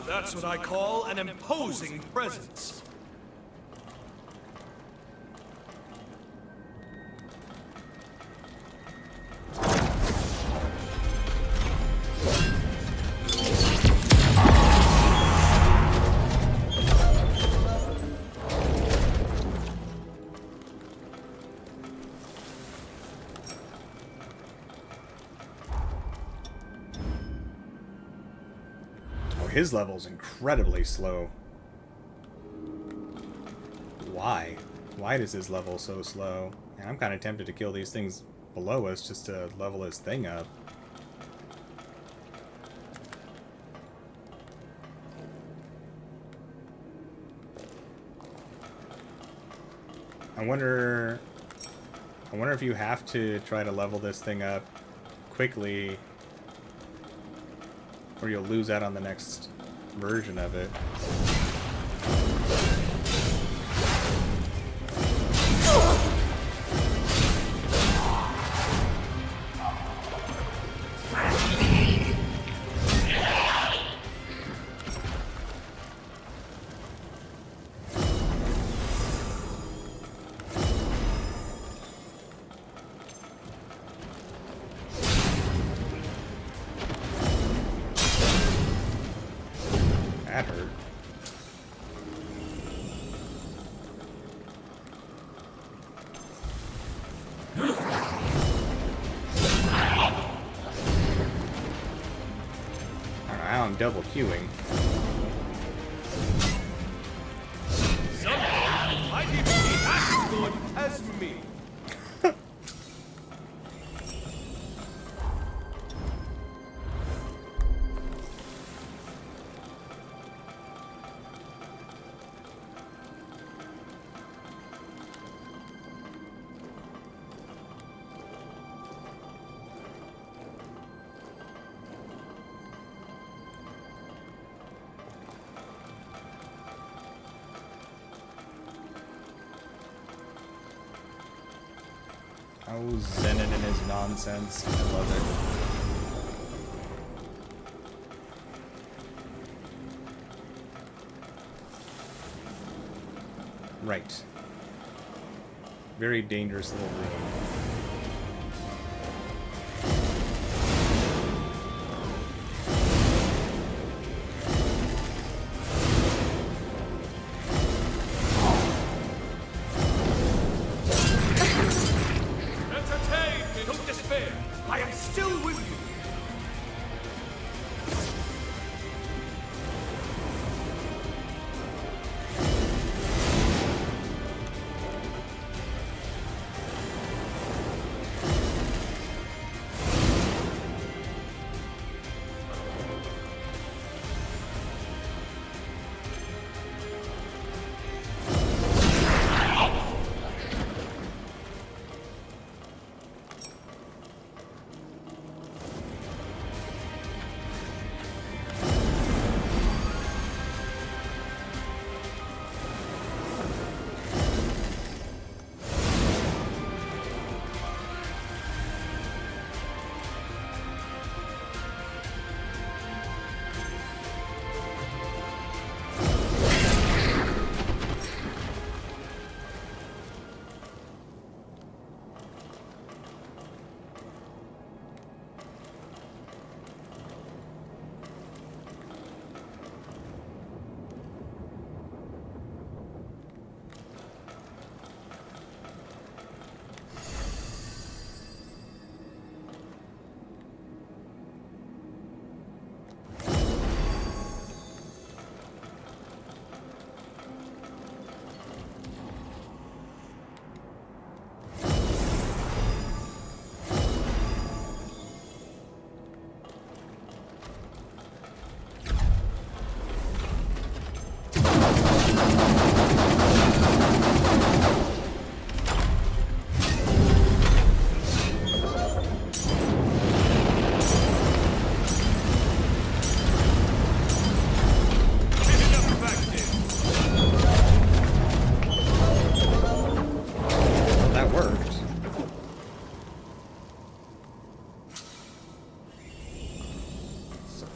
Speaker 12: That's what I call an imposing presence.
Speaker 1: His level's incredibly slow. Why? Why does his level so slow? And I'm kind of tempted to kill these things below us just to level his thing up. I wonder if you have to try to level this thing up quickly, or you'll lose out on the next version of it. That hurt. Now I'm double queuing.
Speaker 12: Someone good as me.
Speaker 1: Oh, Zenon and his nonsense. I love it. Right. Very dangerous little room.
Speaker 12: Don't despair. I am still with you.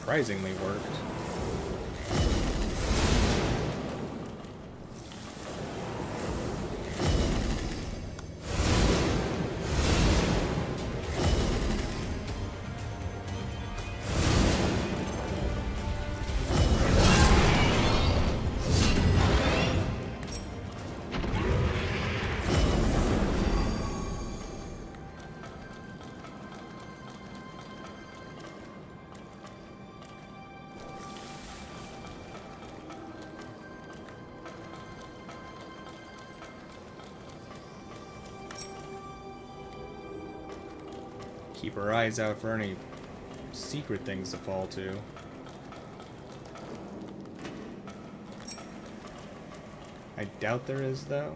Speaker 1: Surprisingly worked. Keep our eyes out for any secret things to fall to. I doubt there is, though.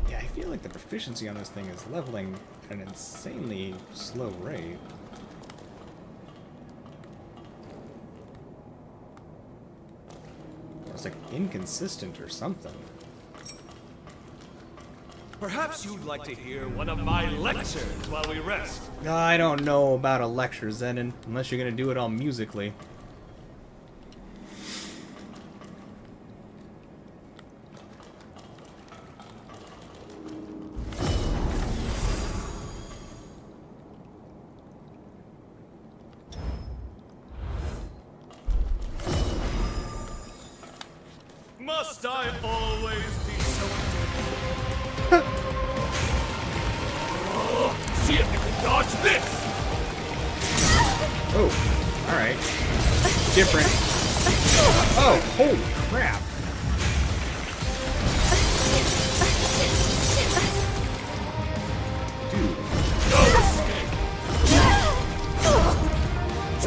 Speaker 1: I feel like the proficiency on this thing is leveling at an insanely slow rate. Or it's like inconsistent or something.
Speaker 12: Perhaps you'd like to hear one of my lectures while we rest.
Speaker 1: I don't know about a lecture, Zenon, unless you're gonna do it all musically.
Speaker 12: Must I always be so see if you can dodge this!
Speaker 1: Oh, alright. Different. Oh, holy crap. Dude.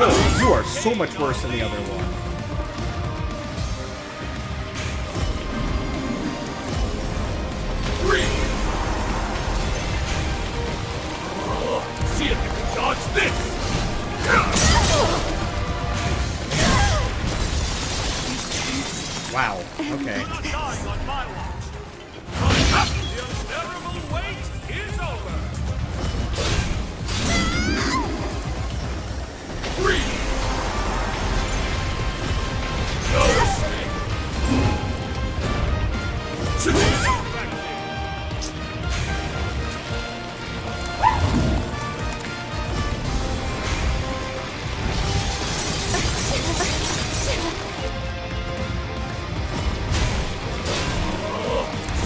Speaker 1: Oh, you are so much worse than the other one.
Speaker 12: See if you can dodge this!
Speaker 1: Wow, okay.
Speaker 12: You're not dying on my watch. The unbearable wait is over. Freeze! No escape!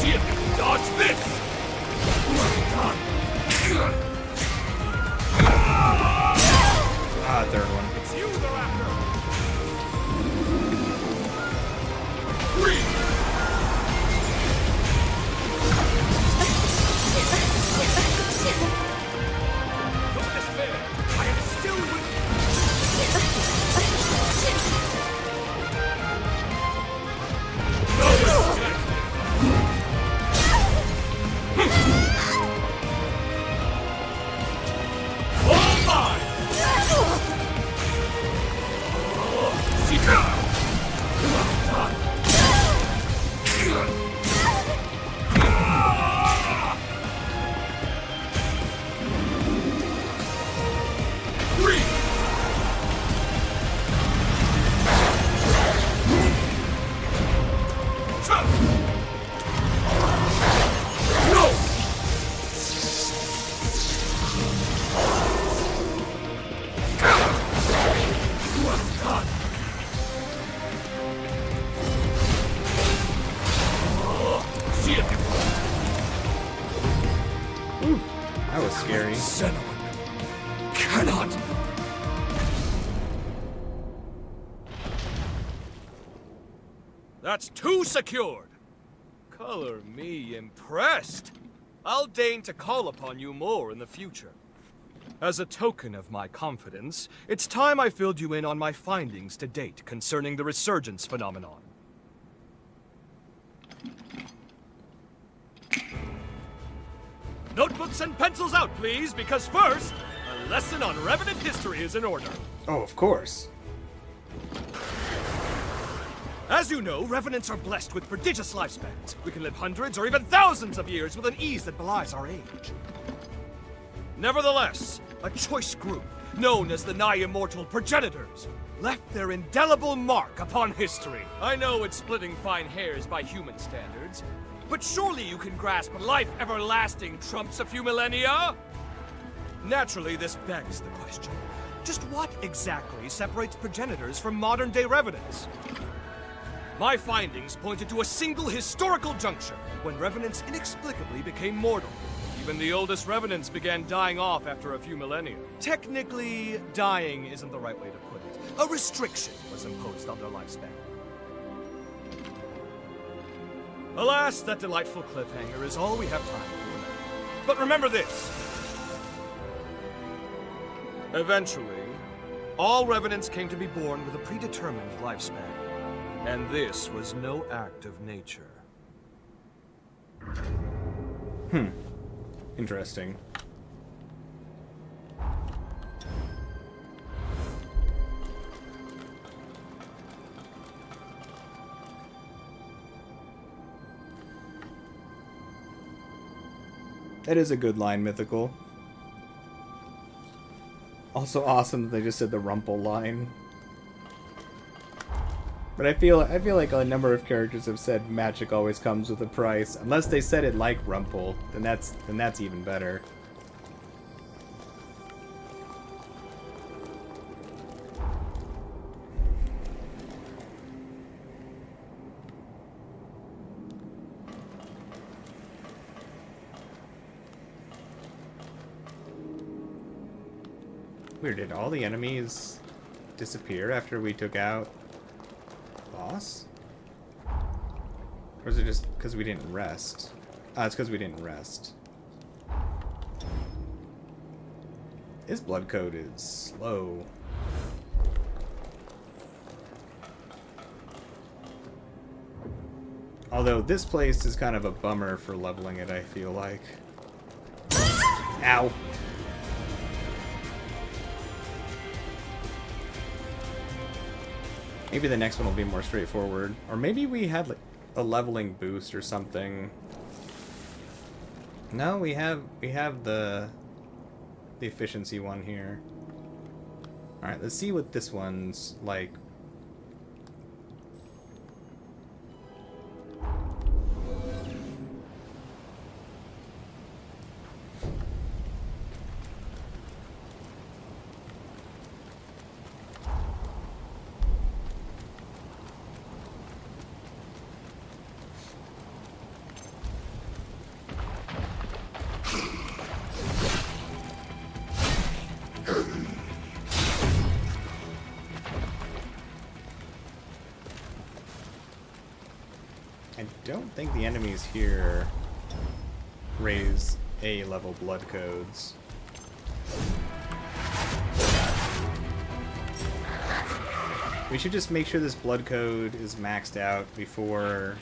Speaker 12: See if you can dodge this!
Speaker 1: Ah, third one.
Speaker 12: It's you they're after! Freeze! Don't despair! I am still with all mine!
Speaker 1: That was scary.
Speaker 12: Cannot! That's two secured! Color me impressed! I'll deign to call upon you more in the future. As a token of my confidence, it's time I filled you in on my findings to date concerning the resurgence phenomenon. Notebooks and pencils out, please, because first, a lesson on Revenant history is in order.
Speaker 1: Oh, of course.
Speaker 12: As you know, Revenants are blessed with prodigious lifespans. We can live hundreds or even thousands of years with an ease that belies our age. Nevertheless, a choice group, known as the nigh-immortal Progenitors, left their indelible mark upon history. I know it's splitting fine hairs by human standards, but surely you can grasp life everlasting trumps a few millennia? Naturally, this begs the question. Just what exactly separates Progenitors from modern-day Revenants? My findings pointed to a single historical juncture when Revenants inexplicably became mortal. Even the oldest Revenants began dying off after a few millennia. Technically, dying isn't the right way to put it. A restriction was imposed on their lifespan. Alas, that delightful cliffhanger is all we have time for. But remember this. Eventually, all Revenants came to be born with a predetermined lifespan. And this was no act of nature.
Speaker 1: Interesting. That is a good line, Mythical. Also awesome that they just said the Rumple line. But I feel like a number of characters have said magic always comes with a price. Unless they said it like Rumple, then that's even better. Weird, did all the enemies disappear after we took out boss? Or is it just because we didn't rest? It's because we didn't rest. His blood code is slow. Although this place is kind of a bummer for leveling it, I feel like. Ow. Maybe the next one will be more straightforward. Or maybe we had like a leveling boost or something. No, we have the efficiency one here. Alright, let's see what this one's like. I don't think the enemies here raise A-level blood codes. We should just make sure this blood code is maxed out before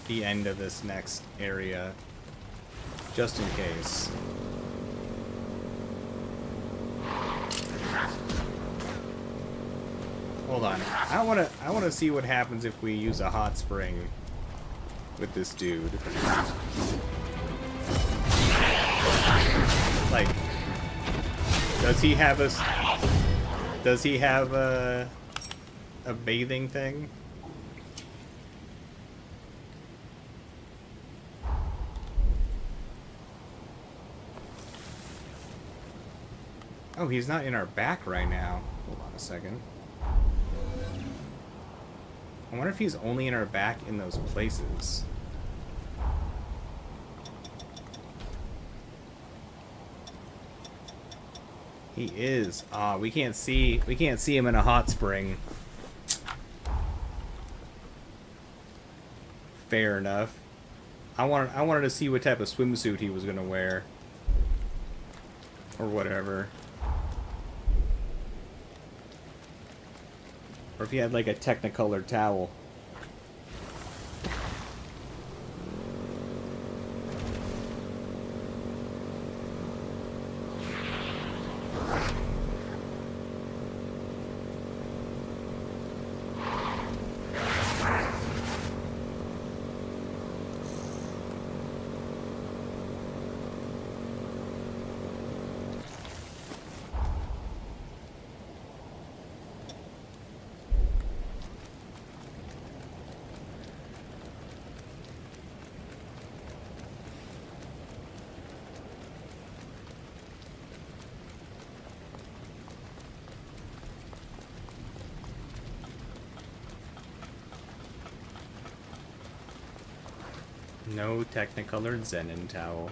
Speaker 1: the end of this next area, just in case. Hold on. I wanna see what happens if we use a hot spring with this dude. Like, does he have a bathing thing? Oh, he's not in our back right now. Hold on a second. I wonder if he's only in our back in those places. He is. Ah, we can't see him in a hot spring. Fair enough. I wanted to see what type of swimsuit he was gonna wear. Or whatever. Or if he had like a Technicolor towel. No Technicolor Zenin towel.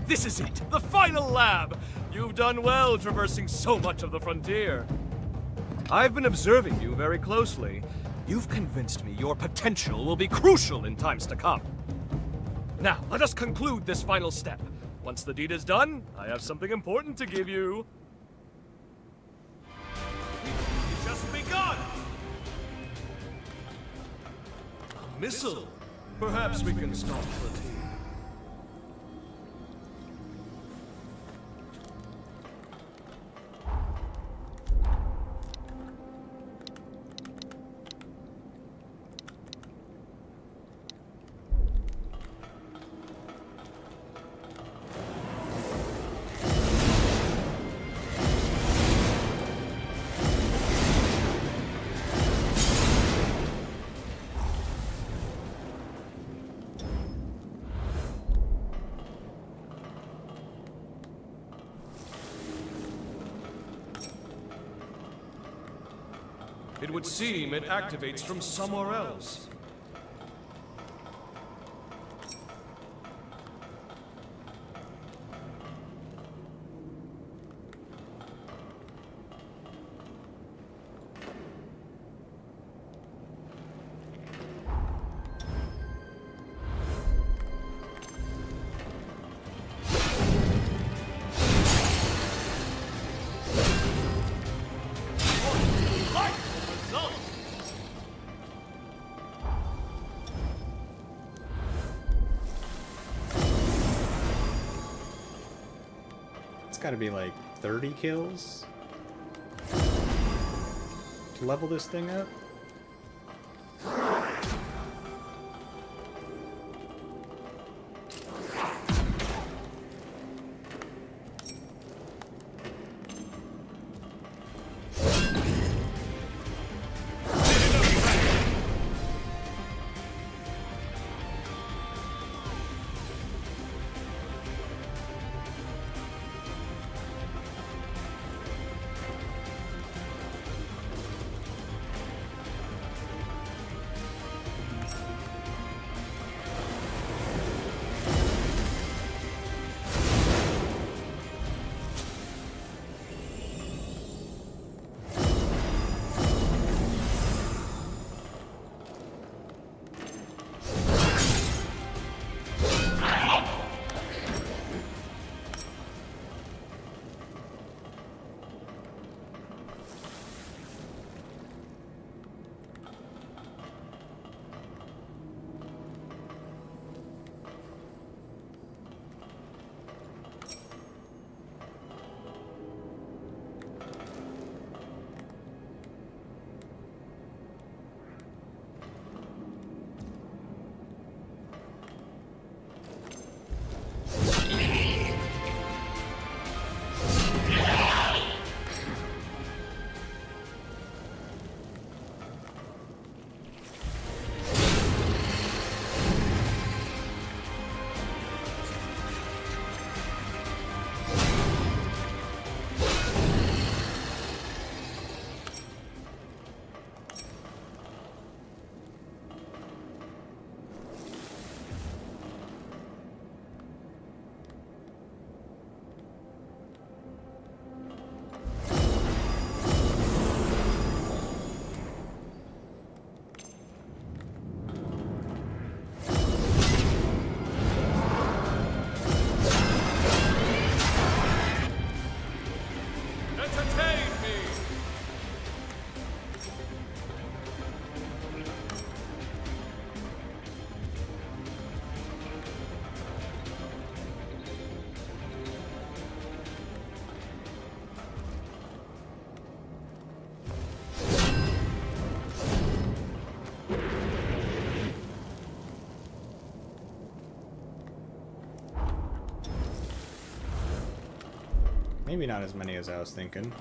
Speaker 12: This is it! The final lab! You've done well traversing so much of the frontier. I've been observing you very closely. You've convinced me your potential will be crucial in times to come. Now, let us conclude this final step. Once the deed is done, I have something important to give you. It's just begun! A missile. Perhaps we can stop the tea. It would seem it activates from somewhere else.
Speaker 1: It's gotta be like 30 kills to level this thing up. Maybe not as many as I was thinking.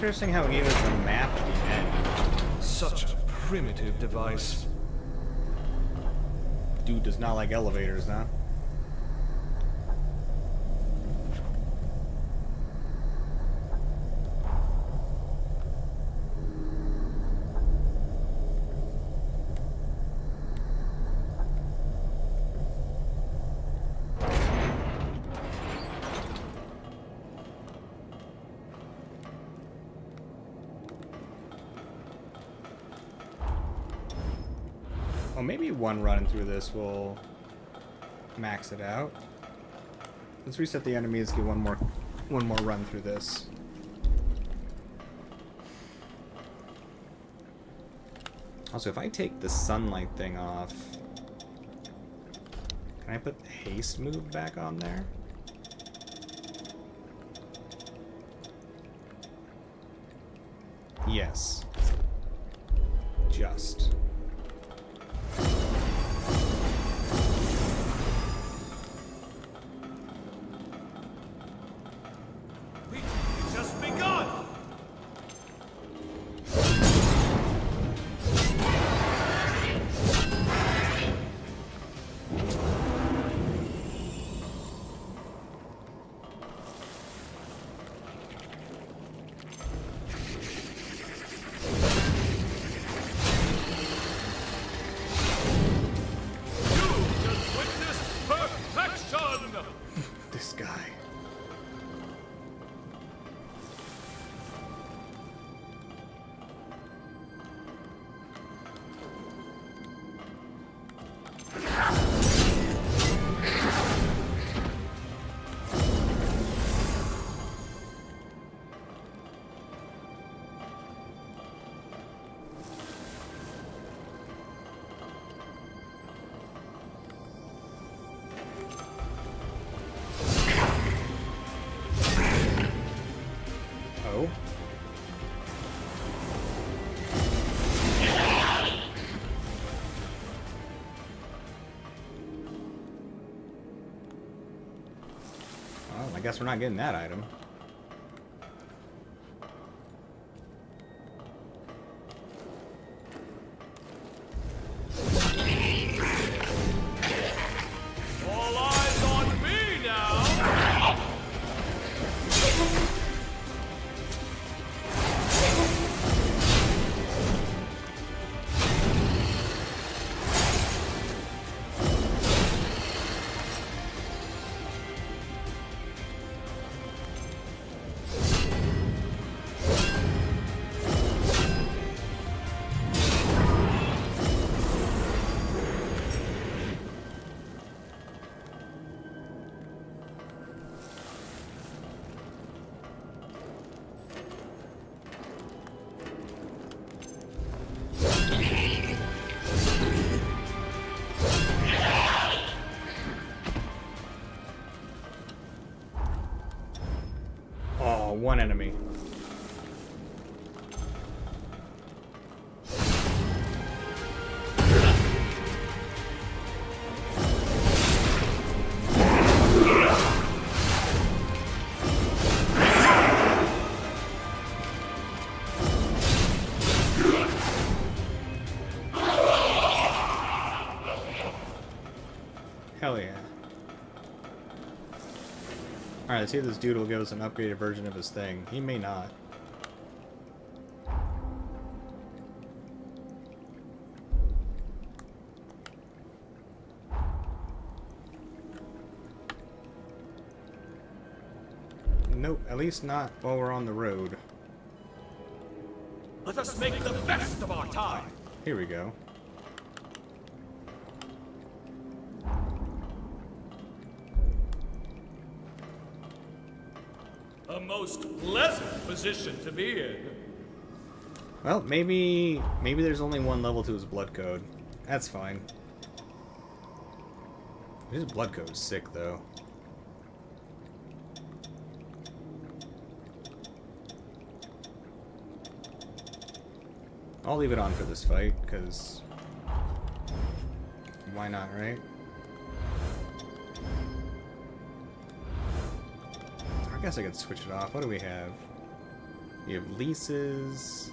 Speaker 1: interesting how it gave us a map at the end.
Speaker 13: Such a primitive device.
Speaker 1: Dude does not like elevators, huh? Well, maybe one run through this will max it out. Let's reset the enemies, get one more run through this. Also, if I take the sunlight thing off, can I put the haste move back on there? Yes. Just.
Speaker 12: Just begun!
Speaker 1: This guy. Oh. Well, I guess we're not getting that item.
Speaker 12: All eyes on me now!
Speaker 1: Oh, one enemy. Hell yeah. Alright, let's see if this dude will give us an upgraded version of his thing. He may not. Nope, at least not while we're on the road.
Speaker 12: Let us make the best of our time!
Speaker 1: Here we go.
Speaker 12: A most pleasant position to be in.
Speaker 1: Well, maybe there's only one level to his blood code. That's fine. His blood code is sick, though. I'll leave it on for this fight, because why not, right? I guess I could switch it off. What do we have? We have leases.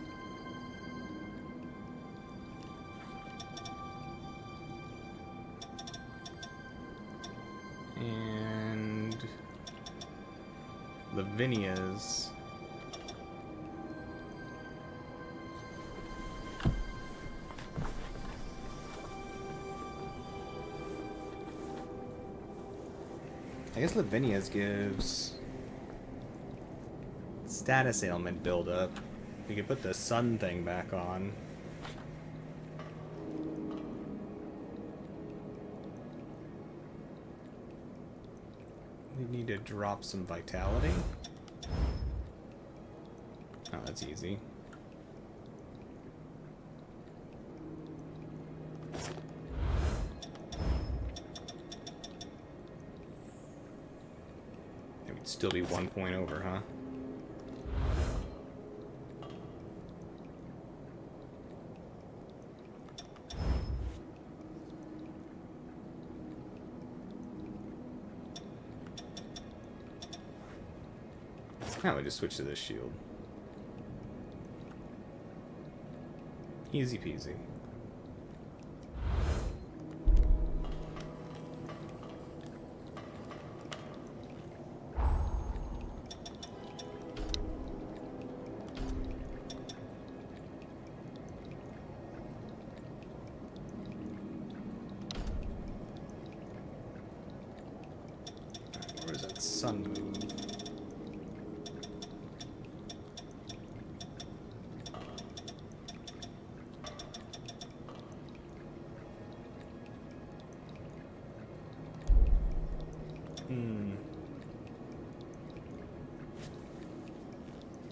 Speaker 1: And Lavinia's. I guess Lavinia's gives status ailment buildup. We could put the sun thing back on. We need to drop some vitality. Oh, that's easy. It would still be 1 point over, huh? Now we just switch to this shield. Easy peasy. Where does that sun move?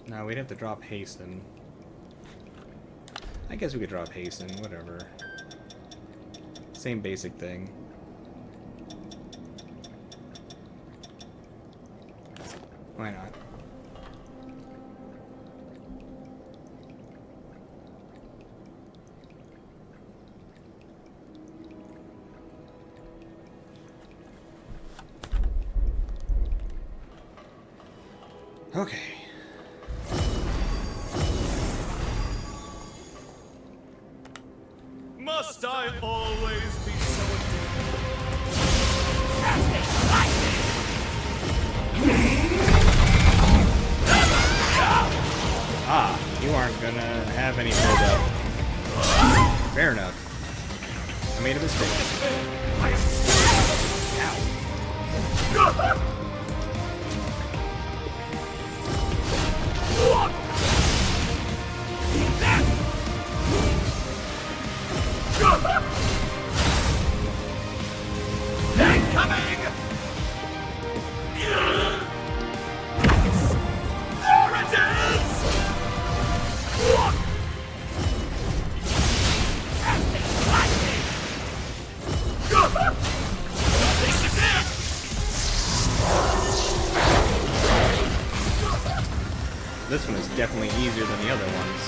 Speaker 1: No, we'd have to drop Hasten. I guess we could drop Hasten, whatever. Same basic thing. Why not? Okay.
Speaker 12: Must I always be so
Speaker 1: Ah, you aren't gonna have any build up. Fair enough. I made a mistake.
Speaker 12: Incoming! There it is!
Speaker 1: This one is definitely easier than the other ones.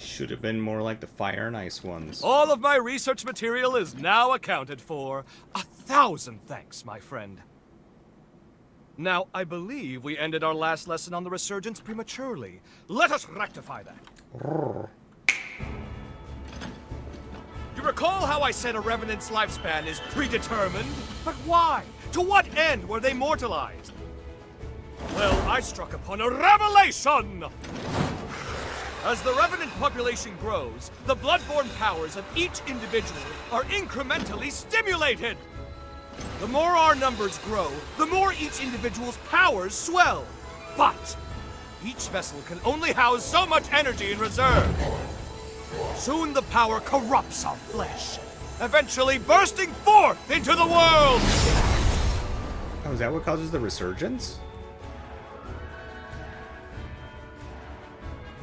Speaker 1: Should have been more like the fire and ice ones.
Speaker 12: All of my research material is now accounted for. 1,000 thanks, my friend. Now, I believe we ended our last lesson on the resurgence prematurely. Let us rectify that. You recall how I said a Revenant's lifespan is predetermined? But why? To what end were they mortalized? Well, I struck upon a revelation! As the Revenant population grows, the bloodborne powers of each individual are incrementally stimulated! The more our numbers grow, the more each individual's powers swell. But each vessel can only house so much energy in reserve. Soon the power corrupts our flesh, eventually bursting forth into the world!
Speaker 1: Oh, is that what causes the resurgence?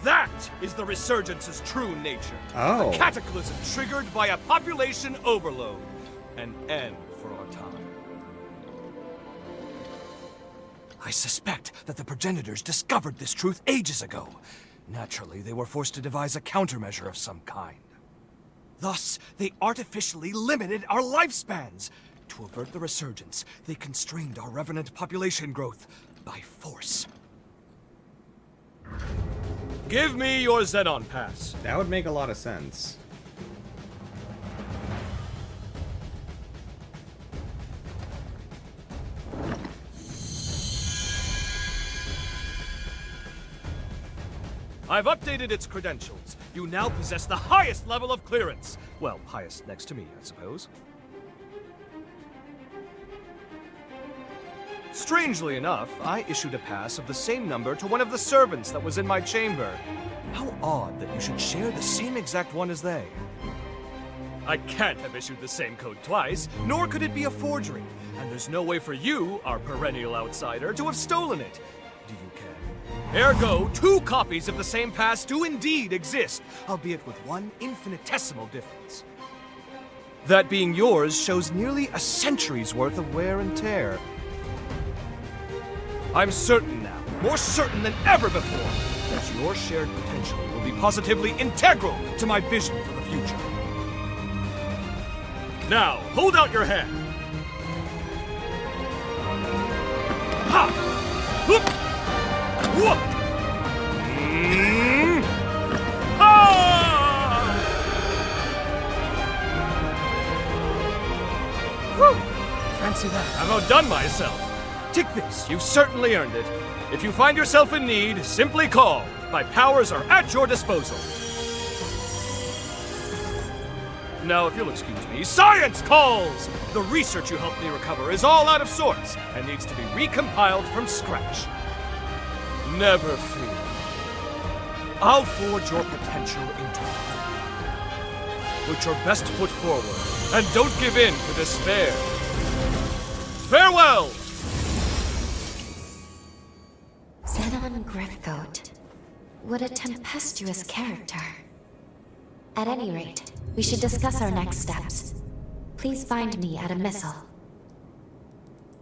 Speaker 12: That is the resurgence's true nature.
Speaker 1: Oh.
Speaker 12: A cataclysm triggered by a population overload. An end for our time. I suspect that the progenitors discovered this truth ages ago. Naturally, they were forced to devise a countermeasure of some kind. Thus, they artificially limited our lifespans. To avert the resurgence, they constrained our revenant population growth by force. Give me your Xenon pass.
Speaker 1: That would make a lot of sense.
Speaker 12: I've updated its credentials. You now possess the highest level of clearance. Well, highest next to me, I suppose. Strangely enough, I issued a pass of the same number to one of the servants that was in my chamber. How odd that you should share the same exact one as they. I can't have issued the same code twice, nor could it be a forgery. And there's no way for you, our perennial outsider, to have stolen it. Do you care? Ergo, 2 copies of the same pass do indeed exist, albeit with one infinitesimal difference. That being yours shows nearly a century's worth of wear and tear. I'm certain now, more certain than ever before, that your shared potential will be positively integral to my vision for the future. Now, hold out your hand. Ha! Whoop! Whoop! Ah! Whew! Fancy that. I've outdone myself. Take this, you've certainly earned it. If you find yourself in need, simply call. My powers are at your disposal. Now, if you'll excuse me, science calls! The research you helped me recover is all out of sorts and needs to be recompiled from scratch. Never fear. I'll forge your potential into life. Put your best foot forward and don't give in to despair. Farewell!
Speaker 4: Xenon Griffgoat. What a tempestuous character. At any rate, we should discuss our next steps. Please find me at a missile.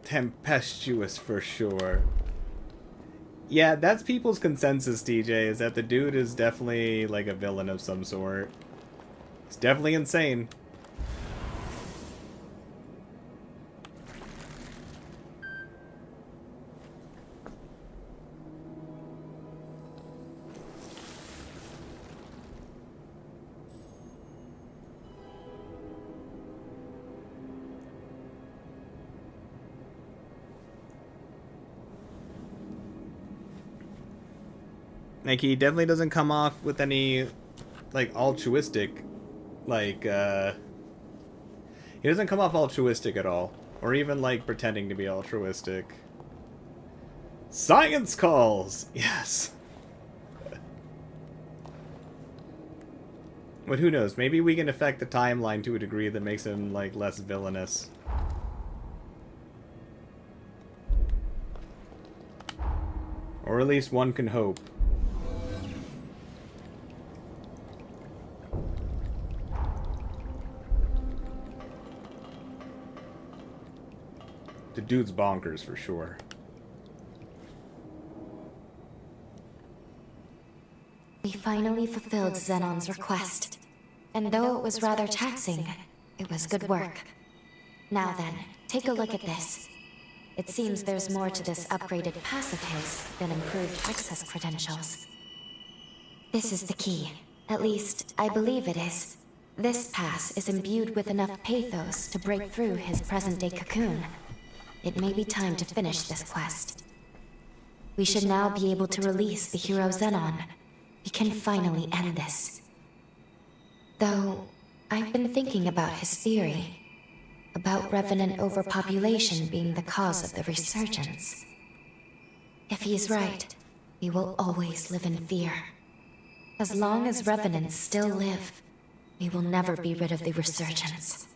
Speaker 1: Tempestuous for sure. Yeah, that's people's consensus, DJ, is that the dude is definitely like a villain of some sort. He's definitely insane. Like, he definitely doesn't come off with any, like, altruistic, like, he doesn't come off altruistic at all. Or even, like, pretending to be altruistic. Science calls! Yes! But who knows, maybe we can affect the timeline to a degree that makes him, like, less villainous. Or at least one can hope. The dude's bonkers for sure.
Speaker 4: We finally fulfilled Xenon's request. And though it was rather taxing, it was good work. Now then, take a look at this. It seems there's more to this upgraded pass of his than improved access credentials. This is the key. At least, I believe it is. This pass is imbued with enough pathos to break through his present-day cocoon. It may be time to finish this quest. We should now be able to release the hero Xenon. We can finally end this. Though, I've been thinking about his theory. About revenant overpopulation being the cause of the resurgence. If he's right, we will always live in fear. As long as revenants still live, we will never be rid of the resurgence.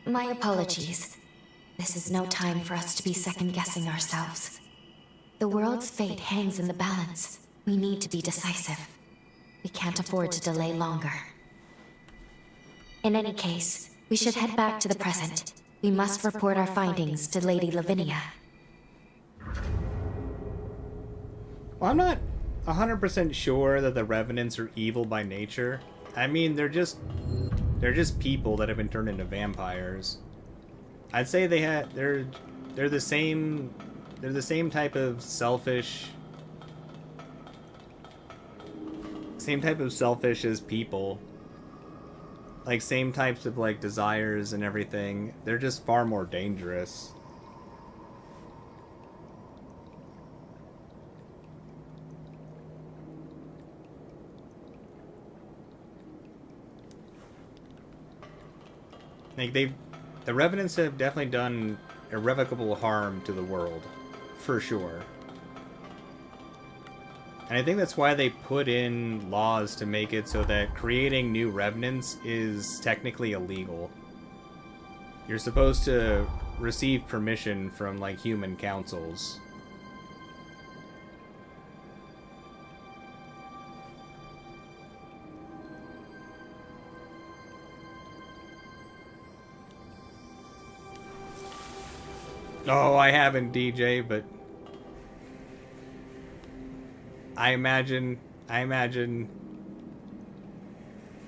Speaker 4: My apologies. This is no time for us to be second-guessing ourselves. The world's fate hangs in the balance. We need to be decisive. We can't afford to delay longer. In any case, we should head back to the present. We must report our findings to Lady Lavinia.
Speaker 1: Well, I'm not 100% sure that the Revenants are evil by nature. I mean, they're just people that have been turned into vampires. I'd say they're the same type of selfish as people. Like, same types of, like, desires and everything. They're just far more dangerous. Like, the Revenants have definitely done irrevocable harm to the world. For sure. And I think that's why they put in laws to make it so that creating new Revenants is technically illegal. You're supposed to receive permission from, like, human councils. Oh, I haven't, DJ, but I imagine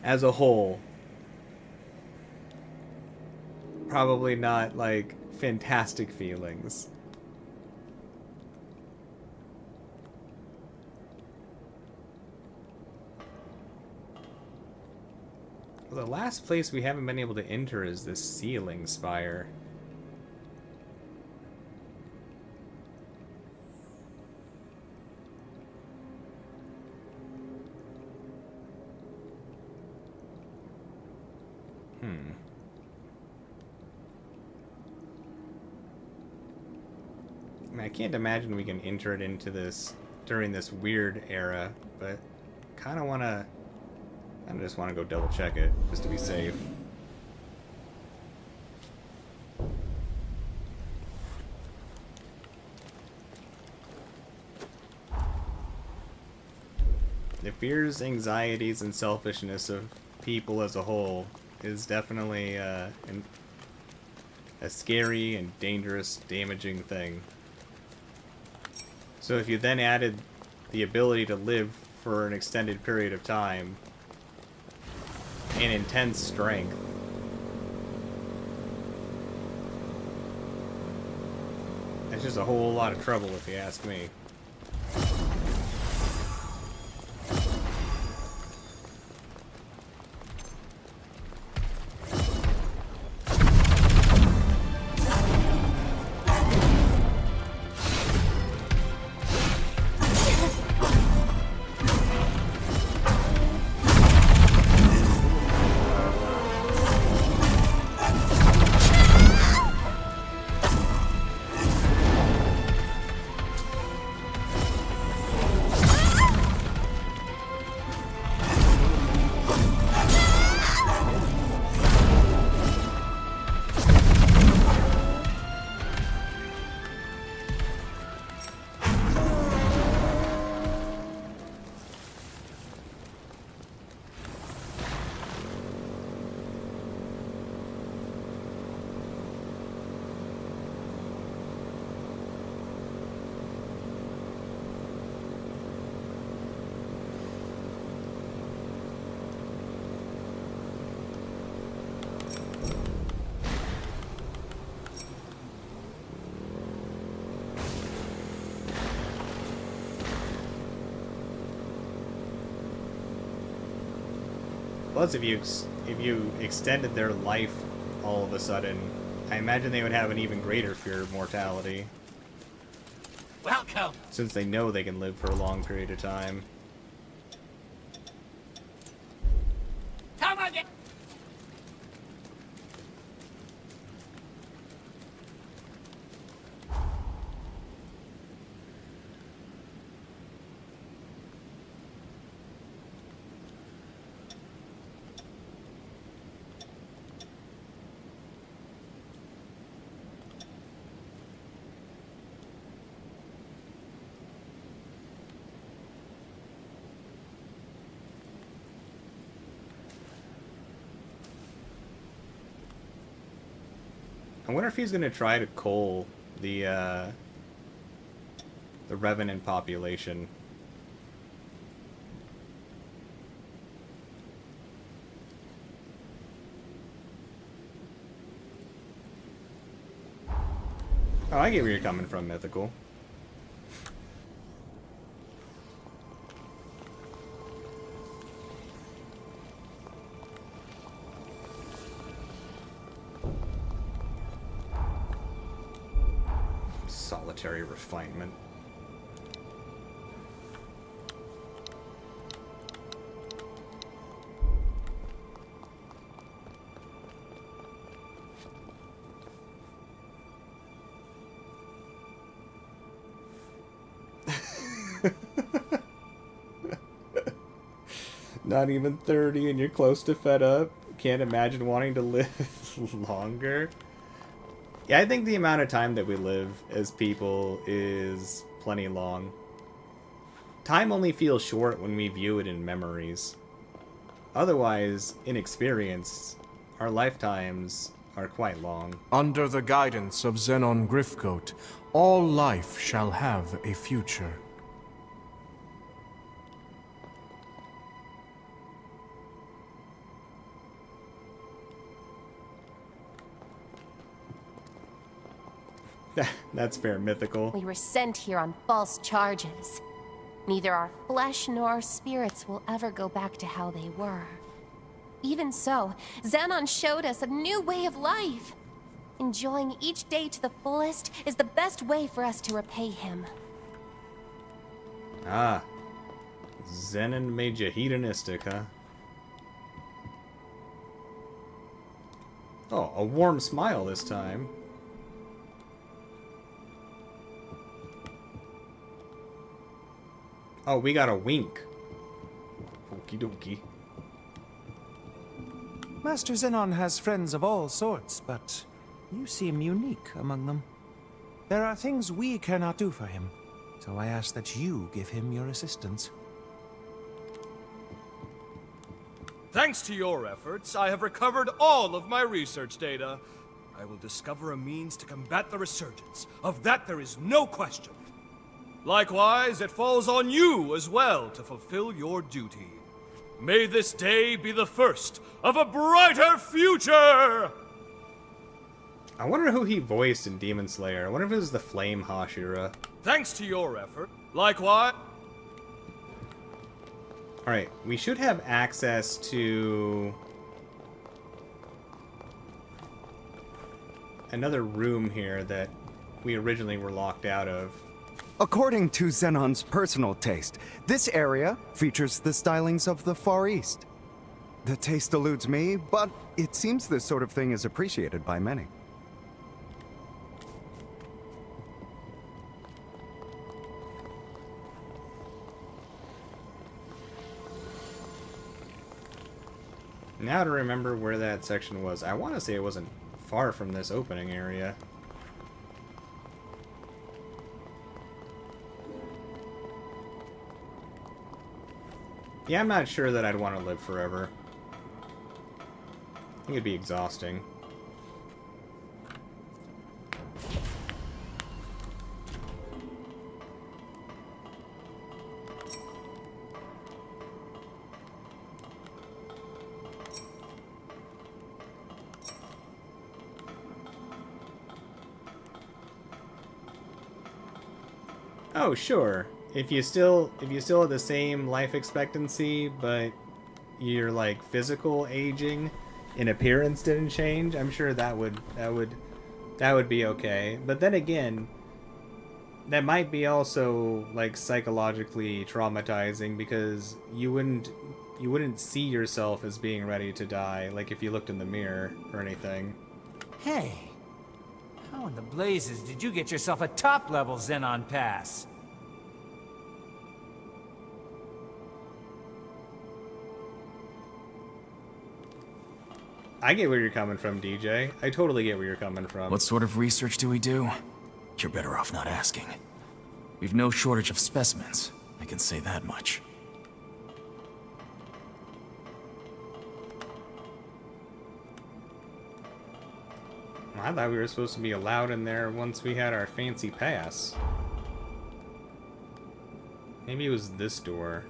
Speaker 1: as a whole, probably not, like, fantastic feelings. Well, the last place we haven't been able to enter is this ceiling spire. I mean, I can't imagine we can enter it into this during this weird era, but I just want to go double check it just to be safe. The fears, anxieties, and selfishness of people as a whole is definitely a scary and dangerous, damaging thing. So if you then added the ability to live for an extended period of time and intense strength, that's just a whole lot of trouble if you ask me. Plus, if you extended their life all of a sudden, I imagine they would have an even greater fear of mortality.
Speaker 12: Welcome!
Speaker 1: Since they know they can live for a long period of time.
Speaker 12: Come again!
Speaker 1: I wonder if he's gonna try to cull the Revenant population. Oh, I get where you're coming from, Mythical. Solitary refinement. Not even 30 and you're close to fed up? Can't imagine wanting to live longer? Yeah, I think the amount of time that we live as people is plenty long. Time only feels short when we view it in memories. Otherwise, in experience, our lifetimes are quite long.
Speaker 12: Under the guidance of Xenon Grifgoat, all life shall have a future.
Speaker 1: That's fair, Mythical.
Speaker 5: We were sent here on false charges. Neither our flesh nor our spirits will ever go back to how they were. Even so, Xenon showed us a new way of life. Enjoying each day to the fullest is the best way for us to repay him.
Speaker 1: Ah. Xenon made you hedonistic, huh? Oh, a warm smile this time. Oh, we got a wink. Okie dokie.
Speaker 7: Master Xenon has friends of all sorts, but you seem unique among them. There are things we cannot do for him, so I ask that you give him your assistance.
Speaker 12: Thanks to your efforts, I have recovered all of my research data. I will discover a means to combat the resurgence. Of that there is no question. Likewise, it falls on you as well to fulfill your duty. May this day be the first of a brighter future!
Speaker 1: I wonder who he voiced in Demon Slayer. I wonder if it was the Flame Hashira.
Speaker 12: Thanks to your effort. Likewise...
Speaker 1: Alright, we should have access to another room here that we originally were locked out of.
Speaker 22: According to Xenon's personal taste, this area features the stylings of the Far East. The taste eludes me, but it seems this sort of thing is appreciated by many.
Speaker 1: Now to remember where that section was. I want to say it wasn't far from this opening area. Yeah, I'm not sure that I'd want to live forever. I think it'd be exhausting. Oh, sure. If you still have the same life expectancy, but your like physical aging and appearance didn't change, I'm sure that would be okay. But then again, that might be also like psychologically traumatizing because you wouldn't see yourself as being ready to die, like if you looked in the mirror or anything.
Speaker 17: Hey, how in the blazes did you get yourself a top-level Xenon pass?
Speaker 1: I get where you're coming from, DJ. I totally get where you're coming from.
Speaker 10: What sort of research do we do? You're better off not asking. We've no shortage of specimens, I can say that much.
Speaker 1: I thought we were supposed to be allowed in there once we had our fancy pass. Maybe it was this door.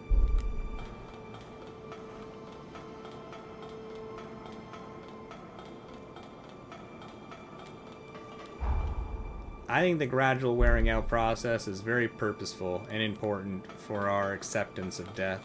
Speaker 1: I think the gradual wearing out process is very purposeful and important for our acceptance of death.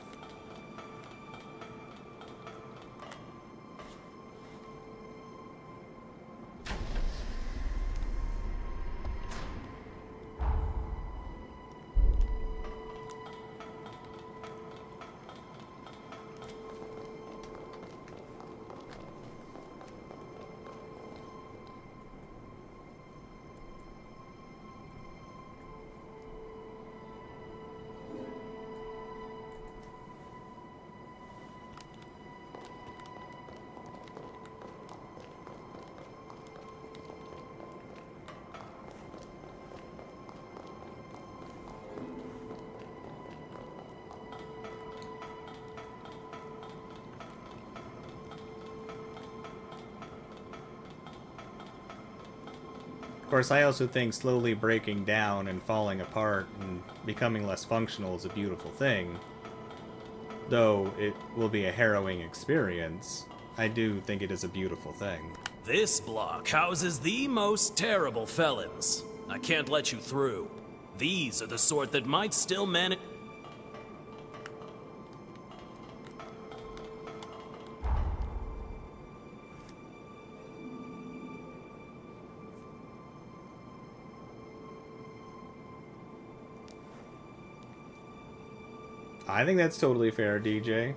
Speaker 1: Of course, I also think slowly breaking down and falling apart and becoming less functional is a beautiful thing. Though it will be a harrowing experience, I do think it is a beautiful thing.
Speaker 19: This block houses the most terrible felons. I can't let you through. These are the sort that might still manage...
Speaker 1: I think that's totally fair, DJ.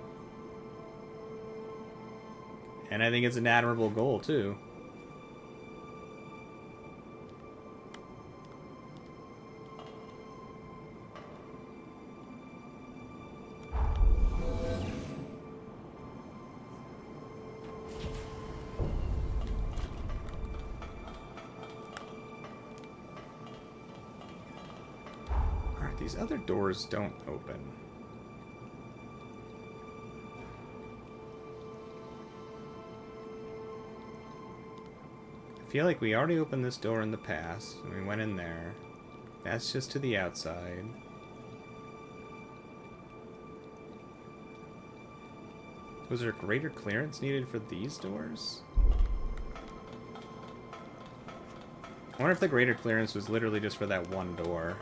Speaker 1: And I think it's an admirable goal, too. Alright, these other doors don't open. I feel like we already opened this door in the past, and we went in there. That's just to the outside. Was there greater clearance needed for these doors? I wonder if the greater clearance was literally just for that one door.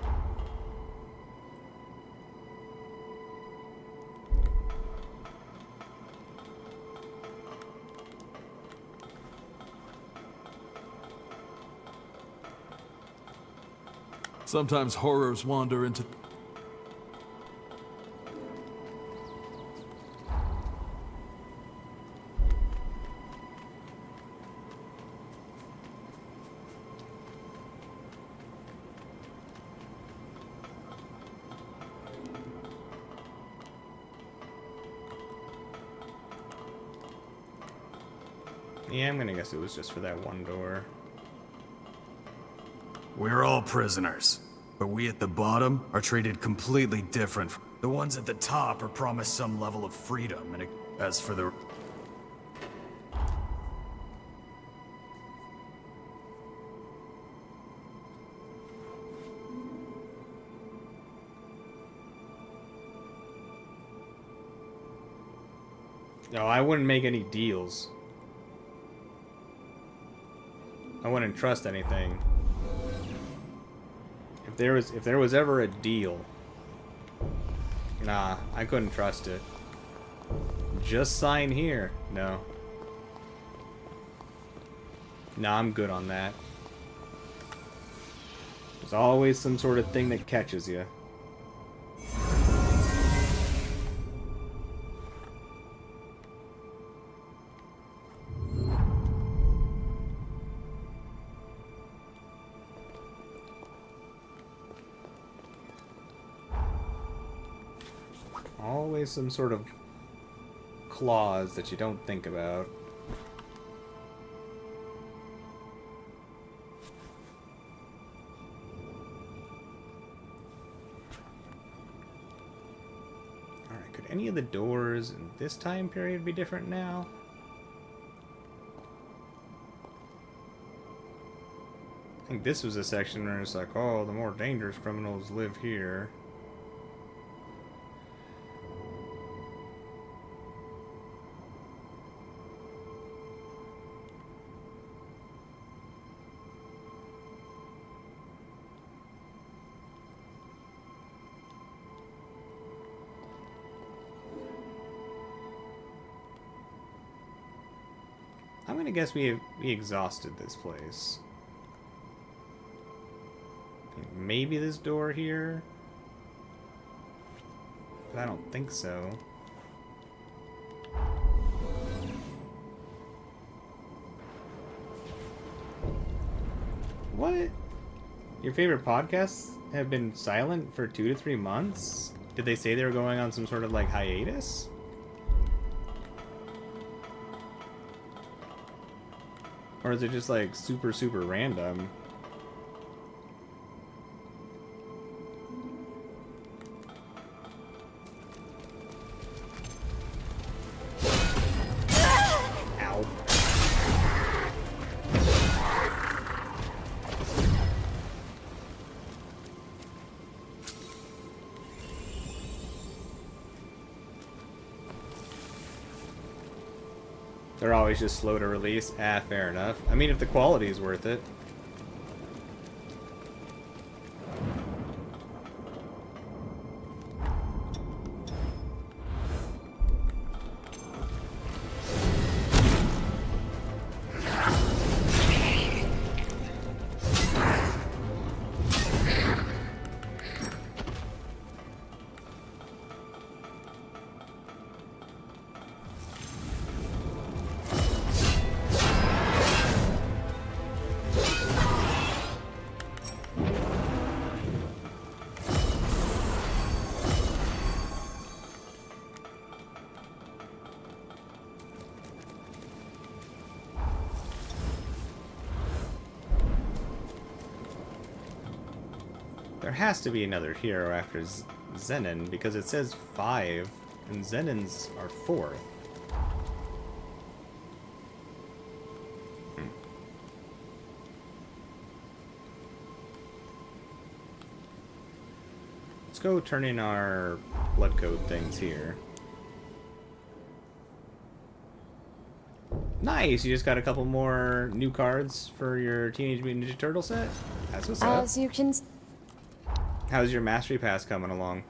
Speaker 13: Sometimes horrors wander into...
Speaker 1: Yeah, I'm gonna guess it was just for that one door.
Speaker 18: We're all prisoners, but we at the bottom are treated completely different. The ones at the top are promised some level of freedom, and as for the...
Speaker 1: No, I wouldn't make any deals. I wouldn't trust anything. If there was ever a deal, nah, I couldn't trust it. Just sign here. No. Nah, I'm good on that. There's always some sort of thing that catches you. Always some sort of clause that you don't think about. Alright, could any of the doors in this time period be different now? I think this was a section where it's like, oh, the more dangerous criminals live here. I'm gonna guess we exhausted this place. Maybe this door here? But I don't think so. What? Your favorite podcasts have been silent for 2 to 3 months? Did they say they were going on some sort of like hiatus? Or is it just like super random? Ow. They're always just slow to release. Ah, fair enough. I mean, if the quality is worth it. There has to be another hero after Zenon, because it says 5, and Zenon's our 4th. Let's go turn in our blood code things here. Nice! You just got a couple more new cards for your Teenage Mutant Ninja Turtle set? That's what's up.
Speaker 16: As you can...
Speaker 1: How's your Mastery Pass coming along?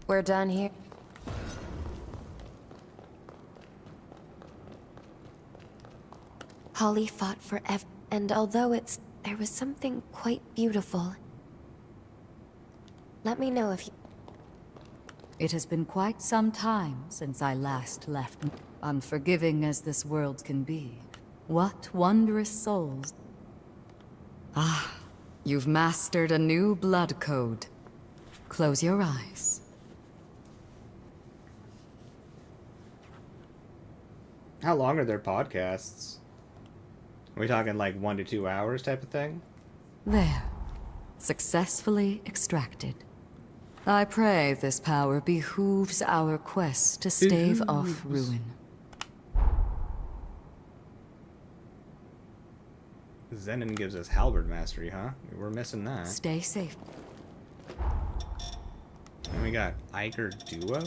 Speaker 16: We're done here.
Speaker 4: Holly fought forever, and although there was something quite beautiful. Let me know if you...
Speaker 3: It has been quite some time since I last left, unforgiving as this world can be. What wondrous souls. Ah, you've mastered a new blood code. Close your eyes.
Speaker 1: How long are their podcasts? Are we talking like 1 to 2 hours type of thing?
Speaker 3: There. Successfully extracted. I pray this power behooves our quest to stave off ruin.
Speaker 1: Zenon gives us halberd mastery, huh? We're missing that.
Speaker 3: Stay safe.
Speaker 1: And we got Iger Duo?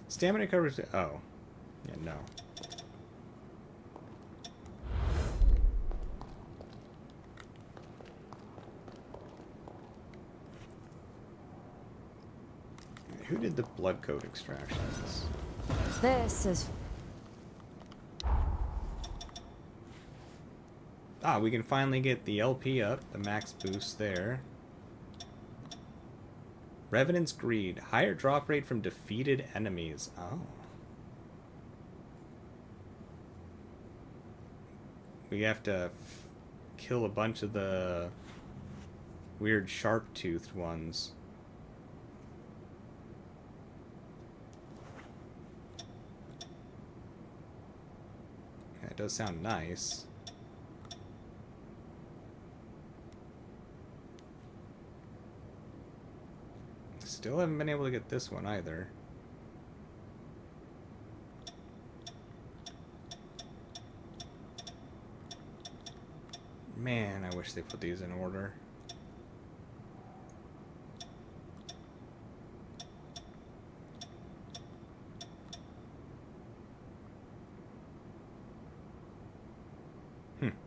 Speaker 1: Stamina covers... Oh. Yeah, no. Who did the blood code extractions?
Speaker 16: This is...
Speaker 1: Ah, we can finally get the LP up, the max boost there. Revenant's Greed. Higher drop rate from defeated enemies. Oh. We have to kill a bunch of the weird sharp-toothed ones. That does sound nice. Still haven't been able to get this one either. Man, I wish they put these in order.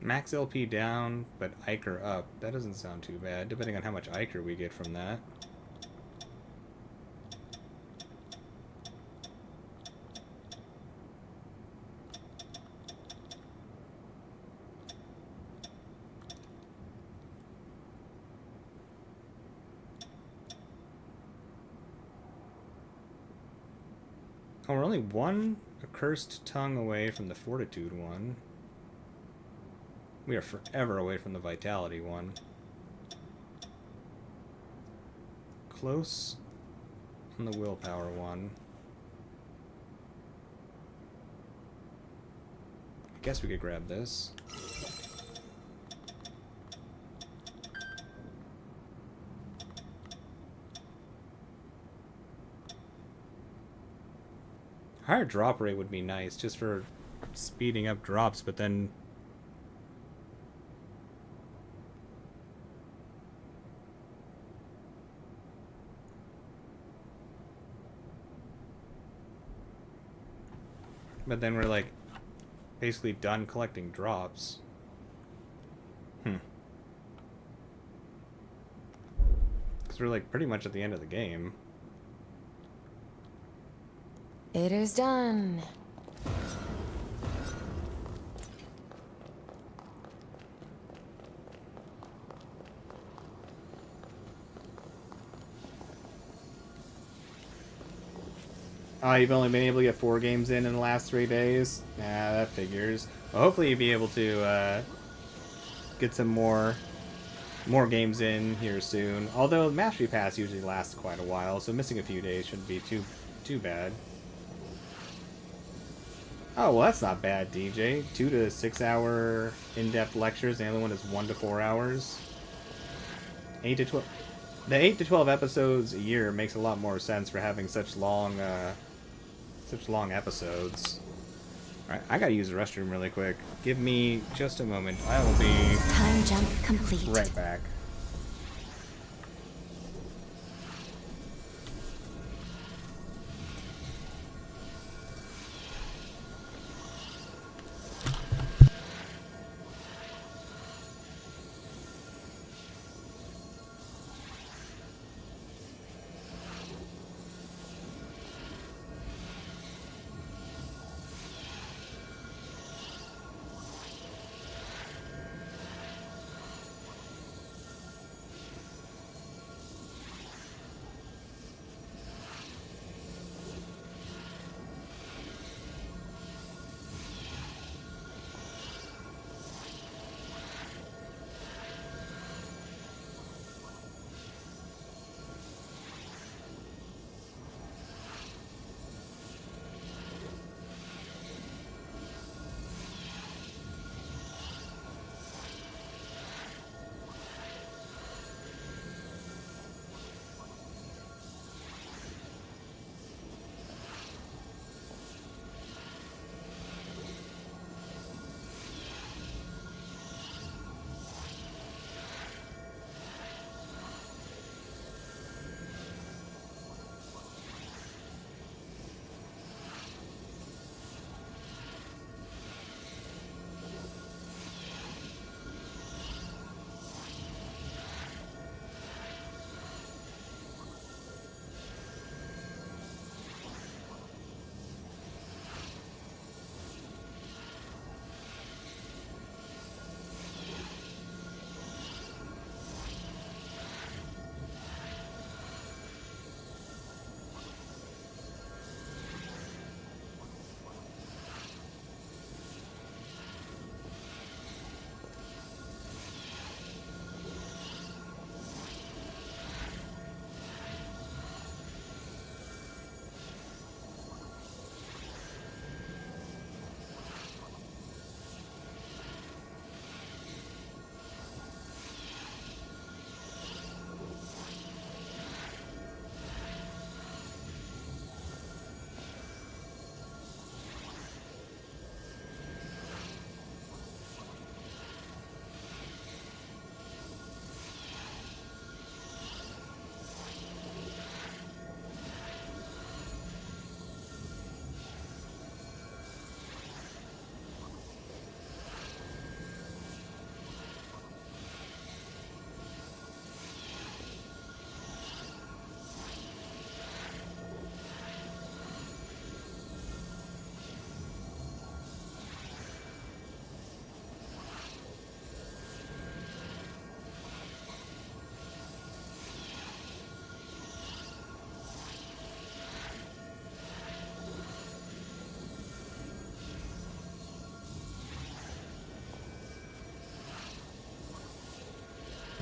Speaker 1: Max LP down, but Iker up. That doesn't sound too bad, depending on how much Iker we get from that. Oh, we're only one accursed tongue away from the Fortitude one. We are forever away from the Vitality one. Close on the Willpower one. I guess we could grab this. Higher drop rate would be nice, just for speeding up drops, but then... But then we're, like, basically done collecting drops. Because we're, like, pretty much at the end of the game.
Speaker 16: It is done.
Speaker 1: Oh, you've only been able to get 4 games in the last 3 days? Nah, that figures. Well, hopefully you'll be able to get some more games in here soon. Although Mastery Pass usually lasts quite a while, so missing a few days shouldn't be too bad. Oh, well, that's not bad, DJ. 2 to 6 hour in-depth lectures. The other one is 1 to 4 hours. 8 to 12. The 8 to 12 episodes a year makes a lot more sense for having such long episodes. Alright, I gotta use the restroom really quick. Give me just a moment. I will be...
Speaker 4: Time jump complete.
Speaker 1: Right back.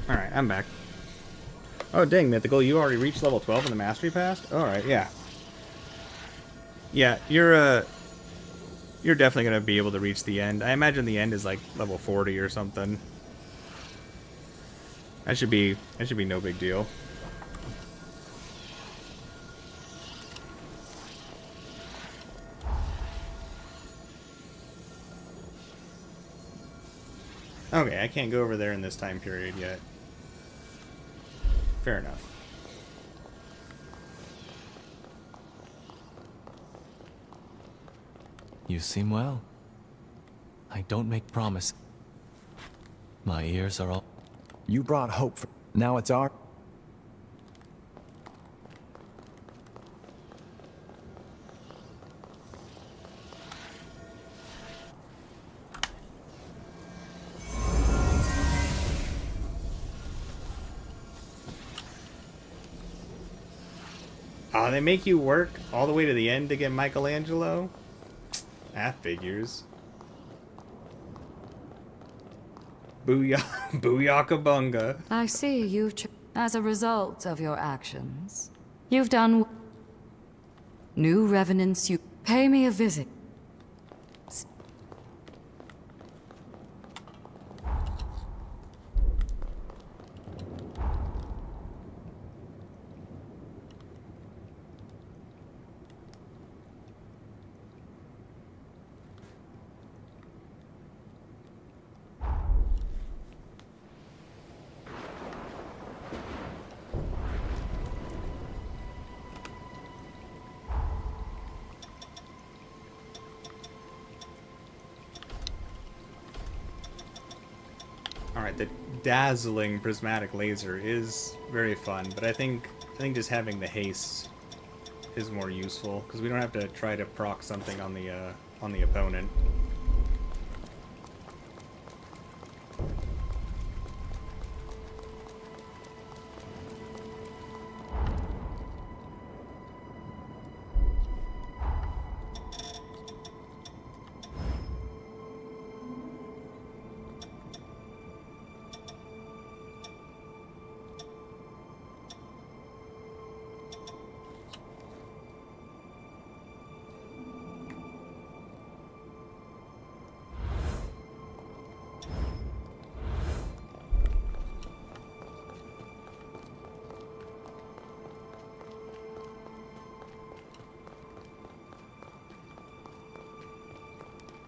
Speaker 1: Alright, I'm back. Oh, dang, Mythical, you already reached level 12 in the Mastery Pass? Alright, yeah. Yeah, you're definitely gonna be able to reach the end. I imagine the end is like level 40 or something. That should be no big deal. Okay, I can't go over there in this time period yet. Fair enough.
Speaker 8: You seem well. I don't make promise. My ears are all...
Speaker 9: You brought hope for... Now it's our...
Speaker 1: Ah, they make you work all the way to the end to get Michelangelo? That figures. Booyah, booyaka bunga.
Speaker 3: I see you've... As a result of your actions, you've done... New revenants, you... Pay me a visit.
Speaker 1: Alright, the dazzling prismatic laser is very fun, but I think just having the haste is more useful, because we don't have to try to proc something on the opponent.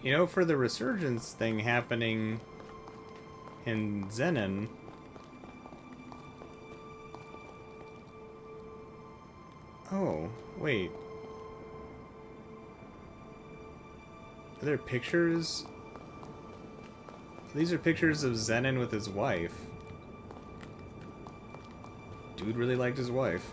Speaker 1: You know, for the resurgence thing happening in Zenon... Oh, wait. Are there pictures? These are pictures of Zenon with his wife. Dude really liked his wife.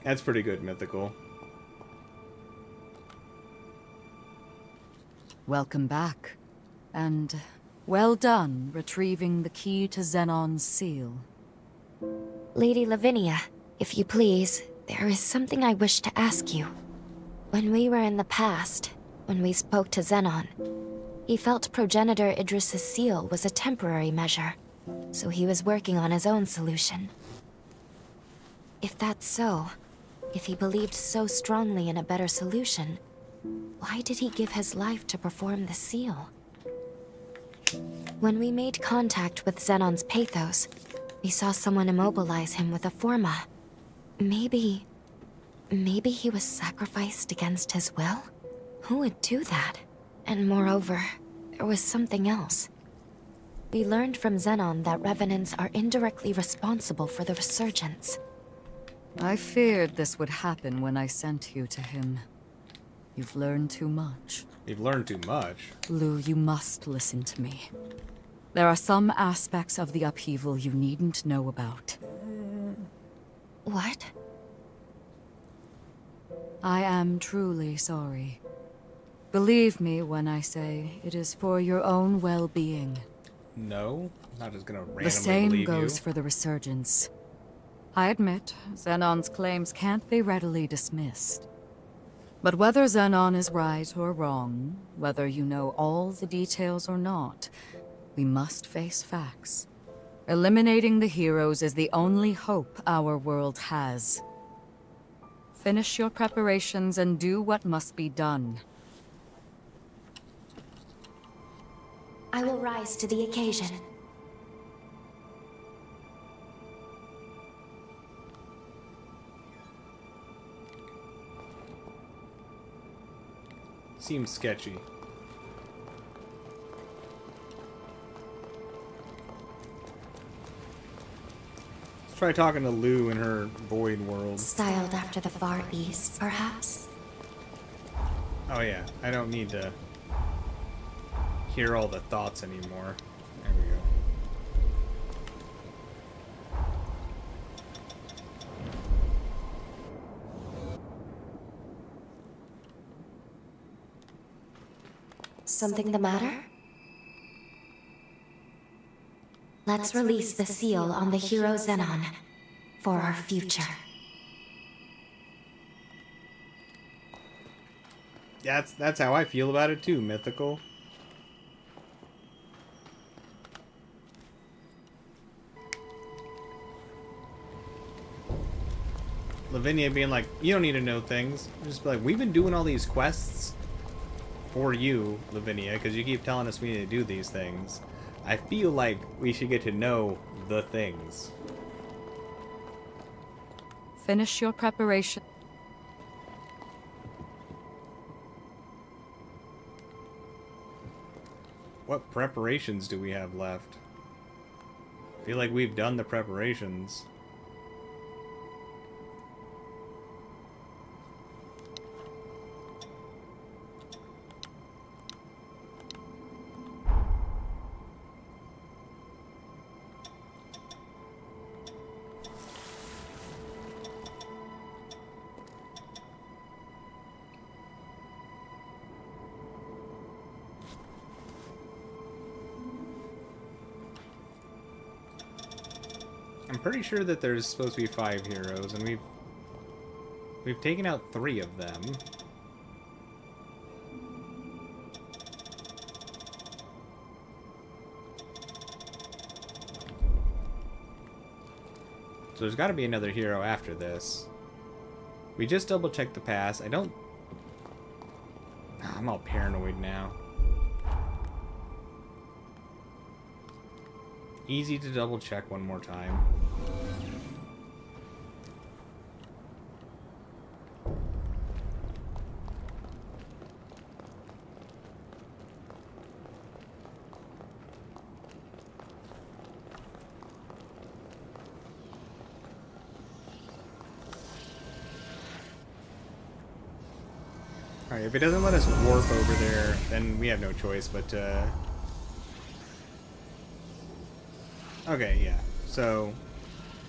Speaker 1: That's pretty good, Mythical.
Speaker 3: Welcome back. And well done retrieving the key to Zenon's seal.
Speaker 4: Lady Lavinia, if you please, there is something I wish to ask you. When we were in the past, when we spoke to Zenon, he felt Progenitor Idris's seal was a temporary measure, so he was working on his own solution. If that's so, if he believed so strongly in a better solution, why did he give his life to perform the seal? When we made contact with Zenon's Pathos, we saw someone immobilize him with a forma. Maybe he was sacrificed against his will? Who would do that? And moreover, there was something else. We learned from Zenon that Revenants are indirectly responsible for the resurgence.
Speaker 3: I feared this would happen when I sent you to him. You've learned too much.
Speaker 1: You've learned too much?
Speaker 3: Lou, you must listen to me. There are some aspects of the upheaval you needn't know about.
Speaker 4: What?
Speaker 3: I am truly sorry. Believe me when I say it is for your own well-being.
Speaker 1: No, I'm not just gonna randomly
Speaker 3: The same
Speaker 1: believe
Speaker 3: goes
Speaker 1: you.
Speaker 3: for the resurgence. I admit, Zenon's claims can't be readily dismissed. But whether Xenon is right or wrong, whether you know all the details or not, we must face facts. Eliminating the heroes is the only hope our world has. Finish your preparations and do what must be done.
Speaker 4: I will rise to the occasion.
Speaker 1: Seems sketchy. Let's try talking to Lou in her void world.
Speaker 4: Styled after the Far East, perhaps?
Speaker 1: Oh yeah, I don't need to hear all the thoughts anymore. There we go.
Speaker 4: Something the matter? Let's release the seal on the hero Xenon for our future.
Speaker 1: That's how I feel about it too, Mythical. Lavinia being like, you don't need to know things. Just be like, we've been doing all these quests for you, Lavinia, because you keep telling us we need to do these things. I feel like we should get to know the things.
Speaker 3: Finish your preparation.
Speaker 1: What preparations do we have left? I feel like we've done the preparations. I'm pretty sure that there's supposed to be 5 heroes, and we've taken out 3 of them. So there's got to be another hero after this. We just double-checked the pass. I don't... I'm all paranoid now. Easy to double-check one more time. Alright, if it doesn't let us warp over there, then we have no choice but to... Okay, yeah. So,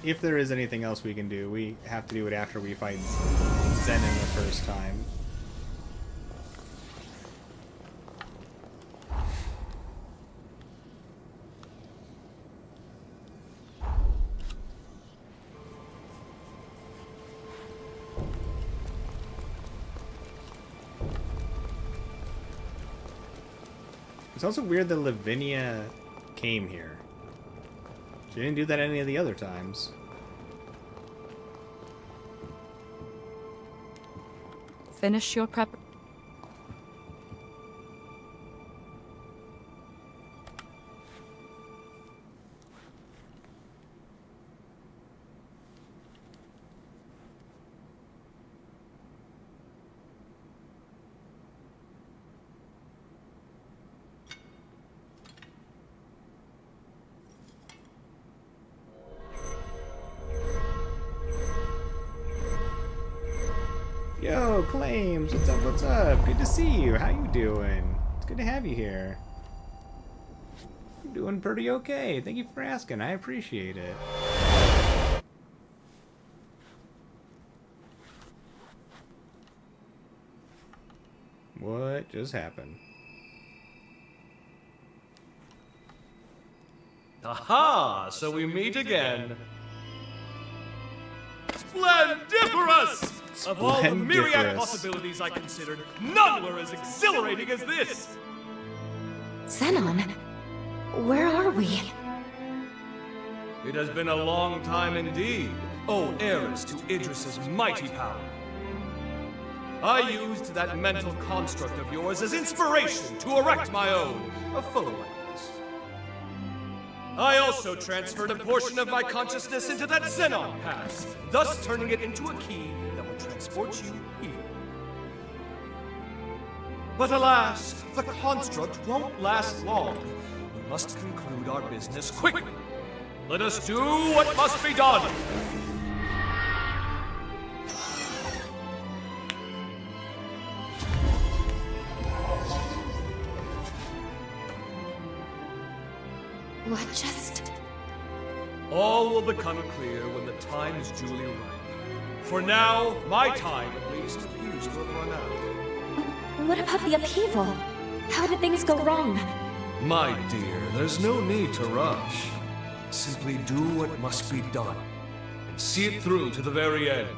Speaker 1: if there is anything else we can do, we have to do it after we fight Zenon the first time. It's also weird that Lavinia came here. She didn't do that any of the other times.
Speaker 3: Finish your prep.
Speaker 1: Yo, Claims, what's up, what's up? Good to see you. How you doing? It's good to have you here. I'm doing pretty okay. Thank you for asking. I appreciate it. What just happened?
Speaker 12: Aha! So we meet again. Splendiferous! Of all the myriad
Speaker 1: Splendiferous.
Speaker 12: possibilities I considered, none were as exhilarating as this!
Speaker 4: Xenon, where are we?
Speaker 12: It has been a long time indeed, O heiress to Idris's mighty power. I used that mental construct of yours as inspiration to erect my own, a foe like this. I also transferred a portion of my consciousness into that Xenon pass, thus turning it into a key that will transport you here. But alas, the construct won't last long. We must conclude our business quickly. Let us do what must be done.
Speaker 4: What just...
Speaker 12: All will become clear when the time is duly ripe. For now, my time at least appears to have run out.
Speaker 4: What about the upheaval? How did things go wrong?
Speaker 12: My dear, there's no need to rush. Simply do what must be done, and see it through to the very end.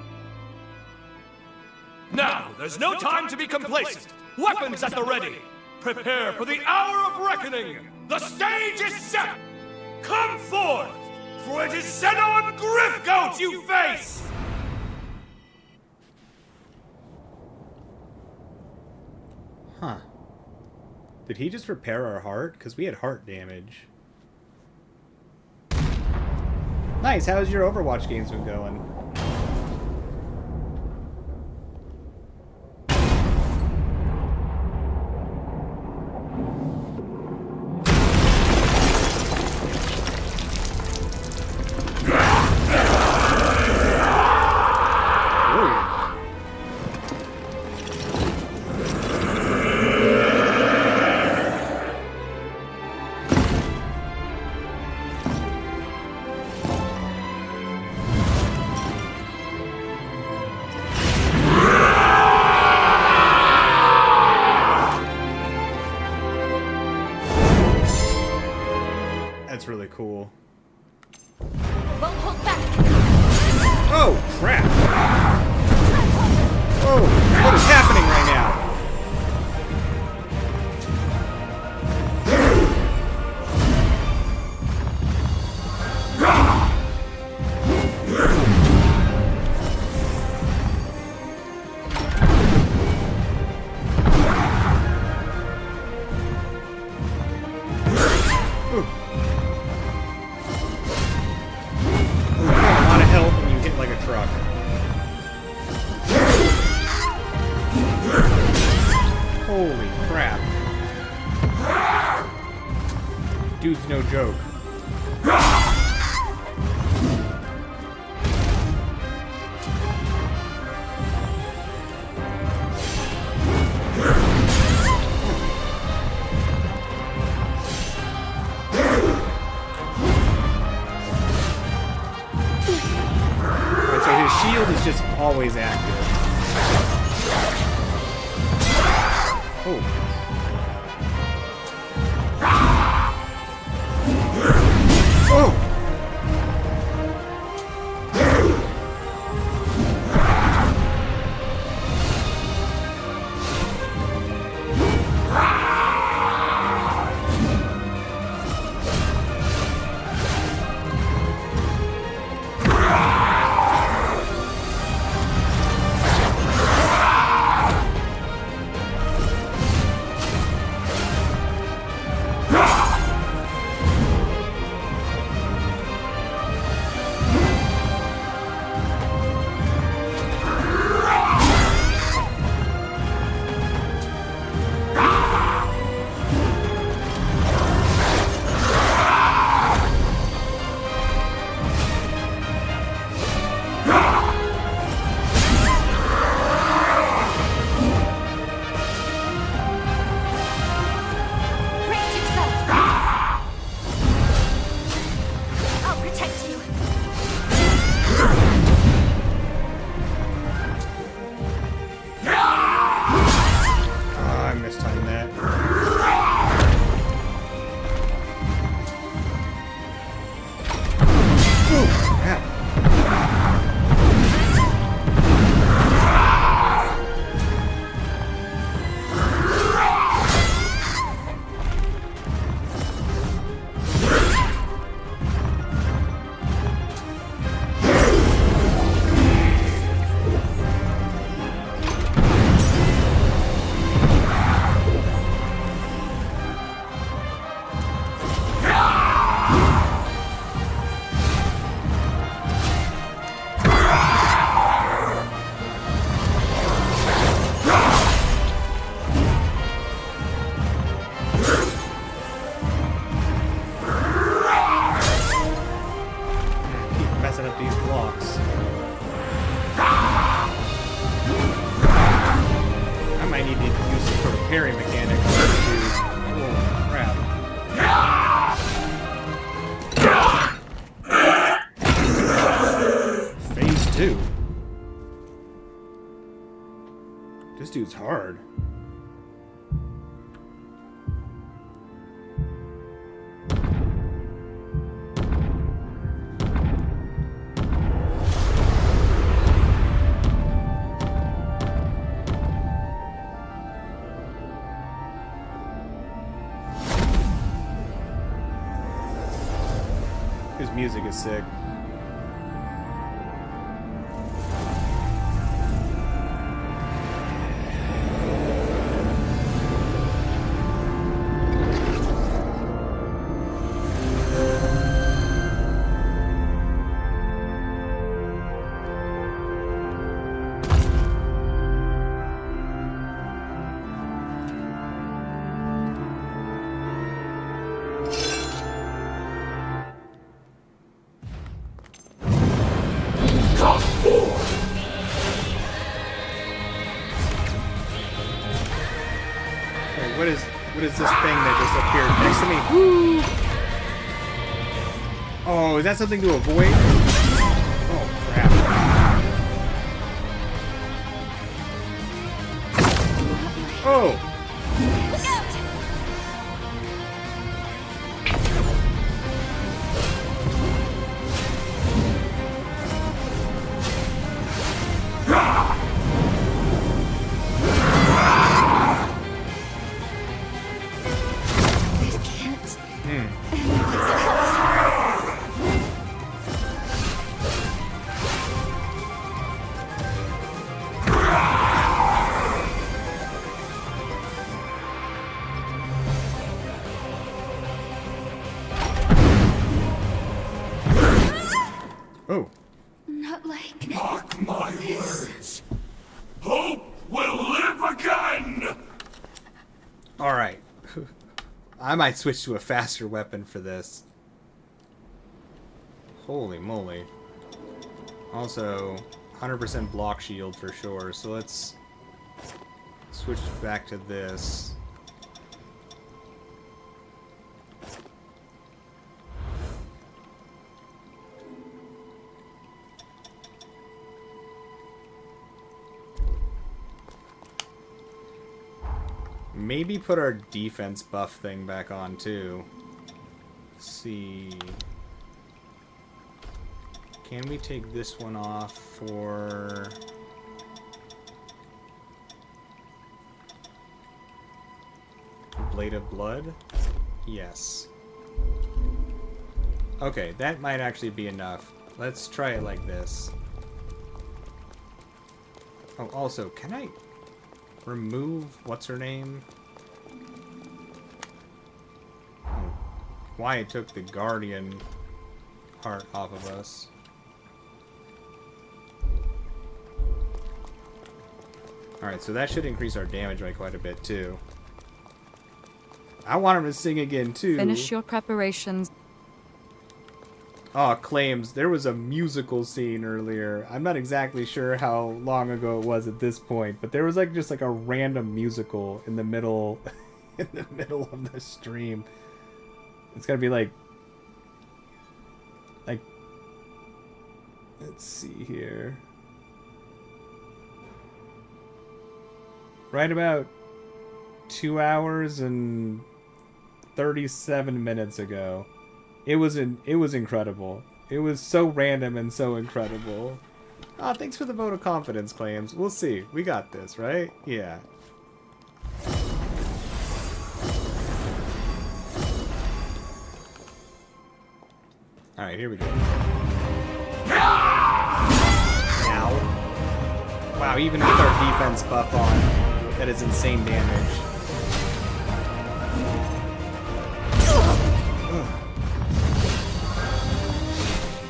Speaker 12: Now, there's no time to be complacent! Weapons at the ready! Prepare for the hour of reckoning! The stage is set! Come forth! For it is Xenon Griffgoat you face!
Speaker 1: Huh. Did he just repair our heart? Because we had heart damage. Nice, how's your Overwatch games been going? That's really cool.
Speaker 5: Won't hold back.
Speaker 1: Oh, crap! Whoa, what is happening right now? Holy crap. Dude's no joke. So his shield is just always active. Oh. Oh. parry mechanic. Oh, crap. Phase 2. This dude's hard. His music is sick. What is this thing that just appeared next to me? Woo! Oh, is that something to avoid? Oh, crap. Oh!
Speaker 2: Look out!
Speaker 1: Oh.
Speaker 2: Not like...
Speaker 21: Mark my words. Hope will live again!
Speaker 1: Alright. I might switch to a faster weapon for this. Holy moly. Also, 100% block shield for sure, so let's switch back to this. Maybe put our defense buff thing back on too. Let's see. Can we take this one off for... Blade of Blood? Yes. Okay, that might actually be enough. Let's try it like this. Oh, also, can I remove what's her name? Oh, Wyatt took the Guardian part off of us. Alright, so that should increase our damage by quite a bit too. I want him to sing again too.
Speaker 3: Finish your preparations.
Speaker 1: Oh, claims. There was a musical scene earlier. I'm not exactly sure how long ago it was at this point, but there was like just like a random musical in the middle in the middle of the stream. It's gotta be like let's see here. Right about 2 hours and 37 minutes ago. It was incredible. It was so random and so incredible. Oh, thanks for the vote of confidence, Claims. We'll see. We got this, right? Yeah. Alright, here we go. Ow. Wow, even with our defense buff on, that is insane damage.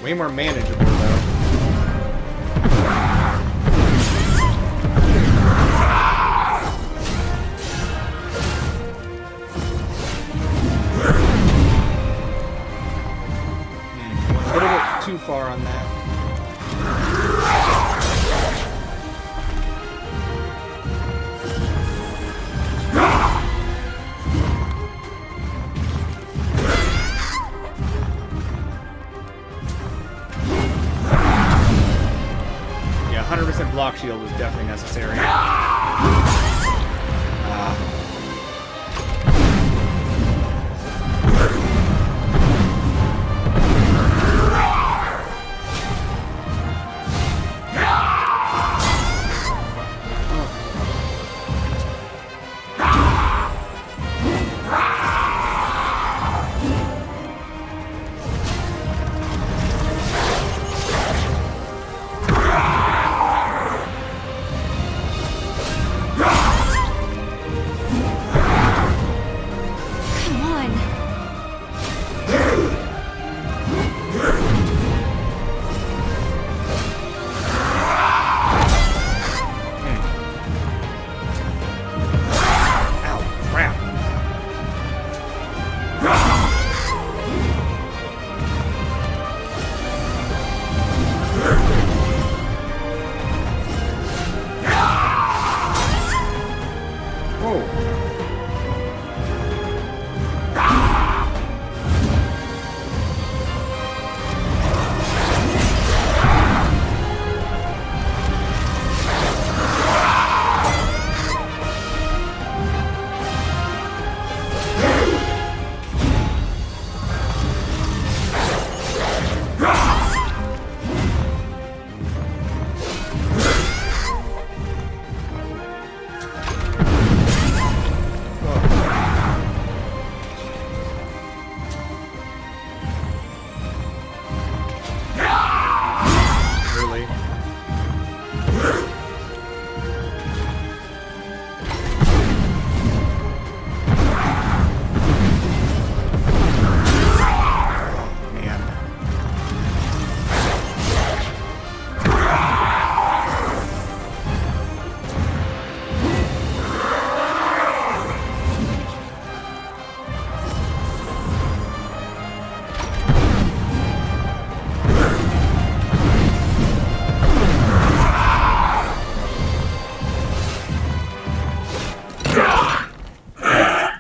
Speaker 1: Way more manageable, though. A little bit too far on that. 100% block shield was definitely necessary.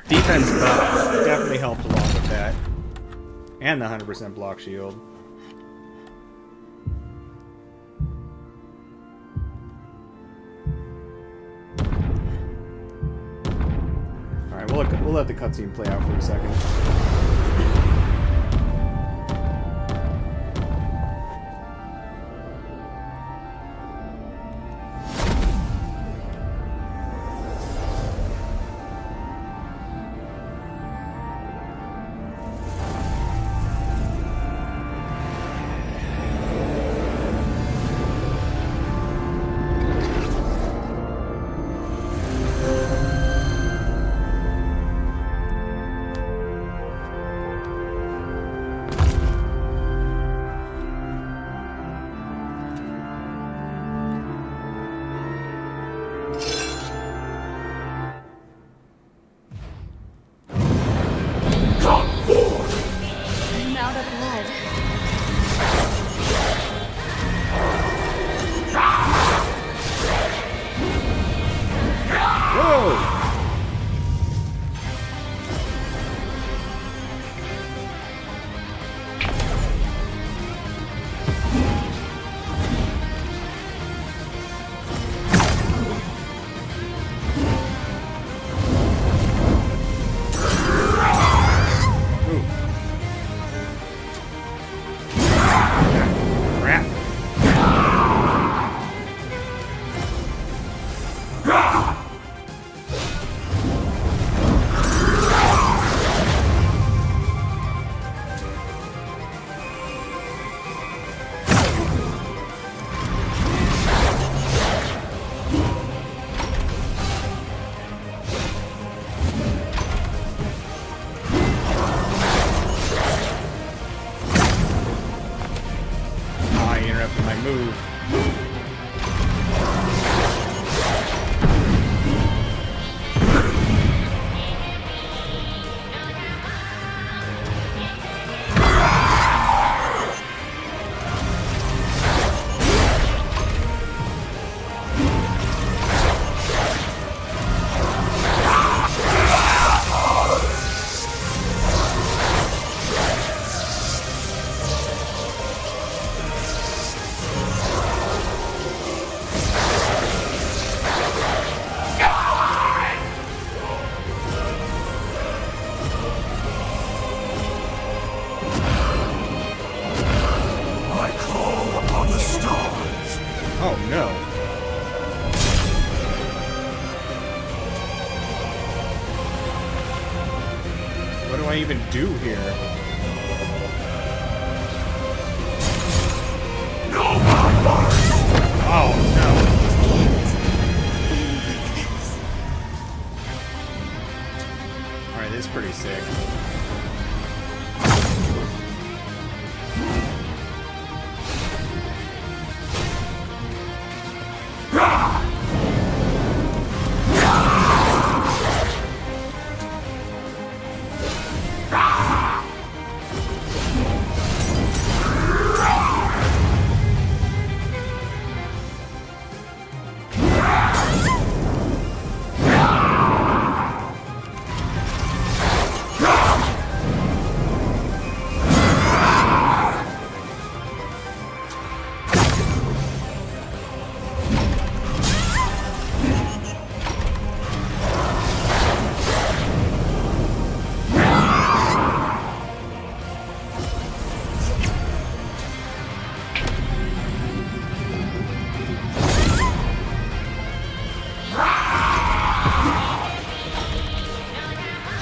Speaker 1: Defense buff definitely helped along with that. And the 100% block shield. Alright, we'll let the cutscene play out for a second. Oh no. What do I even do here? Oh no. Alright, this is pretty sick.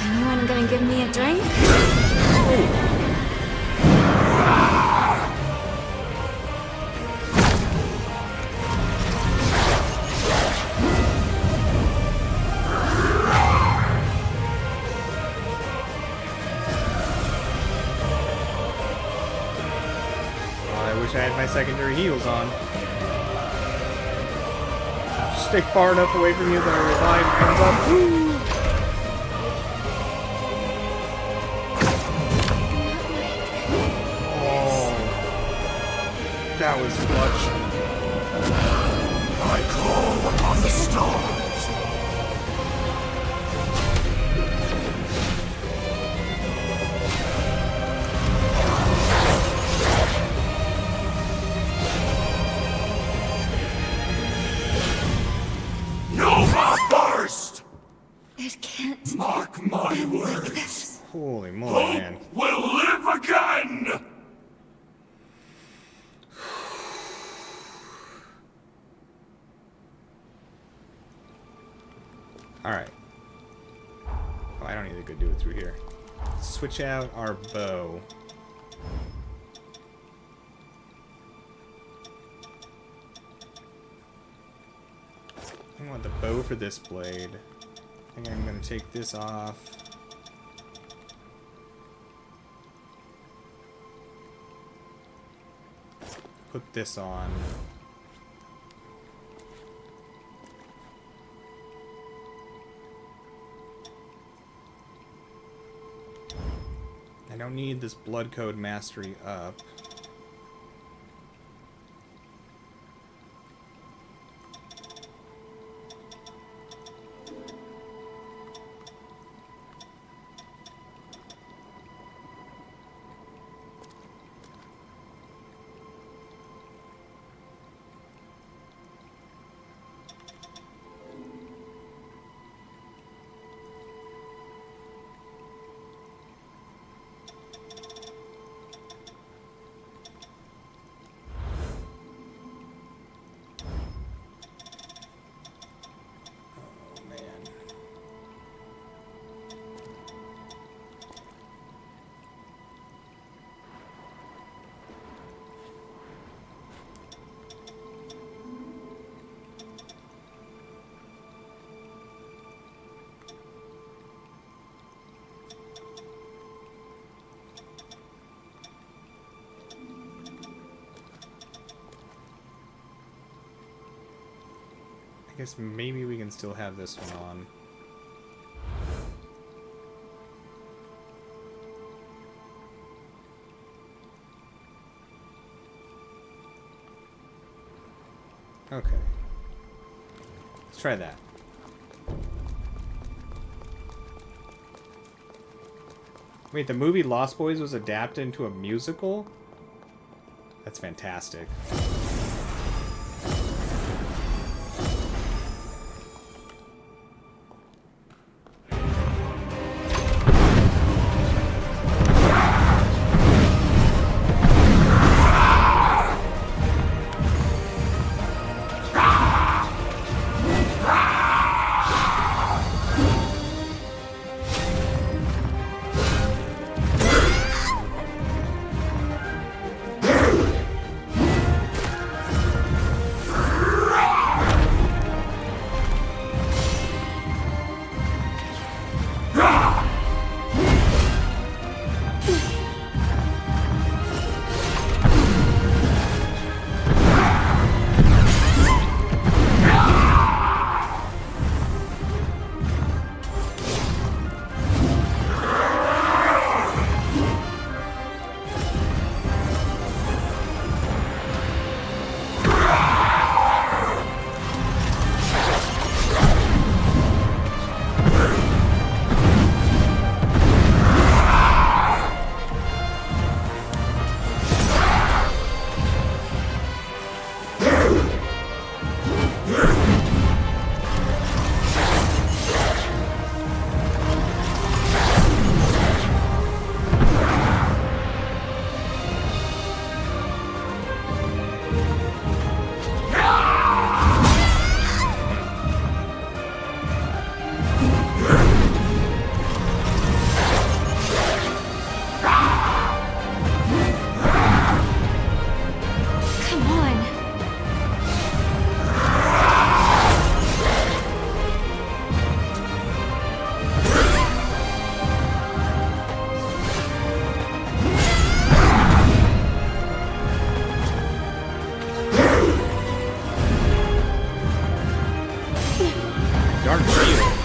Speaker 2: Anyone gonna give me a drink?
Speaker 1: I wish I had my secondary heals on. Just stay far enough away from you that I revive comes up. Woo! That was clutch.
Speaker 21: I call upon the stars. Nova burst!
Speaker 4: It can't.
Speaker 21: Mark my
Speaker 4: end like
Speaker 21: words.
Speaker 4: this.
Speaker 1: Holy moly, man.
Speaker 21: Will live again!
Speaker 1: Alright. Oh, I don't need to go do it through here. Switch out our bow. I want the bow for this blade. I think I'm going to take this off. Put this on. I don't need this blood code mastery up. I guess maybe we can still have this one on. Okay. Let's try that. Wait, the movie Lost Boys was adapted into a musical? That's fantastic. Dark Beetle.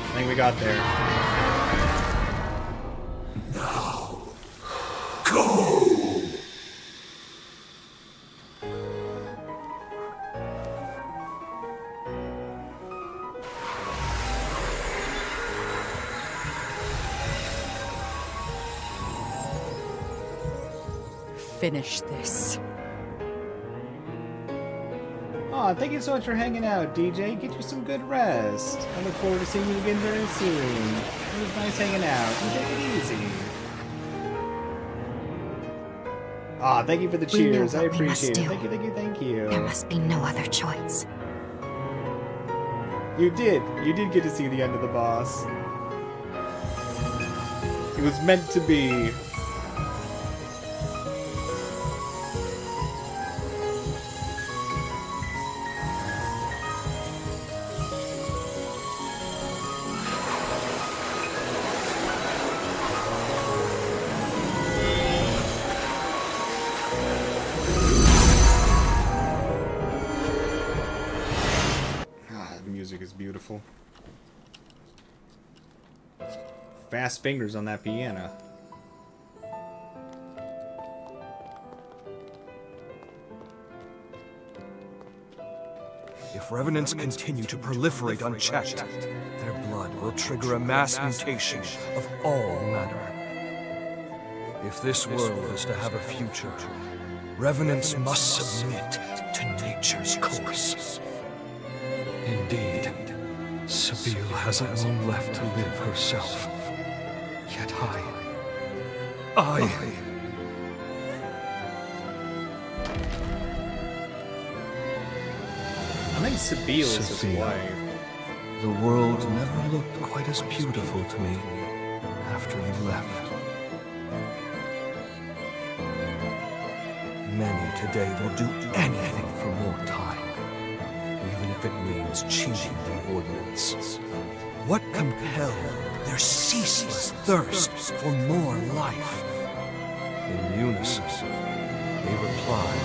Speaker 1: I think we got there.
Speaker 21: Now, go!
Speaker 3: Finish this.
Speaker 1: Aw, thank you so much for hanging out, DJ. Get you some good rest. I look forward to seeing you again very soon. It was nice hanging out. You take it easy. Aw, thank you for the
Speaker 4: We know
Speaker 1: cheers. I
Speaker 4: what we must
Speaker 1: appreciate it.
Speaker 4: do.
Speaker 1: Thank you, thank you, thank you.
Speaker 4: There must be no other choice.
Speaker 1: You did. You did get to see the end of the boss. It was meant to be. The music is beautiful. Fast fingers on that piano.
Speaker 12: If revenants continue to proliferate unchecked, their blood will trigger a mass mutation of all matter. If this world is to have a future, revenants must submit to nature's course. Indeed, Sabine hasn't long left to live herself. Yet
Speaker 1: I think Sabine is his
Speaker 12: Sabine.
Speaker 1: wife.
Speaker 12: The world never looked quite as beautiful to me after you left. Many today will do anything for more time, even if it means changing the ordinance. What compelled their ceaseless thirst for more life? In unison, they replied,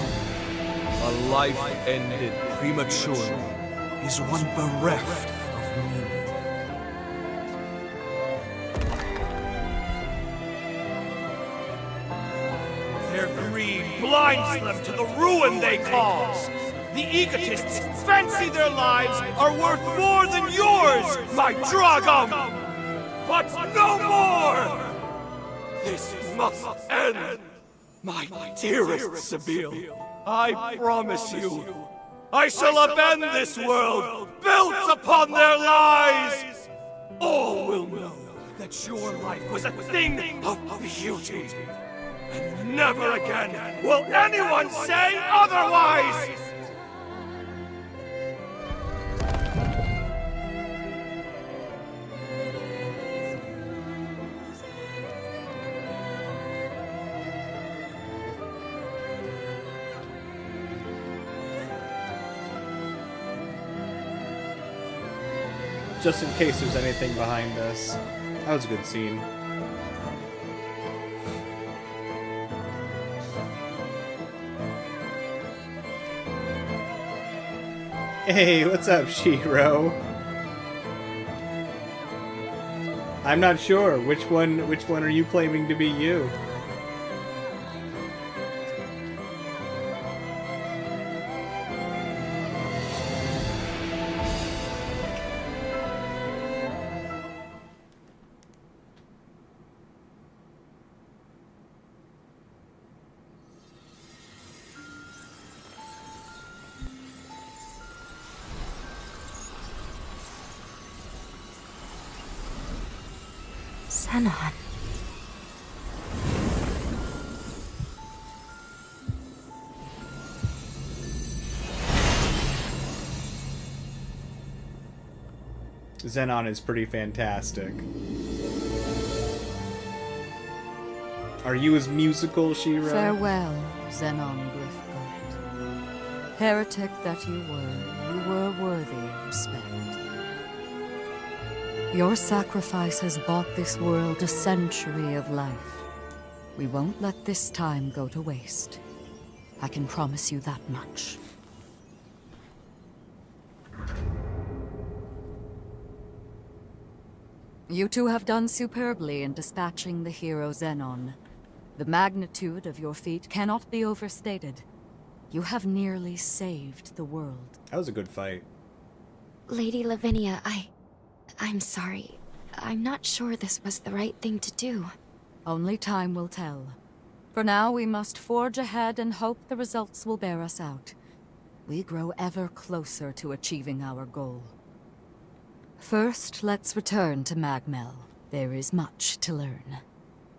Speaker 12: "A life ended prematurely is one bereft of meaning." Their greed blinds them to the ruin they cause. The egotists fancy their lives are worth more than yours, my Dragom! But no more! This must end! My dearest Sabine, I promise you, I shall upend this world built upon their lies! All will know that your life was a thing of beauty. And never again will anyone say otherwise!
Speaker 1: Just in case there's anything behind us. That was a good scene. Hey, what's up, Shiro? I'm not sure. Which one are you claiming to be you?
Speaker 4: Xenon.
Speaker 1: Xenon is pretty fantastic. Are you as musical, Shiro?
Speaker 3: Farewell, Xenon Griffgoat. Heretic that you were worthy of respect. Your sacrifice has bought this world a century of life. We won't let this time go to waste. I can promise you that much. You two have done superbly in dispatching the hero Xenon. The magnitude of your feat cannot be overstated. You have nearly saved the world.
Speaker 1: That was a good fight.
Speaker 4: Lady Lavinia, I'm sorry. I'm not sure this was the right thing to do.
Speaker 3: Only time will tell. For now, we must forge ahead and hope the results will bear us out. We grow ever closer to achieving our goal. First, let's return to Magmel. There is much to learn.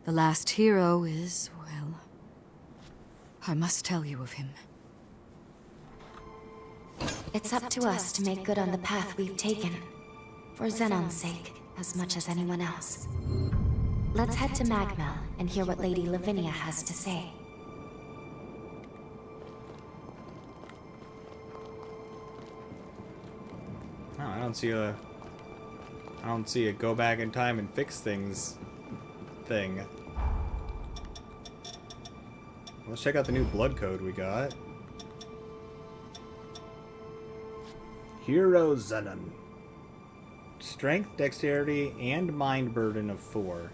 Speaker 3: The last hero is, well, I must tell you of him.
Speaker 4: It's up to us to make good on the path we've taken. For Xenon's sake, as much as anyone else. Let's head to Magmel and hear what Lady Lavinia has to say.
Speaker 1: Oh, I don't see a go back in time and fix things thing. Let's check out the new blood code we got. Hero Xenon. Strength, dexterity, and mind burden of 4.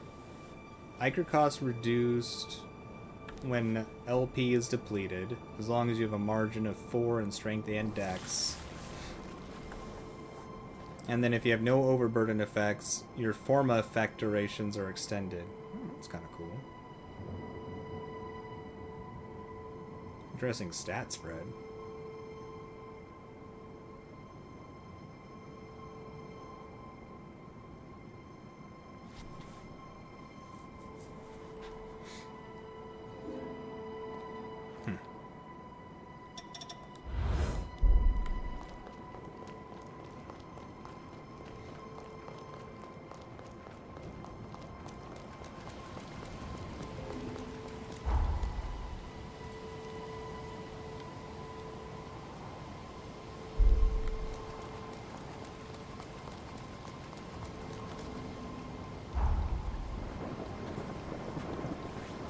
Speaker 1: Ichor cost reduced when LP is depleted, as long as you have a margin of 4 in strength and dex. And then if you have no overburden effects, your Forma effect durations are extended. Oh, that's kind of cool. Interesting stat spread.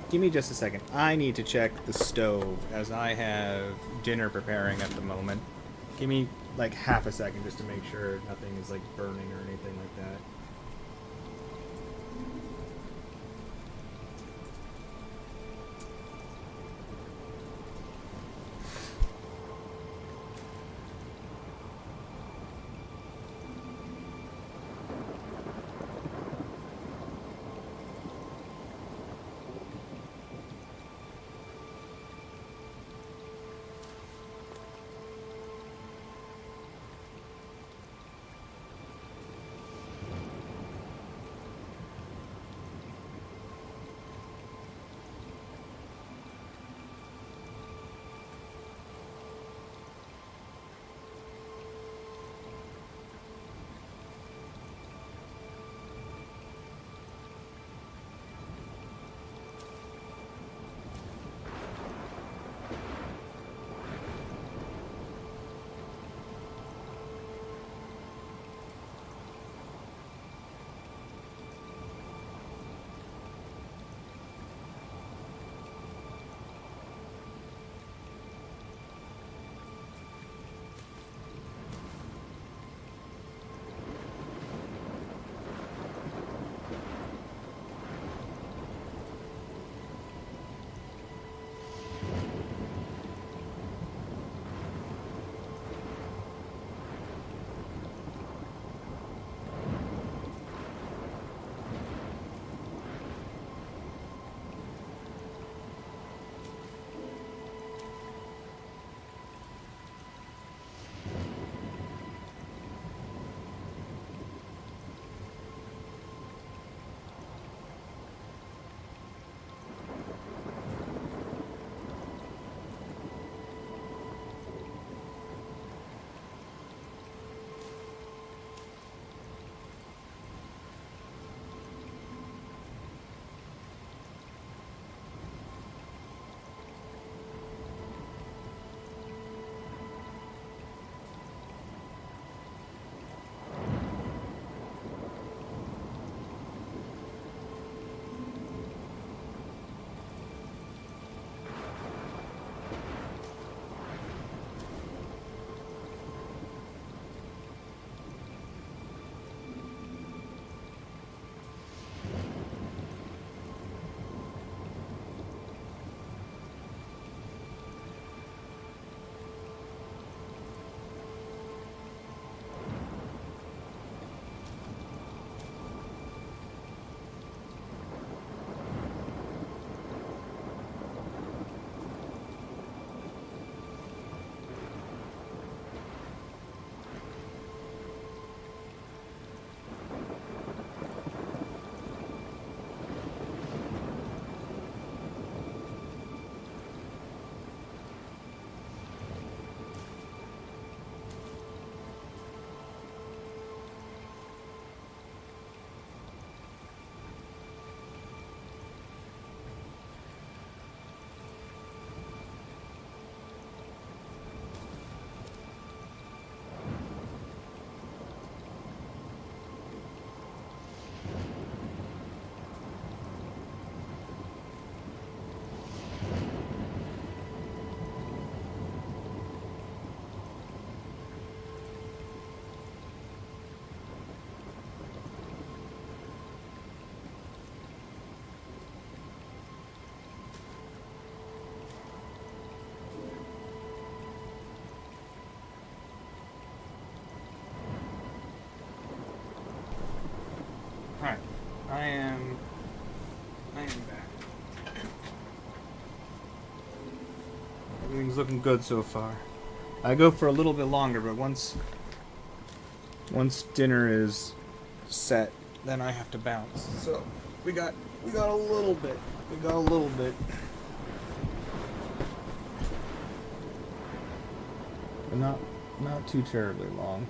Speaker 1: Give me just a second. I need to check the stove as I have dinner preparing at the moment. Give me like half a second just to make sure nothing is like burning or anything like that. Alright. I am back. Everything's looking good so far. I go for a little bit longer, but once dinner is set, then I have to bounce. So we got a little bit. We got a little bit. But not too terribly long.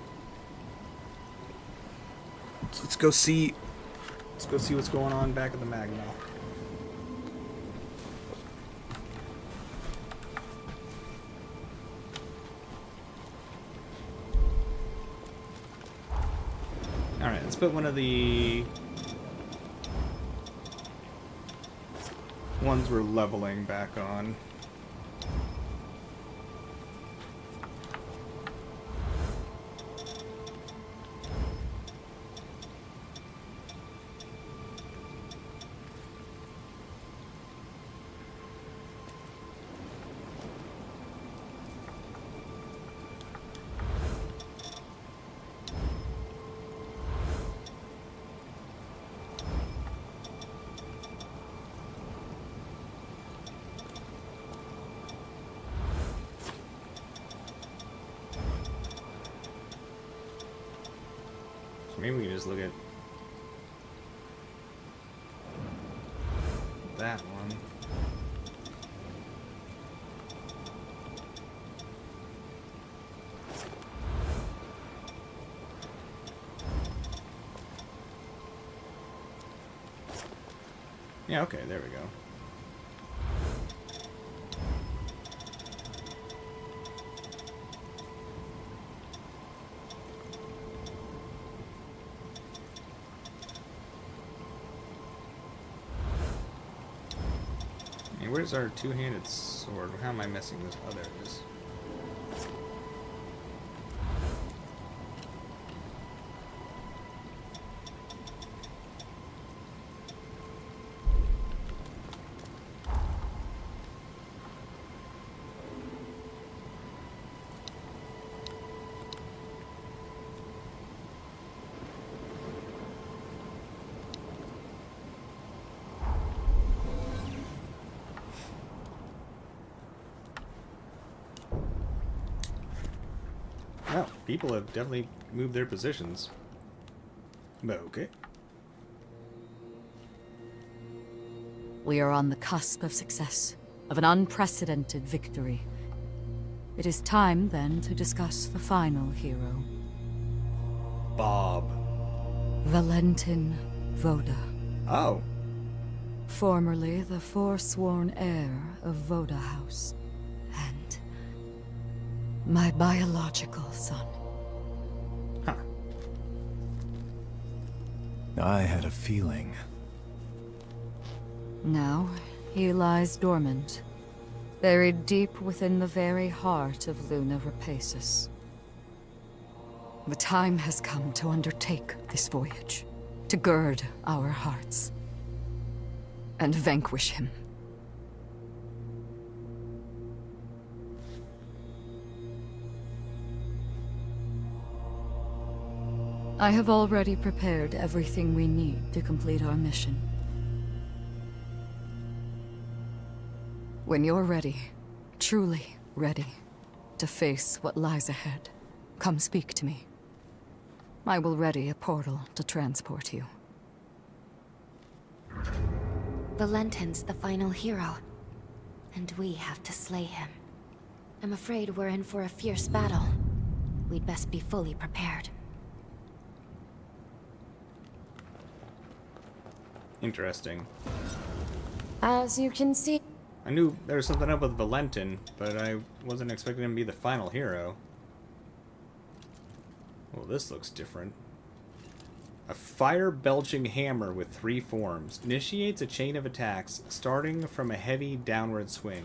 Speaker 1: So let's go see what's going on back at the Magma. Alright, let's put one of the ones we're leveling back on. Maybe we can just look at that one. Yeah, okay, there we go. Where's our two-handed sword? How am I missing this? Oh, there it is. Well, people have definitely moved their positions. But okay.
Speaker 3: We are on the cusp of success, of an unprecedented victory. It is time, then, to discuss the final hero.
Speaker 1: Bob.
Speaker 3: Valentin Voda.
Speaker 1: Oh.
Speaker 3: Formerly the forsworn heir of Voda House. And my biological son.
Speaker 1: Huh.
Speaker 9: I had a feeling.
Speaker 3: Now, he lies dormant, buried deep within the very heart of Luna Rapaces. The time has come to undertake this voyage, to gird our hearts, and vanquish him. I have already prepared everything we need to complete our mission. When you're ready, truly ready, to face what lies ahead, come speak to me. I will ready a portal to transport you.
Speaker 4: Valentin's the final hero, and we have to slay him. I'm afraid we're in for a fierce battle. We'd best be fully prepared.
Speaker 1: Interesting.
Speaker 16: As you can see...
Speaker 1: I knew there was something up with Valentin, but I wasn't expecting him to be the final hero. Well, this looks different. A fire-belching hammer with 3 forms. Initiates a chain of attacks, starting from a heavy downward swing.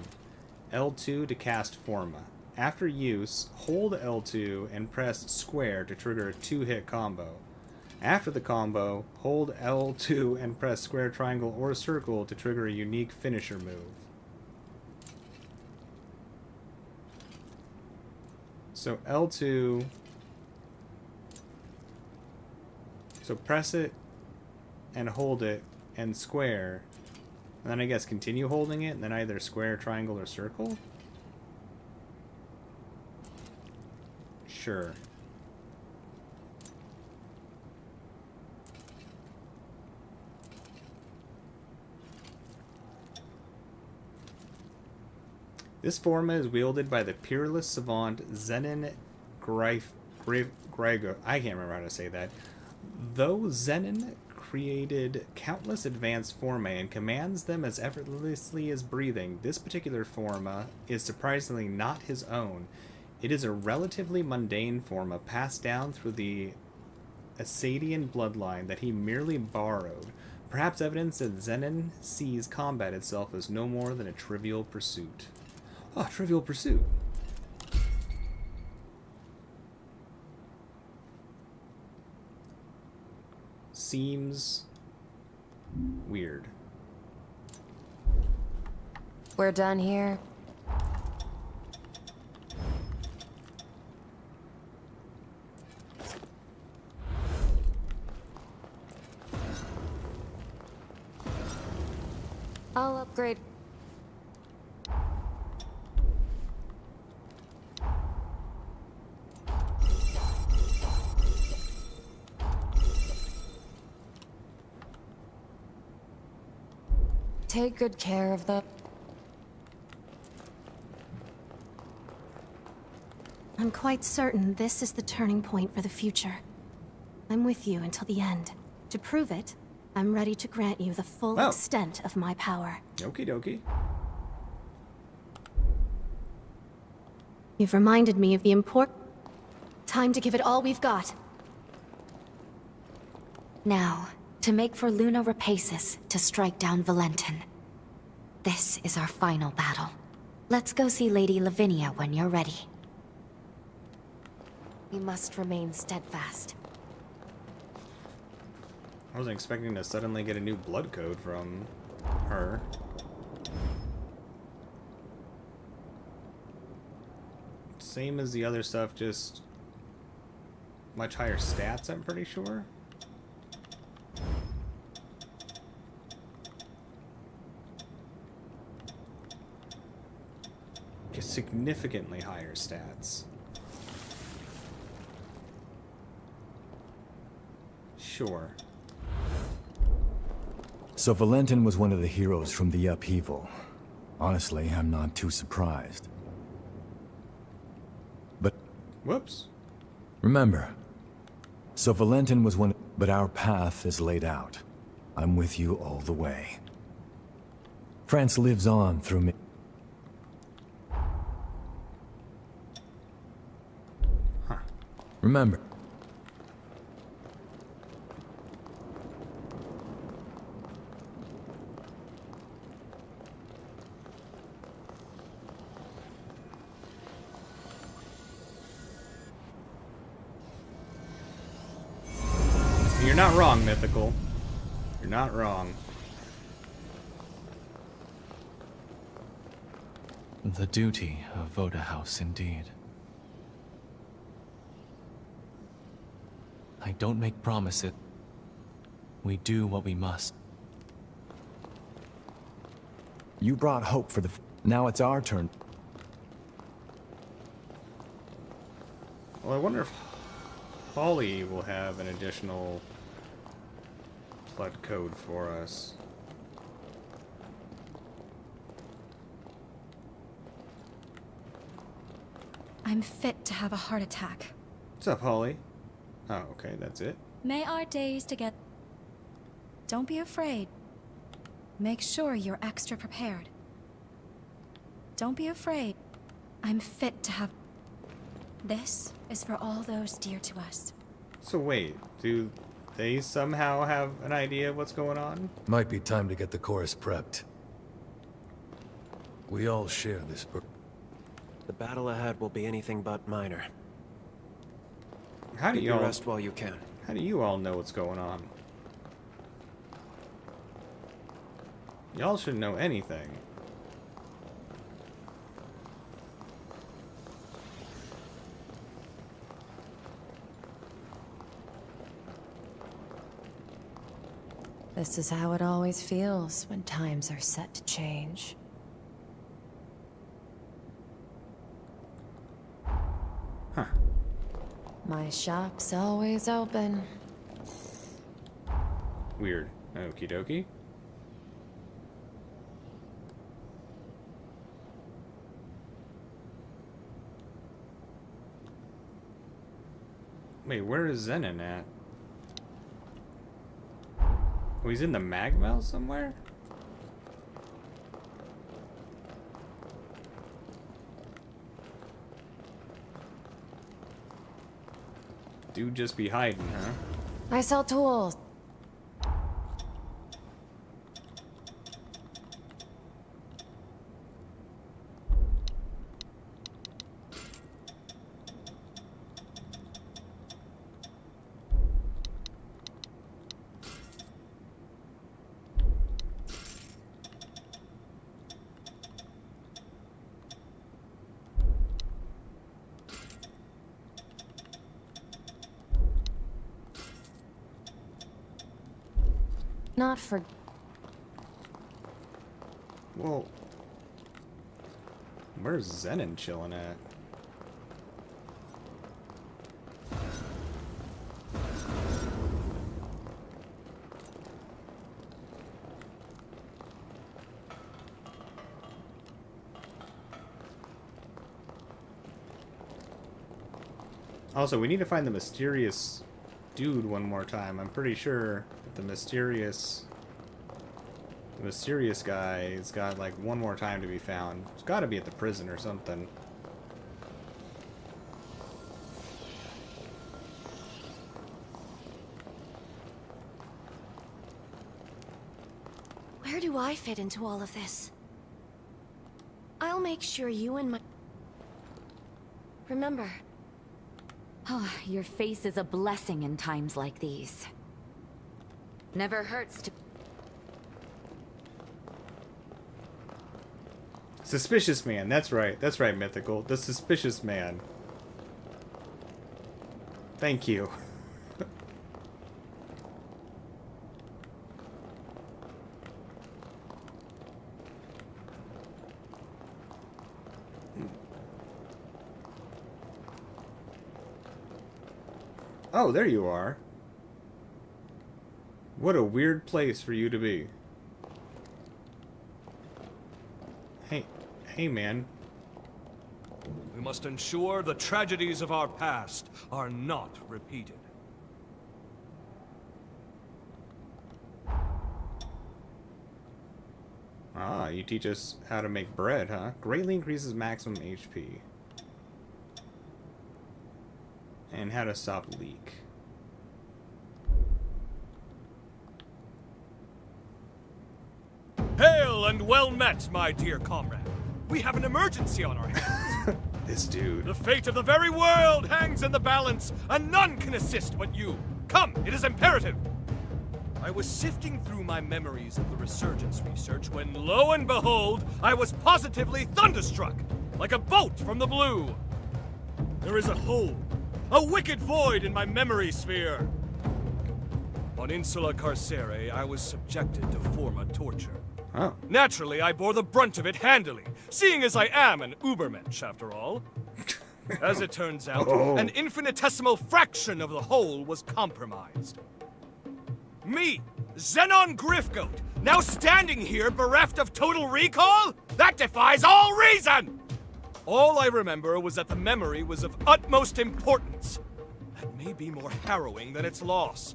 Speaker 1: L2 to cast Forma. After use, hold L2 and press square to trigger a 2-hit combo. After the combo, hold L2 and press square, triangle, or circle to trigger a unique finisher move. So L2... So press it and hold it and square. And then I guess continue holding it and then either square, triangle, or circle? Sure. This forma is wielded by the peerless savant Zenon Gregor. I can't remember how to say that. Though Zenon created countless advanced forma and commands them as effortlessly as breathing, this particular forma is surprisingly not his own. It is a relatively mundane forma passed down through the Asadian bloodline that he merely borrowed. Perhaps evidence that Zenon sees combat itself as no more than a trivial pursuit. Oh, Trivial Pursuit. Seems weird.
Speaker 16: We're done here. I'll upgrade. Take good care of the...
Speaker 5: I'm quite certain this is the turning point for the future. I'm with you until the end. To prove it, I'm ready to grant you the full extent of my power.
Speaker 1: Okie dokie.
Speaker 5: You've reminded me of the time to give it all we've got.
Speaker 4: Now, to make for Luna Rapaces to strike down Valentin. This is our final battle. Let's go see Lady Lavinia when you're ready. We must remain steadfast.
Speaker 1: I wasn't expecting to suddenly get a new blood code from her. Same as the other stuff, just much higher stats, I'm pretty sure. Just significantly higher stats. Sure.
Speaker 9: So Valentin was one of the heroes from the upheaval. Honestly, I'm not too surprised. But...
Speaker 1: Whoops.
Speaker 9: Remember, so Valentin was one... But our path is laid out. I'm with you all the way. France lives on through me.
Speaker 1: Huh.
Speaker 9: Remember...
Speaker 1: You're not wrong, Mythical. You're not wrong.
Speaker 8: The duty of Voda House, indeed. I don't make promises. We do what we must.
Speaker 9: You brought hope for the... Now it's our turn.
Speaker 1: Well, I wonder if Holly will have an additional blood code for us.
Speaker 14: I'm fit to have a heart attack.
Speaker 1: What's up, Holly? Oh, okay, that's it.
Speaker 14: May our days together. Don't be afraid. Make sure you're extra prepared. Don't be afraid. I'm fit to have... This is for all those dear to us.
Speaker 1: So wait, do they somehow have an idea of what's going on?
Speaker 15: Might be time to get the chorus prepped. We all share this
Speaker 6: The battle ahead will be anything but minor.
Speaker 1: How do
Speaker 6: Get
Speaker 1: you
Speaker 6: your
Speaker 1: all
Speaker 6: rest while you can?
Speaker 1: How do you all know what's going on? Y'all shouldn't know anything.
Speaker 16: This is how it always feels when times are set to change.
Speaker 1: Huh.
Speaker 16: My shop's always open.
Speaker 1: Weird. Okie dokie. Wait, where is Zenon at? Oh, he's in the magma somewhere? Dude just be hiding, huh?
Speaker 16: I sell tools. Not for...
Speaker 1: Well, where's Zenon chilling at? Also, we need to find the mysterious dude one more time. I'm pretty sure that the mysterious guy has got like one more time to be found. It's got to be at the prison or something.
Speaker 11: Where do I fit into all of this? I'll make sure you and my... Remember.
Speaker 20: Oh, your face is a blessing in times like these. Never hurts to...
Speaker 1: Suspicious man, that's right, Mythical. The suspicious man. Thank you. Oh, there you are. What a weird place for you to be. Hey, man.
Speaker 12: We must ensure the tragedies of our past are not repeated.
Speaker 1: Ah, you teach us how to make bread, huh? Greatly increases maximum HP. And how to stop leak.
Speaker 12: Hail and well met, my dear comrade. We have an emergency on our hands.
Speaker 1: This dude.
Speaker 12: The fate of the very world hangs in the balance, and none can assist but you. Come, it is imperative. I was sifting through my memories of the resurgence research when, lo and behold, I was positively thunderstruck, like a bolt from the blue. There is a hole, a wicked void in my memory sphere. On Insula Carcere, I was subjected to forma torture.
Speaker 1: Oh.
Speaker 12: Naturally, I bore the brunt of it handily, seeing as I am an Ubermensch, after all. As it turns out, an infinitesimal fraction of the whole was compromised. Me, Zenon Grifgoat, now standing here bereft of total recall? That defies all reason! All I remember was that the memory was of utmost importance. That may be more harrowing than its loss.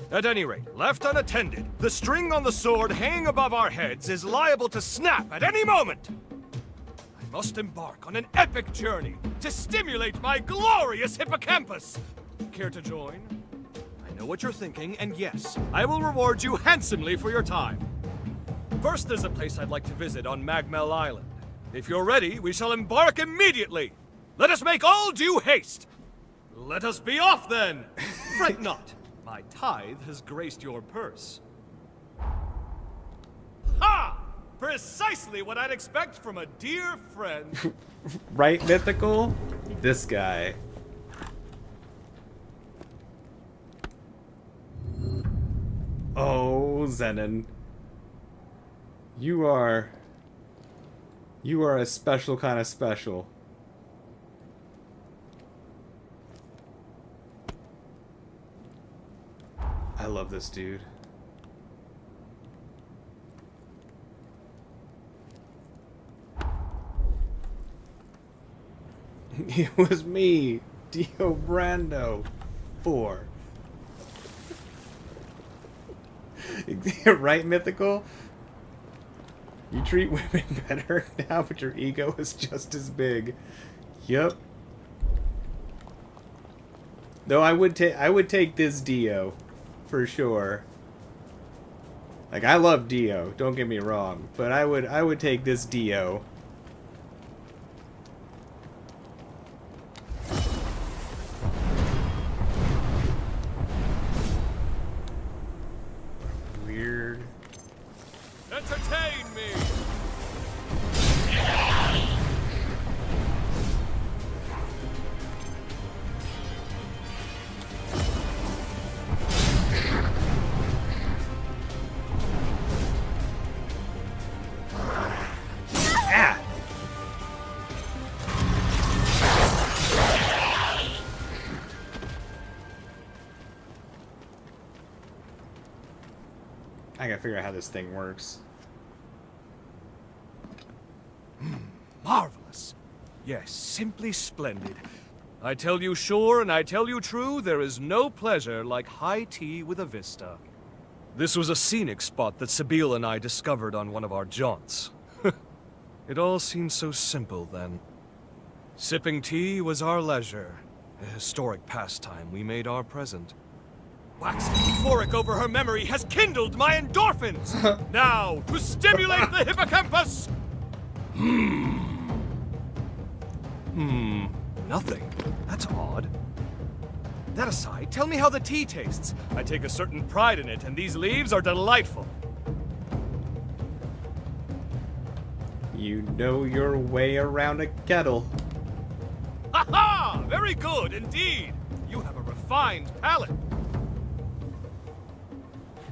Speaker 12: At any rate, left unattended, the string on the sword hanging above our heads is liable to snap at any moment. I must embark on an epic journey to stimulate my glorious hippocampus. Care to join? I know what you're thinking, and yes, I will reward you handsomely for your time. First, there's a place I'd like to visit on Magmel Island. If you're ready, we shall embark immediately. Let us make all due haste. Let us be off, then. Fret not. My tithe has graced your purse. Ha! Precisely what I'd expect from a dear friend.
Speaker 1: Right, Mythical? This guy. Oh Zenon. You are a special kind of special. I love this dude. It was me, Dio Brando 4. Right, Mythical? You treat women better now, but your ego is just as big. Yep. Though I would take this Dio, for sure. Like, I love Dio, don't get me wrong, but I would take this Dio. Weird.
Speaker 12: Entertain me!
Speaker 1: Ah! I gotta figure out how this thing works.
Speaker 12: Marvelous. Yes, simply splendid. I tell you sure and I tell you true, there is no pleasure like high tea with a vista. This was a scenic spot that Sabine and I discovered on one of our jaunts. It all seemed so simple then. Sipping tea was our leisure, a historic pastime we made our present. Waxing euphoric over her memory has kindled my endorphins! Now, to stimulate the hippocampus! Nothing. That's odd. That aside, tell me how the tea tastes. I take a certain pride in it, and these leaves are delightful.
Speaker 1: You know your way around a kettle.
Speaker 12: Ha ha! Very good, indeed. You have a refined palate.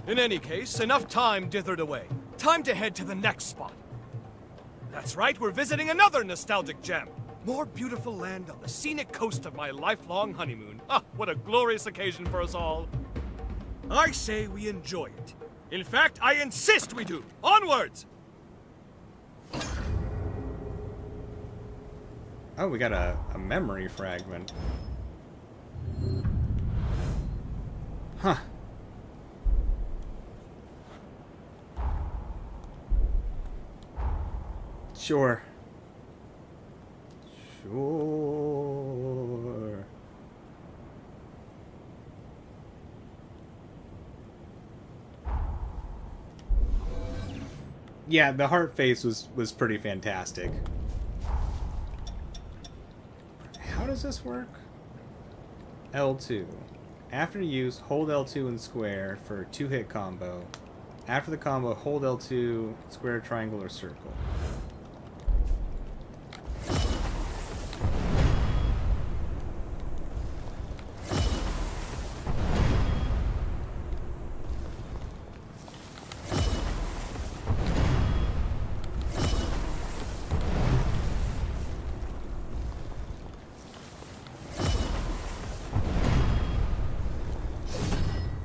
Speaker 12: In any case, enough time dithered away. Time to head to the next spot. That's right, we're visiting another nostalgic gem. More beautiful land on the scenic coast of my lifelong honeymoon. Ah, what a glorious occasion for us all. I say we enjoy it. In fact, I insist we do. Onwards!
Speaker 1: Oh, we got a memory fragment. Huh. Sure. Sure. Yeah, the heart face was pretty fantastic. How does this work? L2. After use, hold L2 and square for a 2-hit combo. After the combo, hold L2, square, triangle, or circle.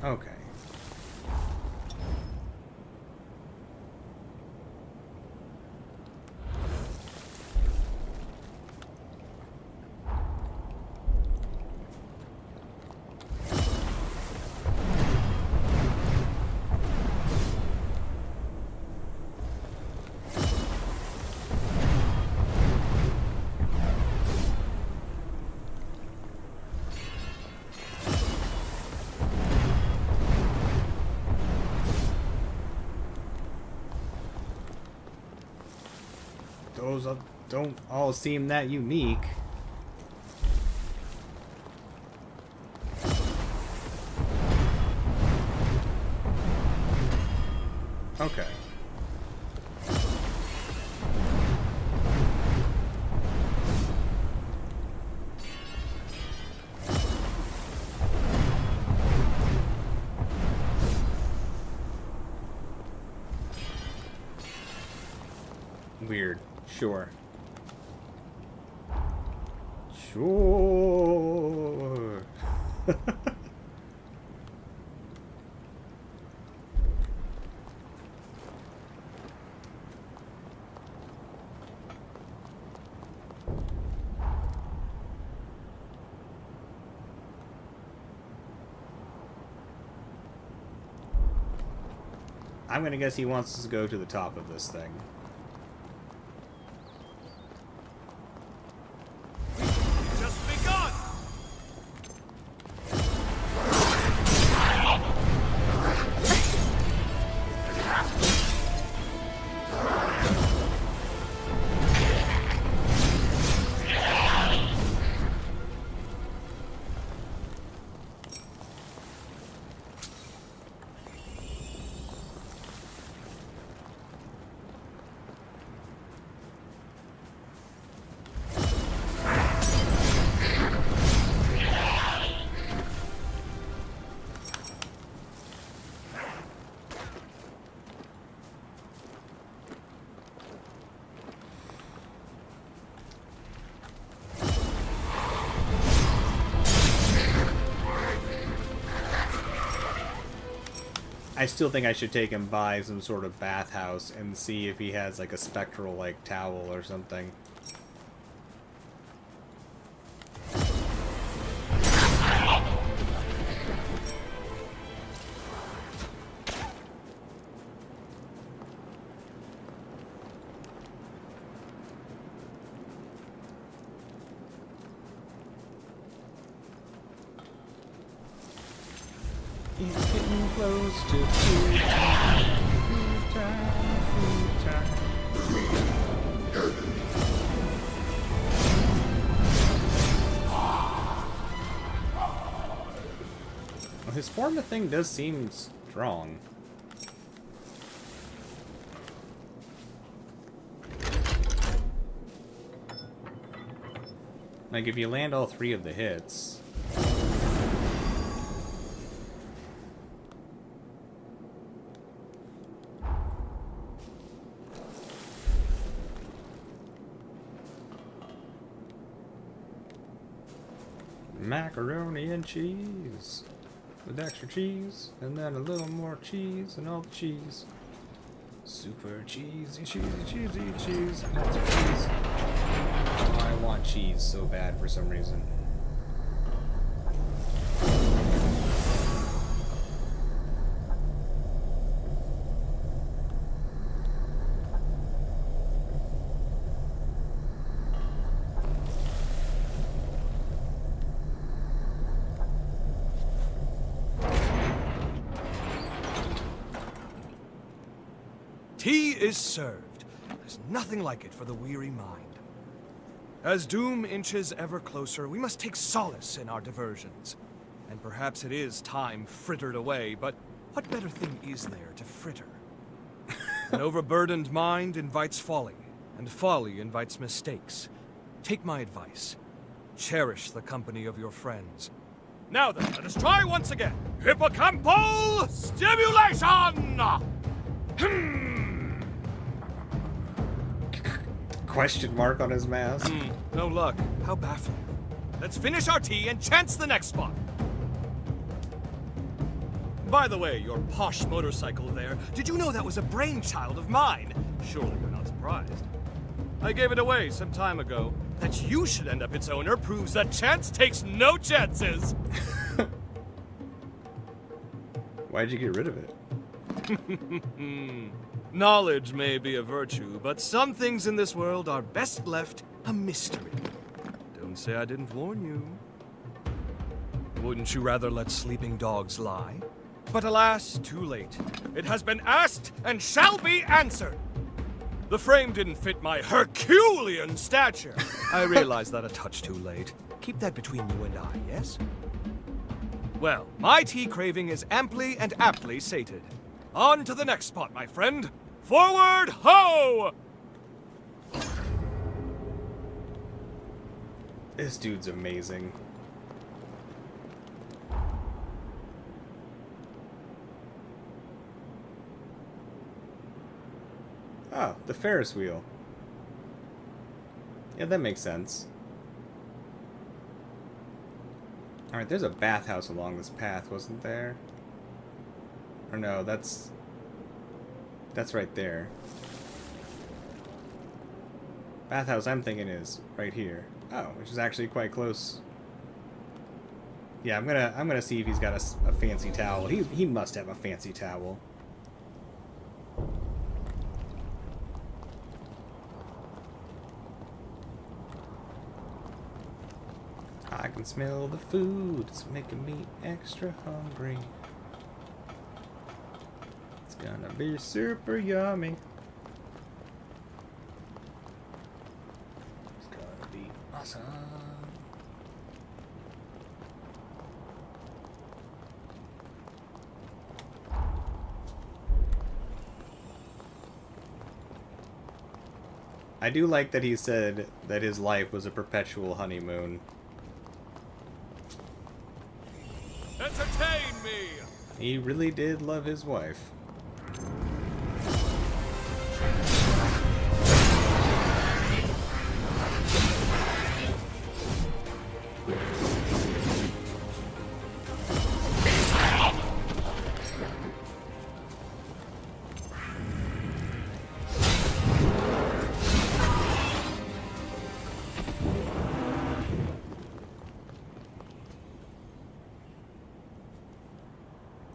Speaker 1: Okay. Those don't all seem that unique. Okay. Weird. Sure. Sure. I'm gonna guess he wants us to go to the top of this thing.
Speaker 12: Just begun!
Speaker 1: I still think I should take him by some sort of bathhouse and see if he has like a spectral like towel or something. It's getting close to food time. Food time. Food time. Well, his form of thing does seem strong. Like, if you land all 3 of the hits... Macaroni and cheese. With extra cheese, and then a little more cheese, and all the cheese. Super cheesy, cheesy, cheesy, cheese. Lots of cheese. Oh, I want cheese so bad for some reason.
Speaker 12: Tea is served. There's nothing like it for the weary mind. As doom inches ever closer, we must take solace in our diversions. And perhaps it is time frittered away, but what better thing is there to fritter? An overburdened mind invites folly, and folly invites mistakes. Take my advice. Cherish the company of your friends. Now then, let us try once again. Hippocampal stimulation!
Speaker 1: Question mark on his mask.
Speaker 12: No luck. How baffling. Let's finish our tea and chance the next spot. By the way, your posh motorcycle there, did you know that was a brainchild of mine? Surely you're not surprised. I gave it away some time ago. That you should end up its owner proves that chance takes no chances.
Speaker 1: Why'd you get rid of it?
Speaker 12: Knowledge may be a virtue, but some things in this world are best left a mystery. Don't say I didn't warn you. Wouldn't you rather let sleeping dogs lie? But alas, too late. It has been asked and shall be answered. The frame didn't fit my Herculean stature. I realize that a touch too late. Keep that between you and I, yes? Well, my tea craving is amply and aptly sated. On to the next spot, my friend. Forward, ho!
Speaker 1: This dude's amazing. Oh, the Ferris wheel. Yeah, that makes sense. Alright, there's a bathhouse along this path, wasn't there? Or no, that's right there. Bathhouse I'm thinking is right here. Oh, which is actually quite close. Yeah, I'm gonna see if he's got a fancy towel. He must have a fancy towel. I can smell the food. It's making me extra hungry. It's gonna be super yummy. It's gonna be awesome. I do like that he said that his life was a perpetual honeymoon.
Speaker 12: Entertain me!
Speaker 1: He really did love his wife.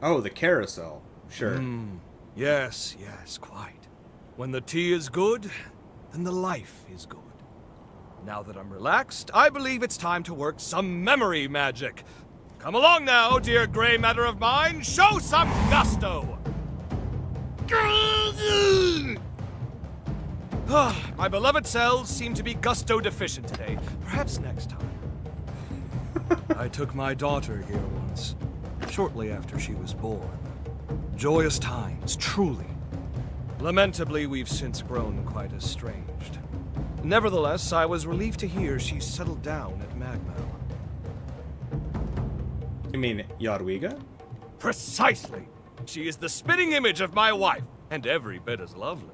Speaker 1: Oh, the carousel. Sure.
Speaker 12: Yes, quite. When the tea is good, then the life is good. Now that I'm relaxed, I believe it's time to work some memory magic. Come along now, dear gray matter of mine. Show some gusto! My beloved cells seem to be gusto deficient today. Perhaps next time. I took my daughter here once, shortly after she was born. Joyous times, truly. Lamentably, we've since grown quite estranged. Nevertheless, I was relieved to hear she settled down at Magmel.
Speaker 1: You mean Jadwiga?
Speaker 12: Precisely! She is the spitting image of my wife, and every bit as lovely.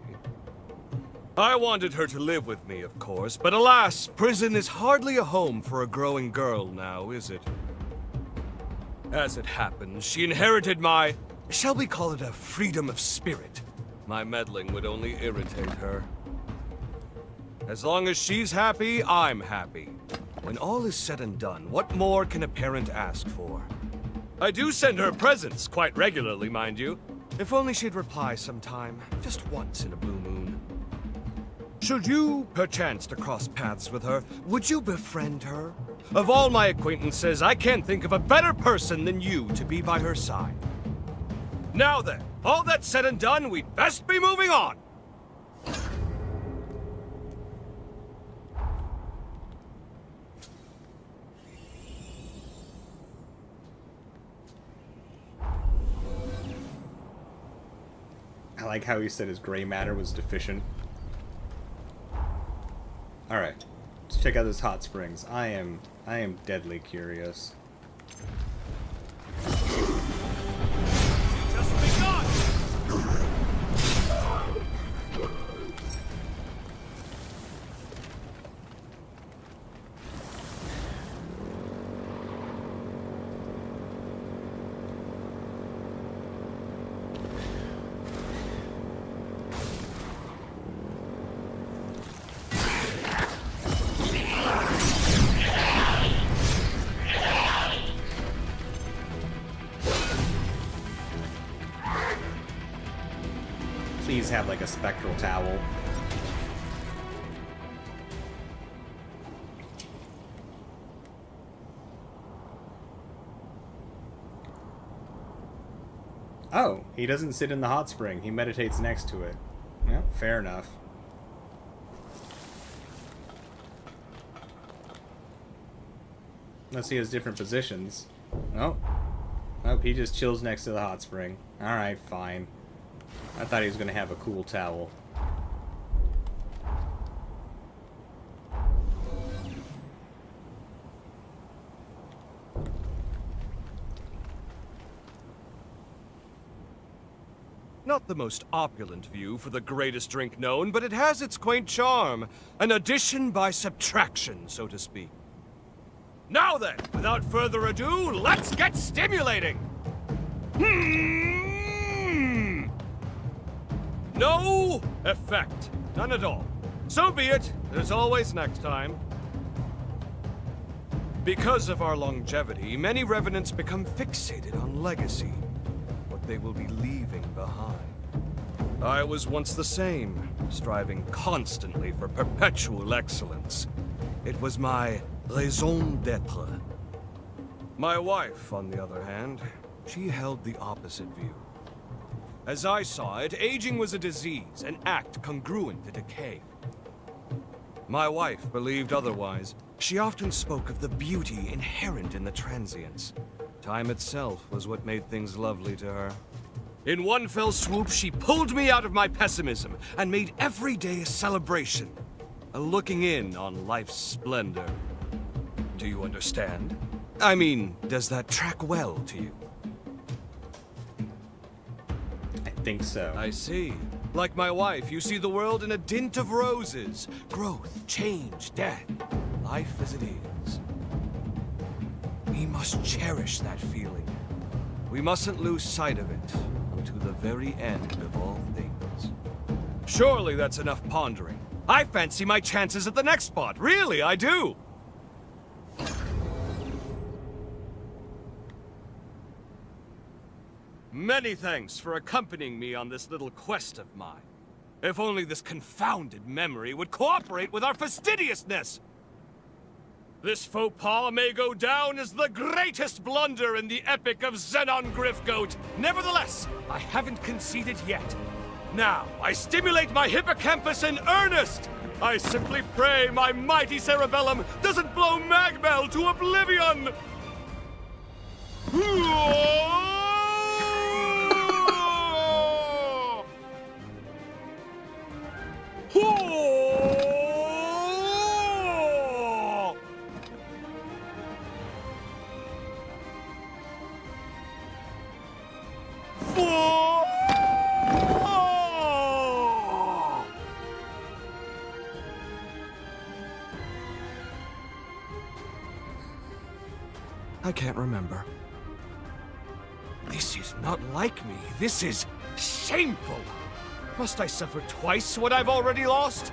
Speaker 12: I wanted her to live with me, of course, but alas, prison is hardly a home for a growing girl now, is it? As it happens, she inherited my, shall we call it a freedom of spirit? My meddling would only irritate her. As long as she's happy, I'm happy. When all is said and done, what more can a parent ask for? I do send her presents, quite regularly, mind you. If only she'd reply sometime, just once in a blue moon. Should you, perchance, to cross paths with her, would you befriend her? Of all my acquaintances, I can't think of a better person than you to be by her side. Now then, all that said and done, we'd best be moving on!
Speaker 1: I like how he said his gray matter was deficient. Alright, let's check out this hot springs. I am deadly curious. Please have like a spectral towel. Oh, he doesn't sit in the hot spring. He meditates next to it. Well, fair enough. Unless he has different positions. Nope. Nope, he just chills next to the hot spring. Alright, fine. I thought he was going to have a cool towel.
Speaker 12: Not the most opulent view for the greatest drink known, but it has its quaint charm. An addition by subtraction, so to speak. Now then, without further ado, let's get stimulating! No effect. None at all. So be it. There's always next time. Because of our longevity, many revenants become fixated on legacy. What they will be leaving behind. I was once the same, striving constantly for perpetual excellence. It was my raison d'être. My wife, on the other hand, she held the opposite view. As I saw it, aging was a disease, an act congruent to decay. My wife believed otherwise. She often spoke of the beauty inherent in the transience. Time itself was what made things lovely to her. In one fell swoop, she pulled me out of my pessimism and made every day a celebration. A looking in on life's splendor. Do you understand? I mean, does that track well to you?
Speaker 1: I think so.
Speaker 12: I see. Like my wife, you see the world in a dint of roses. Growth, change, death. Life as it is. We must cherish that feeling. We mustn't lose sight of it unto the very end of all things. Surely that's enough pondering. I fancy my chances at the next spot. Really, I do. Many thanks for accompanying me on this little quest of mine. If only this confounded memory would cooperate with our fastidiousness! This faux pas may go down as the greatest blunder in the epic of Xenon Griffgoat. Nevertheless, I haven't conceded yet. Now, I stimulate my hippocampus in earnest! I simply pray my mighty cerebellum doesn't blow Magmel to oblivion! I can't remember. This is not like me. This is shameful. Must I suffer twice what I've already lost?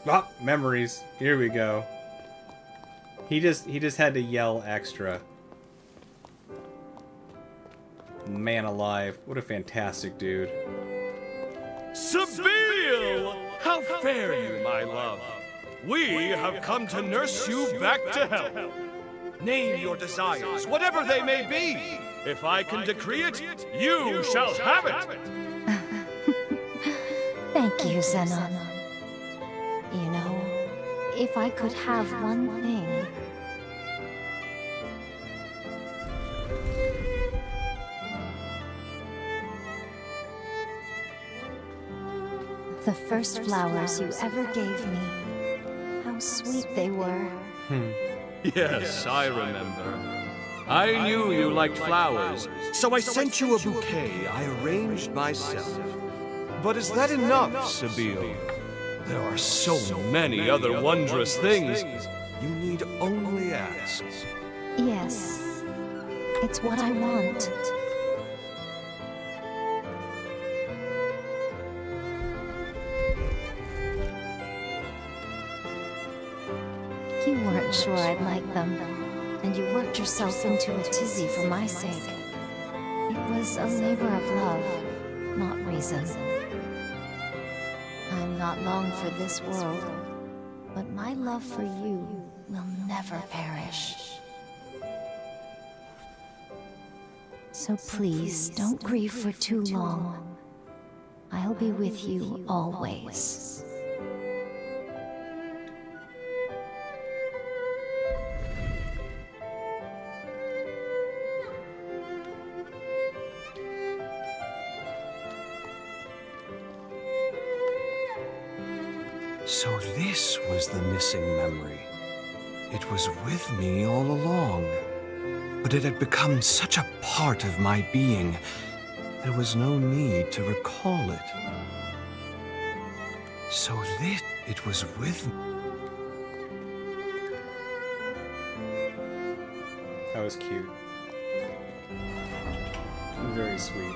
Speaker 1: Ah, memories. Here we go. He just had to yell extra. Man alive. What a fantastic dude.
Speaker 12: Sabine! How fare you, my love? We have come to nurse you back to health. Name your desires, whatever they may be. If I can decree it, you shall have it.
Speaker 4: Thank you, Xenon. You know, if I could have one thing... The first flowers you ever gave me. How sweet they were.
Speaker 12: Yes, I remember. I knew you liked flowers, so I sent you a bouquet I arranged myself. But is that enough, Sabine? There are so many other wondrous things. You need only ask.
Speaker 4: Yes, it's what I want. You weren't sure I'd like them, and you worked yourself into a tizzy for my sake. It was a labor of love, not reason. I'm not long for this world, but my love for you will never perish. So please, don't grieve for too long. I'll be with you always.
Speaker 12: So this was the missing memory. It was with me all along. But it had become such a part of my being, there was no need to recall it. So this, it was with me.
Speaker 1: That was cute. Very sweet.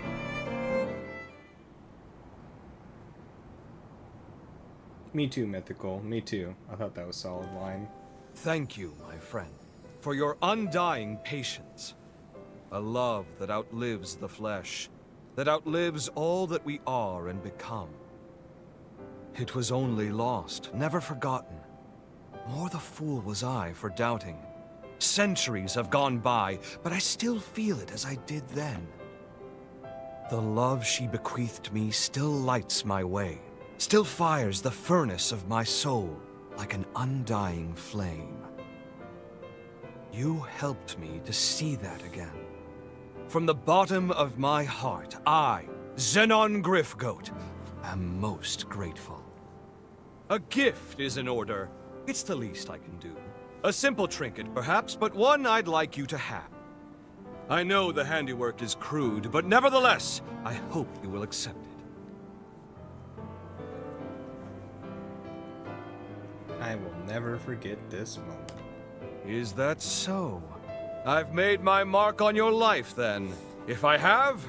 Speaker 1: Me too, Mythical. Me too. I thought that was a solid line.
Speaker 12: Thank you, my friend, for your undying patience. A love that outlives the flesh, that outlives all that we are and become. It was only lost, never forgotten. More the fool was I for doubting. Centuries have gone by, but I still feel it as I did then. The love she bequeathed me still lights my way, still fires the furnace of my soul like an undying flame. You helped me to see that again. From the bottom of my heart, I, Xenon Griffgoat, am most grateful. A gift is in order. It's the least I can do. A simple trinket, perhaps, but one I'd like you to have. I know the handiwork is crude, but nevertheless, I hope you will accept it.
Speaker 1: I will never forget this moment.
Speaker 12: Is that so? I've made my mark on your life, then. If I have,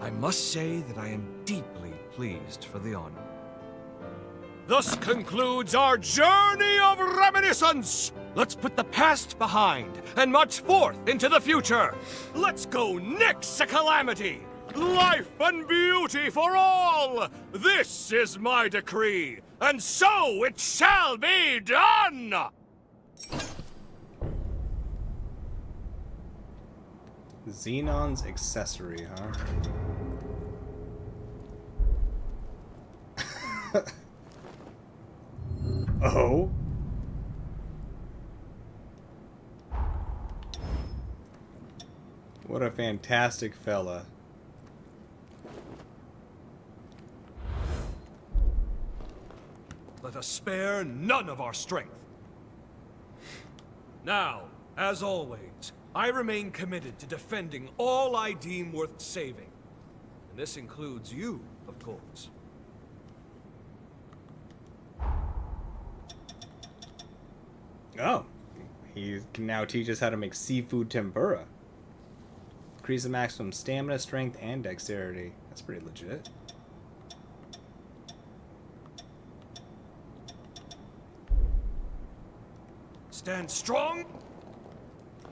Speaker 12: I must say that I am deeply pleased for the honor. Thus concludes our journey of reminiscence! Let's put the past behind and march forth into the future! Let's go nix a calamity! Life and beauty for all! This is my decree, and so it shall be done!
Speaker 1: Xenon's accessory, huh? Oh? What a fantastic fella.
Speaker 12: Let us spare none of our strength. Now, as always, I remain committed to defending all I deem worth saving. And this includes you, of course.
Speaker 1: Oh. He can now teach us how to make seafood tempura. Increase the maximum stamina, strength, and dexterity. That's pretty legit.
Speaker 12: Stand strong.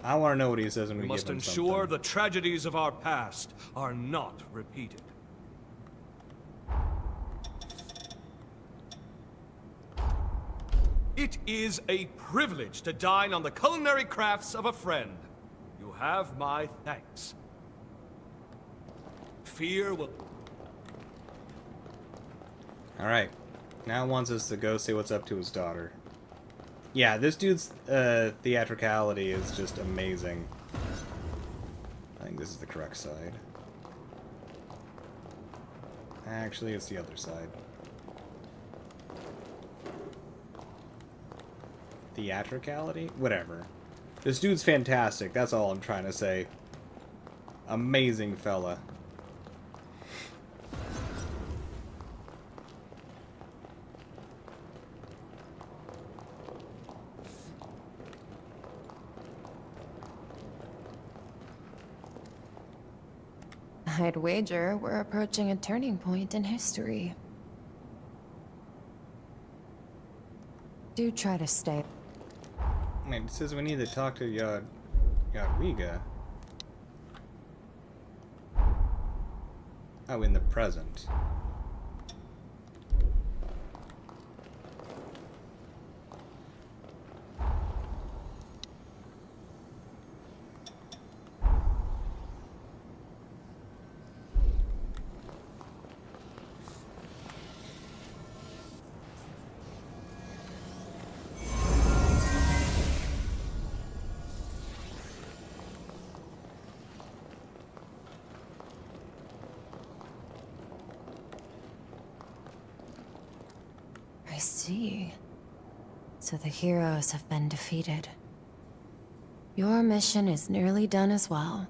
Speaker 1: I want to know what he says when we
Speaker 12: must
Speaker 1: give him
Speaker 12: ensure
Speaker 1: something.
Speaker 12: the tragedies of our past are not repeated. It is a privilege to dine on the culinary crafts of a friend. You have my thanks. Fear will...
Speaker 1: Alright. Now he wants us to go say what's up to his daughter. Yeah, this dude's theatricality is just amazing. I think this is the correct side. Actually, it's the other side. Theatricality? Whatever. This dude's fantastic, that's all I'm trying to say. Amazing fella.
Speaker 16: I'd wager we're approaching a turning point in history. Do try to stay.
Speaker 1: Wait, it says we need to talk to Yadwiga. Oh, in the present.
Speaker 16: see. So the heroes have been defeated. Your mission is nearly done as well.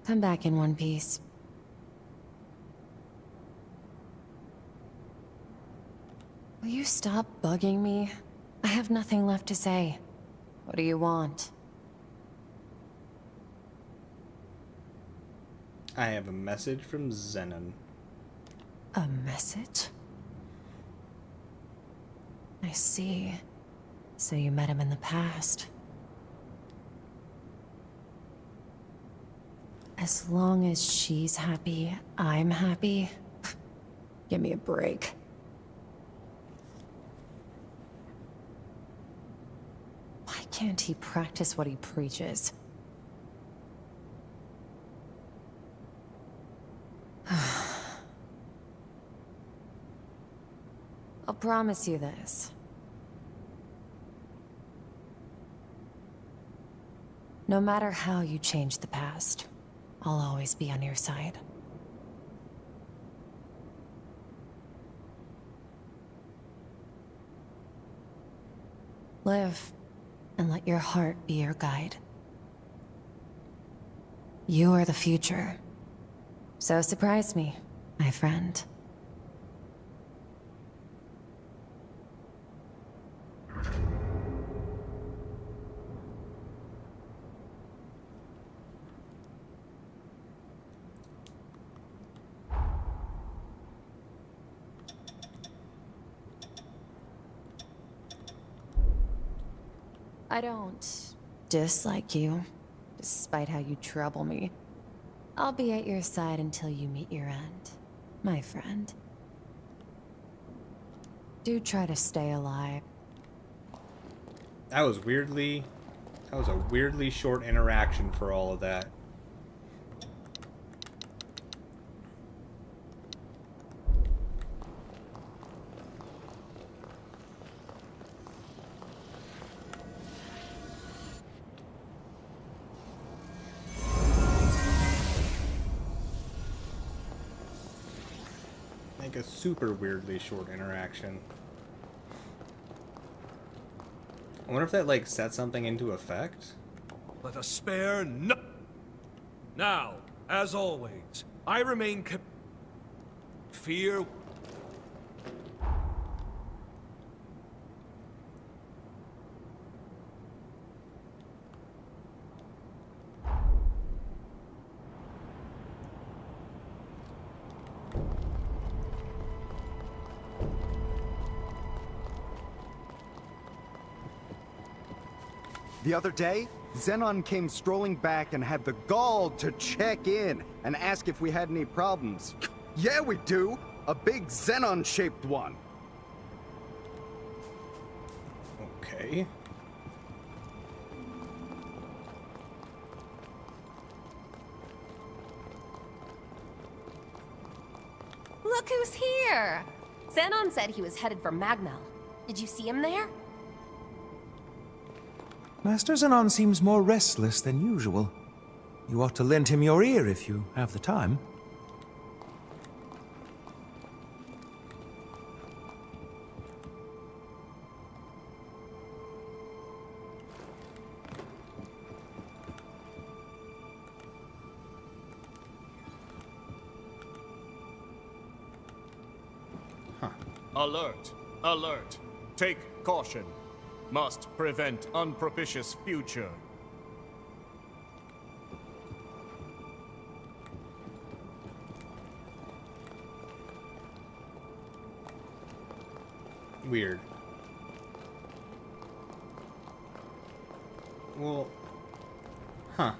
Speaker 16: Come back in one piece. Will you stop bugging me? I have nothing left to say. What do you want?
Speaker 1: I have a message from Zenon.
Speaker 16: A message? I see. So you met him in the past. As long as she's happy, I'm happy. Give me a break. Why can't he practice what he preaches? I'll promise you this. No matter how you change the past, I'll always be on your side. Live, and let your heart be your guide. You are the future. So surprise me, my friend. I don't dislike you, despite how you trouble me. I'll be at your side until you meet your end, my friend. Do try to stay alive.
Speaker 1: That was a weirdly short interaction for all of that. Like a super weirdly short interaction. I wonder if that, like, set something into effect?
Speaker 12: Let us spare no... Now, as always, I remain fear...
Speaker 7: The other day, Xenon came strolling back and had the gall to check in and ask if we had any problems. Yeah, we do! A big Xenon-shaped one!
Speaker 1: Okay.
Speaker 5: Look who's here! Xenon said he was headed for Magmel. Did you see him there?
Speaker 13: Master Zenon seems more restless than usual. You ought to lend him your ear if you have the time.
Speaker 22: Alert! Alert! Take caution. Must prevent unpropitious future.
Speaker 1: Weird. Well... Huh.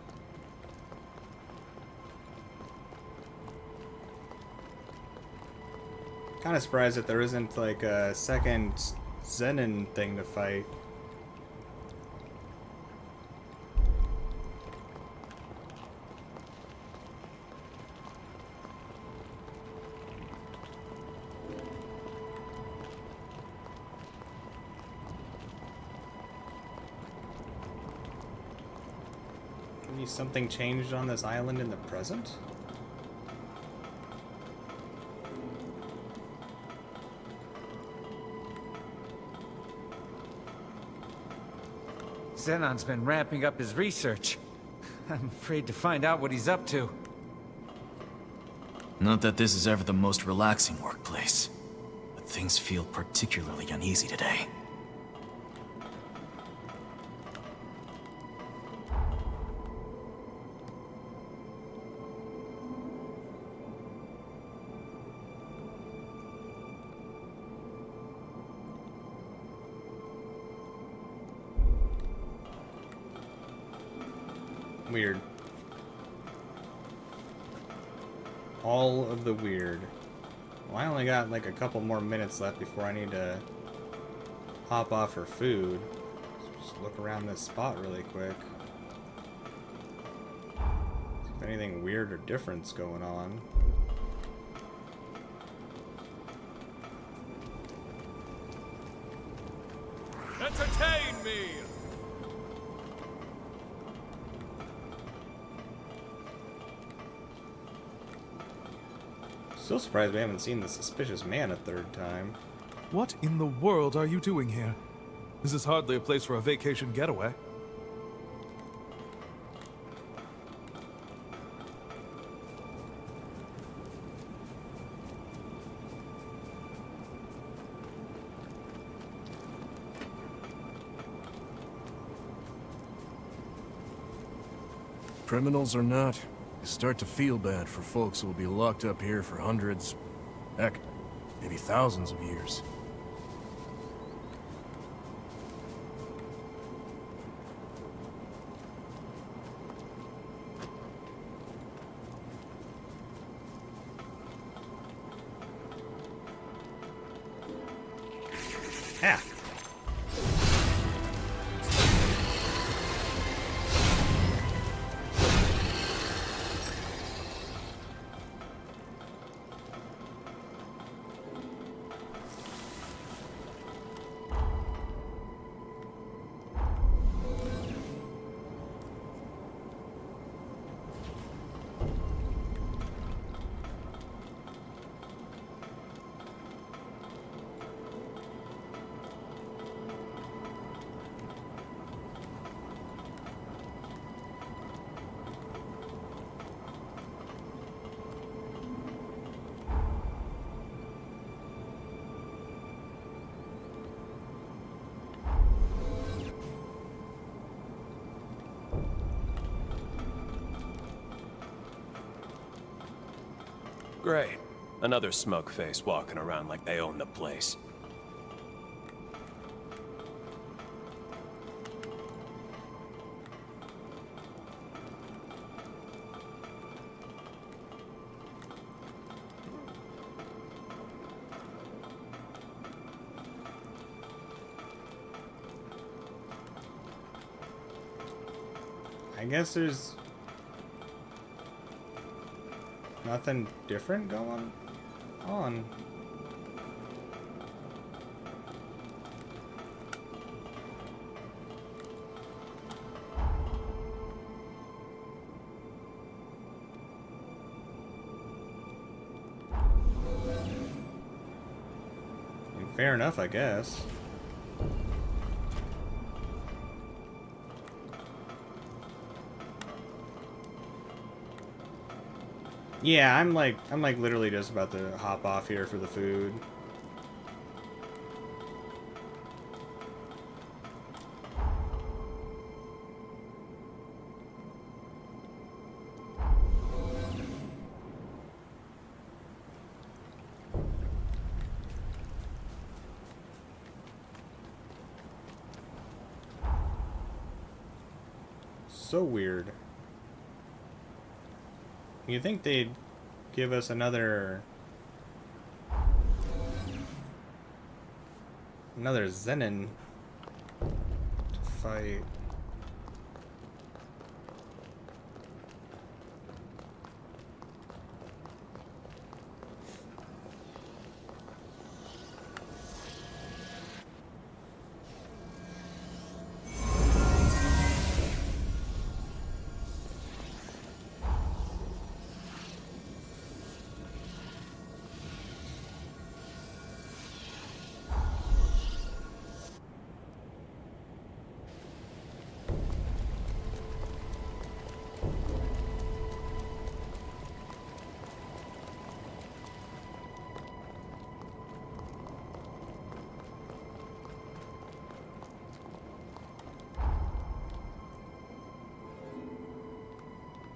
Speaker 1: Kinda surprised that there isn't, like, a second Zenon thing to fight. Maybe something changed on this island in the present?
Speaker 10: Xenon's been ramping up his research. I'm afraid to find out what he's up to.
Speaker 17: Not that this is ever the most relaxing workplace, but things feel particularly uneasy today.
Speaker 1: Weird. All of the weird. Well, I only got like a couple more minutes left before I need to hop off for food. Just look around this spot really quick. See if anything weird or different's going on.
Speaker 12: Entertain me!
Speaker 1: Still surprised we haven't seen the suspicious man a third time.
Speaker 13: What in the world are you doing here? This is hardly a place for a vacation getaway.
Speaker 21: Criminals or not, you start to feel bad for folks who will be locked up here for hundreds, heck, maybe thousands of years.
Speaker 1: Yeah.
Speaker 6: Great. Another smoke face walking around like they own the place.
Speaker 1: I guess there's nothing different going on. Fair enough, I guess. Yeah, I'm like literally just about to hop off here for the food. So weird. You think they'd give us another Zenon to fight?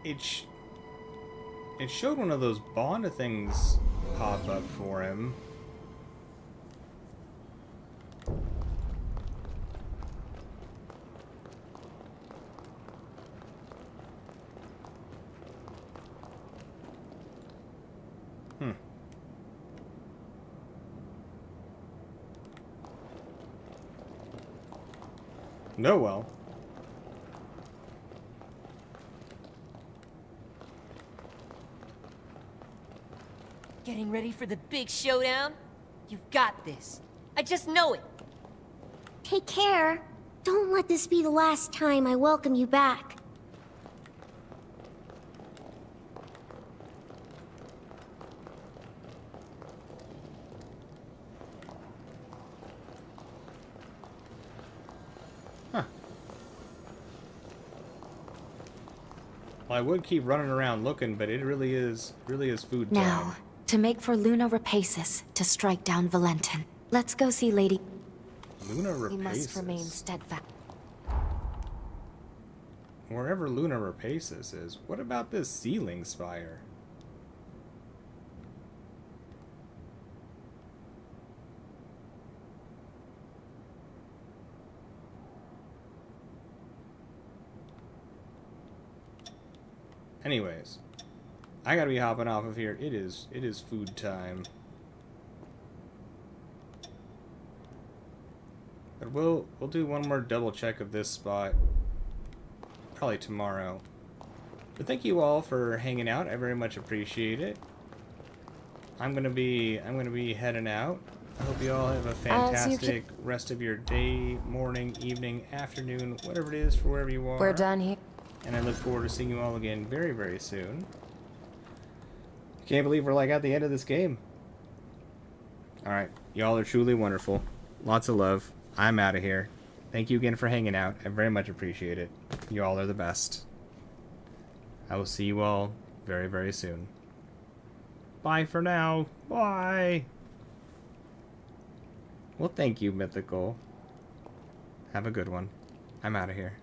Speaker 1: it showed one of those Bond things pop up for him. No, well.
Speaker 18: Getting ready for the big showdown? You've got this. I just know it.
Speaker 11: Take care. Don't let this be the last time I welcome you back.
Speaker 1: Well, I would keep running around looking, but it really is food time.
Speaker 4: Now, to make for Luna Rapaces to strike down Valentin. Let's go see Lady...
Speaker 1: Luna Rapaces.
Speaker 4: We must remain steadfast.
Speaker 1: Wherever Luna Rapaces is, what about this ceiling spire? Anyways, I gotta be hopping off of here. It is food time. But we'll do one more double check of this spot probably tomorrow. But thank you all for hanging out. I very much appreciate it. I'm gonna be heading out. I hope you all have a fantastic rest of your day, morning, evening, afternoon, whatever it is for wherever you are.
Speaker 16: We're done here.
Speaker 1: And I look forward to seeing you all again very, very soon. Can't believe we're like at the end of this game. Alright, y'all are truly wonderful. Lots of love. I'm out of here. Thank you again for hanging out. I very much appreciate it. You all are the best. I will see you all very, very soon. Bye for now. Bye. Well, thank you, Mythical. Have a good one. I'm out of here.